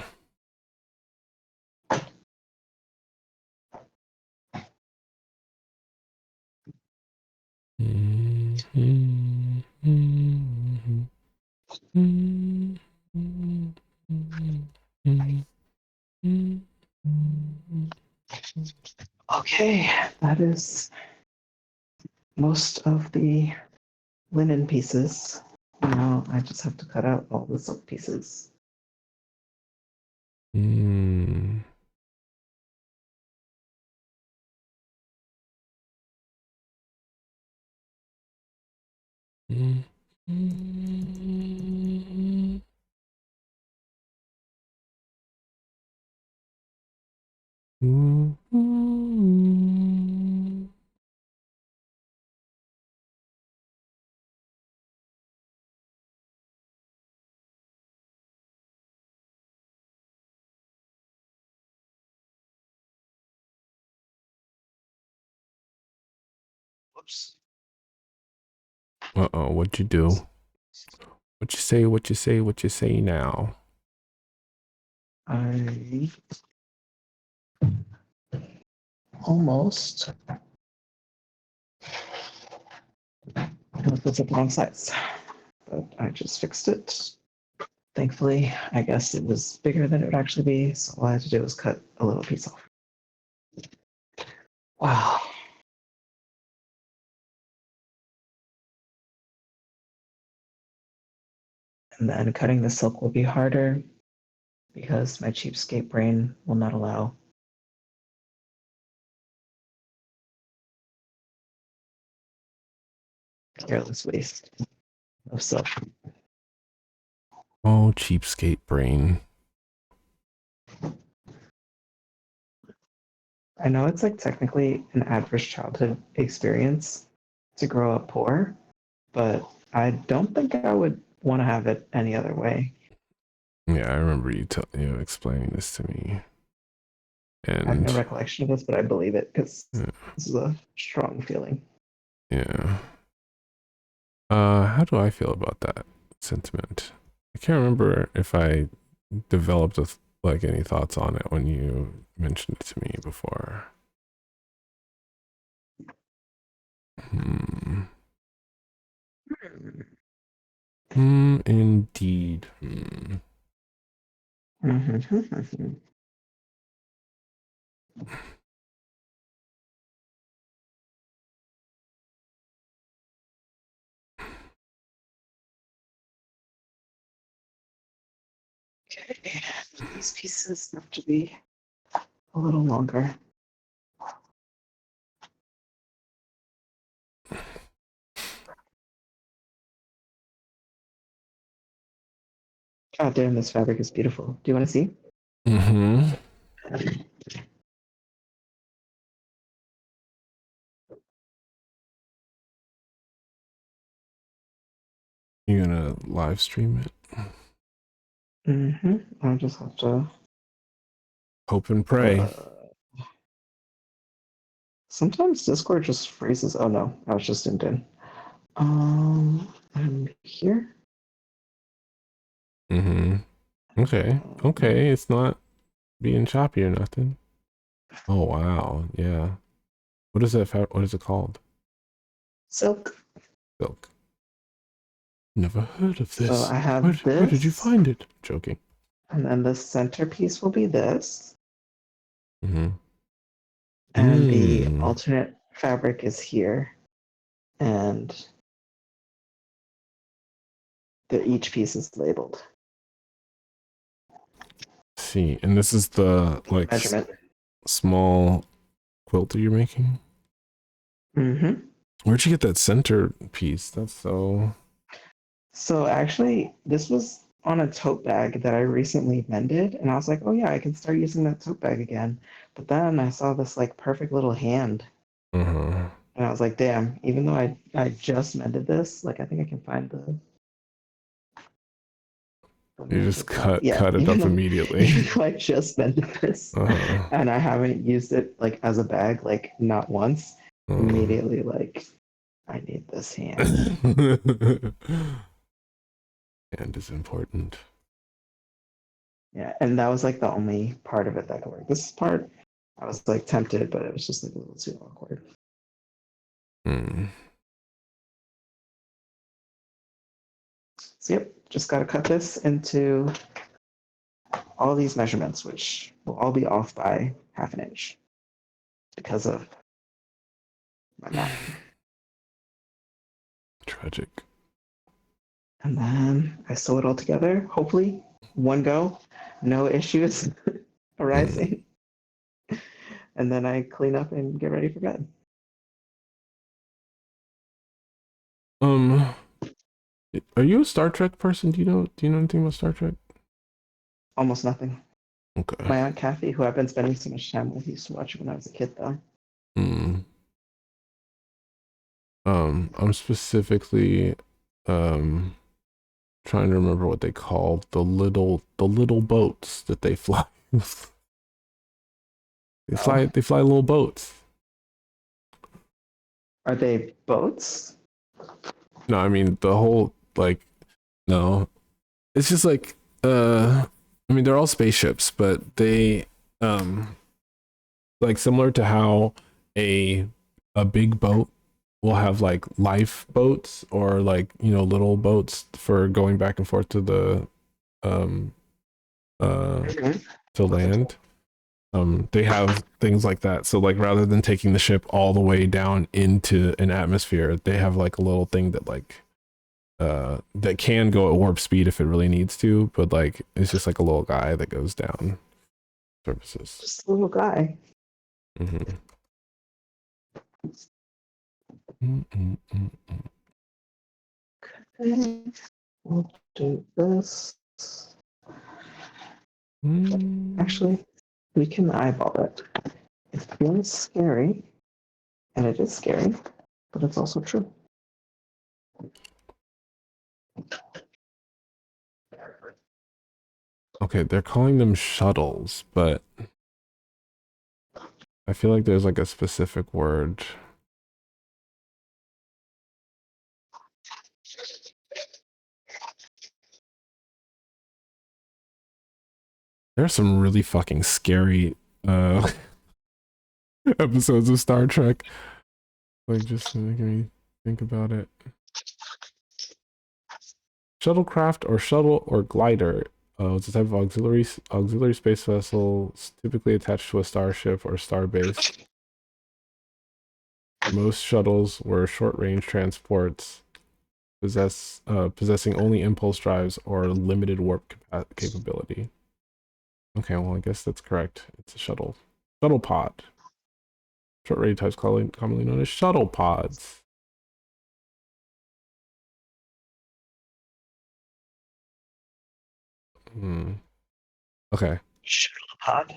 Okay, that is most of the linen pieces. Now I just have to cut out all the silk pieces. Mm. Mm. Mm. Mm. Whoops. Uh-oh, what'd you do? What you say, what you say, what you say now? I almost put this up wrong size, but I just fixed it. Thankfully, I guess it was bigger than it would actually be, so all I had to do was cut a little piece off. Wow. And then cutting the silk will be harder because my cheapskate brain will not allow careless waste of silk. Oh, cheapskate brain. I know it's like technically an adverse childhood experience to grow up poor, but I don't think I would want to have it any other way. Yeah, I remember you explaining this to me. I have no And recollection of this, but I believe it because yeah, this is a strong feeling. yeah. How do I feel about that sentiment? I can't remember if I developed like any thoughts on it when you mentioned it to me before. Indeed. Okay, these pieces have to be a little longer. God damn, this fabric is beautiful. Do you want to see? Mm-hmm. You gonna live stream it? I just have to Hope and pray. Sometimes Discord just freezes. Oh no, I was just in. I'm here. Mm-hmm. Okay. Okay. It's not being choppy or nothing. Oh wow. Yeah. What is that? What is it called? Silk. Silk. Never heard of So this. I have Where did you this. find it? Joking. And then the centerpiece will be this. Mm-hmm. And the alternate fabric is here. And each piece is labeled. See, and this is the like Measurement. small quilt that you're making. Mm-hmm. Where'd you get that center piece? That's so. So actually, this was on a tote bag that I recently mended, and I was like, oh yeah, I can start using that tote bag again. But then I saw this like perfect little hand, Uh-huh. and I was like, damn, even though I just mended this, like I think I can find the You just cut yeah, it up immediately. even though I just mended this Uh-huh. and I haven't used it like as a bag, like not once, immediately like I need this hand. Hand is important. Yeah, and that was like the only part of it that could work. This part, I was like tempted, but it was just like a little too awkward. So yep, just gotta cut this into all these measurements, which will all be off by half an inch because of my math. Tragic. And then I sew it all together, hopefully one go, no issues arising. And then I clean up and get ready for bed. Are you a Star Trek person? Do you know anything about Star Trek? Almost nothing. Okay. My Aunt Kathy, who I've been spending so much time with, used to watch it when I was a kid though. I'm specifically trying to remember what they call the little boats that they fly. They fly little boats. Are they boats? No, I mean the whole like no. It's just like I mean they're all spaceships, but they like similar to how a big boat will have like lifeboats or like, you know, little boats for going back and forth to the to land. They have things like that. So like rather than taking the ship all the way down into an atmosphere, they have like a little thing that like that can go at warp speed if it really needs to, but like it's just like a little guy that goes down surfaces. Just a little guy. Okay. We'll do this. Actually, we can eyeball it. It feels scary, and it is scary, but it's also true. Okay, they're calling them shuttles, but I feel like there's like a specific word. There's some really fucking scary episodes of Star Trek. Like just making me think about it. Shuttlecraft or shuttle or glider. It's a type of auxiliary space vessel typically attached to a starship or starbase. Most shuttles were short-range transports, possessing only impulse drives or limited warp capability. Okay, well I guess that's correct. It's a shuttle. Shuttle pod. Short-range types commonly known as shuttle pods. Okay. Shuttle pod.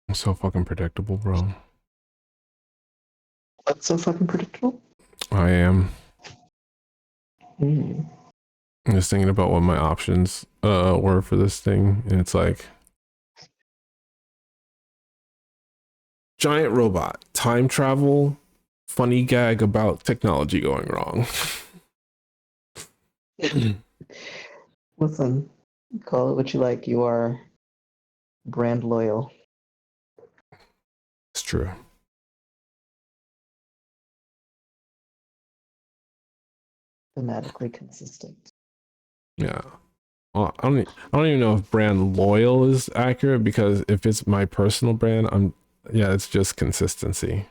I'm so fucking predictable, bro. What's so fucking predictable? I am. Hmm. I'm just thinking about what my options were for this thing, and it's like giant robot, time travel, funny gag about technology going wrong. Listen, call it what you like. You are brand loyal. It's true. Thematically consistent. Yeah. Well, I don't even know if brand loyal is accurate, because if it's my personal brand, yeah, it's just consistency.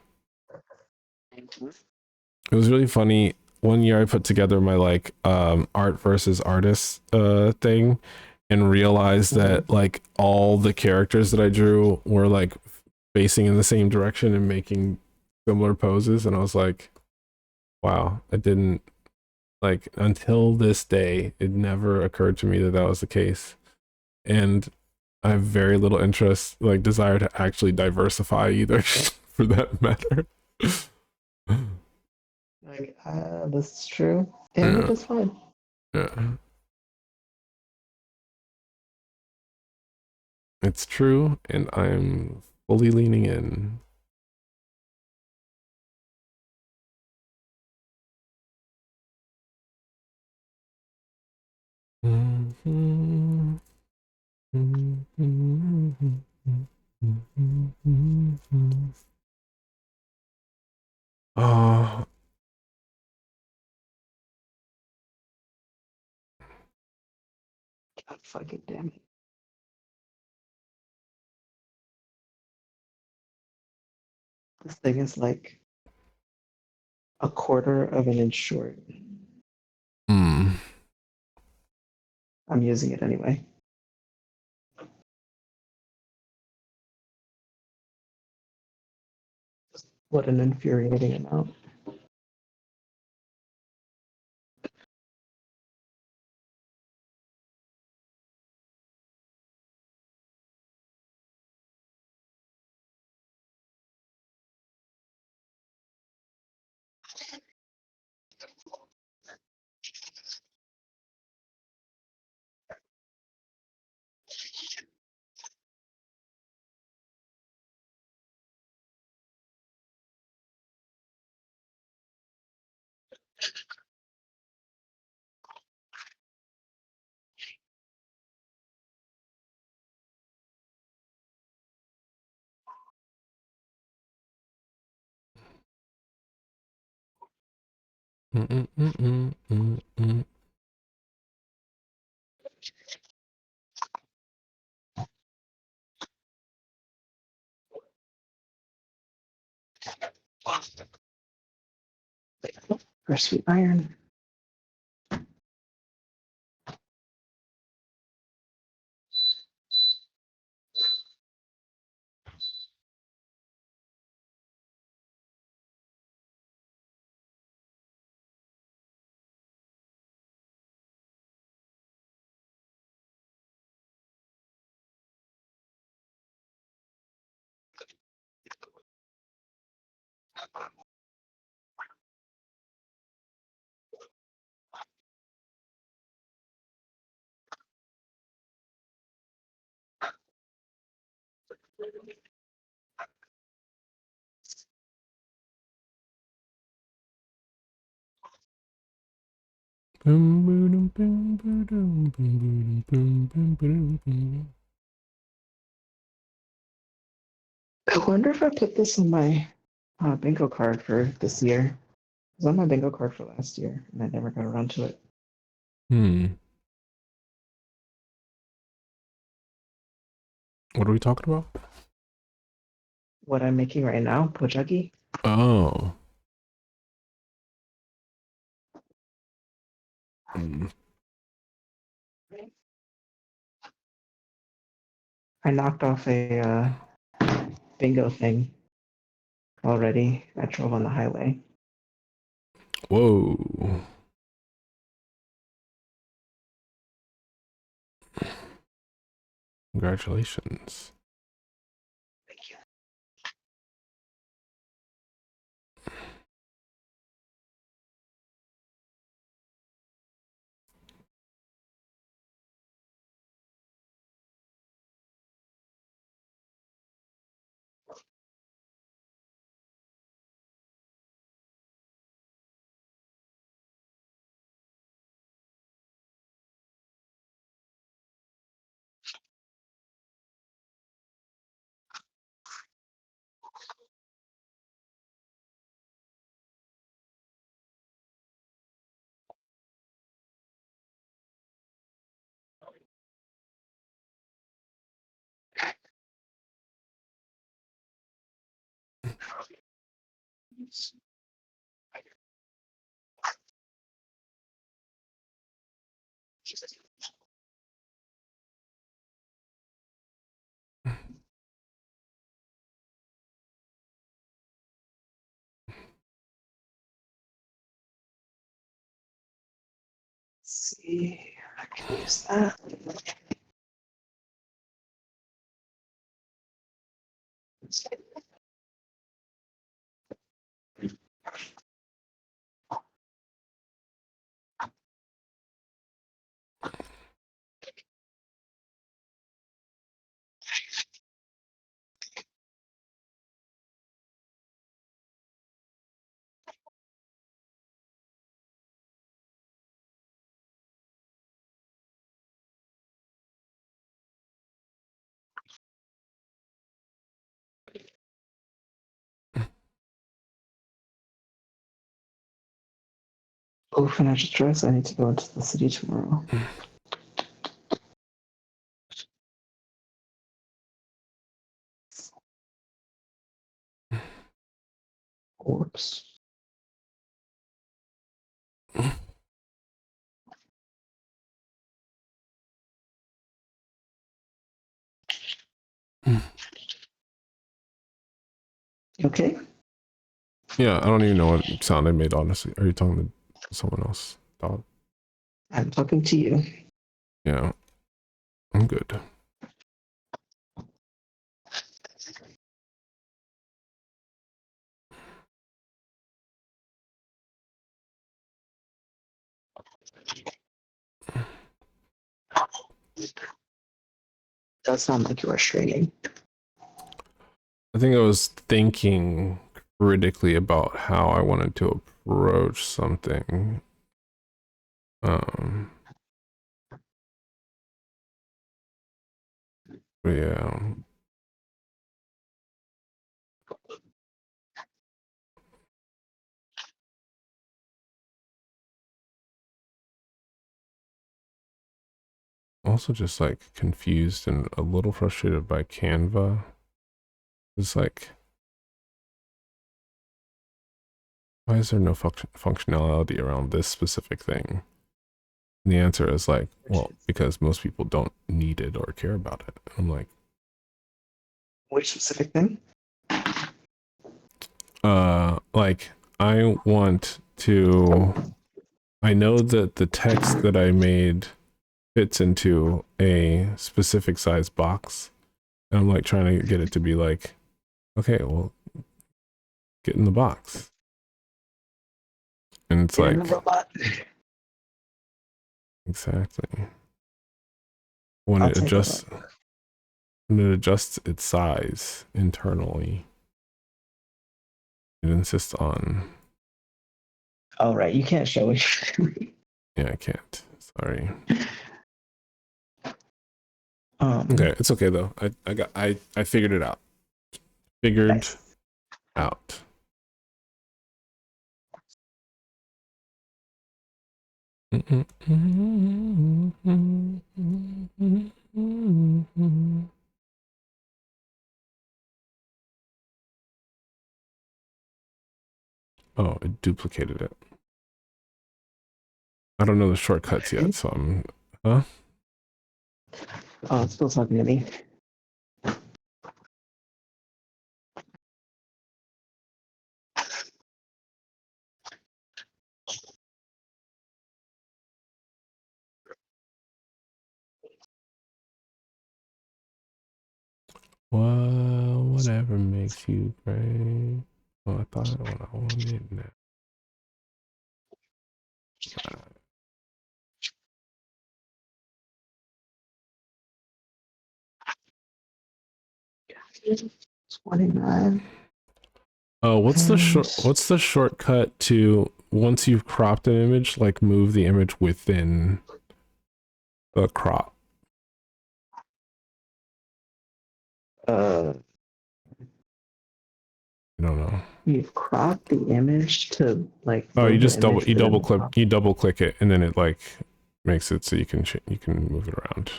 It was really funny. One year I put together my like art versus artist thing, and realized that like all the characters that I drew were like facing in the same direction and making similar poses, and I was like, wow, I didn't like, until this day it never occurred to me that that was the case. And I have very little interest, like desire, to actually diversify either for that matter. Like, this is true, and it is fine. Yeah. It's true, and I'm fully leaning in. Oh, God fucking damn it. This thing is like a quarter of an inch short. I'm using it anyway. What an infuriating amount. For sweet iron. I wonder if I put this on my bingo card for this year. It was on my bingo card for last year, and I never got around to it. What are we talking about? What I'm making right now, pojagi. Oh. I knocked off a bingo thing already. I drove on the highway. Whoa. Congratulations. Thank you. Let's see, I can use that. Oh, and I just realized I need to go into the city tomorrow. Whoops. Okay. Yeah, I don't even know what sound I made, honestly. Are you talking to someone else, dog? I'm talking to you. Yeah, I'm good. Does sound like you are straining. I think I was thinking critically about how I wanted to approach something. But yeah. Also just like confused and a little frustrated by Canva. It's like, why is there no functionality around this specific thing? And the answer is like, well, because most people don't need it or care about it. I'm like, which specific thing? Like I want to, I know that the text that I made fits into a specific size box. And I'm like trying to get it to be like, okay, well, get in the box. And it's like, exactly. When it adjusts its size internally, it insists on. Oh, right. You can't show it. Yeah, I can't. Sorry. Okay, it's okay though. I figured it out. figured Nice. out. Oh, it duplicated it. I don't know the shortcuts yet, so I'm... Huh? Oh, it's still talking to me. Well, whatever makes you gray. Oh, I thought what I wanted now. Yeah. 29. Oh, what's the shortcut to once you've cropped an image, like move the image within the crop? Uh, I don't know. you've cropped the image to like. Oh, you move the just double image within the crop. double click it, and then it like makes it so you can move it around.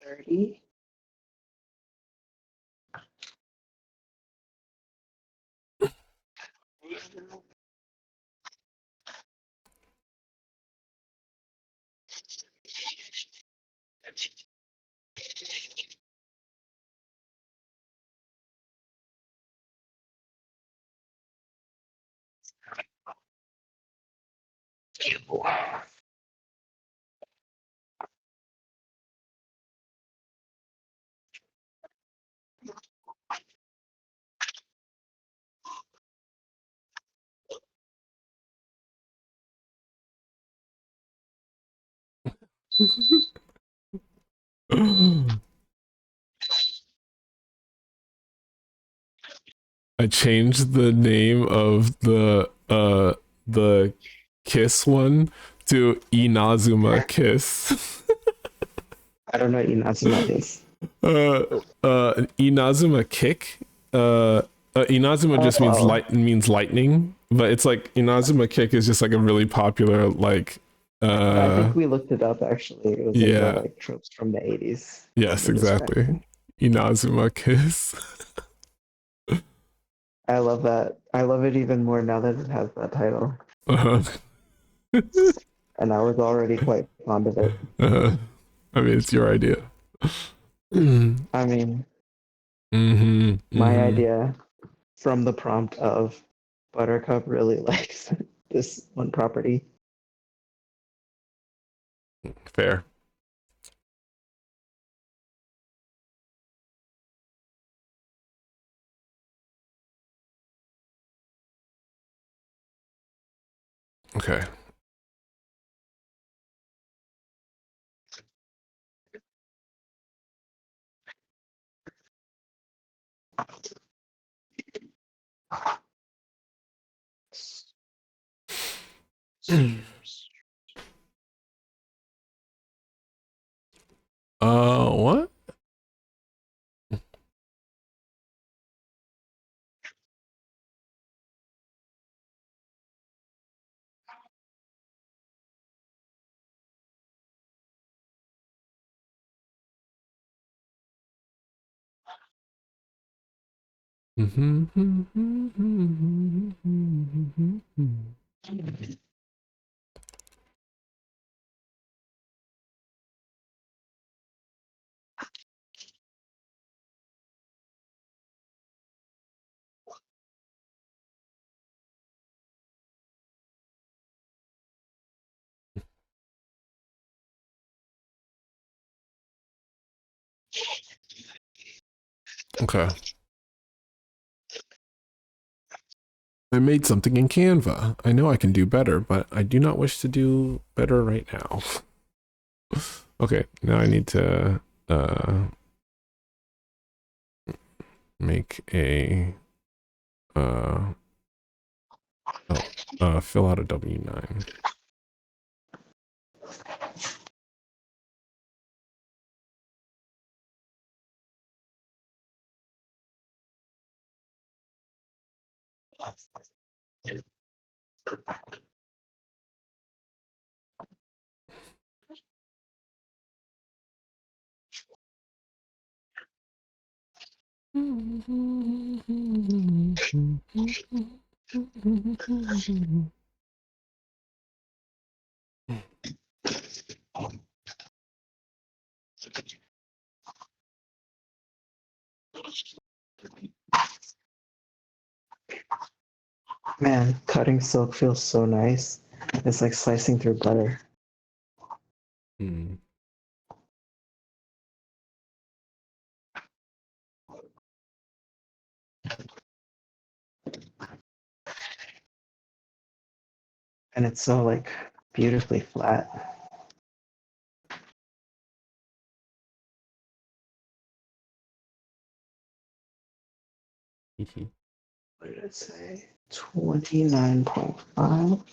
30. I changed the name of the kiss one to Inazuma Kiss. I don't know what Inazuma is. Inazuma Kick. Inazuma just means lightning, but it's like Inazuma Kick is just like a really popular like. I think we looked it up actually. It was like tropes from the 80s. Yes, exactly. Inazuma Kiss. I love that. I love it even more now that it has that title. And I was already quite fond of it. I mean, it's your idea. I mean, my idea from the prompt of Buttercup really likes this one property. Fair. Okay. What? Okay. I made something in Canva. I know I can do better, but I do not wish to do better right now. Okay, now I need to make a fill out a W9. Man, cutting silk feels so nice. It's like slicing through butter. Hmm. And it's so like beautifully flat. What did it say? 29.5.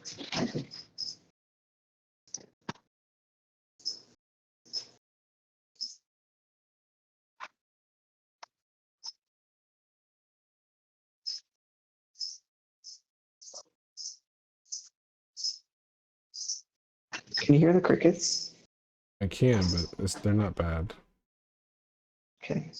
Can you hear the crickets? I can, but they're not bad. Okay.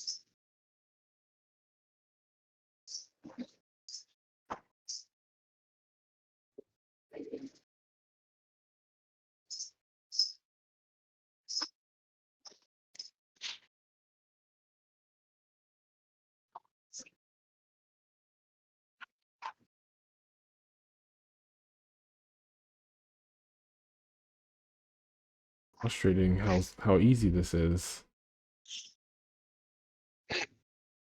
Frustrating how easy this is.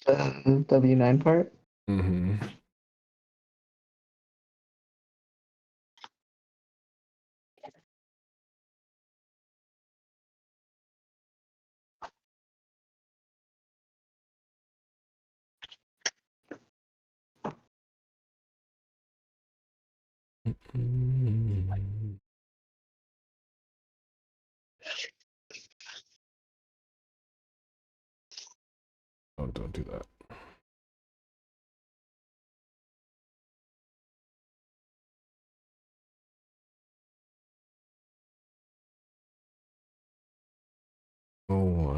W9 part? Mm-hmm. Oh, don't do that. Oh,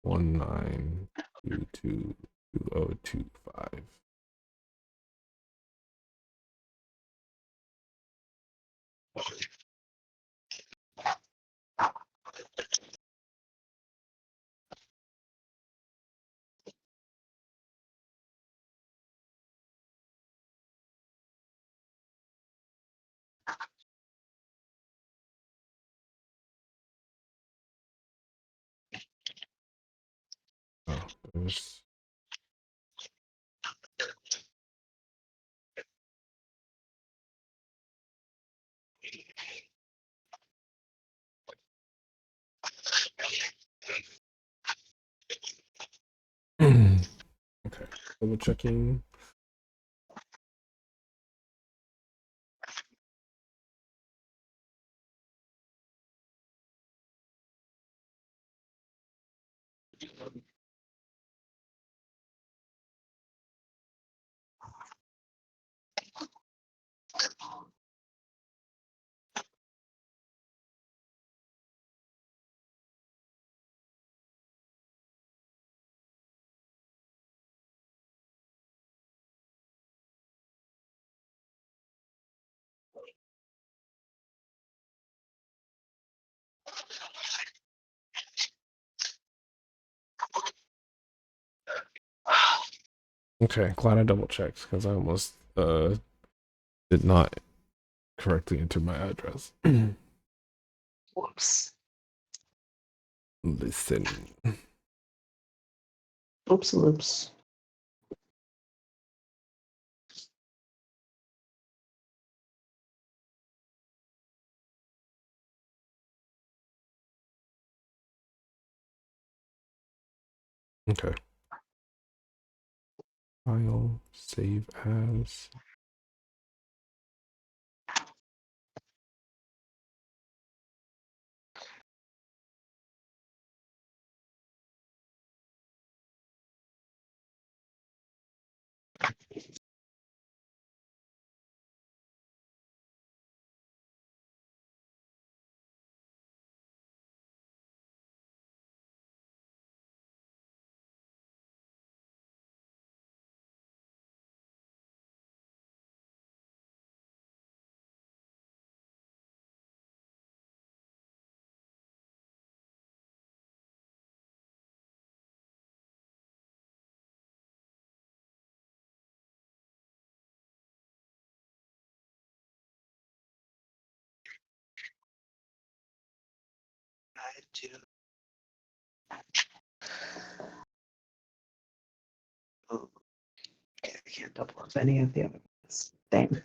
119222025. Oh, there's okay. Double checking. Okay, glad I double checked because I almost did not correctly enter my address. Whoops. Listen. Oops, whoops. Okay. File, save as. to. Oh, okay, I can't double up any of the other ones. Dang.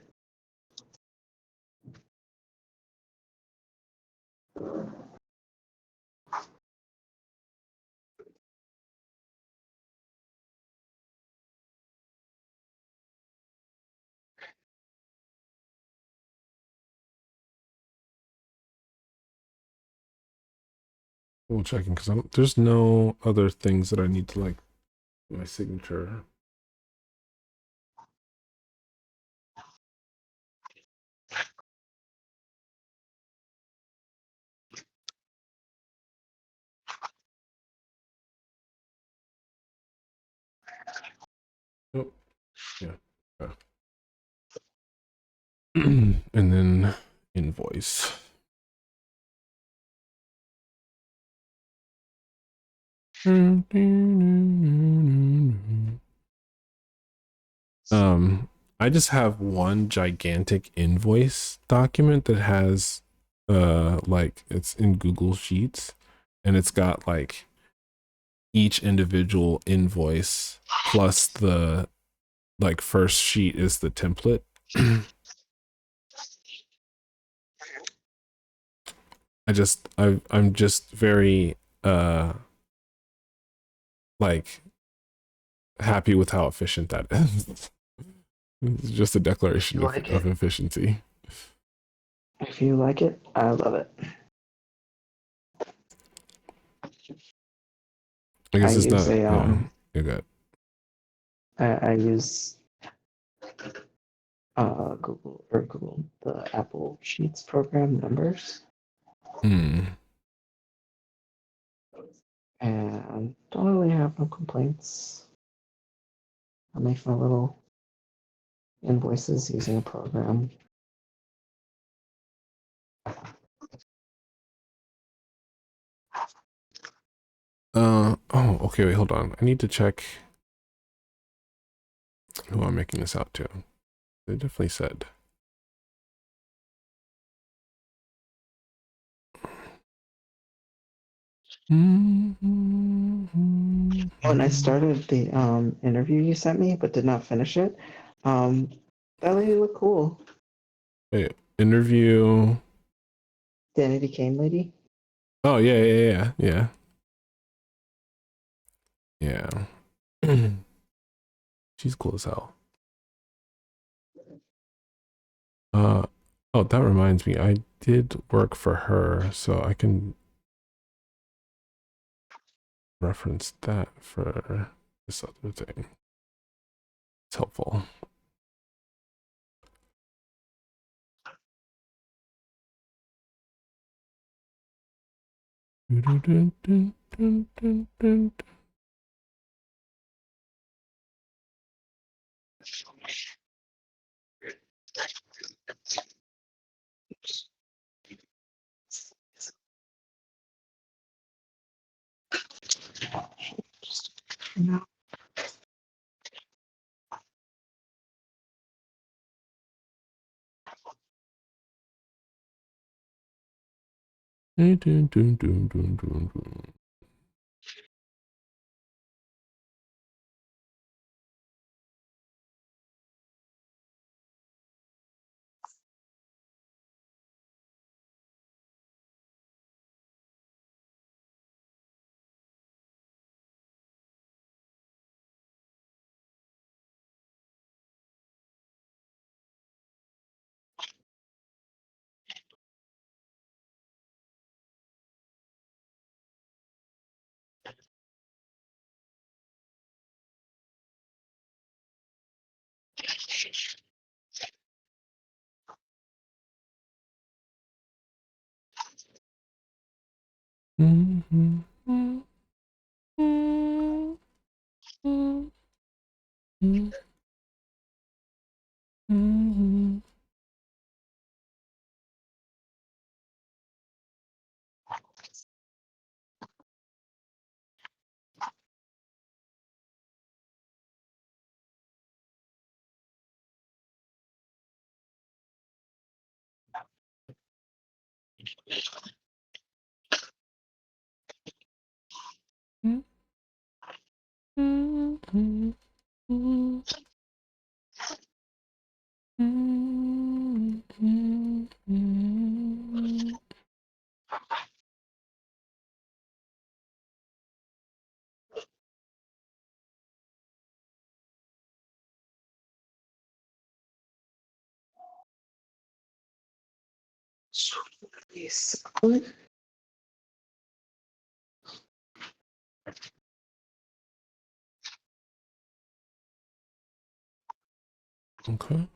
We'll checking because there's no other things that I need to like my signature. Oh, yeah. And then invoice. I just have one gigantic invoice document that has like it's in Google Sheets and it's got like each individual invoice plus the like first sheet is the template. I'm just very like happy with how efficient that is. It's just a declaration of efficiency. If you like it, I love it. I guess I it's use not. a You got. I use Google the Apple Sheets program Numbers, and don't really have no complaints. I make my little invoices using a program. Oh, okay. Wait, hold on. I need to check who I'm making this out to. They definitely said. When I started the interview you sent me, but did not finish it, that lady looked cool. Wait, interview. Danity Kane lady. Oh yeah. She's cool as hell. Oh, that reminds me. I did work for her, so I can reference that for this other thing. It's helpful. No. Yes. Okay.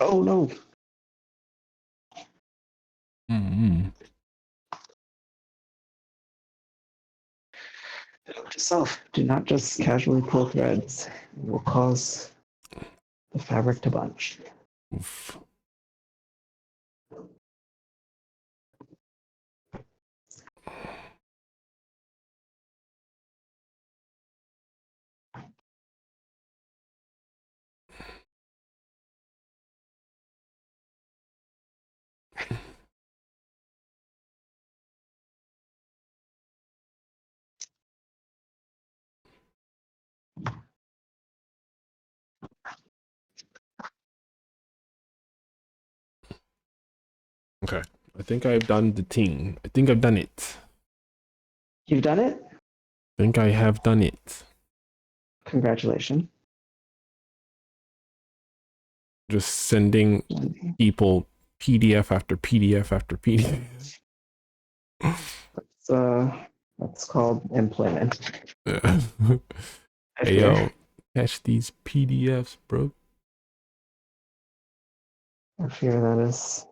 Oh no. Mm-hmm. Note to self, do not just casually pull threads. It will cause the fabric to bunch. Oof. Okay. I think I've done the thing. I think I've done it. You've done it? I think I have done it. Congratulations. Just sending people PDF after PDF after PDF. That's called employment. Yeah. I Hey, fear. yo, catch these PDFs, bro. I fear that is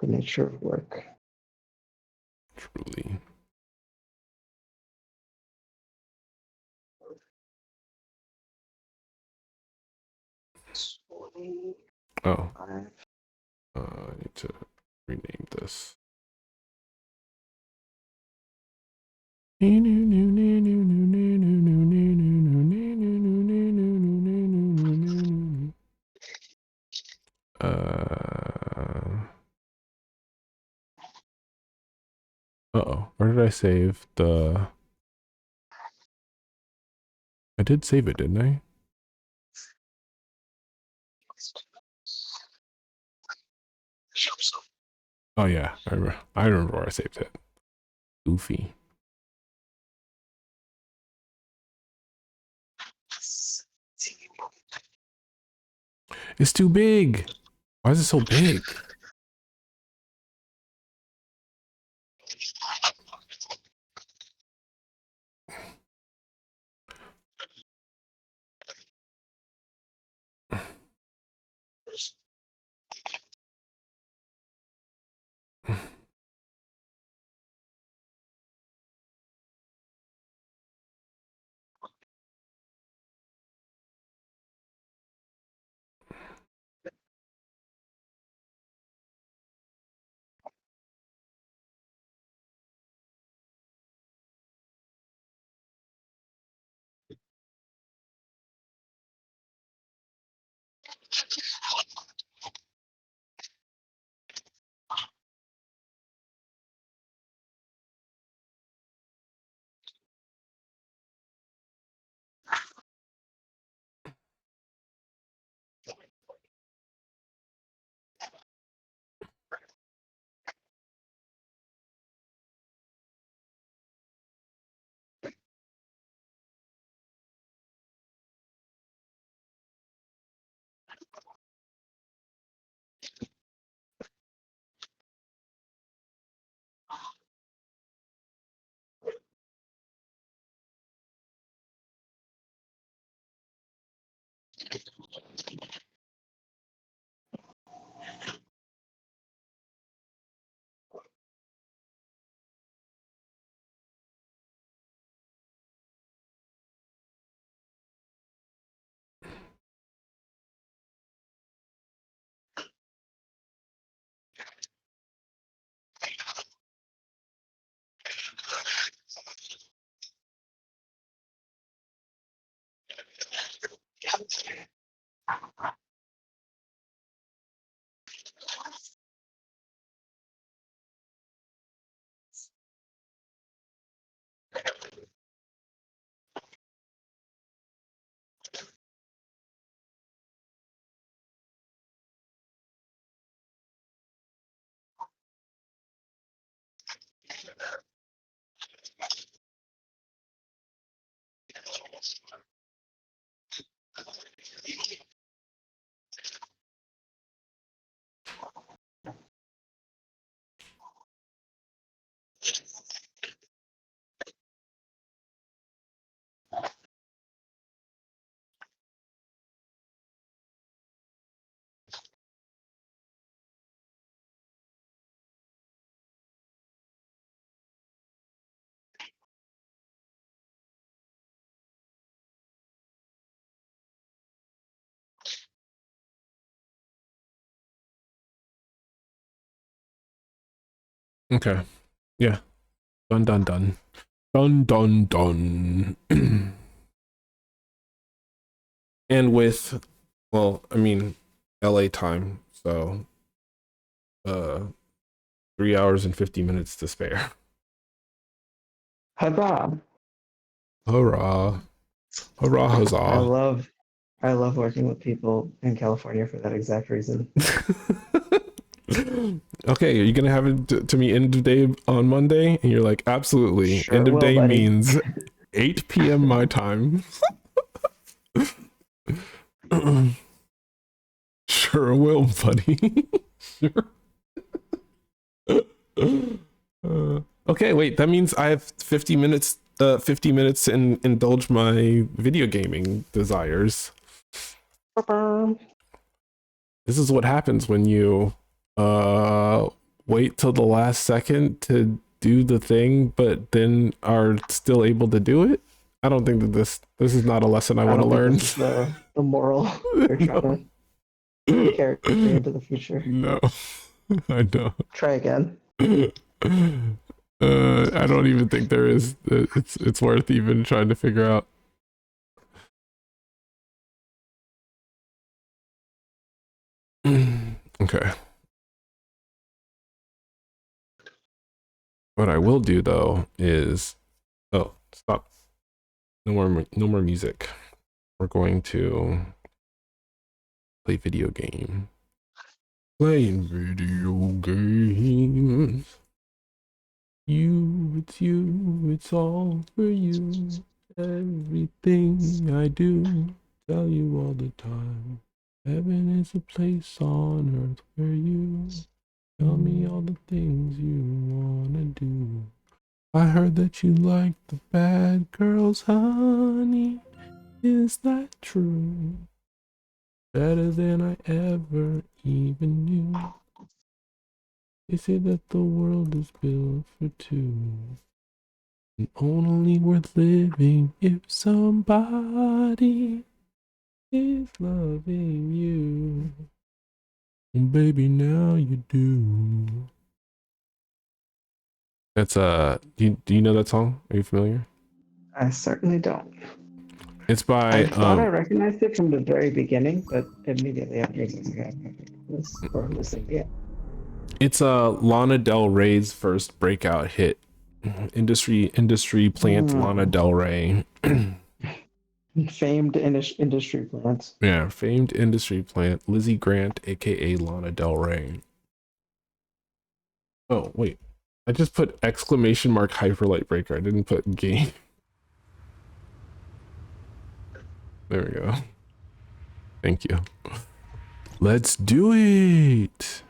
the nature of work. Truly. Oh, I need to rename this. Uh-oh, where did I save the... I did save it, didn't I? Oh yeah, I remember where I saved it. Goofy. It's too big. Why is it so big? Okay. Yeah. Dun dun dun. Dun dun dun. And with, well, I mean, LA time, so 3 hours and 50 minutes to spare. Huzzah! Hurrah. Hurrah, I huzzah. love working with people in California for that exact reason. Okay, are you gonna have it to me end of day on Monday? And you're like, absolutely. Sure End of will, day buddy. means 8 p.m. my time. Sure will, buddy. Sure. Okay, wait, that means I have 50 minutes to indulge my video gaming desires. This is what happens when you wait till the last second to do the thing, but then are still able to do it. I don't think that this is not a lesson I want to learn. This is the moral they're trying to carry into the future. No, I know. Try again. I don't even think there is. It's worth even trying to figure out. Okay. What I will do though is, oh, stop. No more music. We're going to play video game. Playing video games. It's all for you. Everything I do, tell you all the time. Heaven is a place on earth where you tell me all the things you wanna do. I heard that you like the bad girls, honey. Is that true? Better than I ever even knew. They say that the world is built for two, and only worth living if somebody is loving you. And baby, now you do. That's do you know that song? Are you familiar? I certainly don't. It's by I thought I recognized it from the very beginning, but immediately after this or listening, yeah. It's Lana Del Rey's first breakout hit. Industry plant Lana Del Rey. Famed industry plants. Yeah, famed industry plant Lizzie Grant, aka Lana Del Rey. Oh wait, I just put exclamation mark Hyperlight Breaker. I didn't put game. There we go. Thank you. Let's do it.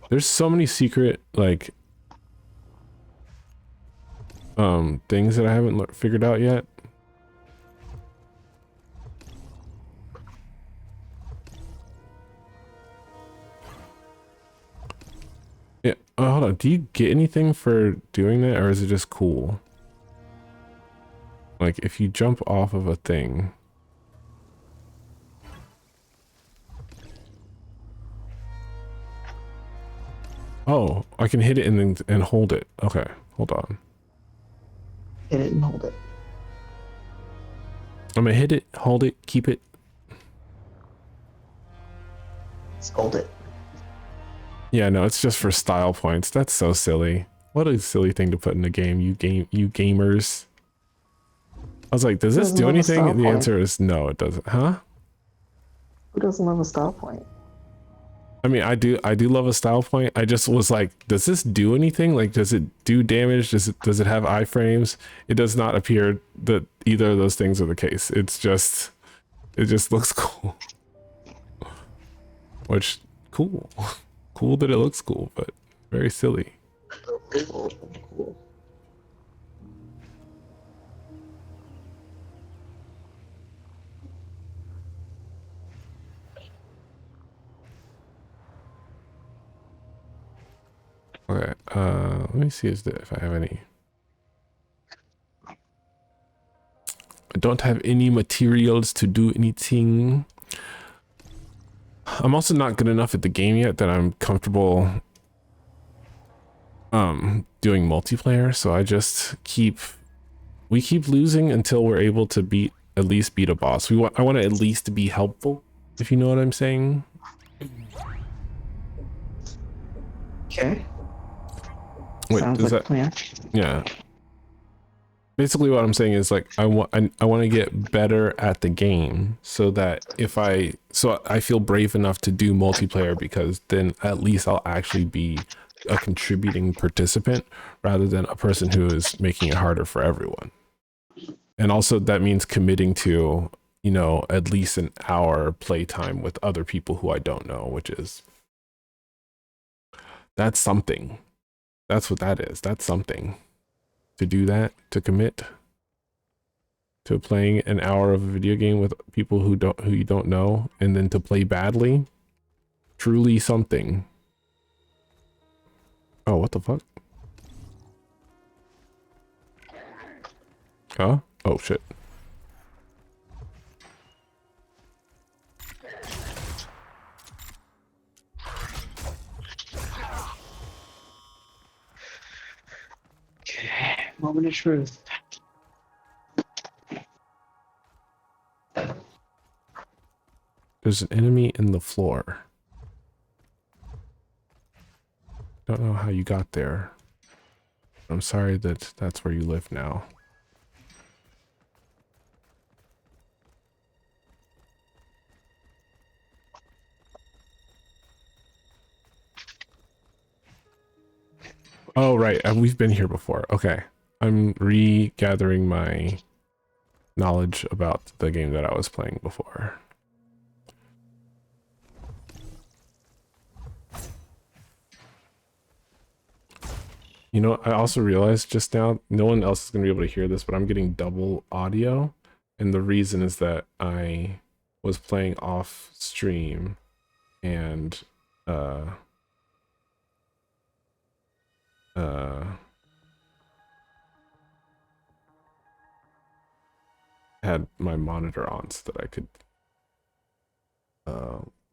There's so many secret like things that I haven't figured out yet. Yeah, hold on. Do you get anything for doing that, or is it just cool? Like if you jump off of a thing. Oh, I can hit it and hold it. Okay, hold on. Hit it and hold it. I'm gonna hit it, hold it, keep it. Hold it. Yeah, no, it's just for style points. That's so silly. What a silly thing to put in a game, you gamers. I was like, does this do anything? And the answer is no, it doesn't. Huh? Who doesn't love a style point? I mean, I do love a style point. I just was like, does this do anything? Like, does it do damage? Does it have iframes? It does not appear that either of those things are the case. It just looks cool. Which, cool. Cool that it looks cool, but very silly. Cool. Okay, let me see if I have any. I don't have any materials to do anything. I'm also not good enough at the game yet that I'm comfortable doing multiplayer, so we keep losing until we're able to at least beat a boss. I want to at least be helpful, if you know what I'm saying. Okay. Wait, Sounds does like that a plan. yeah. Basically what I'm saying is like I want to get better at the game so that I feel brave enough to do multiplayer, because then at least I'll actually be a contributing participant rather than a person who is making it harder for everyone. And also that means committing to, at least an hour playtime with other people who I don't know, that's something. That's what that is. That's something. To do that, to commit to playing an hour of a video game with people who you don't know, and then to play badly, truly something. Oh, what the fuck? Huh? Oh shit. Okay, moment of truth. There's an enemy in the floor. Don't know how you got there. I'm sorry that that's where you live now. Oh, right. We've been here before. Okay. I'm regathering my knowledge about the game that I was playing before. I also realized just now, no one else is going to be able to hear this, but I'm getting double audio. And the reason is that I was playing off stream and had my monitor on so that I could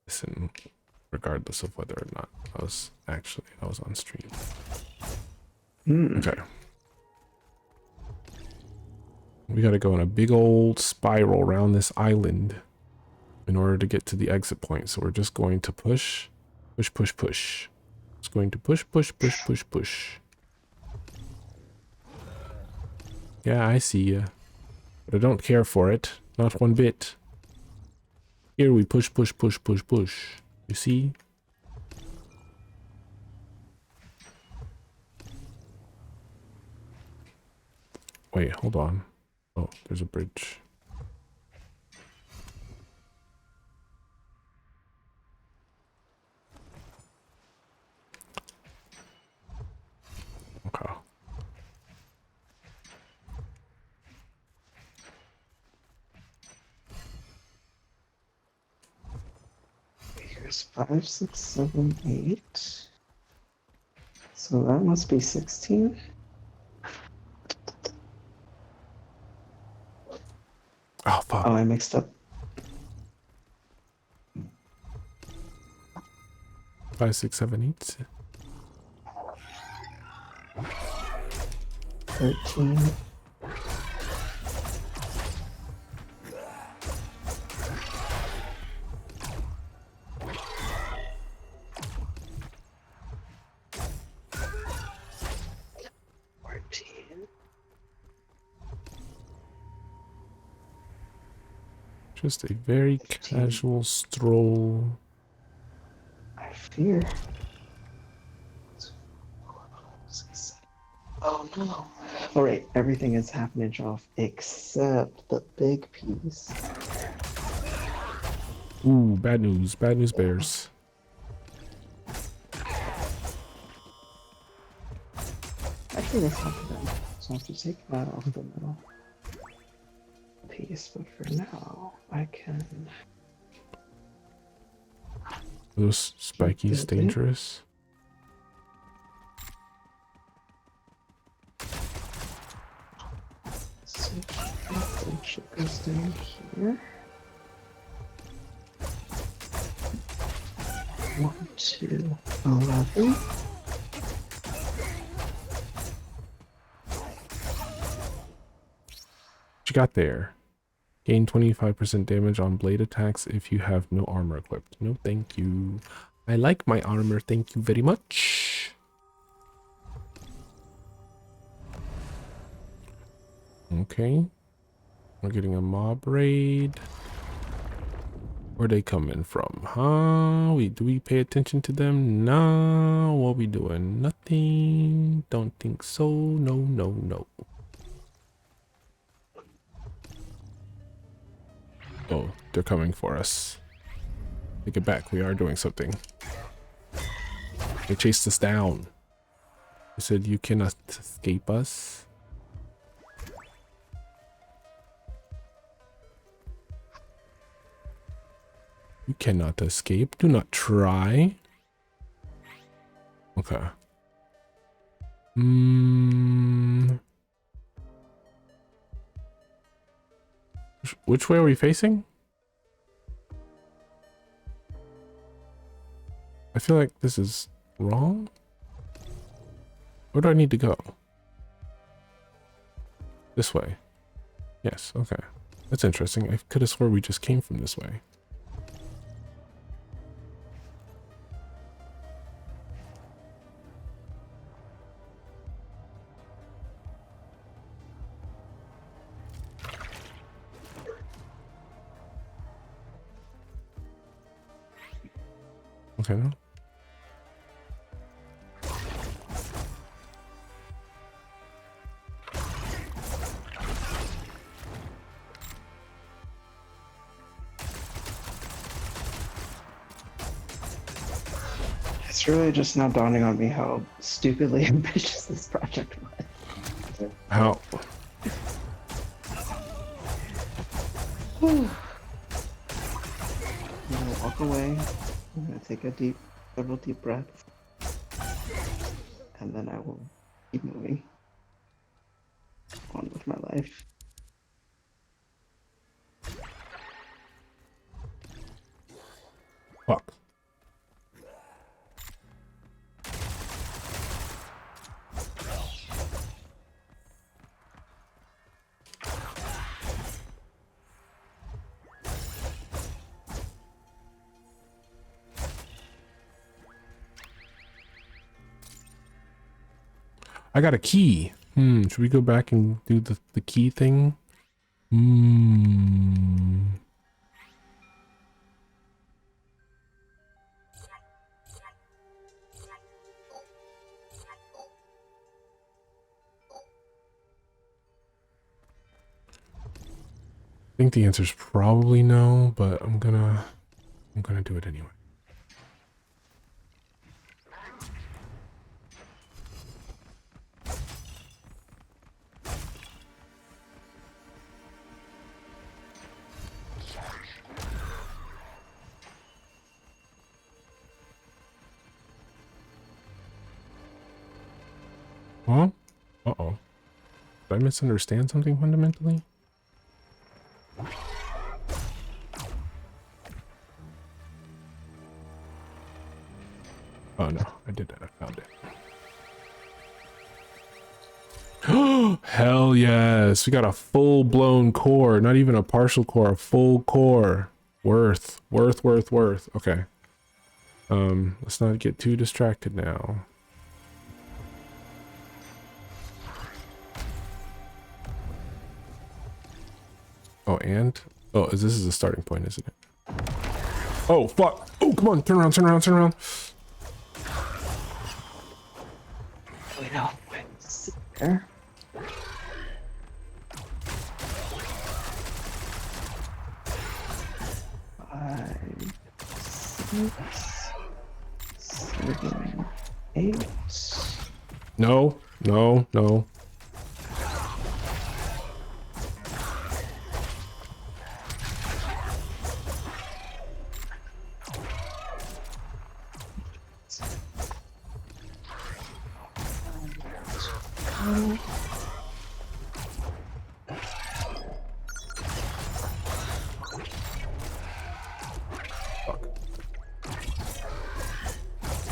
listen regardless of whether or not I was on stream. Okay. We gotta go on a big old spiral around this island in order to get to the exit point. So we're just going to push. It's going to push. Yeah, I see ya. But I don't care for it. Not one bit. Here we push. You see? Wait, hold on. Oh, there's a bridge. Okay. Here's 5, 6, 7, 8. So that must be 16. Oh, fuck. Oh, I mixed up. 5, 6, 7, 8. 13. Just a very casual stroll. I fear. Oh no. Alright, everything is half an inch off except the big piece. Ooh, bad news. Bad news bears. Actually, that's not too bad. So I have to take that off the middle piece, but for now, I can. Those spikies dangerous. So it goes down here. 1, 2, 11. you got there? Gain 25% damage on blade attacks if you have no armor equipped. No, thank you. I like my armor. Thank you very much. Okay. We're getting a mob raid. Where they coming from? Huh? Do we pay attention to them? No. What we doing? Nothing. Don't think so. No, no, no. Oh, they're coming for us. Take it back. We are doing something. They chased us down. They said you cannot escape us. You cannot escape. Do not try. Okay. Which way are we facing? I feel like this is wrong. Where do I need to go? This way. Yes, okay. That's interesting. I could have swore we just came from this way. Okay, no. It's really just now dawning on me how stupidly ambitious this project was. How? I'm gonna walk away. I'm gonna take several deep breaths, and then I will keep moving on with my life. Fuck. I got a key. Should we go back and do the key thing? I think the answer is probably no, but I'm gonna do it anyway. Huh? Uh-oh. Did I misunderstand something fundamentally? Oh no, I did that. I found it. Hell yes. We got a full-blown core, not even a partial core, a full core. Worth. Okay. Let's not get too distracted now. This is a starting point, isn't it? Oh, fuck. Oh, come on. Turn around. Wait, no. There. 5, 6, 7, 8. No.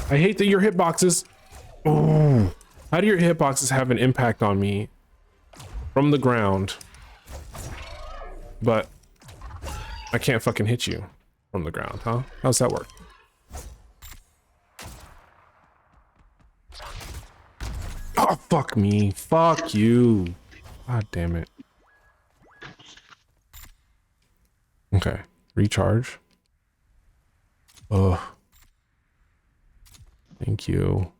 I hate that your hitboxes. Oh, how do your hitboxes have an impact on me from the ground? but I can't fucking hit you from the ground, huh? How's that work? Oh, fuck me. Fuck you. God damn it. Okay. Recharge. Ugh. Thank you.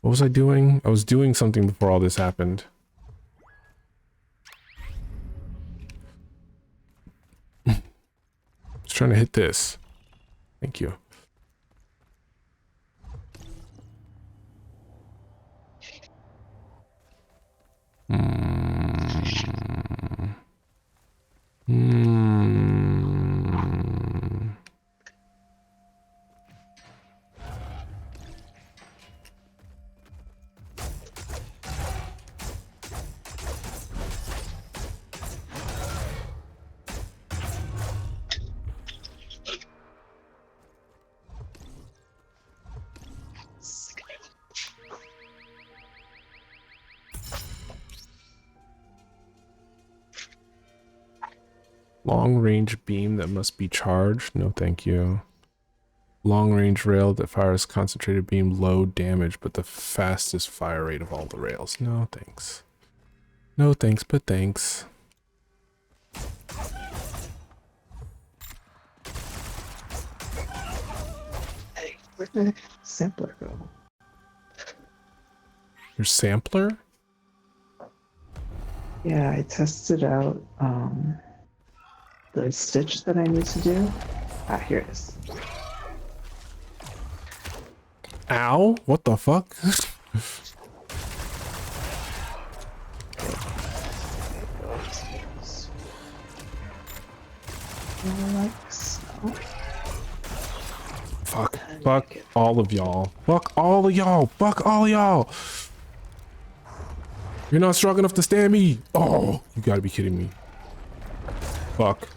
What was I doing? I was doing something before all this happened. Just trying to hit this. Thank you. Long range beam that must be charged. No, thank you. Long range rail that fires concentrated beam, low damage, but the fastest fire rate of all the rails. No, thanks. No, thanks, but thanks. Hey, where'd the sampler go? Your sampler? Yeah, I tested out the stitch that I need to do. Ah, here it is. Ow? What the fuck? Fuck. Fuck all of y'all. Fuck all of y'all. Fuck all of y'all. You're not strong enough to stand me. Oh, you gotta be kidding me. Fuck.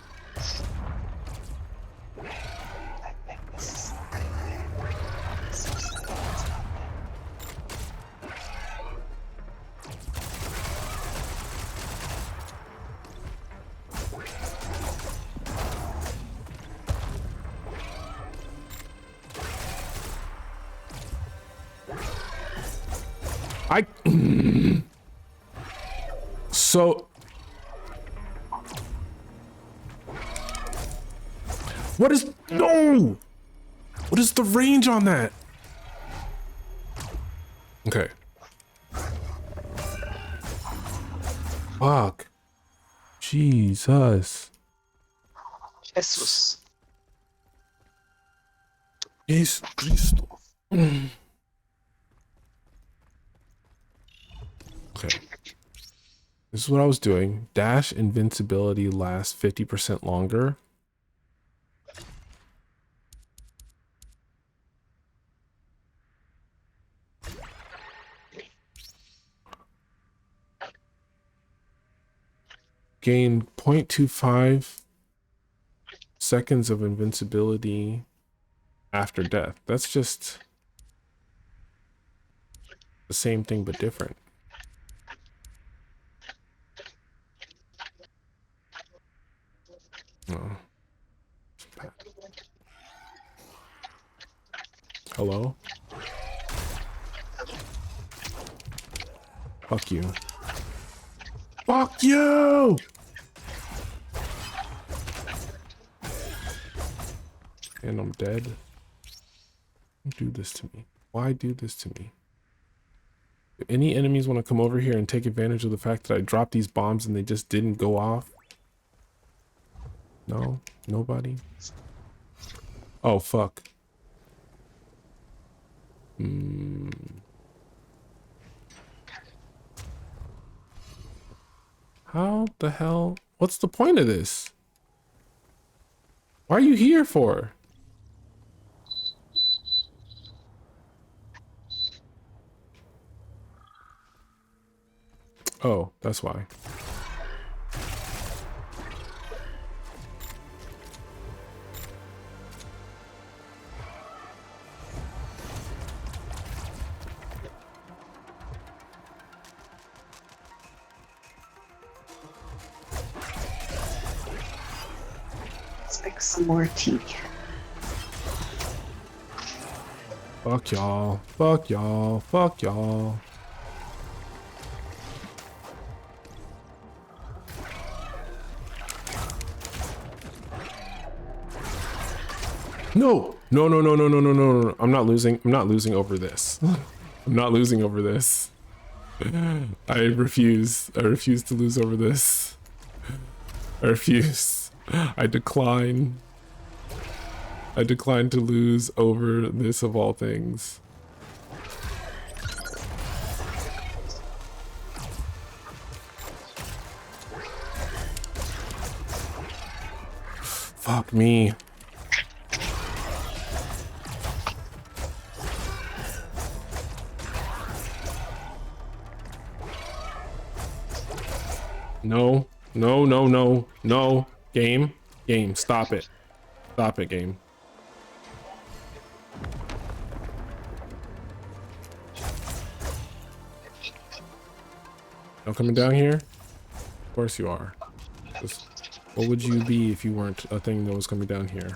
So what is no? What is the range on that? Okay. Fuck. Jesus. Jesus. Jesus Cristo. Okay. This is what I was doing. Dash invincibility lasts 50% longer. Gain 0.25 seconds of invincibility after death. That's just the same thing but different. Oh. Hello? Fuck you. Fuck you! And I'm dead. Don't do this to me. Why do this to me? Do any enemies want to come over here and take advantage of the fact that I dropped these bombs and they just didn't go off? No? Nobody? Oh, fuck. How the hell? What's the point of this? Why are you here for? Oh, that's why. Let's make some more tea. Fuck y'all. Fuck y'all. Fuck y'all. No. No, no, no, no, no, no, no, no. I'm not losing. I'm not losing over this. I'm not losing over this. I refuse. I refuse to lose over this. I refuse. I decline. I decline to lose over this of all things. Fuck me. No, no, no, no, no. Game, game, stop it. Stop it, game. No coming down here? Of course you are. Just, what would you be if you weren't a thing that was coming down here?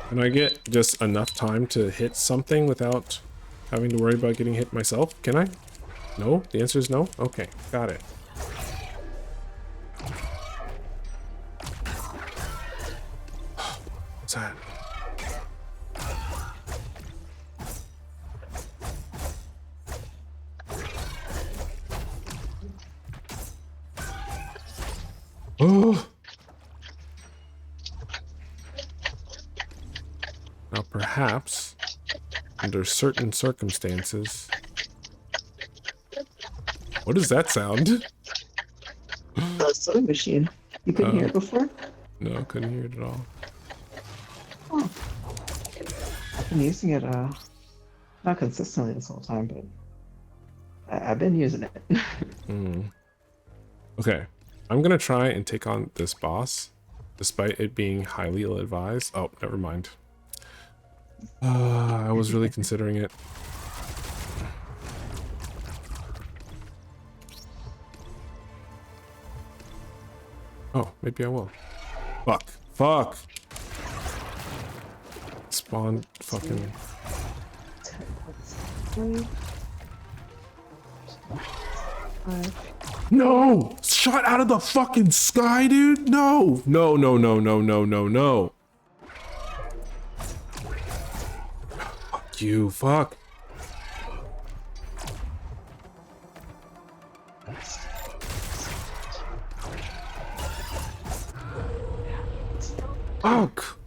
Can I get just enough time to hit something without having to worry about getting hit myself? Can I? No? The answer is no? Okay, got it. What's that? Oh! Now perhaps, under certain circumstances... What does that sound? The sewing machine. You couldn't hear it before? No, I couldn't hear it at all. Oh. I've been using it, not consistently this whole time, but I've been using it. Okay, I'm gonna try and take on this boss, despite it being highly ill-advised. Oh, never mind. I was really considering it. Oh, maybe I will. Fuck. Fuck! Spawn fucking... No! Shot out of the fucking sky, dude! No! No, no, no, no, no, no, no. Fuck you, fuck. Fuck!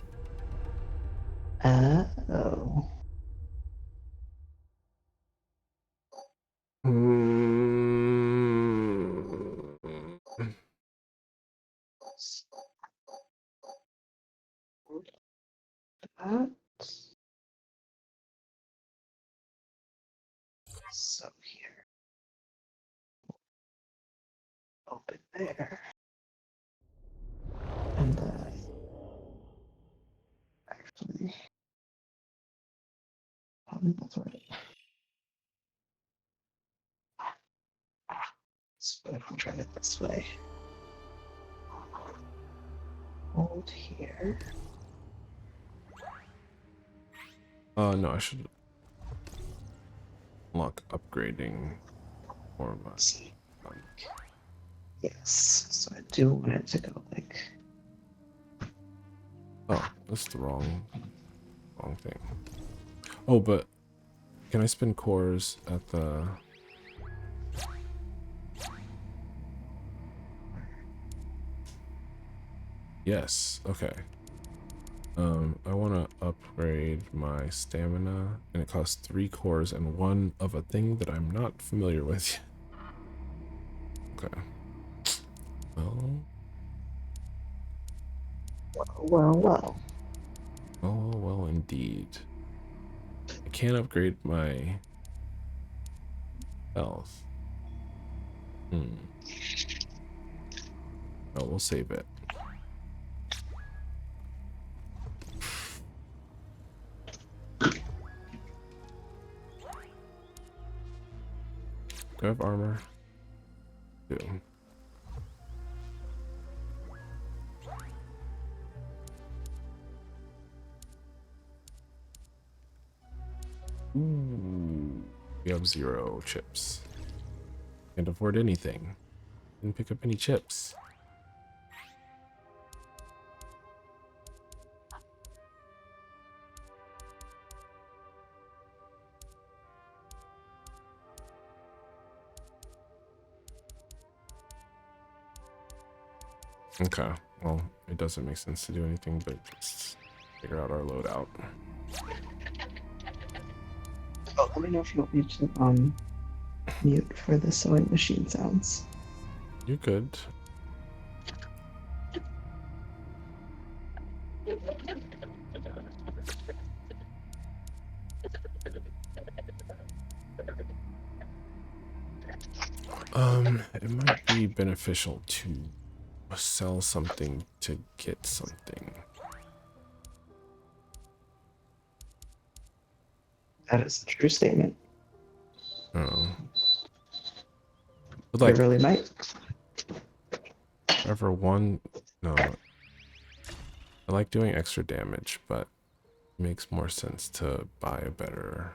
Oh. That. So here. Open there. And then actually, that's right. But if we try it this way, hold here. No, I should unlock upgrading or my... Yes, so I do want it to go like... Oh, that's the wrong thing. Oh, but can I spin cores at the... Yes, okay. I want to upgrade my stamina, and it costs 3 cores and 1 of a thing that I'm not familiar with. Okay. Well. Well. Well, indeed. I can't upgrade my health. Oh, we'll save it. Do I have armor? Do. Ooh, we have 0 chips. Can't afford anything. Didn't pick up any chips. Okay, well, it doesn't make sense to do anything but just figure out our loadout. Oh, let me know if you want me to mute for the sewing machine sounds. You could. It might be beneficial to sell something to get something. That is a true statement. Oh. But like, it really might. ever one, no. I like doing extra damage, but it makes more sense to buy a better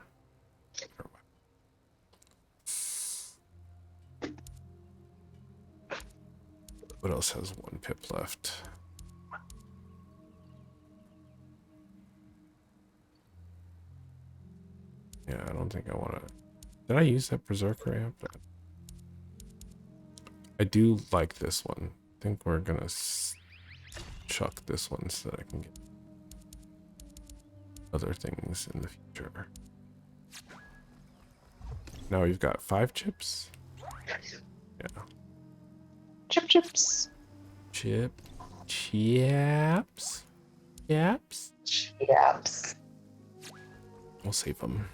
weapon. What else has 1 pip left? Yeah, I don't think I want to. Did I use that berserker amp? I do like this one. I think we're gonna chuck this one so that I can get other things in the future. Now we've got 5 chips. Yeah. Chips. Chips. Yaps. We'll save them.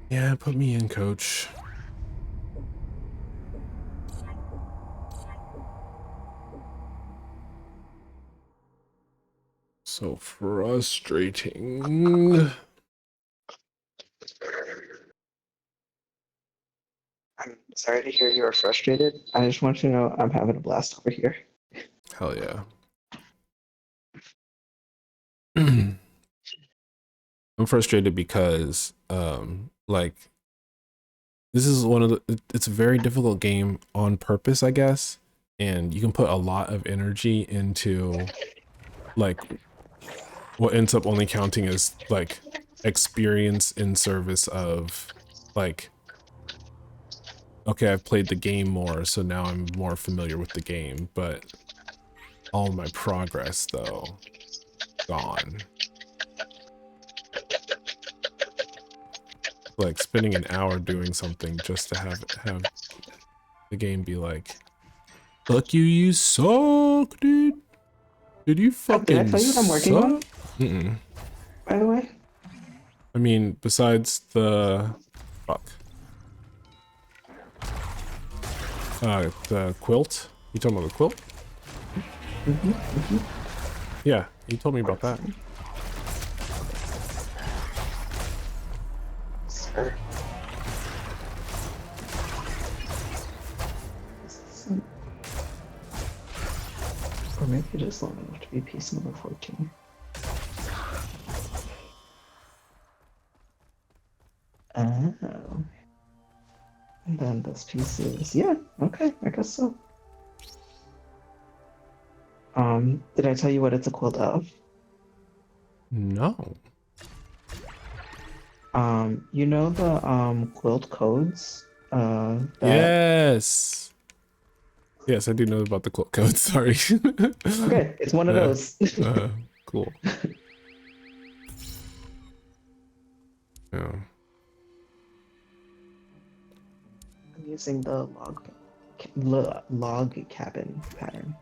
Yeah, put me in, coach. So frustrating. I'm sorry to hear you are frustrated. I just want you to know I'm having a blast over here. Hell yeah. I'm frustrated because like this is one of the it's a very difficult game on purpose, I guess, and you can put a lot of energy into like what ends up only counting as like experience in service of like, okay, I've played the game more, so now I'm more familiar with the game, but all my progress though gone. Like spending an hour doing something just to have the game be like, fuck you, you suck, dude. Did you fucking Did I tell you what I'm working on? Mm-mm. By the way? I mean, besides the fuck. The quilt? You talking about the quilt? Yeah, you told me about that. Sir. Or maybe just long enough to be piece number 14. Oh. And then this piece is, yeah, okay, I guess so. Did I tell you what it's a quilt of? No. You know the quilt codes? Yes. Yes, I do know about the quilt code, sorry. Okay, it's one of those. Cool. Yeah. I'm using the log cabin pattern.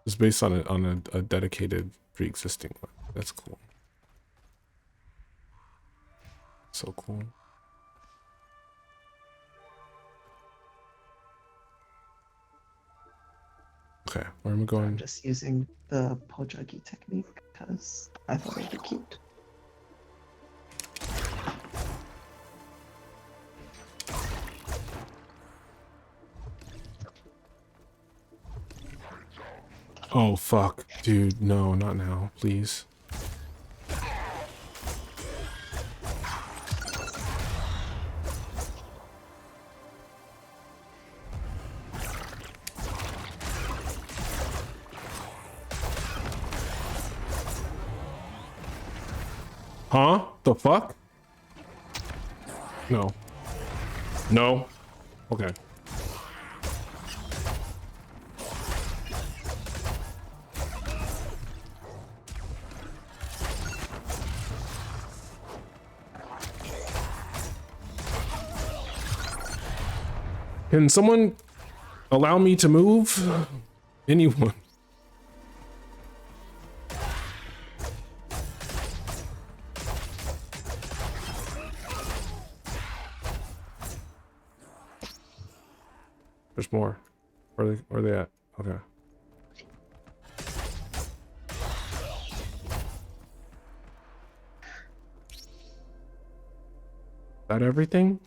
It's based on a dedicated pre-existing one. That's cool. So cool. Okay, where am I I'm going? just using the Pojagi technique because I thought it'd be cute. Oh fuck, dude, no, not now, please. Huh? The fuck? No. No. Okay. Can someone allow me to move? Anyone? There's more. Where are they at? Okay. That everything?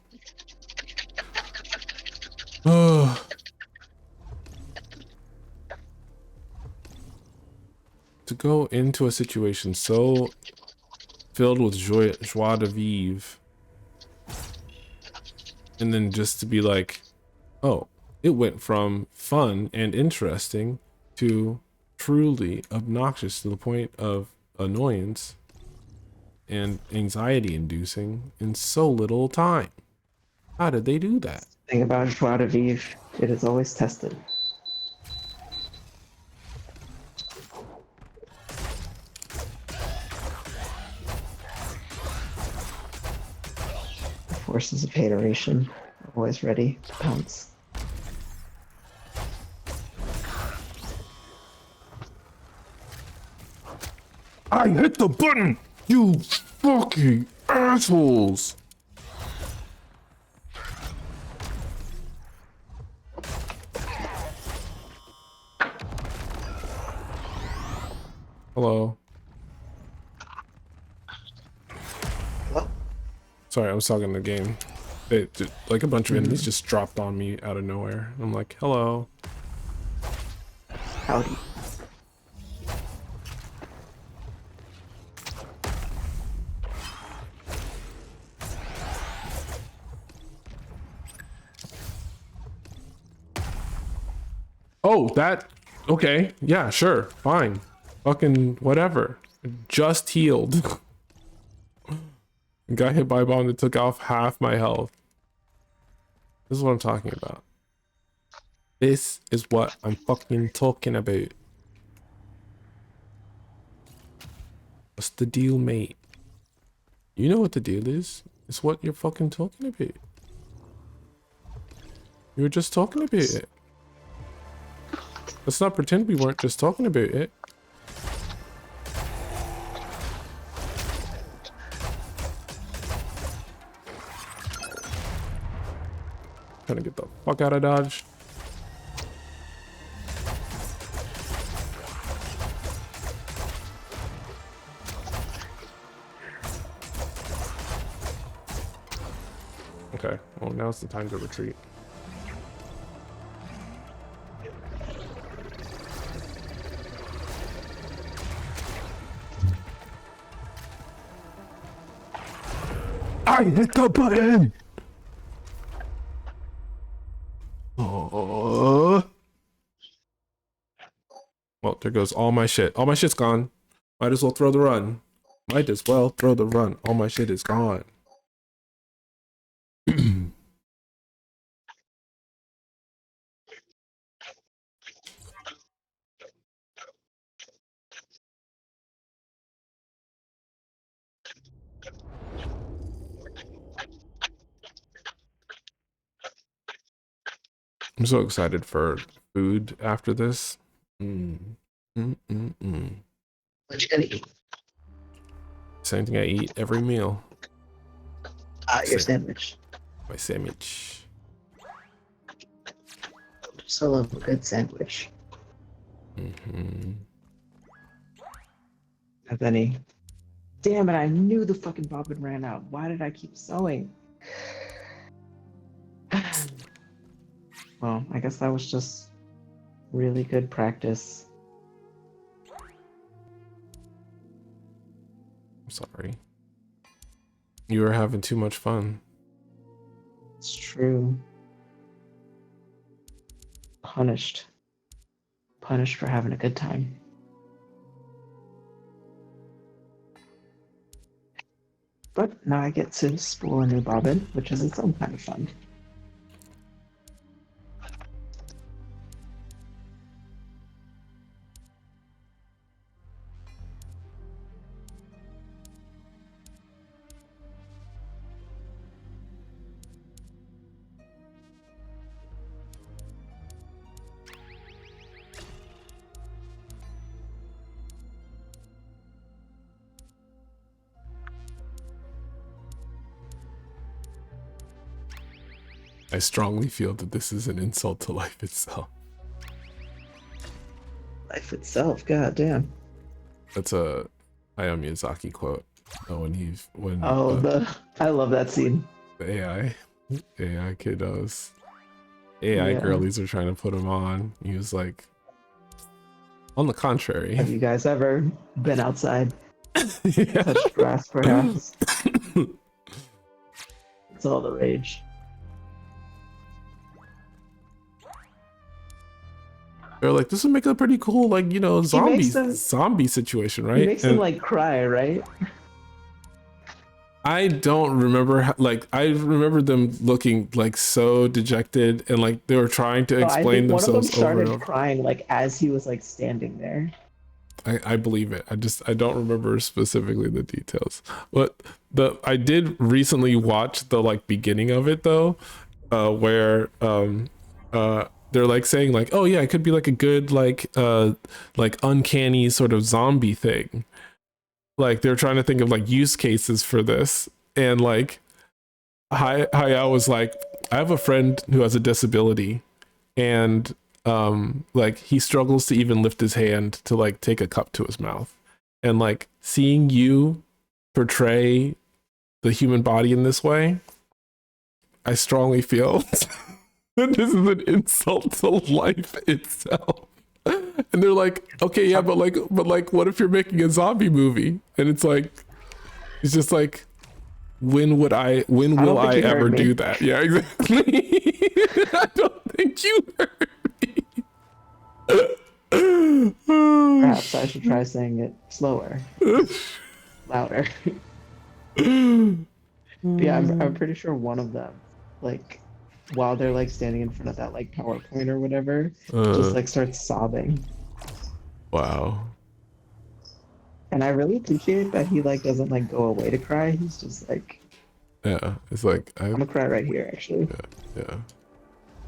Oh. To go into a situation so filled with joie de vivre, and then just to be like, oh, it went from fun and interesting to truly obnoxious to the point of annoyance and anxiety inducing in so little time. How did they do that? Thing about joie de vivre, it is always tested. The forces of hateration are always ready to pounce. I hit the button! You fucking assholes! Hello. Hello? Sorry, I was talking to the game. Like a bunch of enemies just dropped on me out of nowhere. I'm like, hello. Howdy. Oh, that, okay, yeah, sure, fine. Fucking whatever. Just healed. Got hit by a bomb that took off half my health. This is what I'm talking about. This is what I'm fucking talking about. What's the deal, mate? You know what the deal is. It's what you're fucking talking about. You were just talking about it. Let's not pretend we weren't just talking about it. Trying to get the fuck out of Dodge. Okay, well now's the time to retreat. I hit the button! Oh. Well, there goes all my shit. All my shit's gone. Might as well throw the run. Might as well throw the run. All my shit is gone. I'm so excited for food after this. What you gonna eat? Same thing I eat every meal. Your sandwich. My sandwich. Just a little good sandwich. Mm-hmm. Have any? Damn it! I knew the fucking bobbin ran out. Why did I keep sewing? Well, I guess that was just really good practice. I'm sorry. You were having too much fun. It's true. Punished. Punished for having a good time. But now I get to spool a new bobbin, which is its own kind of fun. I strongly feel that this is an insult to life itself. Life itself, goddamn. That's a Hayao Miyazaki quote. When I love that scene. The AI kiddos, AI girlies are trying to put him on. He was like, on the contrary. Have you guys ever been outside? Yeah. Touched grass, perhaps? It's all the rage. They're like, this would make a pretty cool, like, you know, zombie situation, right? He makes them like cry, right? I don't remember, I remember them looking like so dejected and like they were trying to explain themselves one of them started over and over. crying like as he was like standing there. I believe it. I don't remember specifically the details. But I did recently watch the like beginning of it though, where they're like saying like, oh yeah, it could be like a good like uncanny sort of zombie thing. Like they're trying to think of like use cases for this, and like Hayao was like, I have a friend who has a disability, and like he struggles to even lift his hand to like take a cup to his mouth, and like seeing you portray the human body in this way, I strongly feel that this is an insult to life itself. And they're like, okay, yeah, but like, what if you're making a zombie movie? And it's just like, when will I ever do that? Yeah, exactly. I don't think you heard me. Perhaps I should try saying it slower, louder. Yeah, I'm pretty sure one of them, like, while they're like standing in front of that like PowerPoint or whatever, just like starts sobbing. Wow. And I really appreciate that he like doesn't like go away to cry. He's just like, yeah, it's like I'm gonna cry right here. Actually, yeah.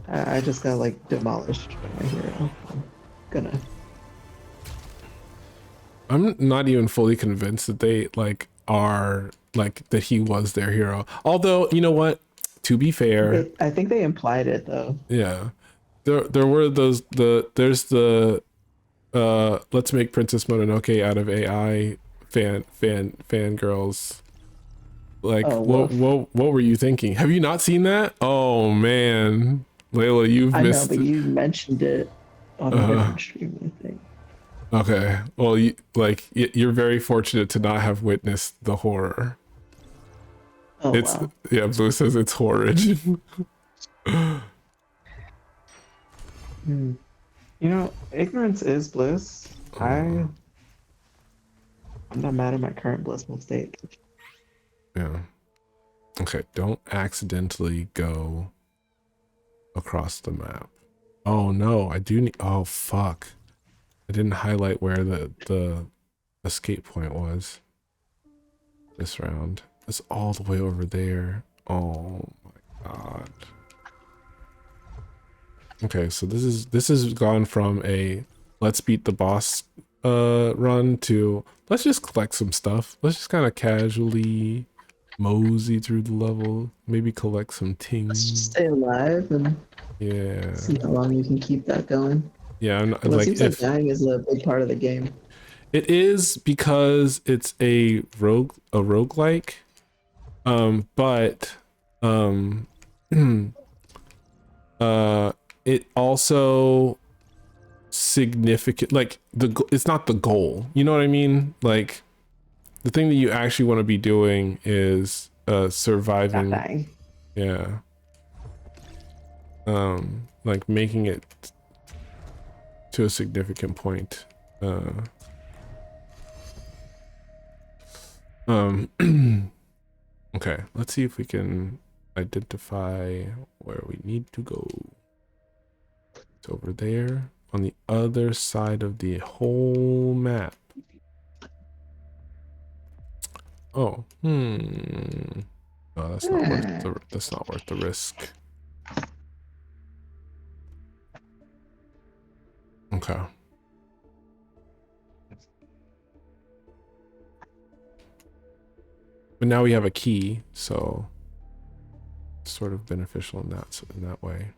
I just got like demolished by my hero. I'm not even fully convinced that they like are like that he was their hero. Although, you know what? To be fair, I think they implied it though. Yeah, there were there's the let's make Princess Mononoke out of AI fangirls. Like, what were you thinking? Have you not seen that? Oh man, Layla, you've missed. I know, but you mentioned it on a different stream, I think. Okay, well, you're very fortunate to not have witnessed the horror. Oh, wow. Yeah, Blue says it's horrid. You know, ignorance is bliss. I'm not mad at my current blissful state. Yeah. Okay, don't accidentally go across the map. Oh no, I do need, oh fuck. I didn't highlight where the escape point was this round. It's all the way over there. Oh my god. Okay, so this is gone from a let's beat the boss run to let's just collect some stuff. Let's just kind of casually mosey through the level, maybe collect some things. Let's just stay alive and see how long you can keep that going. Yeah, Well, it like seems like dying is a big part of the game. it is because it's a roguelike. But it also significant, like it's not the goal. You know what I mean? Like the thing that you actually want to be doing is surviving. Not dying. Yeah. Like making it to a significant point. Okay, let's see if we can identify where we need to go. It's over there on the other side of the whole map. Oh, oh, that's not worth the risk. Okay. But now we have a key, so it's sort of beneficial in that way.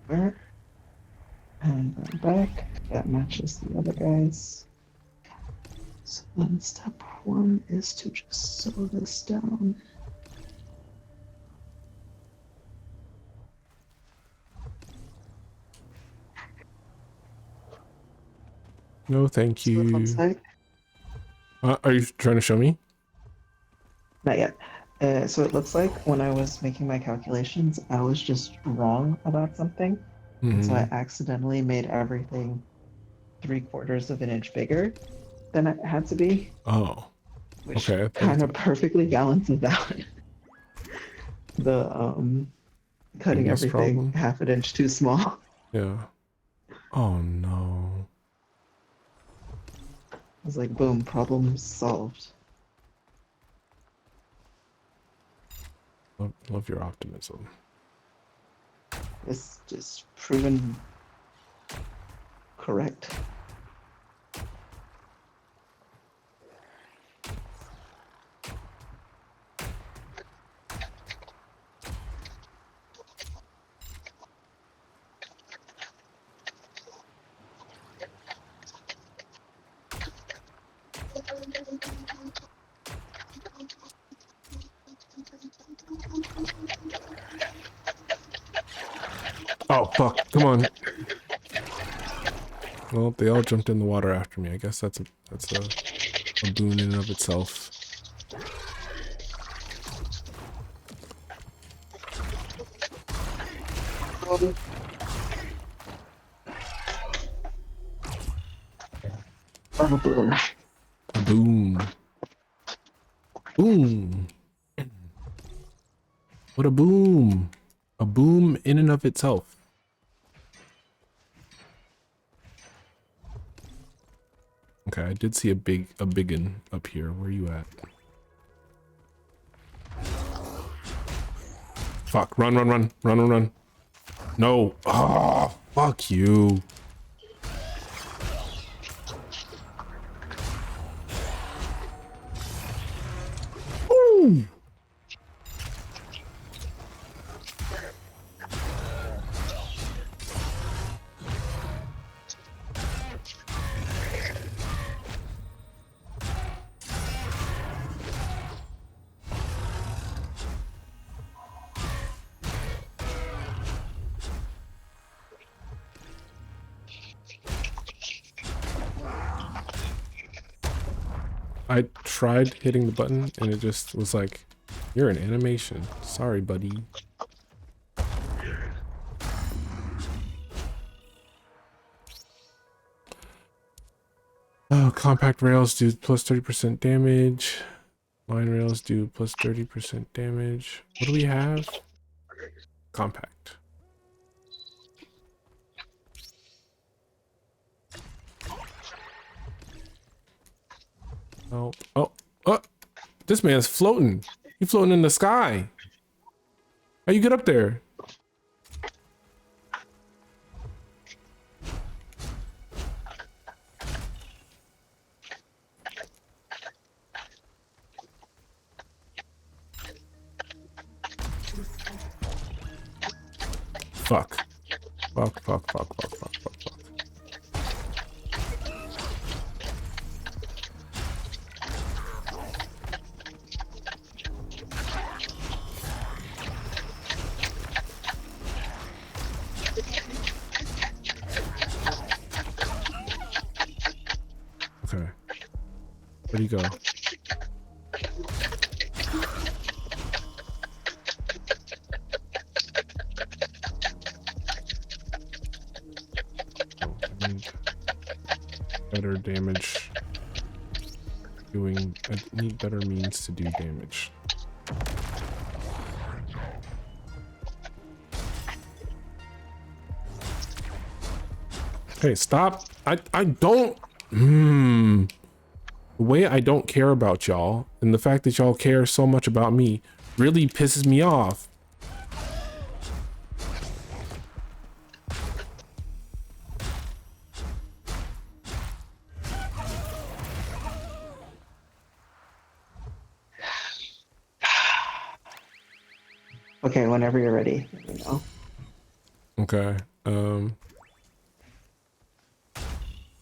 Where? And then back. That matches the other guys. So then step one is to just sew this down. No, thank So it you. looks like Are you trying to show me? not yet. So it looks like when I was making my calculations, I was just wrong about something. And so I accidentally made everything 3/4 of an inch bigger than it had to be. Oh, Which okay. kind of perfectly balances out the cutting Biggest everything problem. half an inch too small. Yeah. Oh no. I was like, boom, problem solved. Love your optimism. It's just proven correct. Oh fuck! Come on. Well, they all jumped in the water after me. I guess that's a boon in and of itself. A boom. A boom. Boom. What a boom. A boom in and of itself. Okay, I did see a biggin up here. Where are you at? Fuck, run. No. Oh, fuck you. Ooh. I tried hitting the button and it just was like, you're an animation. Sorry, buddy. Oh, compact rails do plus 30% damage. Line rails do plus 30% damage. What do we have? Compact. Oh, this man's floating. He's floating in the sky. How you get up there? Fuck. Fuck, fuck, fuck, fuck, fuck, fuck, fuck. Okay. Where'd he go? Oh, I need better damage. I need better means to do damage. Okay, stop. I don't. The way I don't care about y'all and the fact that y'all care so much about me really pisses me off. Okay, whenever you're ready, let me know. Okay.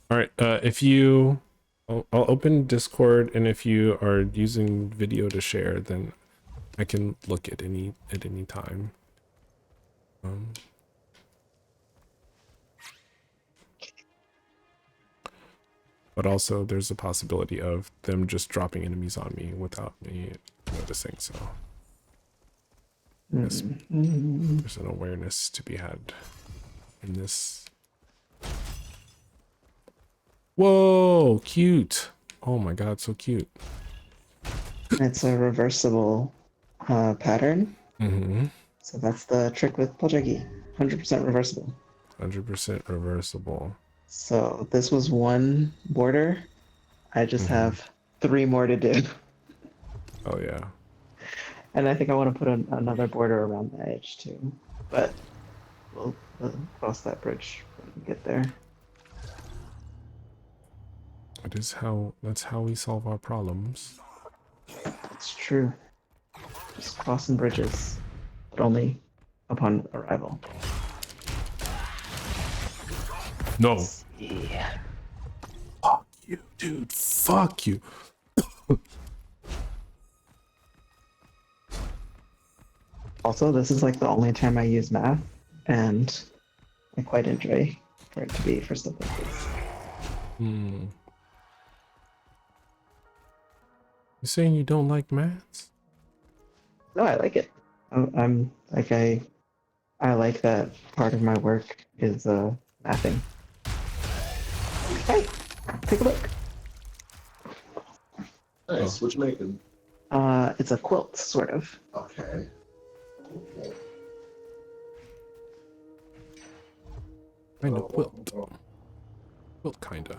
All right. If you, I'll open Discord, and if you are using video to share, then I can look at any time. But also, there's a possibility of them just dropping enemies on me without me noticing. So there's an awareness to be had in this. Whoa, cute. Oh my god, so cute. It's a reversible pattern. So that's the trick with Pojagi. 100% reversible. 100% reversible. So this was one border. I just have 3 more to do. Oh yeah. And I think I want to put another border around the edge too. But we'll cross that bridge when we get there. That's how we solve our problems. It's true. Just crossing bridges, but only upon arrival. No. Yeah. Fuck you, dude. Fuck you. Also, this is like the only time I use math, and I quite enjoy for it to be for stuff like this. You saying you don't like maths? No, I like it. I'm like I like that part of my work is mathing. Hey, take a look. Nice. What you making? It's a quilt, sort of. Okay. Kinda quilt. Quilt kinda.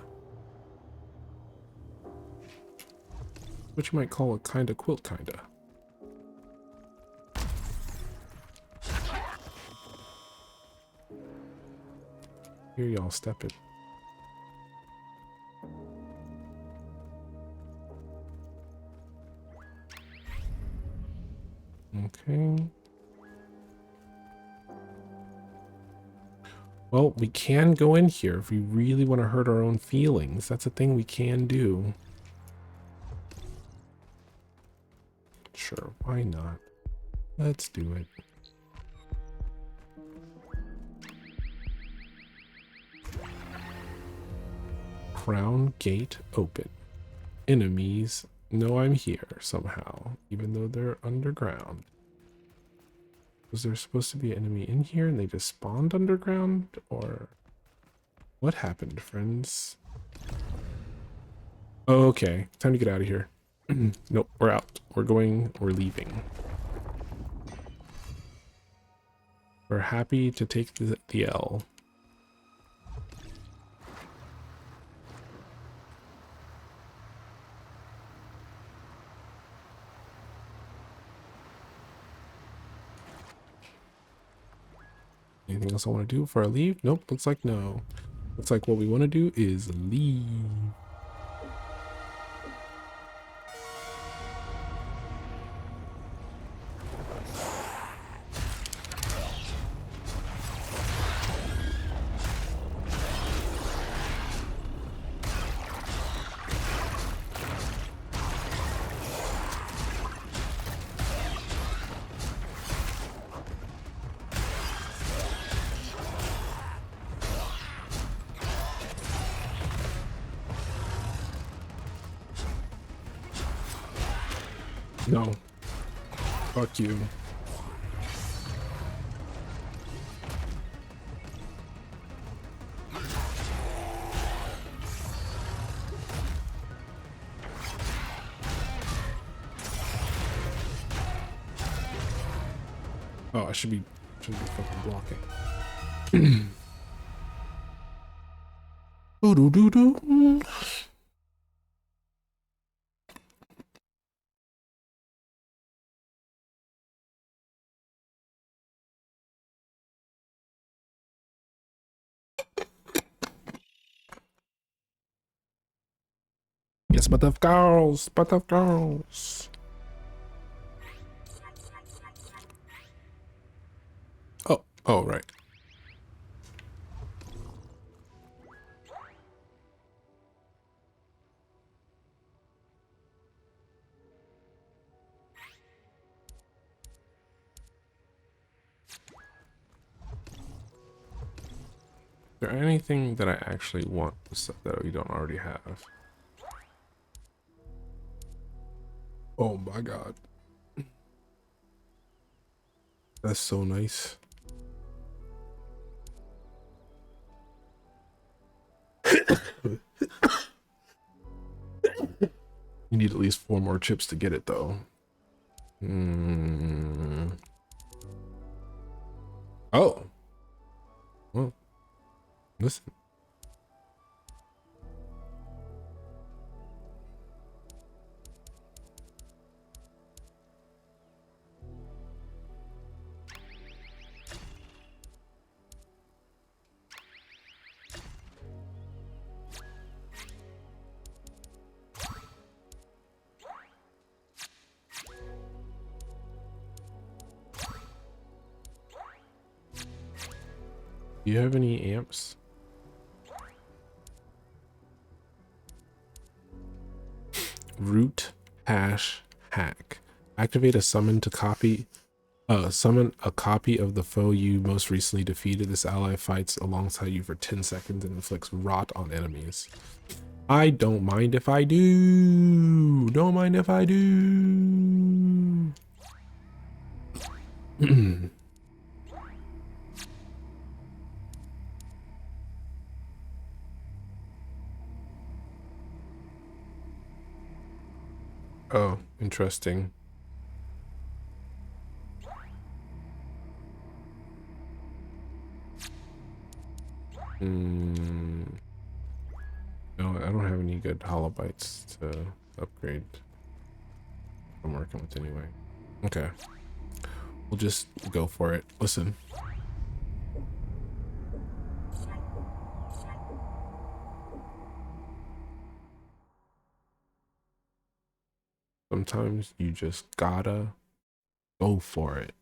What you might call a kinda quilt kinda. Here y'all step it. Okay. Well, we can go in here if we really want to hurt our own feelings. That's a thing we can do. Sure, why not? Let's do it. Crown gate open. Enemies know I'm here somehow, even though they're underground. Was there supposed to be an enemy in here and they just spawned underground? Or what happened, friends? Okay, time to get out of here. Nope, we're out. We're leaving. We're happy to take the L. Anything else I want to do before I leave? Nope, looks like no. Looks like what we want to do is leave. No. Fuck you. Oh, I should be fucking blocking. Doo-doo-doo-doo. Yes, but of girls, but of girls. Oh, right. Is there anything that I actually want that we don't already have? Oh my god. That's so nice. You need at least 4 more chips to get it though. Oh. Well, listen. Do you have any amps? Root hash hack. Activate a summon to summon a copy of the foe you most recently defeated. This ally fights alongside you for 10 seconds and inflicts rot on enemies. I don't mind if I do. Don't mind if I do. Oh, interesting. No, I don't have any good holobytes to upgrade. I'm working with anyway. Okay. We'll just go for it. Listen. Sometimes you just gotta go for it.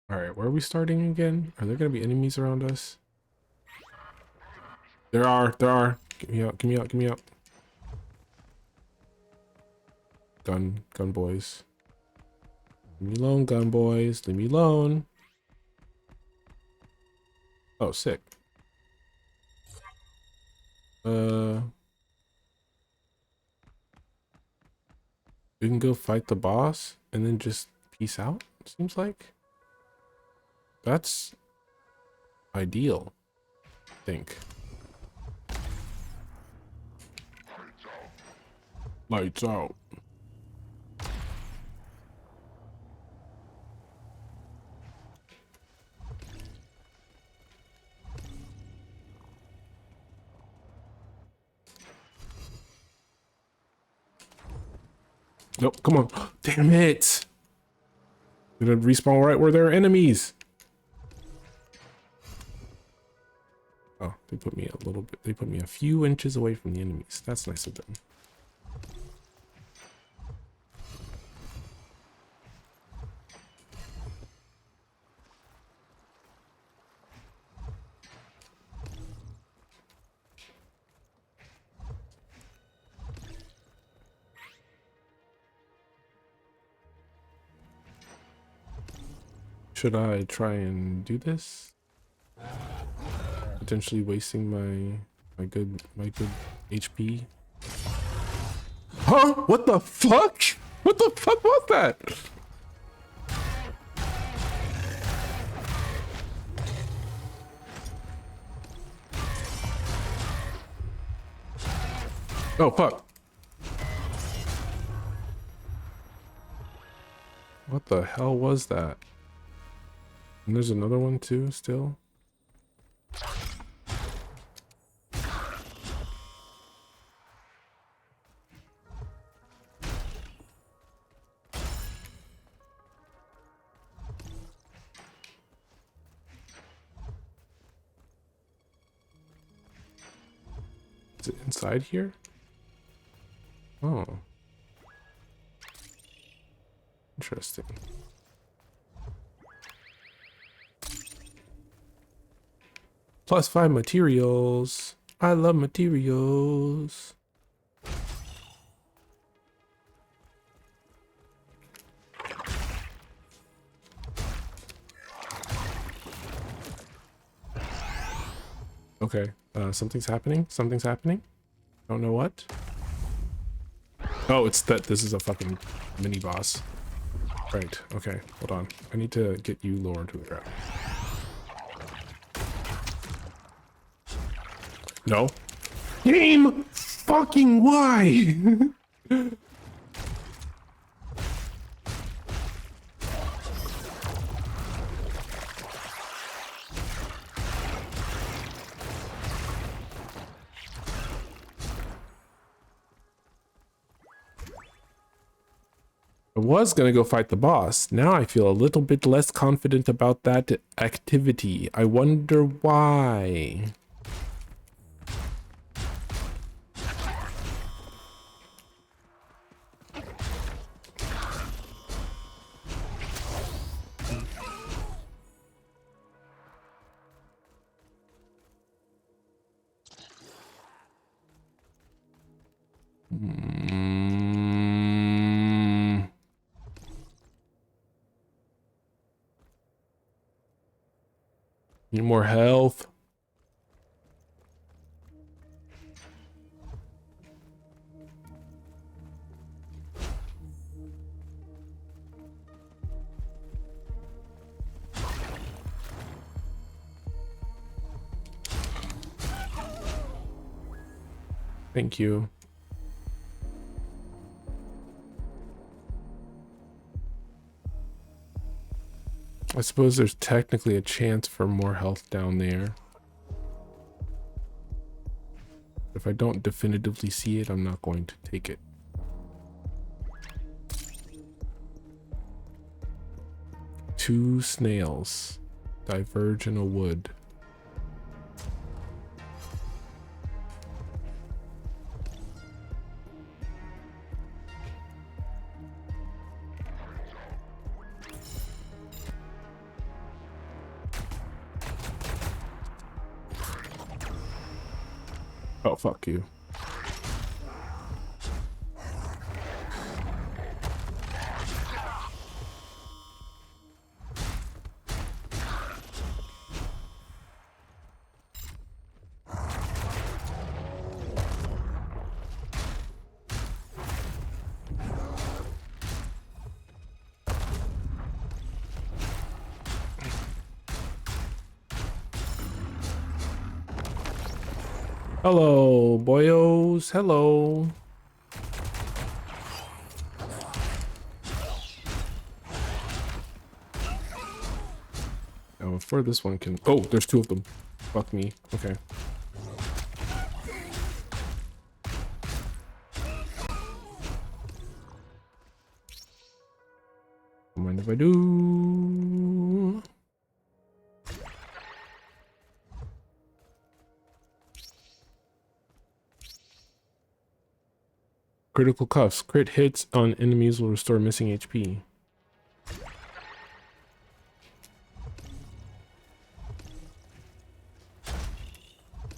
All right, where are we starting again? Are there gonna be enemies around us? There are. Get me out, get me out, get me out. Gun boys. Leave me alone, gun boys. Leave me alone. Oh, sick. We can go fight the boss and then just peace out, seems like. That's ideal, I think. Lights out. Nope, come on. Damn it. Gonna respawn right where there are enemies. Oh, they put me a little bit. They put me a few inches away from the enemies. That's nice of them. Should I try and do this? Potentially wasting my good HP. Huh? What the fuck? What the fuck was that? Oh fuck. What the hell was that? And there's another one too, still. Is it inside here? Oh. Interesting. +5 materials. I love materials. Okay, something's happening. Something's happening. Don't know what. Oh, it's that this is a fucking mini boss. Right, okay, hold on. I need to get you lower to the ground. No. Game! Fucking why? I was gonna go fight the boss. Now I feel a little bit less confident about that activity. I wonder why. Need more health. Thank you. I suppose there's technically a chance for more health down there. If I don't definitively see it, I'm not going to take it. Two snails diverge in a wood. Oh, fuck you. Hello, boyos. Hello. Oh, for this one can... Oh, there's two of them. Fuck me. Okay. Don't mind if I do. Critical cuffs. Crit hits on enemies will restore missing HP.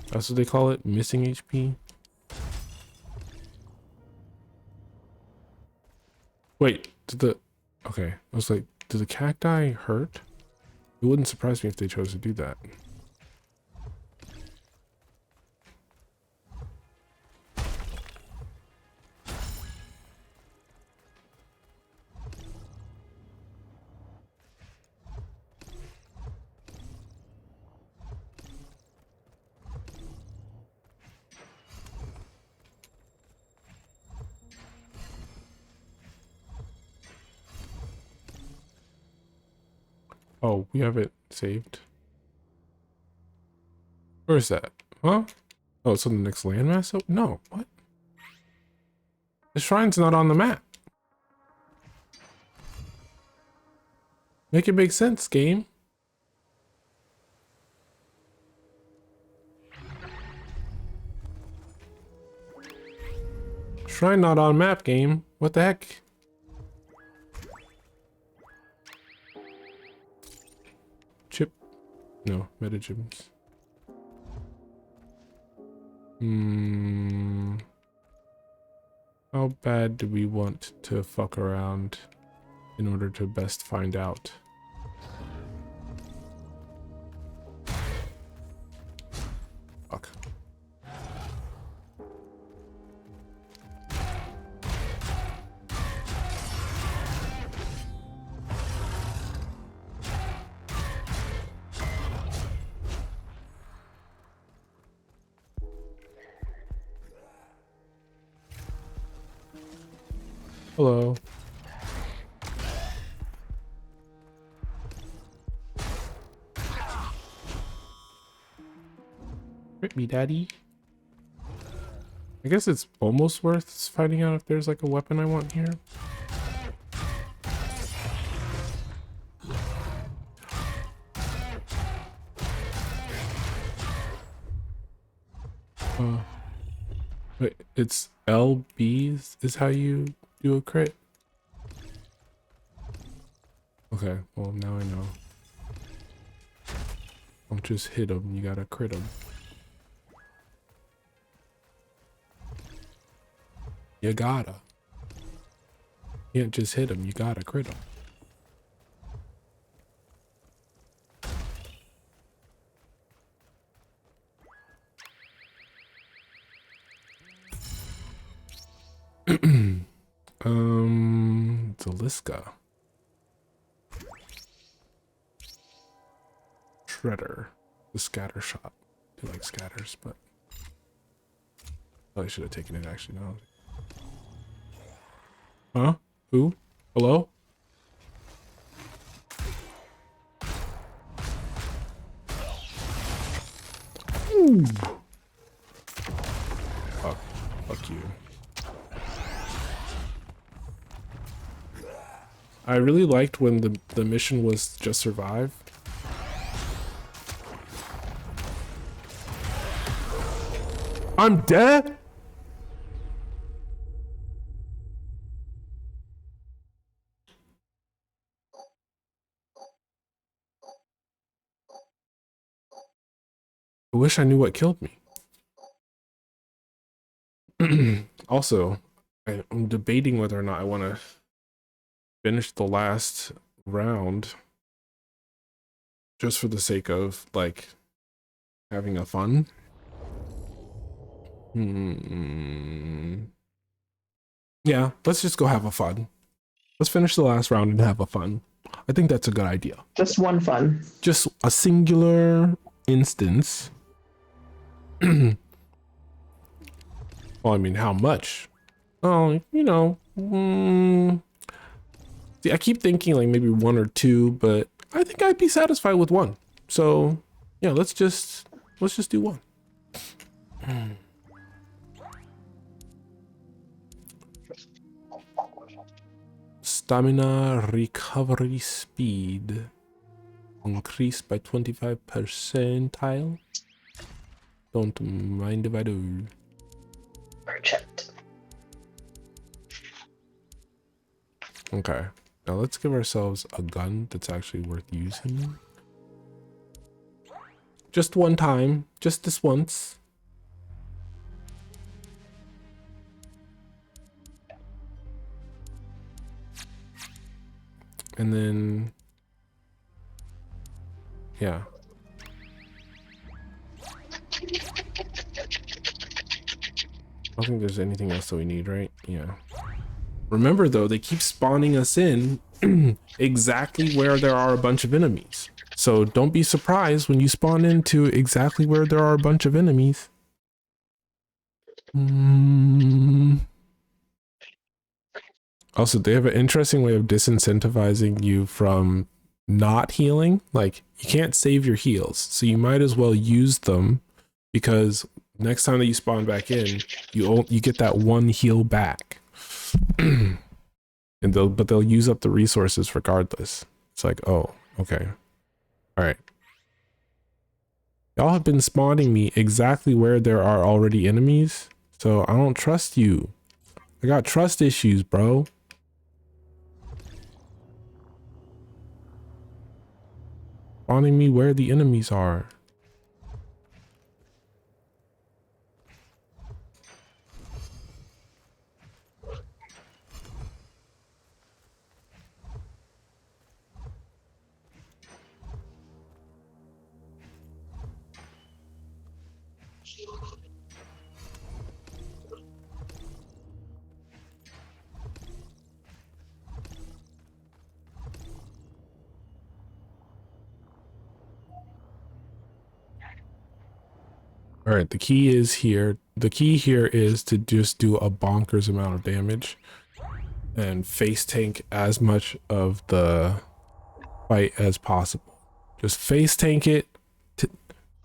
That's what they call it? Missing HP? Wait, did the... Okay, I was like, did the cacti hurt? It wouldn't surprise me if they chose to do that. Oh, we have it saved. Where is that? Huh? Oh, it's on the next landmass? Oh, no, what? The shrine's not on the map. Make it make sense, game. Shrine not on map, game. What the heck? Chip. No, metagems. How bad do we want to fuck around in order to best find out? Fuck. Hello. Rip me, daddy. I guess it's almost worth finding out if there's like a weapon I want here. Wait, it's LB is how you do a crit? Okay, well now I know. Don't just hit him, you gotta crit him. You gotta. You can't just hit him, you gotta crit him. Zaliska. Shredder. The scatter shot. I do like scatters, but probably should have taken it actually now. Huh? Who? Hello? Ooh. Fuck you. I really liked when the mission was just survive. I'm dead? I wish I knew what killed me. Also, I'm debating whether or not I want to finish the last round just for the sake of like having a fun. Yeah, let's just go have a fun. Let's finish the last round and have a fun. I think that's a good idea. Just one fun. Just a singular instance. Well, I mean, how much? Oh, you know. See, I keep thinking like maybe one or two, but I think I'd be satisfied with one. So, yeah, let's just do one. Stamina recovery speed increased by 25 percentile. Don't mind if I do. Merchant. Okay, now let's give ourselves a gun that's actually worth using. Just one time, just this once. And then Yeah. I don't think there's anything else that we need, right? Yeah. Remember though, they keep spawning us in exactly where there are a bunch of enemies. So don't be surprised when you spawn into exactly where there are a bunch of enemies. Also, they have an interesting way of disincentivizing you from not healing. Like, you can't save your heals, so you might as well use them, because next time that you spawn back in, you get that one heal back. And they'll use up the resources regardless. It's like, oh, okay. All right. Y'all have been spawning me exactly where there are already enemies, so I don't trust you. I got trust issues, bro. Spawning me where the enemies are. All right, the key is here. The key here is to just do a bonkers amount of damage and face tank as much of the fight as possible. Just face tank it to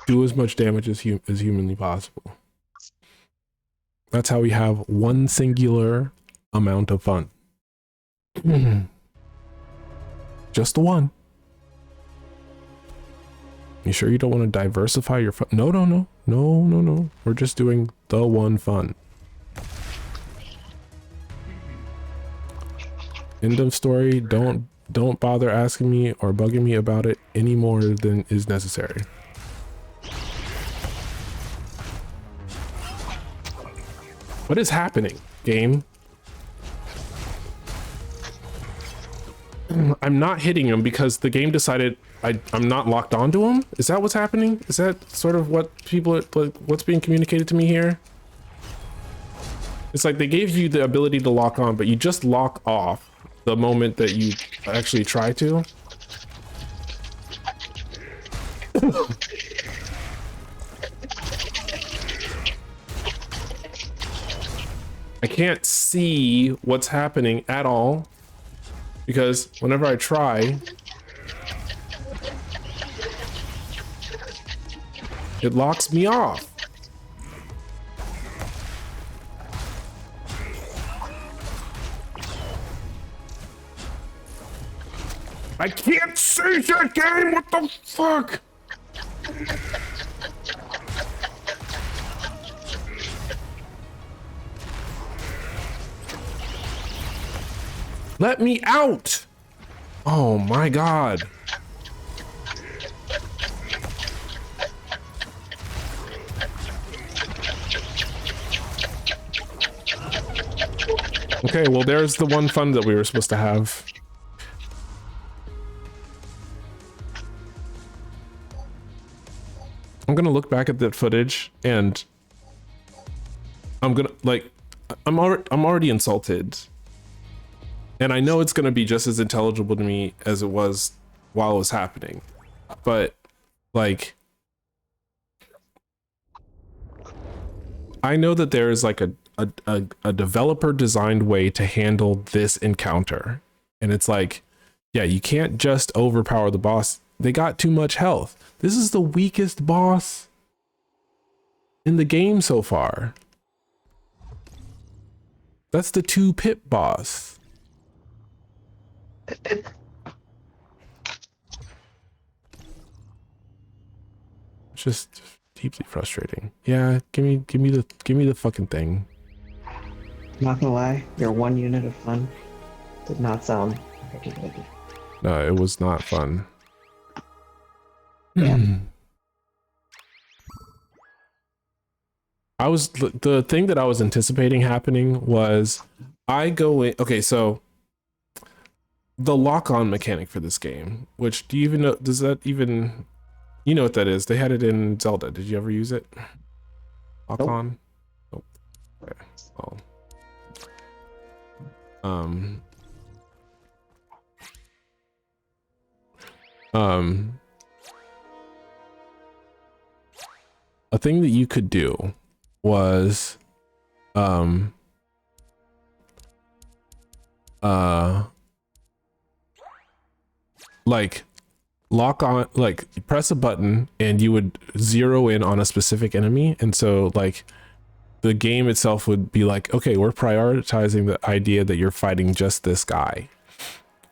do as much damage as humanly possible. That's how we have one singular amount of fun. Just the one. You sure you don't want to diversify your fun? No. We're just doing the one fun. End of story. Don't bother asking me or bugging me about it any more than is necessary. What is happening, game? I'm not hitting him because the game decided I'm not locked onto him. Is that what's happening? Is that sort of what what's being communicated to me here? It's like they gave you the ability to lock on, but you just lock off the moment that you actually try to. I can't see what's happening at all because whenever I try, it locks me off. I can't see that game, what the fuck? Let me out! Oh my god. Okay, well there's the one fun that we were supposed to have. I'm gonna look back at that footage and I'm gonna I'm already insulted. And I know it's gonna be just as intelligible to me as it was while it was happening. But like I know that there is like a developer designed way to handle this encounter. And it's like, yeah, you can't just overpower the boss. They got too much health. This is the weakest boss in the game so far. That's the 2 pit boss. It's just deeply frustrating. Yeah, give me the fucking thing. Not gonna lie, your 1 unit of fun did not sound particularly good. No, it was not fun. Yeah. The thing that I was anticipating happening was I go in. Okay, so the lock-on mechanic for this game, which do you even know? Does that even You know what that is. They had it in Zelda. Did you ever use it? Lock Nope. on? Nope. Okay. Well. Um, a thing that you could do was like lock on, like press a button and you would zero in on a specific enemy, and so like the game itself would be like, okay, we're prioritizing the idea that you're fighting just this guy.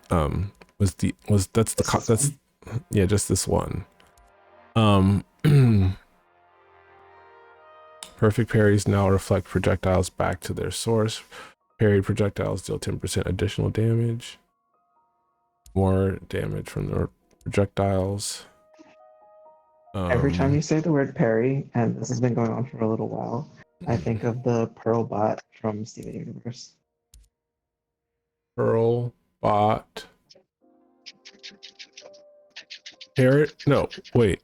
That's yeah, just this one. Perfect parries now reflect projectiles back to their source. Parried projectiles deal 10% additional damage. More damage from the projectiles. Every time you say the word parry, and this has been going on for a little while, I think of the Pearl bot from Steven Universe. Pearl bot. Parrot? No, wait.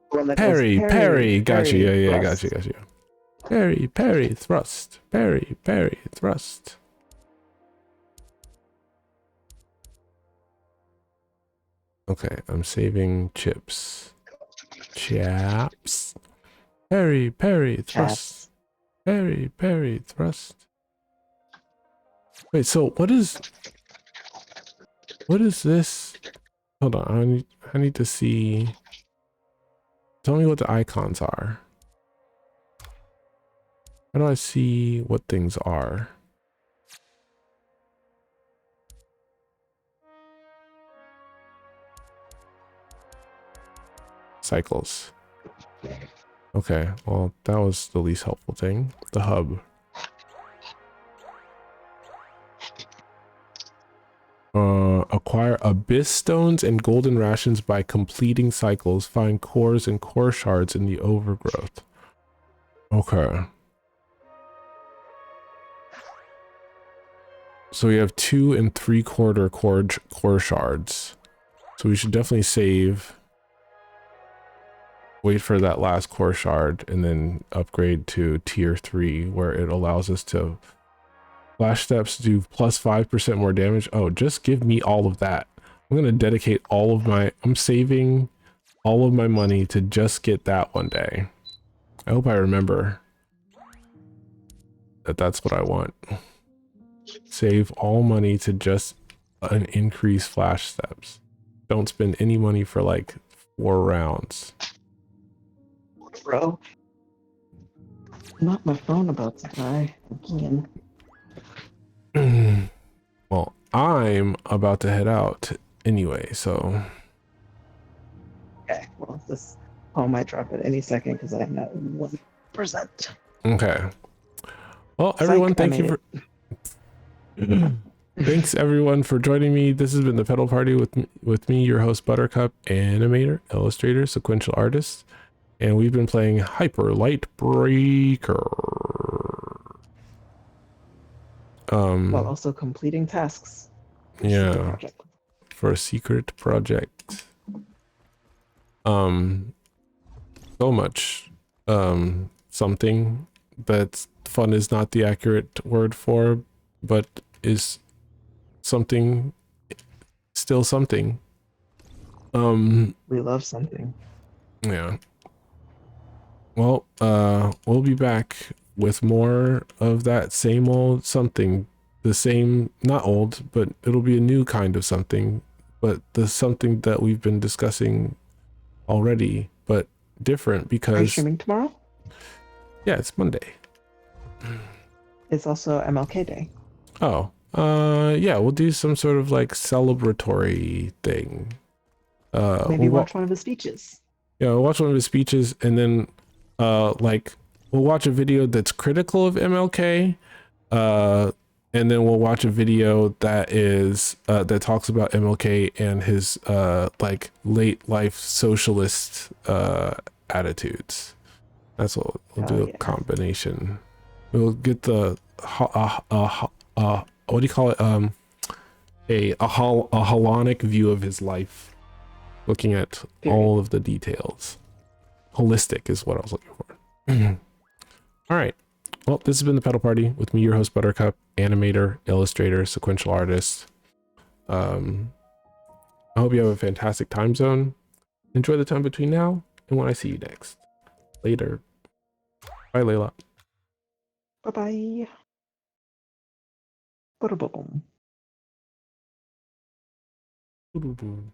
One that goes, Parry. Gotcha. Yeah, thrust. gotcha. Parry, thrust. Parry, thrust. Okay, I'm saving chips. Chaps. Parry, thrust. Parry, thrust. Wait, so what is this? Hold on, I need to see. Tell me what the icons are. How do I see what things are? Cycles. Okay, well, that was the least helpful thing. The hub. Acquire abyss stones and golden rations by completing cycles. Find cores and core shards in the overgrowth. Okay. So we have 2 3/4 core shards. So we should definitely save. Wait for that last core shard and then upgrade to tier 3 where it allows us to flash steps do plus 5% more damage. Oh, just give me all of that. I'm going to dedicate all of my, I'm saving all of my money to just get that one day. I hope I remember that that's what I want. Save all money to just an increase flash steps. Don't spend any money for like 4 rounds. Bro, not my phone about to die again. Well, I'm about to head out anyway, so. Okay, well, this phone might drop at any second because I'm at 1%. Okay. Well, everyone, thank you for. Thanks everyone for joining me. This has been the Petal Party with me, your host Buttercup, animator, illustrator, sequential artist, and we've been playing Hyper Light Breaker. While also completing tasks. Yeah, for a secret project. So much something that fun is not the accurate word for, but is something, still something. We love something. Yeah. Well, we'll be back with more of that same old something. The same, not old, but it'll be a new kind of something, but the something that we've been discussing already, but different because... Are you streaming tomorrow? Yeah, it's Monday. It's also MLK Day. Oh, yeah, we'll do some sort of like celebratory thing. Maybe watch one of his speeches. Yeah, we'll watch one of his speeches, and then like we'll watch a video that's critical of MLK, and then we'll watch a video that is that talks about MLK and his like late life socialist attitudes. That's what we'll do. A combination. We'll get the what do you call it? A holonic view of his life. looking at Period. all of the details. Holistic is what I was looking for. All right. Well, this has been the Petal Party with me, your host Buttercup, animator, illustrator, sequential artist. I hope you have a fantastic time zone. Enjoy the time between now and when I see you next. Later. Bye, Layla. Bye-bye. Ba-da-boom. Boom, boom, boom.